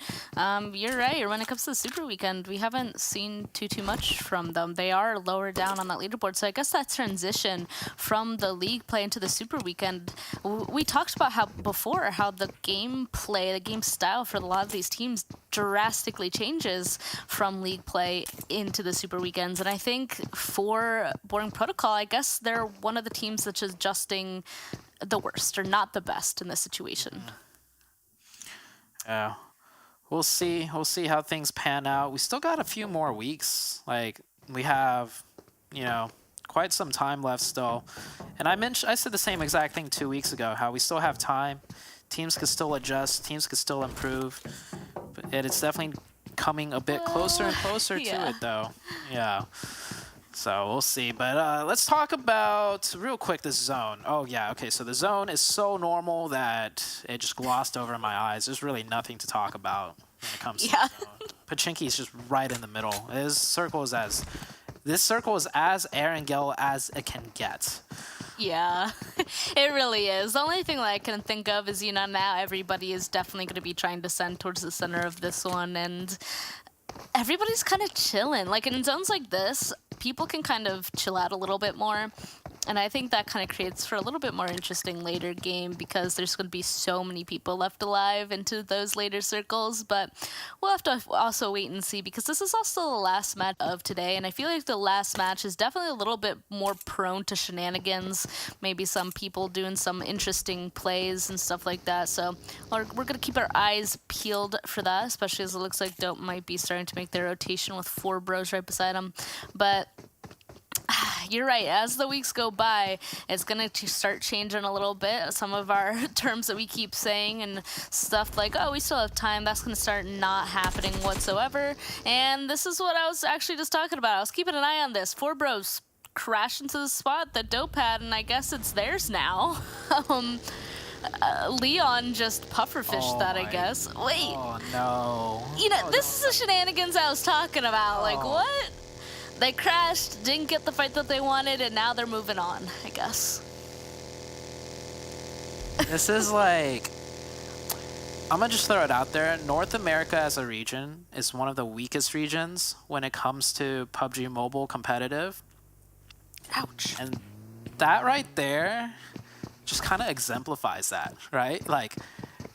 you're right, when it comes to the Super Weekend, we haven't seen too much from them. They are lower down on that leaderboard, so I guess that transition from the league play into the Super Weekend, we talked about how the gameplay, the game style for a lot of these teams drastically changes from league play into the Super Weekends. And I think for Boring Protocol, I guess they're one of the teams that's adjusting the worst or not the best in this situation. Yeah, we'll see how things pan out. We still got a few more weeks. Like, we have, you know, quite some time left still. And I said the same exact thing 2 weeks ago, how we still have time. Teams could still adjust, teams could still improve. But it's definitely coming a bit closer and closer to it, though. Yeah. So we'll see. But let's talk about, real quick, this zone. Oh, yeah. Okay, so the zone is so normal that it just glossed over my eyes. There's really nothing to talk about when it comes to the zone. Pachinki's just right in the middle. This circle is as Erangel as it can get. Yeah, it really is. The only thing that I can think of is, you know, now everybody is definitely going to be trying to send towards the center of this one, and everybody's kind of chilling. Like, in zones like this, people can kind of chill out a little bit more. And I think that kind of creates for a little bit more interesting later game, because there's going to be so many people left alive into those later circles. But we'll have to also wait and see, because this is also the last match of today. And I feel like the last match is definitely a little bit more prone to shenanigans. Maybe some people doing some interesting plays and stuff like that. So we're going to keep our eyes peeled for that, especially as it looks like Dope might be starting to make their rotation with 4 bros right beside him. But you're right. As the weeks go by, it's going to start changing a little bit. Some of our terms that we keep saying and stuff like, oh, we still have time, that's going to start not happening whatsoever. And this is what I was actually just talking about. I was keeping an eye on this. 4 bros crashed into the spot that Dope had, and I guess it's theirs now. Leon just pufferfished that, I guess. Wait. Oh, no. You know, this is the shenanigans I was talking about. Like, what? They crashed, didn't get the fight that they wanted, and now they're moving on, I guess. This is like, I'm gonna just throw it out there. North America as a region is one of the weakest regions when it comes to PUBG Mobile competitive. Ouch. And that right there just kind of exemplifies that, right? Like,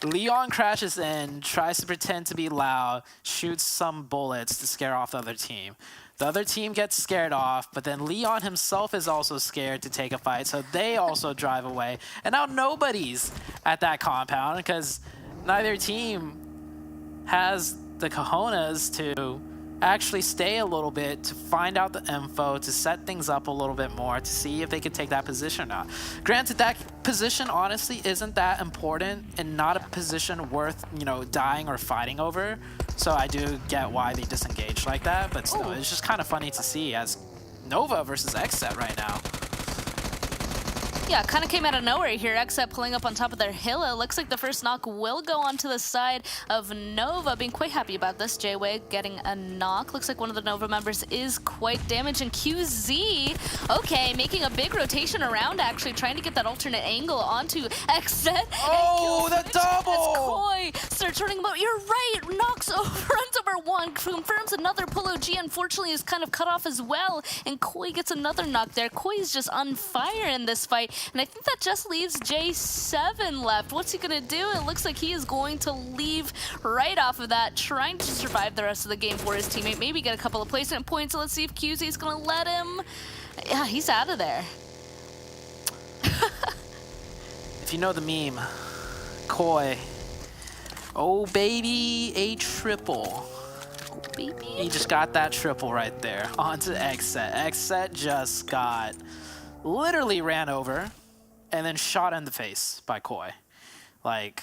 Leon crashes in, tries to pretend to be loud, shoots some bullets to scare off the other team. The other team gets scared off, but then Leon himself is also scared to take a fight, so they also drive away. And now nobody's at that compound because neither team has the cojones to actually stay a little bit to find out the info, to set things up a little bit more, to see if they could take that position or not. Granted, that position honestly isn't that important and not a position worth, you know, dying or fighting over. So I do get why they disengaged like that, but still, it's just kind of funny to see as Nova versus XSET right now. Yeah, kind of came out of nowhere here. XSET pulling up on top of their hill. It looks like the first knock will go onto the side of Nova. Being quite happy about this. J-Way getting a knock. Looks like one of the Nova members is quite damaged. And QZ, okay, making a big rotation around, actually, trying to get that alternate angle onto XSET. Oh, the double! It's Koi. Starts running about. You're right. Knocks over on number 1. Confirms another Polo G. Unfortunately, is kind of cut off as well. And Koi gets another knock there. Koi is just on fire in this fight. And I think that just leaves J7 left. What's he going to do? It looks like he is going to leave right off of that, trying to survive the rest of the game for his teammate. Maybe get a couple of placement points. Let's see if QZ is going to let him. Yeah, he's out of there. If you know the meme, Koi. Oh, baby, a triple. Oh, baby. He just got that triple right there onto XSET. XSET just got literally ran over and then shot in the face by Koi. Like,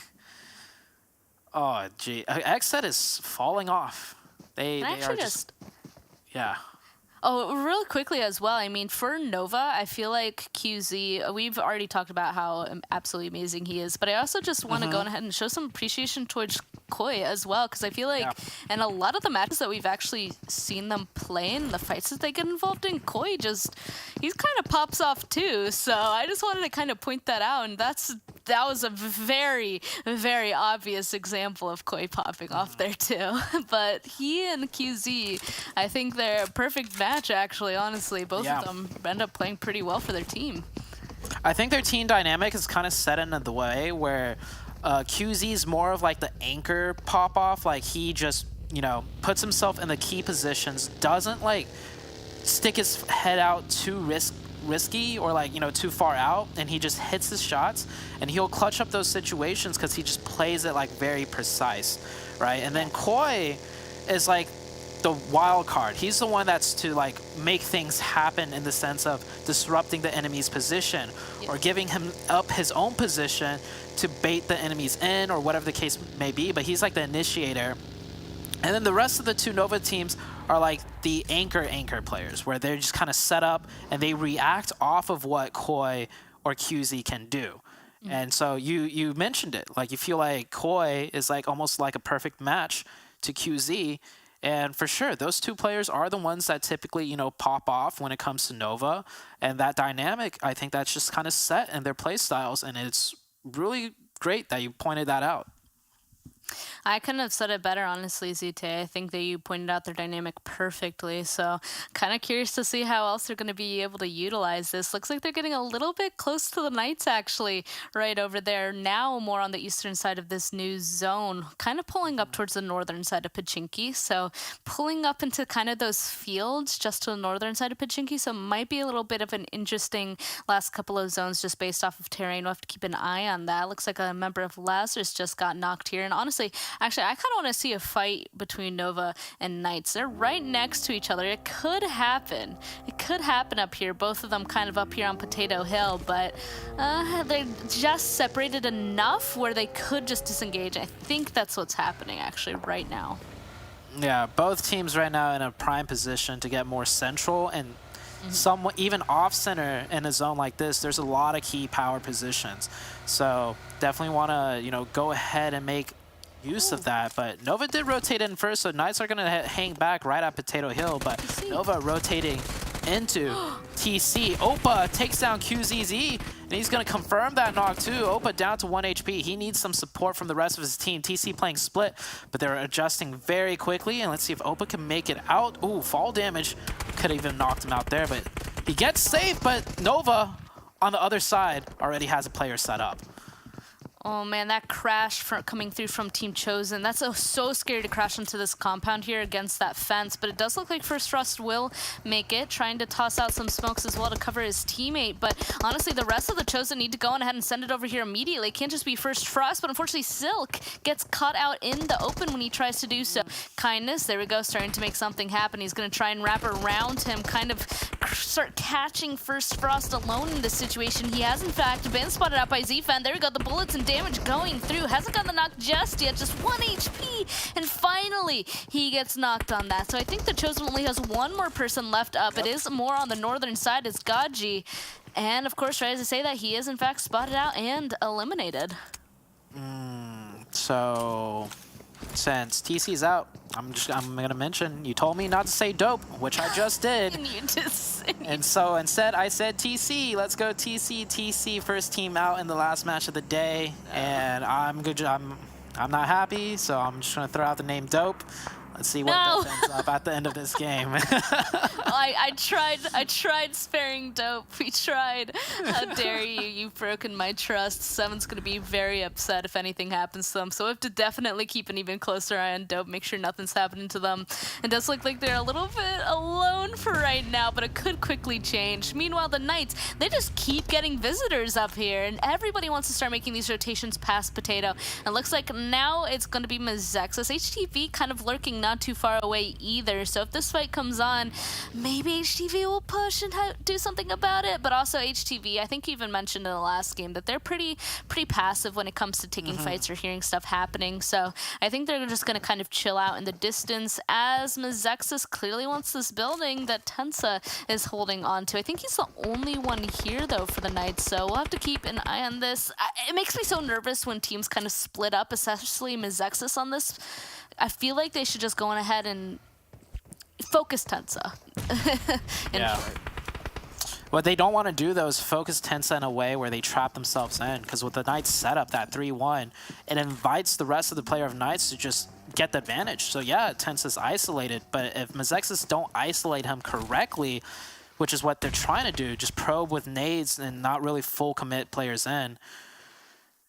oh, gee. XSET is falling off. They are just, yeah. Oh, real quickly as well, I mean, for Nova, I feel like QZ, we've already talked about how absolutely amazing he is, but I also just want to go ahead and show some appreciation towards Koi as well, because I feel like in a lot of the matches that we've actually seen them play in, the fights that they get involved in, Koi he kind of pops off too. So I just wanted to kind of point that out, and that was a very, very obvious example of Koi popping off there too. But he and QZ, I think they're a perfect match actually, honestly. Both of them end up playing pretty well for their team. I think their team dynamic is kind of set in the way where QZ is more of like the anchor pop-off. Like he just, you know, puts himself in the key positions, doesn't like stick his head out too risky or like, you know, too far out, and he just hits his shots and he'll clutch up those situations because he just plays it like very precise, right? And then Koi is like the wild card. He's the one that's to like make things happen in the sense of disrupting the enemy's position or giving him up his own position to bait the enemies in or whatever the case may be, but he's like the initiator. And then the rest of the two Nova teams are like the anchor players, where they're just kind of set up and they react off of what Koi or QZ can do. And so you mentioned it, like you feel like Koi is like almost like a perfect match to QZ. And for sure, those two players are the ones that typically, you know, pop off when it comes to Nova. And that dynamic, I think that's just kind of set in their play styles. And it's really great that you pointed that out. I couldn't have said it better, honestly, ZT. I think that you pointed out their dynamic perfectly. So kind of curious to see how else they're going to be able to utilize this. Looks like they're getting a little bit close to the Knights, actually, right over there. Now more on the eastern side of this new zone, kind of pulling up towards the northern side of Pachinki. So pulling up into kind of those fields just to the northern side of Pachinki. So might be a little bit of an interesting last couple of zones just based off of terrain. We'll have to keep an eye on that. Looks like a member of Lazarus just got knocked here. And honestly, actually, I kind of want to see a fight between Nova and Knights. They're right next to each other. It could happen. It could happen up here. Both of them kind of up here on Potato Hill, but they're just separated enough where they could just disengage. I think that's what's happening, actually, right now. Yeah, both teams right now in a prime position to get more central and somewhat even off center in a zone like this. There's a lot of key power positions. So definitely want to, you know, go ahead and make use of that, but Nova did rotate in first, so Knights are going to hang back right at Potato Hill, but Nova rotating into TC. Opa takes down QZZ, and he's going to confirm that knock too. Opa down to 1 HP. He needs some support from the rest of his team. TC playing split, but they're adjusting very quickly, and let's see if Opa can make it out. Ooh, fall damage. Could have even knocked him out there, but he gets safe, but Nova on the other side already has a player set up. Oh man, that crash coming through from Team Chosen. That's so scary to crash into this compound here against that fence. But it does look like First Frost will make it, trying to toss out some smokes as well to cover his teammate. But honestly, the rest of the Chosen need to go on ahead and send it over here immediately. It can't just be First Frost, but unfortunately Silk gets caught out in the open when he tries to do so. Kindness, there we go, starting to make something happen. He's going to try and wrap around him, kind of start catching First Frost alone in this situation. He has, in fact, been spotted out by Z-Fan. There we go, the bullets and damage going through. Hasn't gotten the knock just yet, just 1 HP, and finally he gets knocked on that. So I think the Chosen only has one more person left up. It is more on the northern side, it's Gaji. And of course, right as I say that, he is in fact spotted out and eliminated. So since TC's out, I'm gonna mention, you told me not to say dope, which I just did. And so instead I said TC. Let's go TC first team out in the last match of the day. And I'm not happy, so I'm just gonna throw out the name dope. Let's see what dope ends up at the end of this game. I tried sparing dope. We tried. How dare you? You've broken my trust. Seven's gonna be very upset if anything happens to them. So we have to definitely keep an even closer eye on dope. Make sure nothing's happening to them. It does look like they're a little bit alone for right now, but it could quickly change. Meanwhile, the Knights, they just keep getting visitors up here, and everybody wants to start making these rotations past Potato. And it looks like now it's gonna be Mezexis. HTV kind of lurking not too far away either. So if this fight comes on, maybe HTV will push and do something about it. But also HTV, I think you even mentioned in the last game that they're pretty passive when it comes to taking fights or hearing stuff happening. So I think they're just going to kind of chill out in the distance, as Mezexis clearly wants this building that Tensa is holding on to. I think he's the only one here, though, for the Knights, so we'll have to keep an eye on this. It makes me so nervous when teams kind of split up, especially Mezexis on this. I feel like they should just go on ahead and focus Tensa. Short. What they don't want to do, though, is focus Tensa in a way where they trap themselves in, because with the Knights set up that 3-1, it invites the rest of the player of Knights to just get the advantage. So yeah, Tensa's isolated, but if Mezexis don't isolate him correctly, which is what they're trying to do, just probe with nades and not really full commit players in,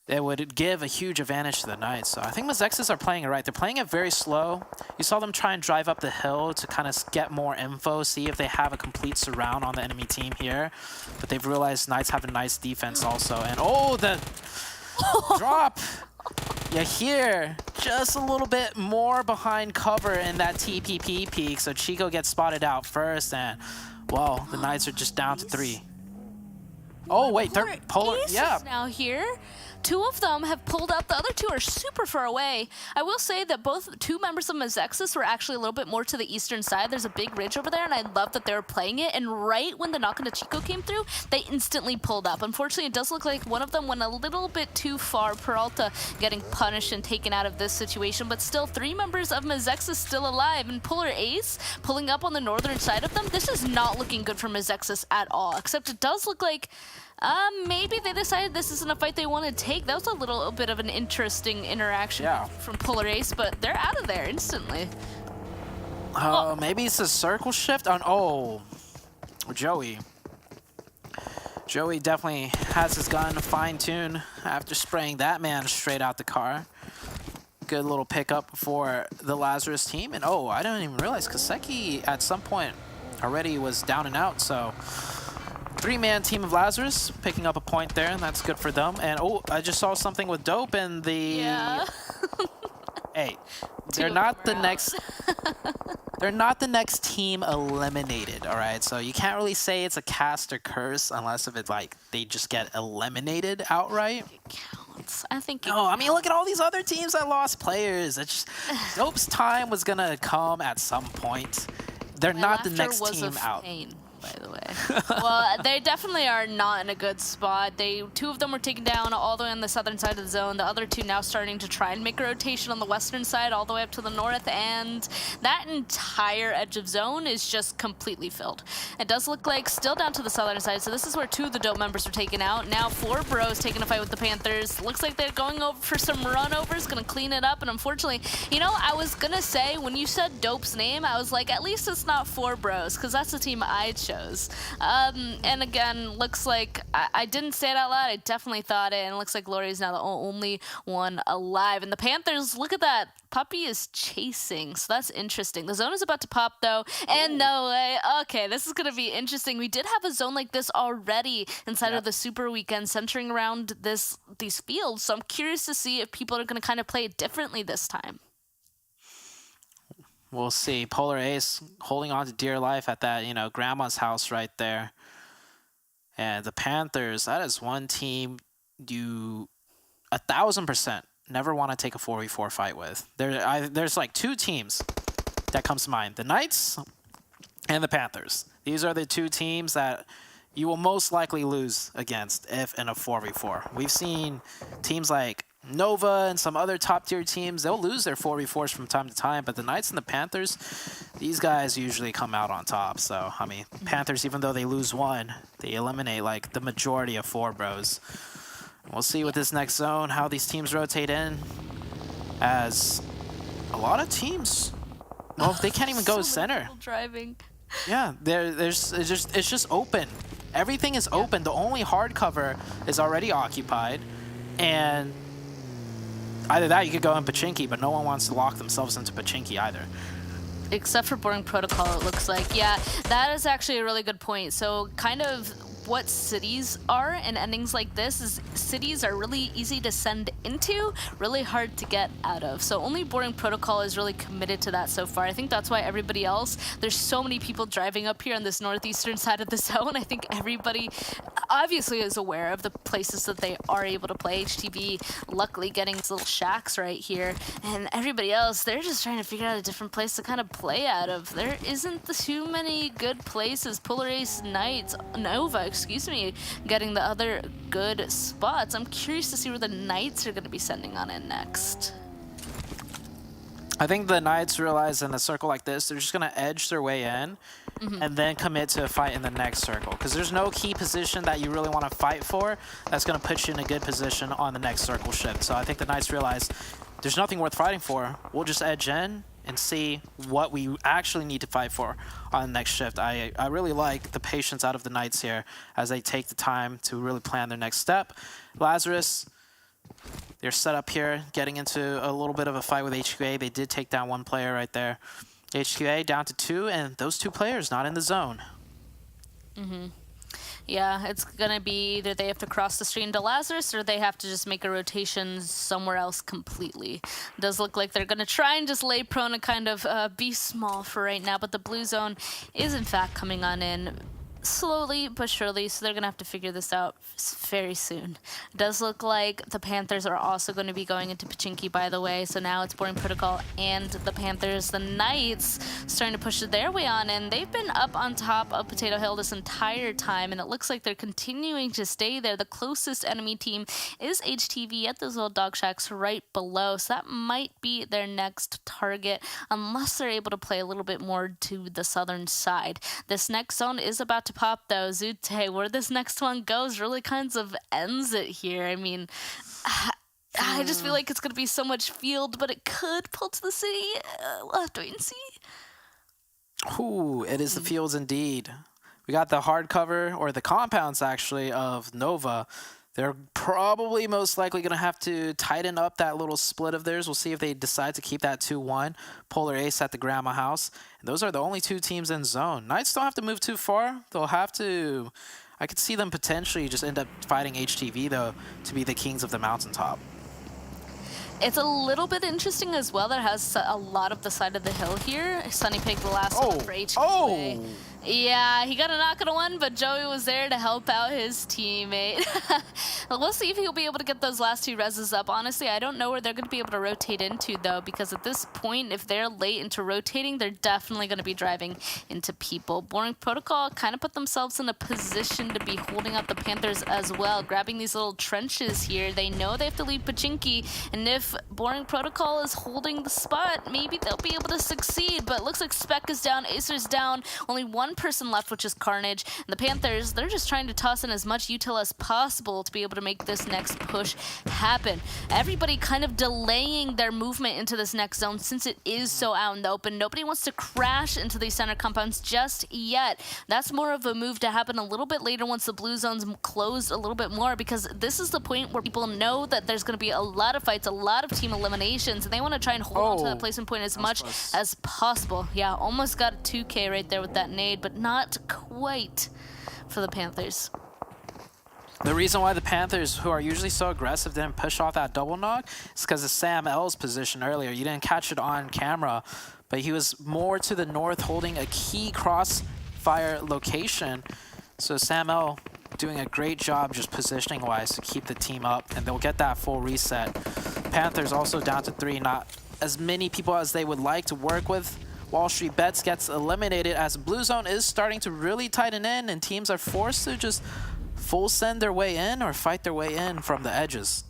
it would give a huge advantage to the Knights. So I think Mezexis are playing it right. They're playing it very slow. You saw them try and drive up the hill to kind of get more info, see if they have a complete surround on the enemy team here. But they've realized Knights have a nice defense also. And oh, the drop! Yeah, here, just a little bit more behind cover in that TPP peak. So Chico gets spotted out first, and well, the Knights are just down to 3. Oh wait, they're Polar. Yeah. Now here, 2 of them have pulled up. The other 2 are super far away. I will say that both 2 members of Mezexis were actually a little bit more to the eastern side. There's a big ridge over there, and I love that they were playing it. And right when the knock into Chico came through, they instantly pulled up. Unfortunately, it does look like one of them went a little bit too far. Peralta getting punished and taken out of this situation, but still 3 members of Mezexis still alive. And Polar Ace pulling up on the northern side of them. This is not looking good for Mezexis at all, except it does look like maybe they decided this isn't a fight they want to take. That was a little bit of an interesting interaction from Polar Ace, but they're out of there instantly. Maybe it's a circle shift on, Joey. Joey definitely has his gun fine-tuned after spraying that man straight out the car. Good little pickup for the Lazarus team. And I didn't even realize Kaseki at some point already was down and out, so 3-man team of Lazarus picking up a point there, and that's good for them. And I just saw something with Dope in the hey, they're not the next they're not the next team eliminated, all right? So you can't really say it's a cast or curse unless if it's like they just get eliminated outright. It counts. I think I mean, look at all these other teams that lost players. It's just Dope's time was gonna come at some point. They're not the next team out. By the way. Well, they definitely are not in a good spot. 2 of them were taken down all the way on the southern side of the zone. The other 2 now starting to try and make a rotation on the western side all the way up to the north, and that entire edge of zone is just completely filled. It does look like still down to the southern side, so this is where 2 of the Dope members were taken out. Now 4 bros taking a fight with the Panthers. Looks like they're going over for some runovers, gonna clean it up, and unfortunately, I was gonna say, when you said Dope's name, I was like, at least it's not 4 bros, because that's the team I chose. And again, looks like I didn't say it out loud. I definitely thought it, and it looks like Lori is now the only one alive. And the Panthers, look at that. Puppy is chasing, so that's interesting. The zone is about to pop, though, and no way. Okay, this is going to be interesting. We did have a zone like this already inside of the Super Weekend centering around these fields, so I'm curious to see if people are going to kind of play it differently this time. We'll see. Polar Ace holding on to dear life at that, grandma's house right there. And the Panthers, that is one team you 1,000% never want to take a 4v4 fight with. There's like 2 teams that comes to mind. The Knights and the Panthers. These are the 2 teams that you will most likely lose against if in a 4v4. We've seen teams like Nova and some other top-tier teams, they'll lose their 4v4s from time to time, but the Knights and the Panthers, these guys usually come out on top. So, I mean, Panthers, even though they lose 1, they eliminate, like, the majority of 4 bros. We'll see with this next zone how these teams rotate in, as a lot of teams, well, they can't even go center. Driving. Yeah, it's just open. Everything is open. The only hard cover is already occupied, and either that, you could go in Pachinki, but no one wants to lock themselves into Pachinki either. Except for Boring Protocol, it looks like. Yeah, that is actually a really good point. So kind of what cities are in endings like this is cities are really easy to send into, really hard to get out of. So only Boring Protocol is really committed to that so far. I think that's why everybody else, there's so many people driving up here on this northeastern side of the zone. I think everybody obviously is aware of the places that they are able to play. HTV luckily getting these little shacks right here, and everybody else, they're just trying to figure out a different place to kind of play out of. There isn't too many good places. Polar Ace Knights, Nova, excuse me, getting the other good spots. I'm curious to see where the Knights are going to be sending on in next. I think the Knights realize in a circle like this, they're just going to edge their way in and then commit to a fight in the next circle. Because there's no key position that you really want to fight for that's going to put you in a good position on the next circle shift. So I think the Knights realize there's nothing worth fighting for. We'll just edge in and see what we actually need to fight for on the next shift. I really like the patience out of the Knights here as they take the time to really plan their next step. Lazarus, they're set up here, getting into a little bit of a fight with HQA. They did take down one player right there. HQA down to 2, and those 2 players not in the zone. Yeah, it's going to be either they have to cross the stream to Lazarus or they have to just make a rotation somewhere else completely. It does look like they're going to try and just lay prone and kind of be small for right now, but the blue zone is in fact coming on in slowly but surely, so they're going to have to figure this out very soon. It does look like the Panthers are also going to be going into Pachinki, by the way, so now it's Boring Protocol and the Panthers. The Knights starting to push their way on, and they've been up on top of Potato Hill this entire time, and it looks like they're continuing to stay there. The closest enemy team is HTV at those little dog shacks right below, so that might be their next target, unless they're able to play a little bit more to the southern side. This next zone is about to pop though. Zute, where this next one goes really kind of ends it here. I mean, I just feel like it's going to be so much field, but it could pull to the city. We'll have to wait and see. Ooh, it is the fields indeed. We got the hardcover, or the compounds actually, of Nova. They're probably most likely going to have to tighten up that little split of theirs. We'll see if they decide to keep that 2-1. Polar Ace at the Grandma House. And those are the only 2 teams in zone. Knights don't have to move too far. They'll have to... I could see them potentially just end up fighting HTV, though, to be the kings of the mountaintop. It's a little bit interesting as well. That has a lot of the side of the hill here. Sunny picked the last one for HTV. Yeah, he got a knock on one, but Joey was there to help out his teammate. We'll see if he'll be able to get those last 2 reses up. Honestly, I don't know where they're going to be able to rotate into, though, because at this point, if they're late into rotating, they're definitely going to be driving into people. Boring Protocol kind of put themselves in a position to be holding up the Panthers as well, grabbing these little trenches here. They know they have to leave Pachinki, and if Boring Protocol is holding the spot, maybe they'll be able to succeed, but it looks like Spec is down, Acer's down, only one person left, which is Carnage. And the Panthers, they're just trying to toss in as much util as possible to be able to make this next push happen. Everybody kind of delaying their movement into this next zone since it is so out in the open. Nobody wants to crash into these center compounds just yet. That's more of a move to happen a little bit later once the blue zone's closed a little bit more, because this is the point where people know that there's going to be a lot of fights, a lot of team eliminations, and they want to try and hold on to that placement point as much as possible. Yeah, almost got a 2K right there with that nade, but not quite for the Panthers. The reason why the Panthers, who are usually so aggressive, didn't push off that double knock is because of Sam L's position earlier. You didn't catch it on camera, but he was more to the north holding a key crossfire location. So Sam L doing a great job just positioning-wise to keep the team up, and they'll get that full reset. Panthers also down to 3, not as many people as they would like to work with. WallStreetBets gets eliminated as Blue Zone is starting to really tighten in, and teams are forced to just full send their way in or fight their way in from the edges.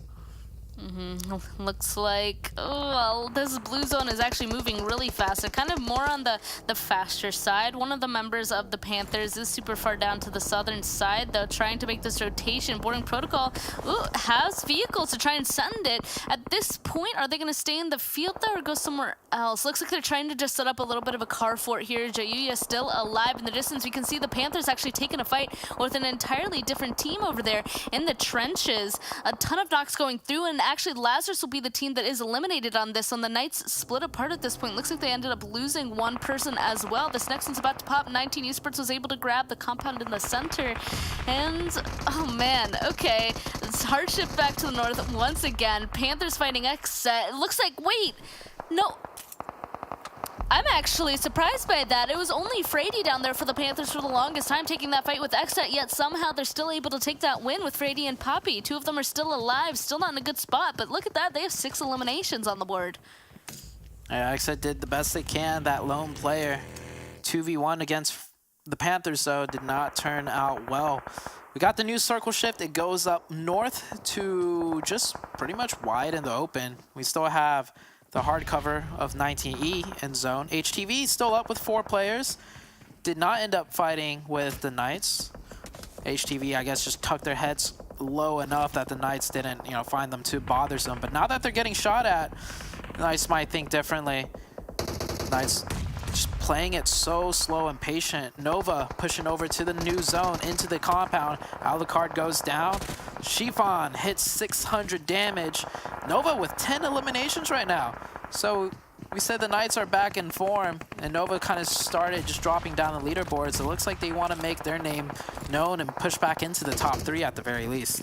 Looks like, well, this blue zone is actually moving really fast. They're kind of more on the faster side. One of the members of the Panthers is super far down to the southern side, though, trying to make this rotation. Boarding Protocol has vehicles to try and send it. At this point, are they going to stay in the field, though, or go somewhere else? Looks like they're trying to just set up a little bit of a car fort here. Jayuya still alive in the distance. We can see the Panthers actually taking a fight with an entirely different team over there in the trenches. A ton of knocks going through, and and actually Lazarus will be the team that is eliminated on this one. The Knights split apart at this point. Looks like they ended up losing one person as well. This next one's about to pop. 19 Esports was able to grab the compound in the center. And, oh man, okay. It's hardship back to the north once again. Panthers fighting XSET. It looks like, wait, no. I'm actually surprised by that. It was only Frady down there for the Panthers for the longest time taking that fight with XSET, yet somehow they're still able to take that win with Frady and Poppy. Two of them are still alive, still not in a good spot, but look at that. They have 6 eliminations on the board. Yeah, XSET did the best they can, that lone player. 2v1 against the Panthers, though, did not turn out well. We got the new circle shift. It goes up north to just pretty much wide in the open. We still have the hard cover of 19E in zone. HTV still up with 4 players. Did not end up fighting with the Knights. HTV, I guess, just tucked their heads low enough that the Knights didn't, find them too bothersome. But now that they're getting shot at, the Knights might think differently. Knights just playing it so slow and patient. Nova pushing over to the new zone into the compound. Alucard goes down. Chiffon hits 600 damage. Nova with 10 eliminations right now. So we said the Knights are back in form, and Nova kind of started just dropping down the leaderboards. It looks like they want to make their name known and push back into the top 3 at the very least.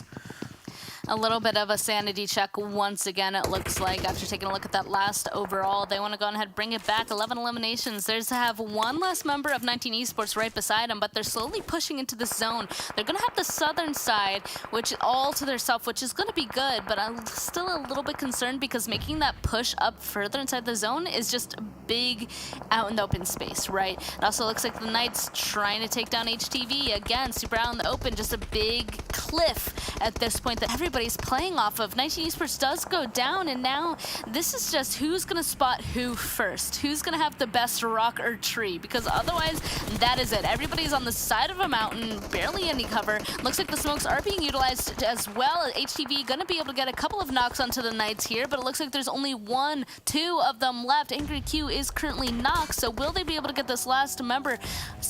A little bit of a sanity check once again, it looks like, after taking a look at that last overall. They want to go ahead and bring it back. 11 eliminations. There's to have one less member of 19 Esports right beside them, but they're slowly pushing into this zone. They're going to have the southern side, which all to their self, which is going to be good, but I'm still a little bit concerned because making that push up further inside the zone is just big out in the open space, right? It also looks like the Knights trying to take down HTV. Again, super out in the open, just a big cliff at this point that everybody's playing off of. 19 Esports does go down, and now this is just who's going to spot who first. Who's going to have the best rock or tree, because otherwise that is it. Everybody's on the side of a mountain, barely any cover. Looks like the smokes are being utilized as well. HTV going to be able to get a couple of knocks onto the Knights here, but it looks like there's only 1, 2 of them left. Angry Q is currently knocked, so will they be able to get this last member,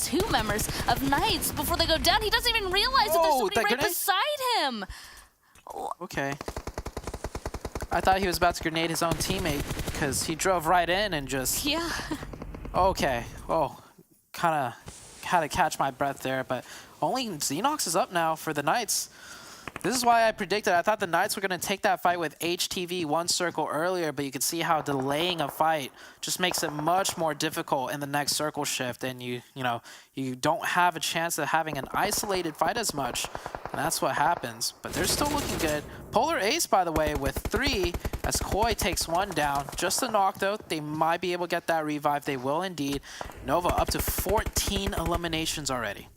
2 members of Knights before they go down? He doesn't even realize that there's somebody right beside him. Okay. I thought he was about to grenade his own teammate because he drove right in and just... Yeah. Okay. Oh, kind of had to catch my breath there, but only Xenox is up now for the Knights. This is why I predicted. I thought the Knights were going to take that fight with HTV 1 circle earlier, but you can see how delaying a fight just makes it much more difficult in the next circle shift, and you don't have a chance of having an isolated fight as much, and that's what happens. But they're still looking good. Polar Ace, by the way, with 3, as Koi takes 1 down. Just a knock, though. They might be able to get that revive. They will indeed. Nova up to 14 eliminations already.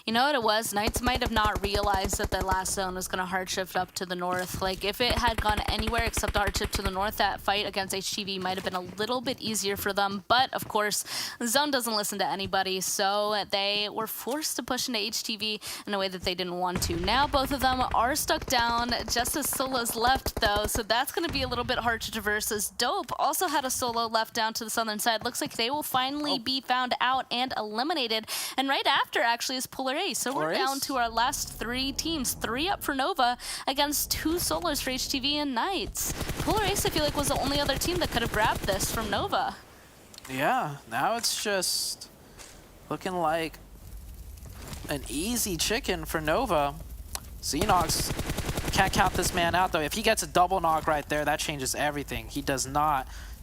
You know what it was? Knights might have not realized that their last zone was going to hard shift up to the north. Like, if it had gone anywhere except hard shift to the north, that fight against HTV might have been a little bit easier for them. But, of course, the zone doesn't listen to anybody, so they were forced to push into HTV in a way that they didn't want to. Now, both of them are stuck down, just as Solo's left, though, so that's going to be a little bit hard to traverse, as Dope also had a Solo left down to the southern side. Looks like they will finally be found out and eliminated. And right after, actually, is Polar Ace. So we're down to our last 3 teams. 3 up for Nova against 2 solos for HTV and Knights. Polar Ace, I feel like, was the only other team that could have grabbed this from Nova. Yeah, now it's just looking like an easy chicken for Nova. Xenox can't count this man out, though. If he gets a double knock right there, that changes everything. He doesn't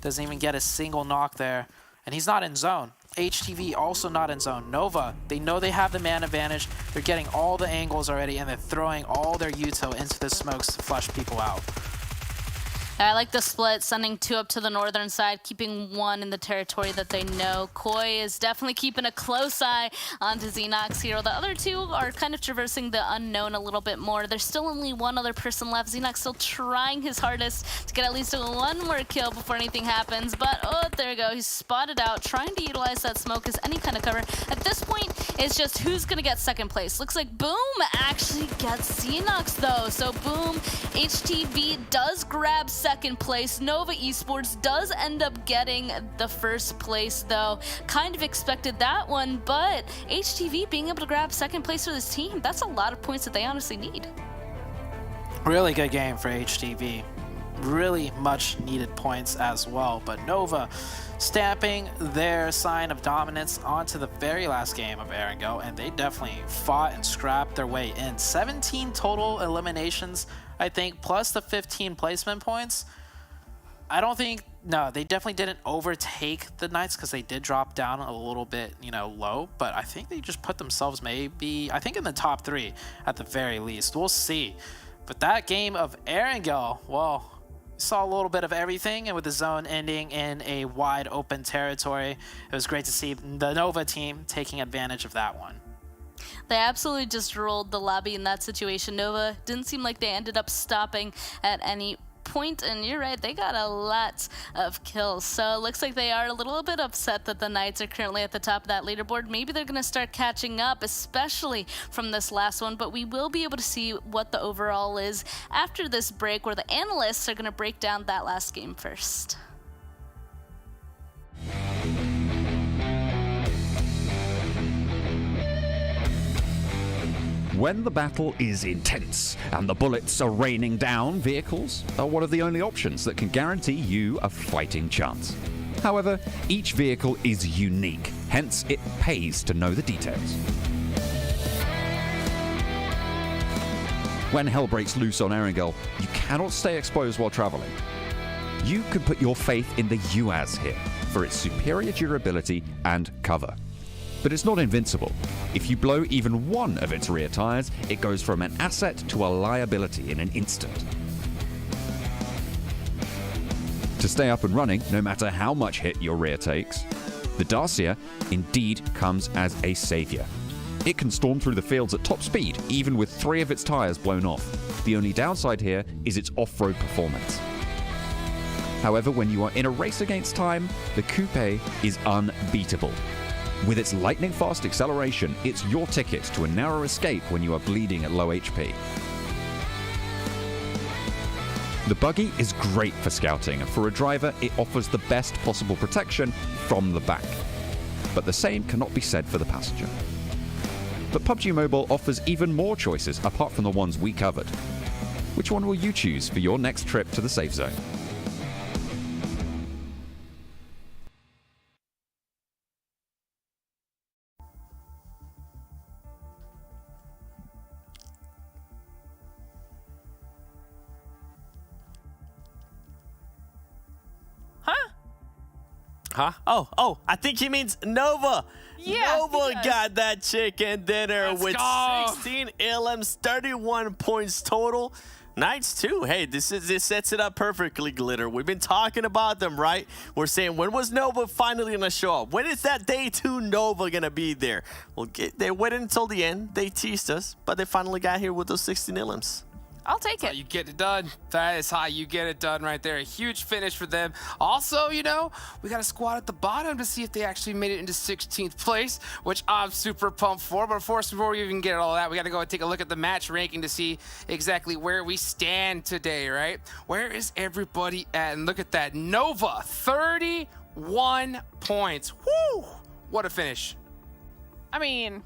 even get a single knock there. And he's not in zone. HTV also not in zone. Nova, they know they have the man advantage. They're getting all the angles already, and they're throwing all their util into the smokes to flush people out. I like the split, sending 2 up to the northern side, keeping 1 in the territory that they know. Koi is definitely keeping a close eye onto Xenox here. The other 2 are kind of traversing the unknown a little bit more. There's still only 1 other person left. Xenox still trying his hardest to get at least 1 more kill before anything happens. But, oh, there we go. He's spotted out, trying to utilize that smoke as any kind of cover. At this point, it's just who's going to get second place. Looks like Boom actually gets Xenox, though. So, Boom, HTV does grab second place. Nova Esports does end up getting the first place, though. Kind of expected that one, but HTV being able to grab second place for this team, that's a lot of points that they honestly need. Really good game for HTV. Really much needed points as well, but Nova stamping their sign of dominance onto the very last game of Erangel, and they definitely fought and scrapped their way in. 17 total eliminations, I think, plus the 15 placement points. I don't think, no, they definitely didn't overtake the Knights because they did drop down a little bit, you know, low, but I think they just put themselves maybe, I think in the top 3 at the very least. We'll see. But that game of Erangel, well, saw a little bit of everything, and with the zone ending in a wide open territory, it was great to see the Nova team taking advantage of that one. They absolutely just rolled the lobby in that situation. Nova didn't seem like they ended up stopping at any point, and you're right, they got a lot of kills. So it looks like they are a little bit upset that the Knights are currently at the top of that leaderboard. Maybe they're going to start catching up, especially from this last one, but we will be able to see what the overall is after this break, where the analysts are going to break down that last game first. When the battle is intense and the bullets are raining down, vehicles are one of the only options that can guarantee you a fighting chance. However, each vehicle is unique, hence it pays to know the details. When hell breaks loose on Erangel, you cannot stay exposed while traveling. You can put your faith in the UAZ here for its superior durability and cover. But it's not invincible. If you blow even one of its rear tires, it goes from an asset to a liability in an instant. To stay up and running, no matter how much hit your rear takes, the Dacia indeed comes as a savior. It can storm through the fields at top speed, even with 3 of its tires blown off. The only downside here is its off-road performance. However, when you are in a race against time, the Coupe is unbeatable. With its lightning-fast acceleration, it's your ticket to a narrow escape when you are bleeding at low HP. The buggy is great for scouting, and for a driver, it offers the best possible protection from the back. But the same cannot be said for the passenger. But PUBG Mobile offers even more choices apart from the ones we covered. Which one will you choose for your next trip to the safe zone? Huh? Oh, I think he means Nova. Yeah, Nova got that chicken dinner with go. 16 elims, 31 points total. Knights too. Hey, this sets it up perfectly, Glitter. We've been talking about them, right? We're saying, when was Nova finally gonna show up? When is that day 2 Nova gonna be there? Well, they waited until the end. They teased us, but they finally got here with those 16 elims. I'll take That's how you get it done. That is how you get it done right there. A huge finish for them. Also, you know, we got a squad at the bottom to see if they actually made it into 16th place, which I'm super pumped for. But of course, before we even get all that, we got to go and take a look at the match ranking to see exactly where we stand today, right? Where is everybody at? And look at that. Nova, 31 points. Woo! What a finish. I mean,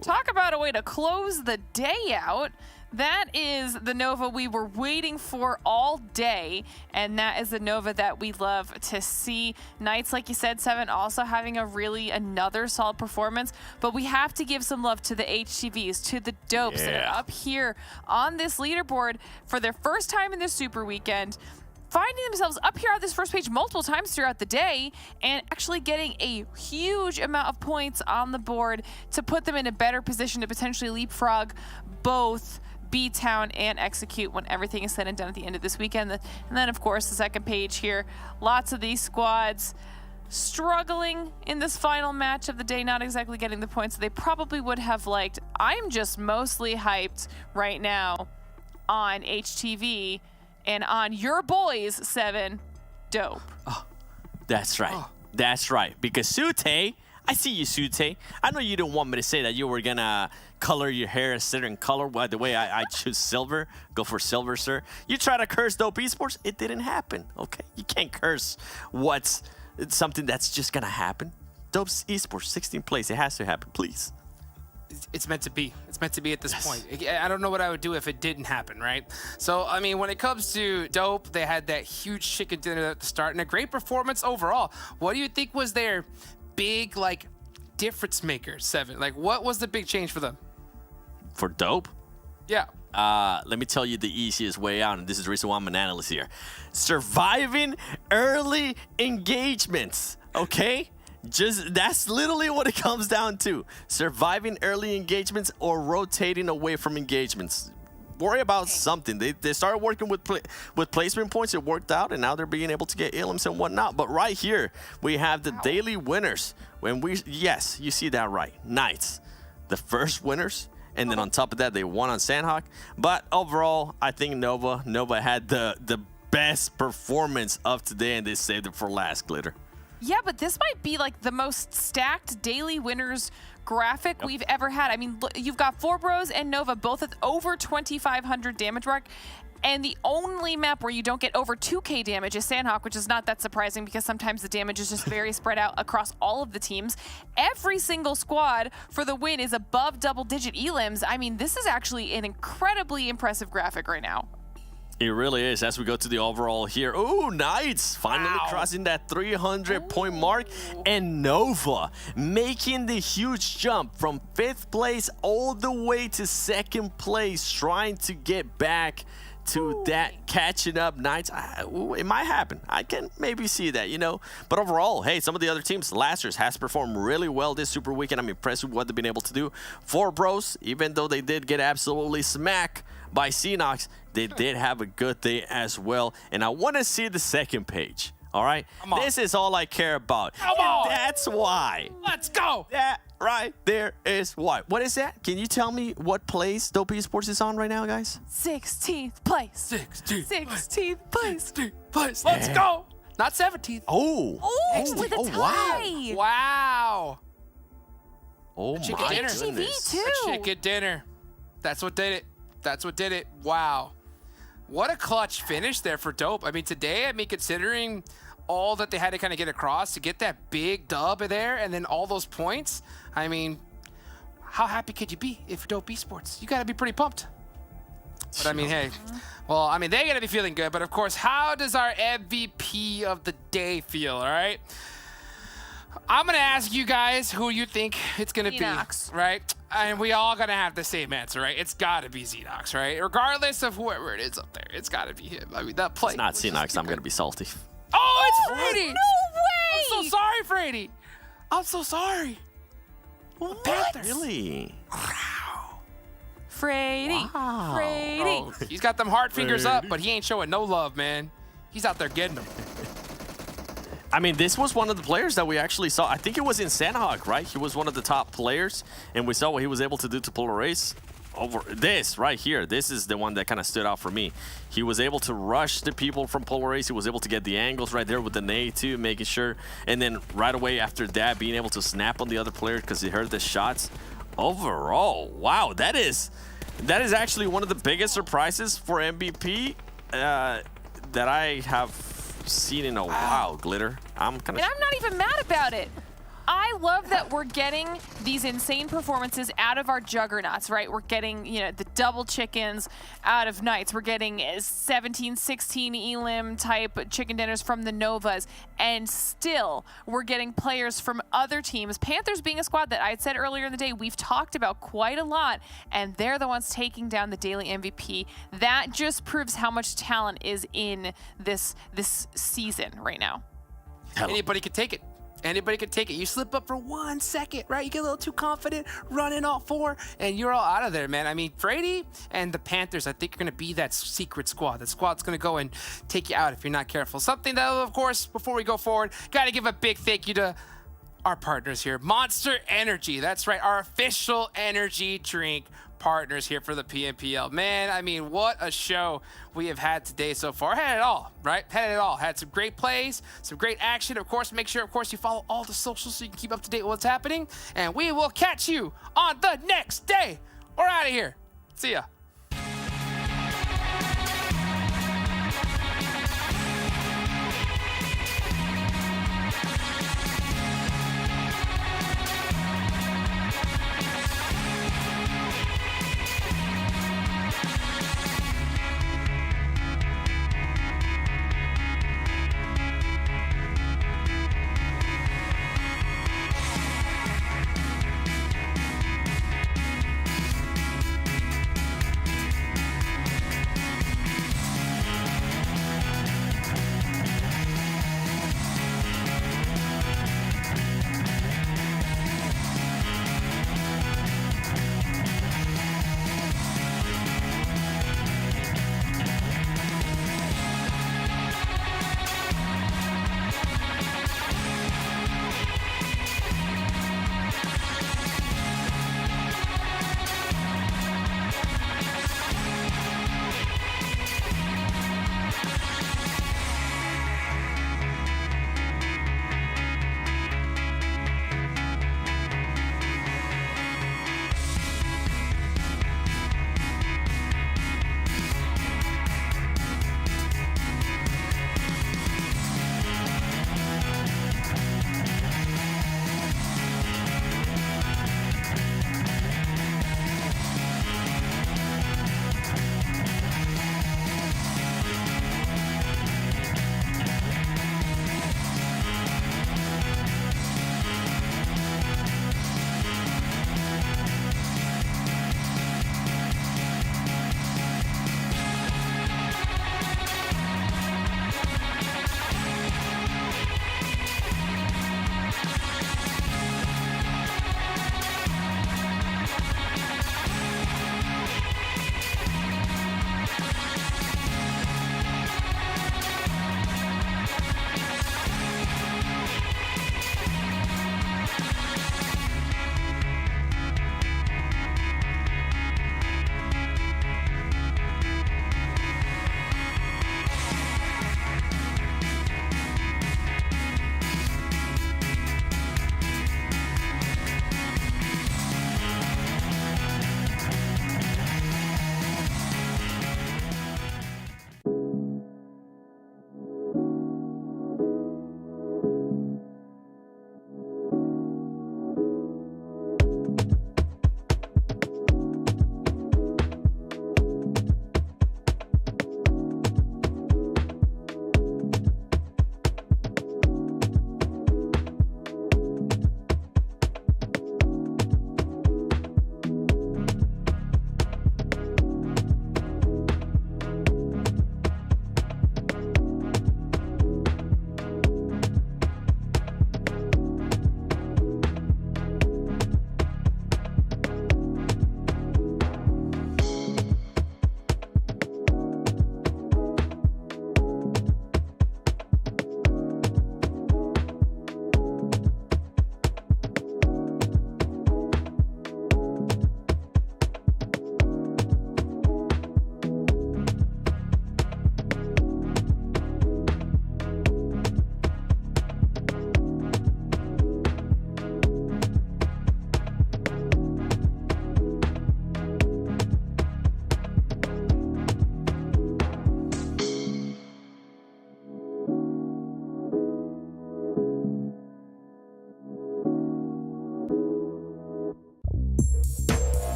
talk about a way to close the day out. That is the Nova we were waiting for all day, and that is the Nova that we love to see. Knights, like you said, 7, also having another solid performance, but we have to give some love to the HTVs, to the Dopes that are up here on this leaderboard for their first time in this Super Weekend, finding themselves up here on this first page multiple times throughout the day and actually getting a huge amount of points on the board to put them in a better position to potentially leapfrog both B-Town and Execute when everything is said and done at the end of this weekend. And then, of course, the second page here, lots of these squads struggling in this final match of the day, not exactly getting the points that they probably would have liked. I'm just mostly hyped right now on HTV and on your boys, 7, Dope. Oh, that's right. Oh. That's right. Because Sute, I see you, Sute. I know you didn't want me to say that you were gonna color your hair a certain color. By the way, I choose silver. Go for silver, sir. You try to curse Dope Esports, it didn't happen, okay? You can't curse what's something that's just gonna happen. Dope Esports, 16th place. It has to happen, please. It's meant to be. It's it's meant to be at this point. I don't know what I would do if it didn't happen, right? So, I mean, when it comes to Dope, they had that huge chicken dinner at the start and a great performance overall. What do you think was their big, like, difference maker, Seven? Like, what was the big change for them? For Dope? Yeah. Let me tell you the easiest way out, and this is the reason why I'm an analyst here. Surviving early engagements, okay? That's literally what it comes down to. Surviving early engagements or rotating away from engagements. Worry about something. They started working with placement points. It worked out, and now they're being able to get elims and whatnot. But right here, we have the daily winners. Yes, you see that right. Knights, the first winners. And then on top of that, they won on Sanhok. But overall, I think Nova had the best performance of today, and they saved it for last, Glitter. Yeah, but this might be like the most stacked daily winners graphic we've ever had. I mean, look, you've got 4Bros and Nova both at over 2,500 damage mark. And the only map where you don't get over 2k damage is Sanhok, which is not that surprising because sometimes the damage is just very spread out across all of the teams. Every single squad for the win is above double-digit elims. I mean, this is actually an incredibly impressive graphic right now. It really is. As we go to the overall here. Ooh, Knights finally crossing that 300-point mark. And Nova making the huge jump from 5th place all the way to 2nd place, trying to get back to that catching up Knights. It might happen. I can maybe see that, you know. But overall, hey, some of the other teams, Lazarus has performed really well this Super Weekend. I'm impressed with what they've been able to do. 4Bros, even though they did get absolutely smacked by Xenox, they did have a good day as well. And I want to see the second page. All right? This is all I care about. Come on. That's why. Let's go. That right there is why. What is that? Can you tell me what place Dope Esports is on right now, guys? 16th place. 16th place. Let's go. Not 17th. With a tie. Wow. Oh, my Chicken dinner. HTV too. A chicken dinner. That's what did it. Wow. What a clutch finish there for Dope. I mean, today, considering all that they had to kind of get across to get that big dub there and then all those points, I mean, how happy could you be if you're Dope Esports? You got to be pretty pumped. But I mean, hey, well, I mean, they got to be feeling good. But of course, how does our MVP of the day feel, all right? I'm going to ask you guys who you think it's going to be, right? And we all going to have the same answer, right? It's got to be Xenox, right? Regardless of whoever it is up there, it's got to be him. I mean, that play. It's not Xenox. I'm going to be salty. Oh, it's Frady! No way! I'm so sorry, Frady. I'm so sorry. What? Panthers. Really? Frady. Wow. Frady. Oh, he's got them hard fingers up, but he ain't showing no love, man. He's out there getting them. I mean, this was one of the players that we actually saw. I think it was in Sanhok, right? He was one of the top players, and we saw what he was able to do to pull a race. Over this right here, this is the one that kind of stood out for me. He was able to rush the people from Polar Race. He was able to get the angles right there with the nade too, making sure. And then right away after that, being able to snap on the other player because he heard the shots. Overall, wow, that is actually one of the biggest surprises for MVP that I have seen in a while, Glitter. And I'm not even mad about it. I love that we're getting these insane performances out of our juggernauts, right? We're getting, you know, the double chickens out of Knights. We're getting 17, 16 elim type chicken dinners from the Novas. And still, we're getting players from other teams. Panthers being a squad that I had said earlier in the day, we've talked about quite a lot, and they're the ones taking down the daily MVP. That just proves how much talent is in this season right now. Anybody could take it. Anybody could take it. You slip up for 1 second, right? You get a little too confident, running all 4, and you're all out of there, man. I mean, Frady and the Panthers, I think, are going to be that secret squad. That squad's going to go and take you out if you're not careful. Something that, of course, before we go forward, got to give a big thank you to our partners here. Monster Energy. That's right, our official energy drink partners here for the PMPL. Man, I mean, what a show we have had today so far. Had it all, right? Had it all. Had some great plays, some great action. Of course, make sure, of course, you follow all the socials so you can keep up to date with what's happening. And we will catch you on the next day. We're out of here. See ya.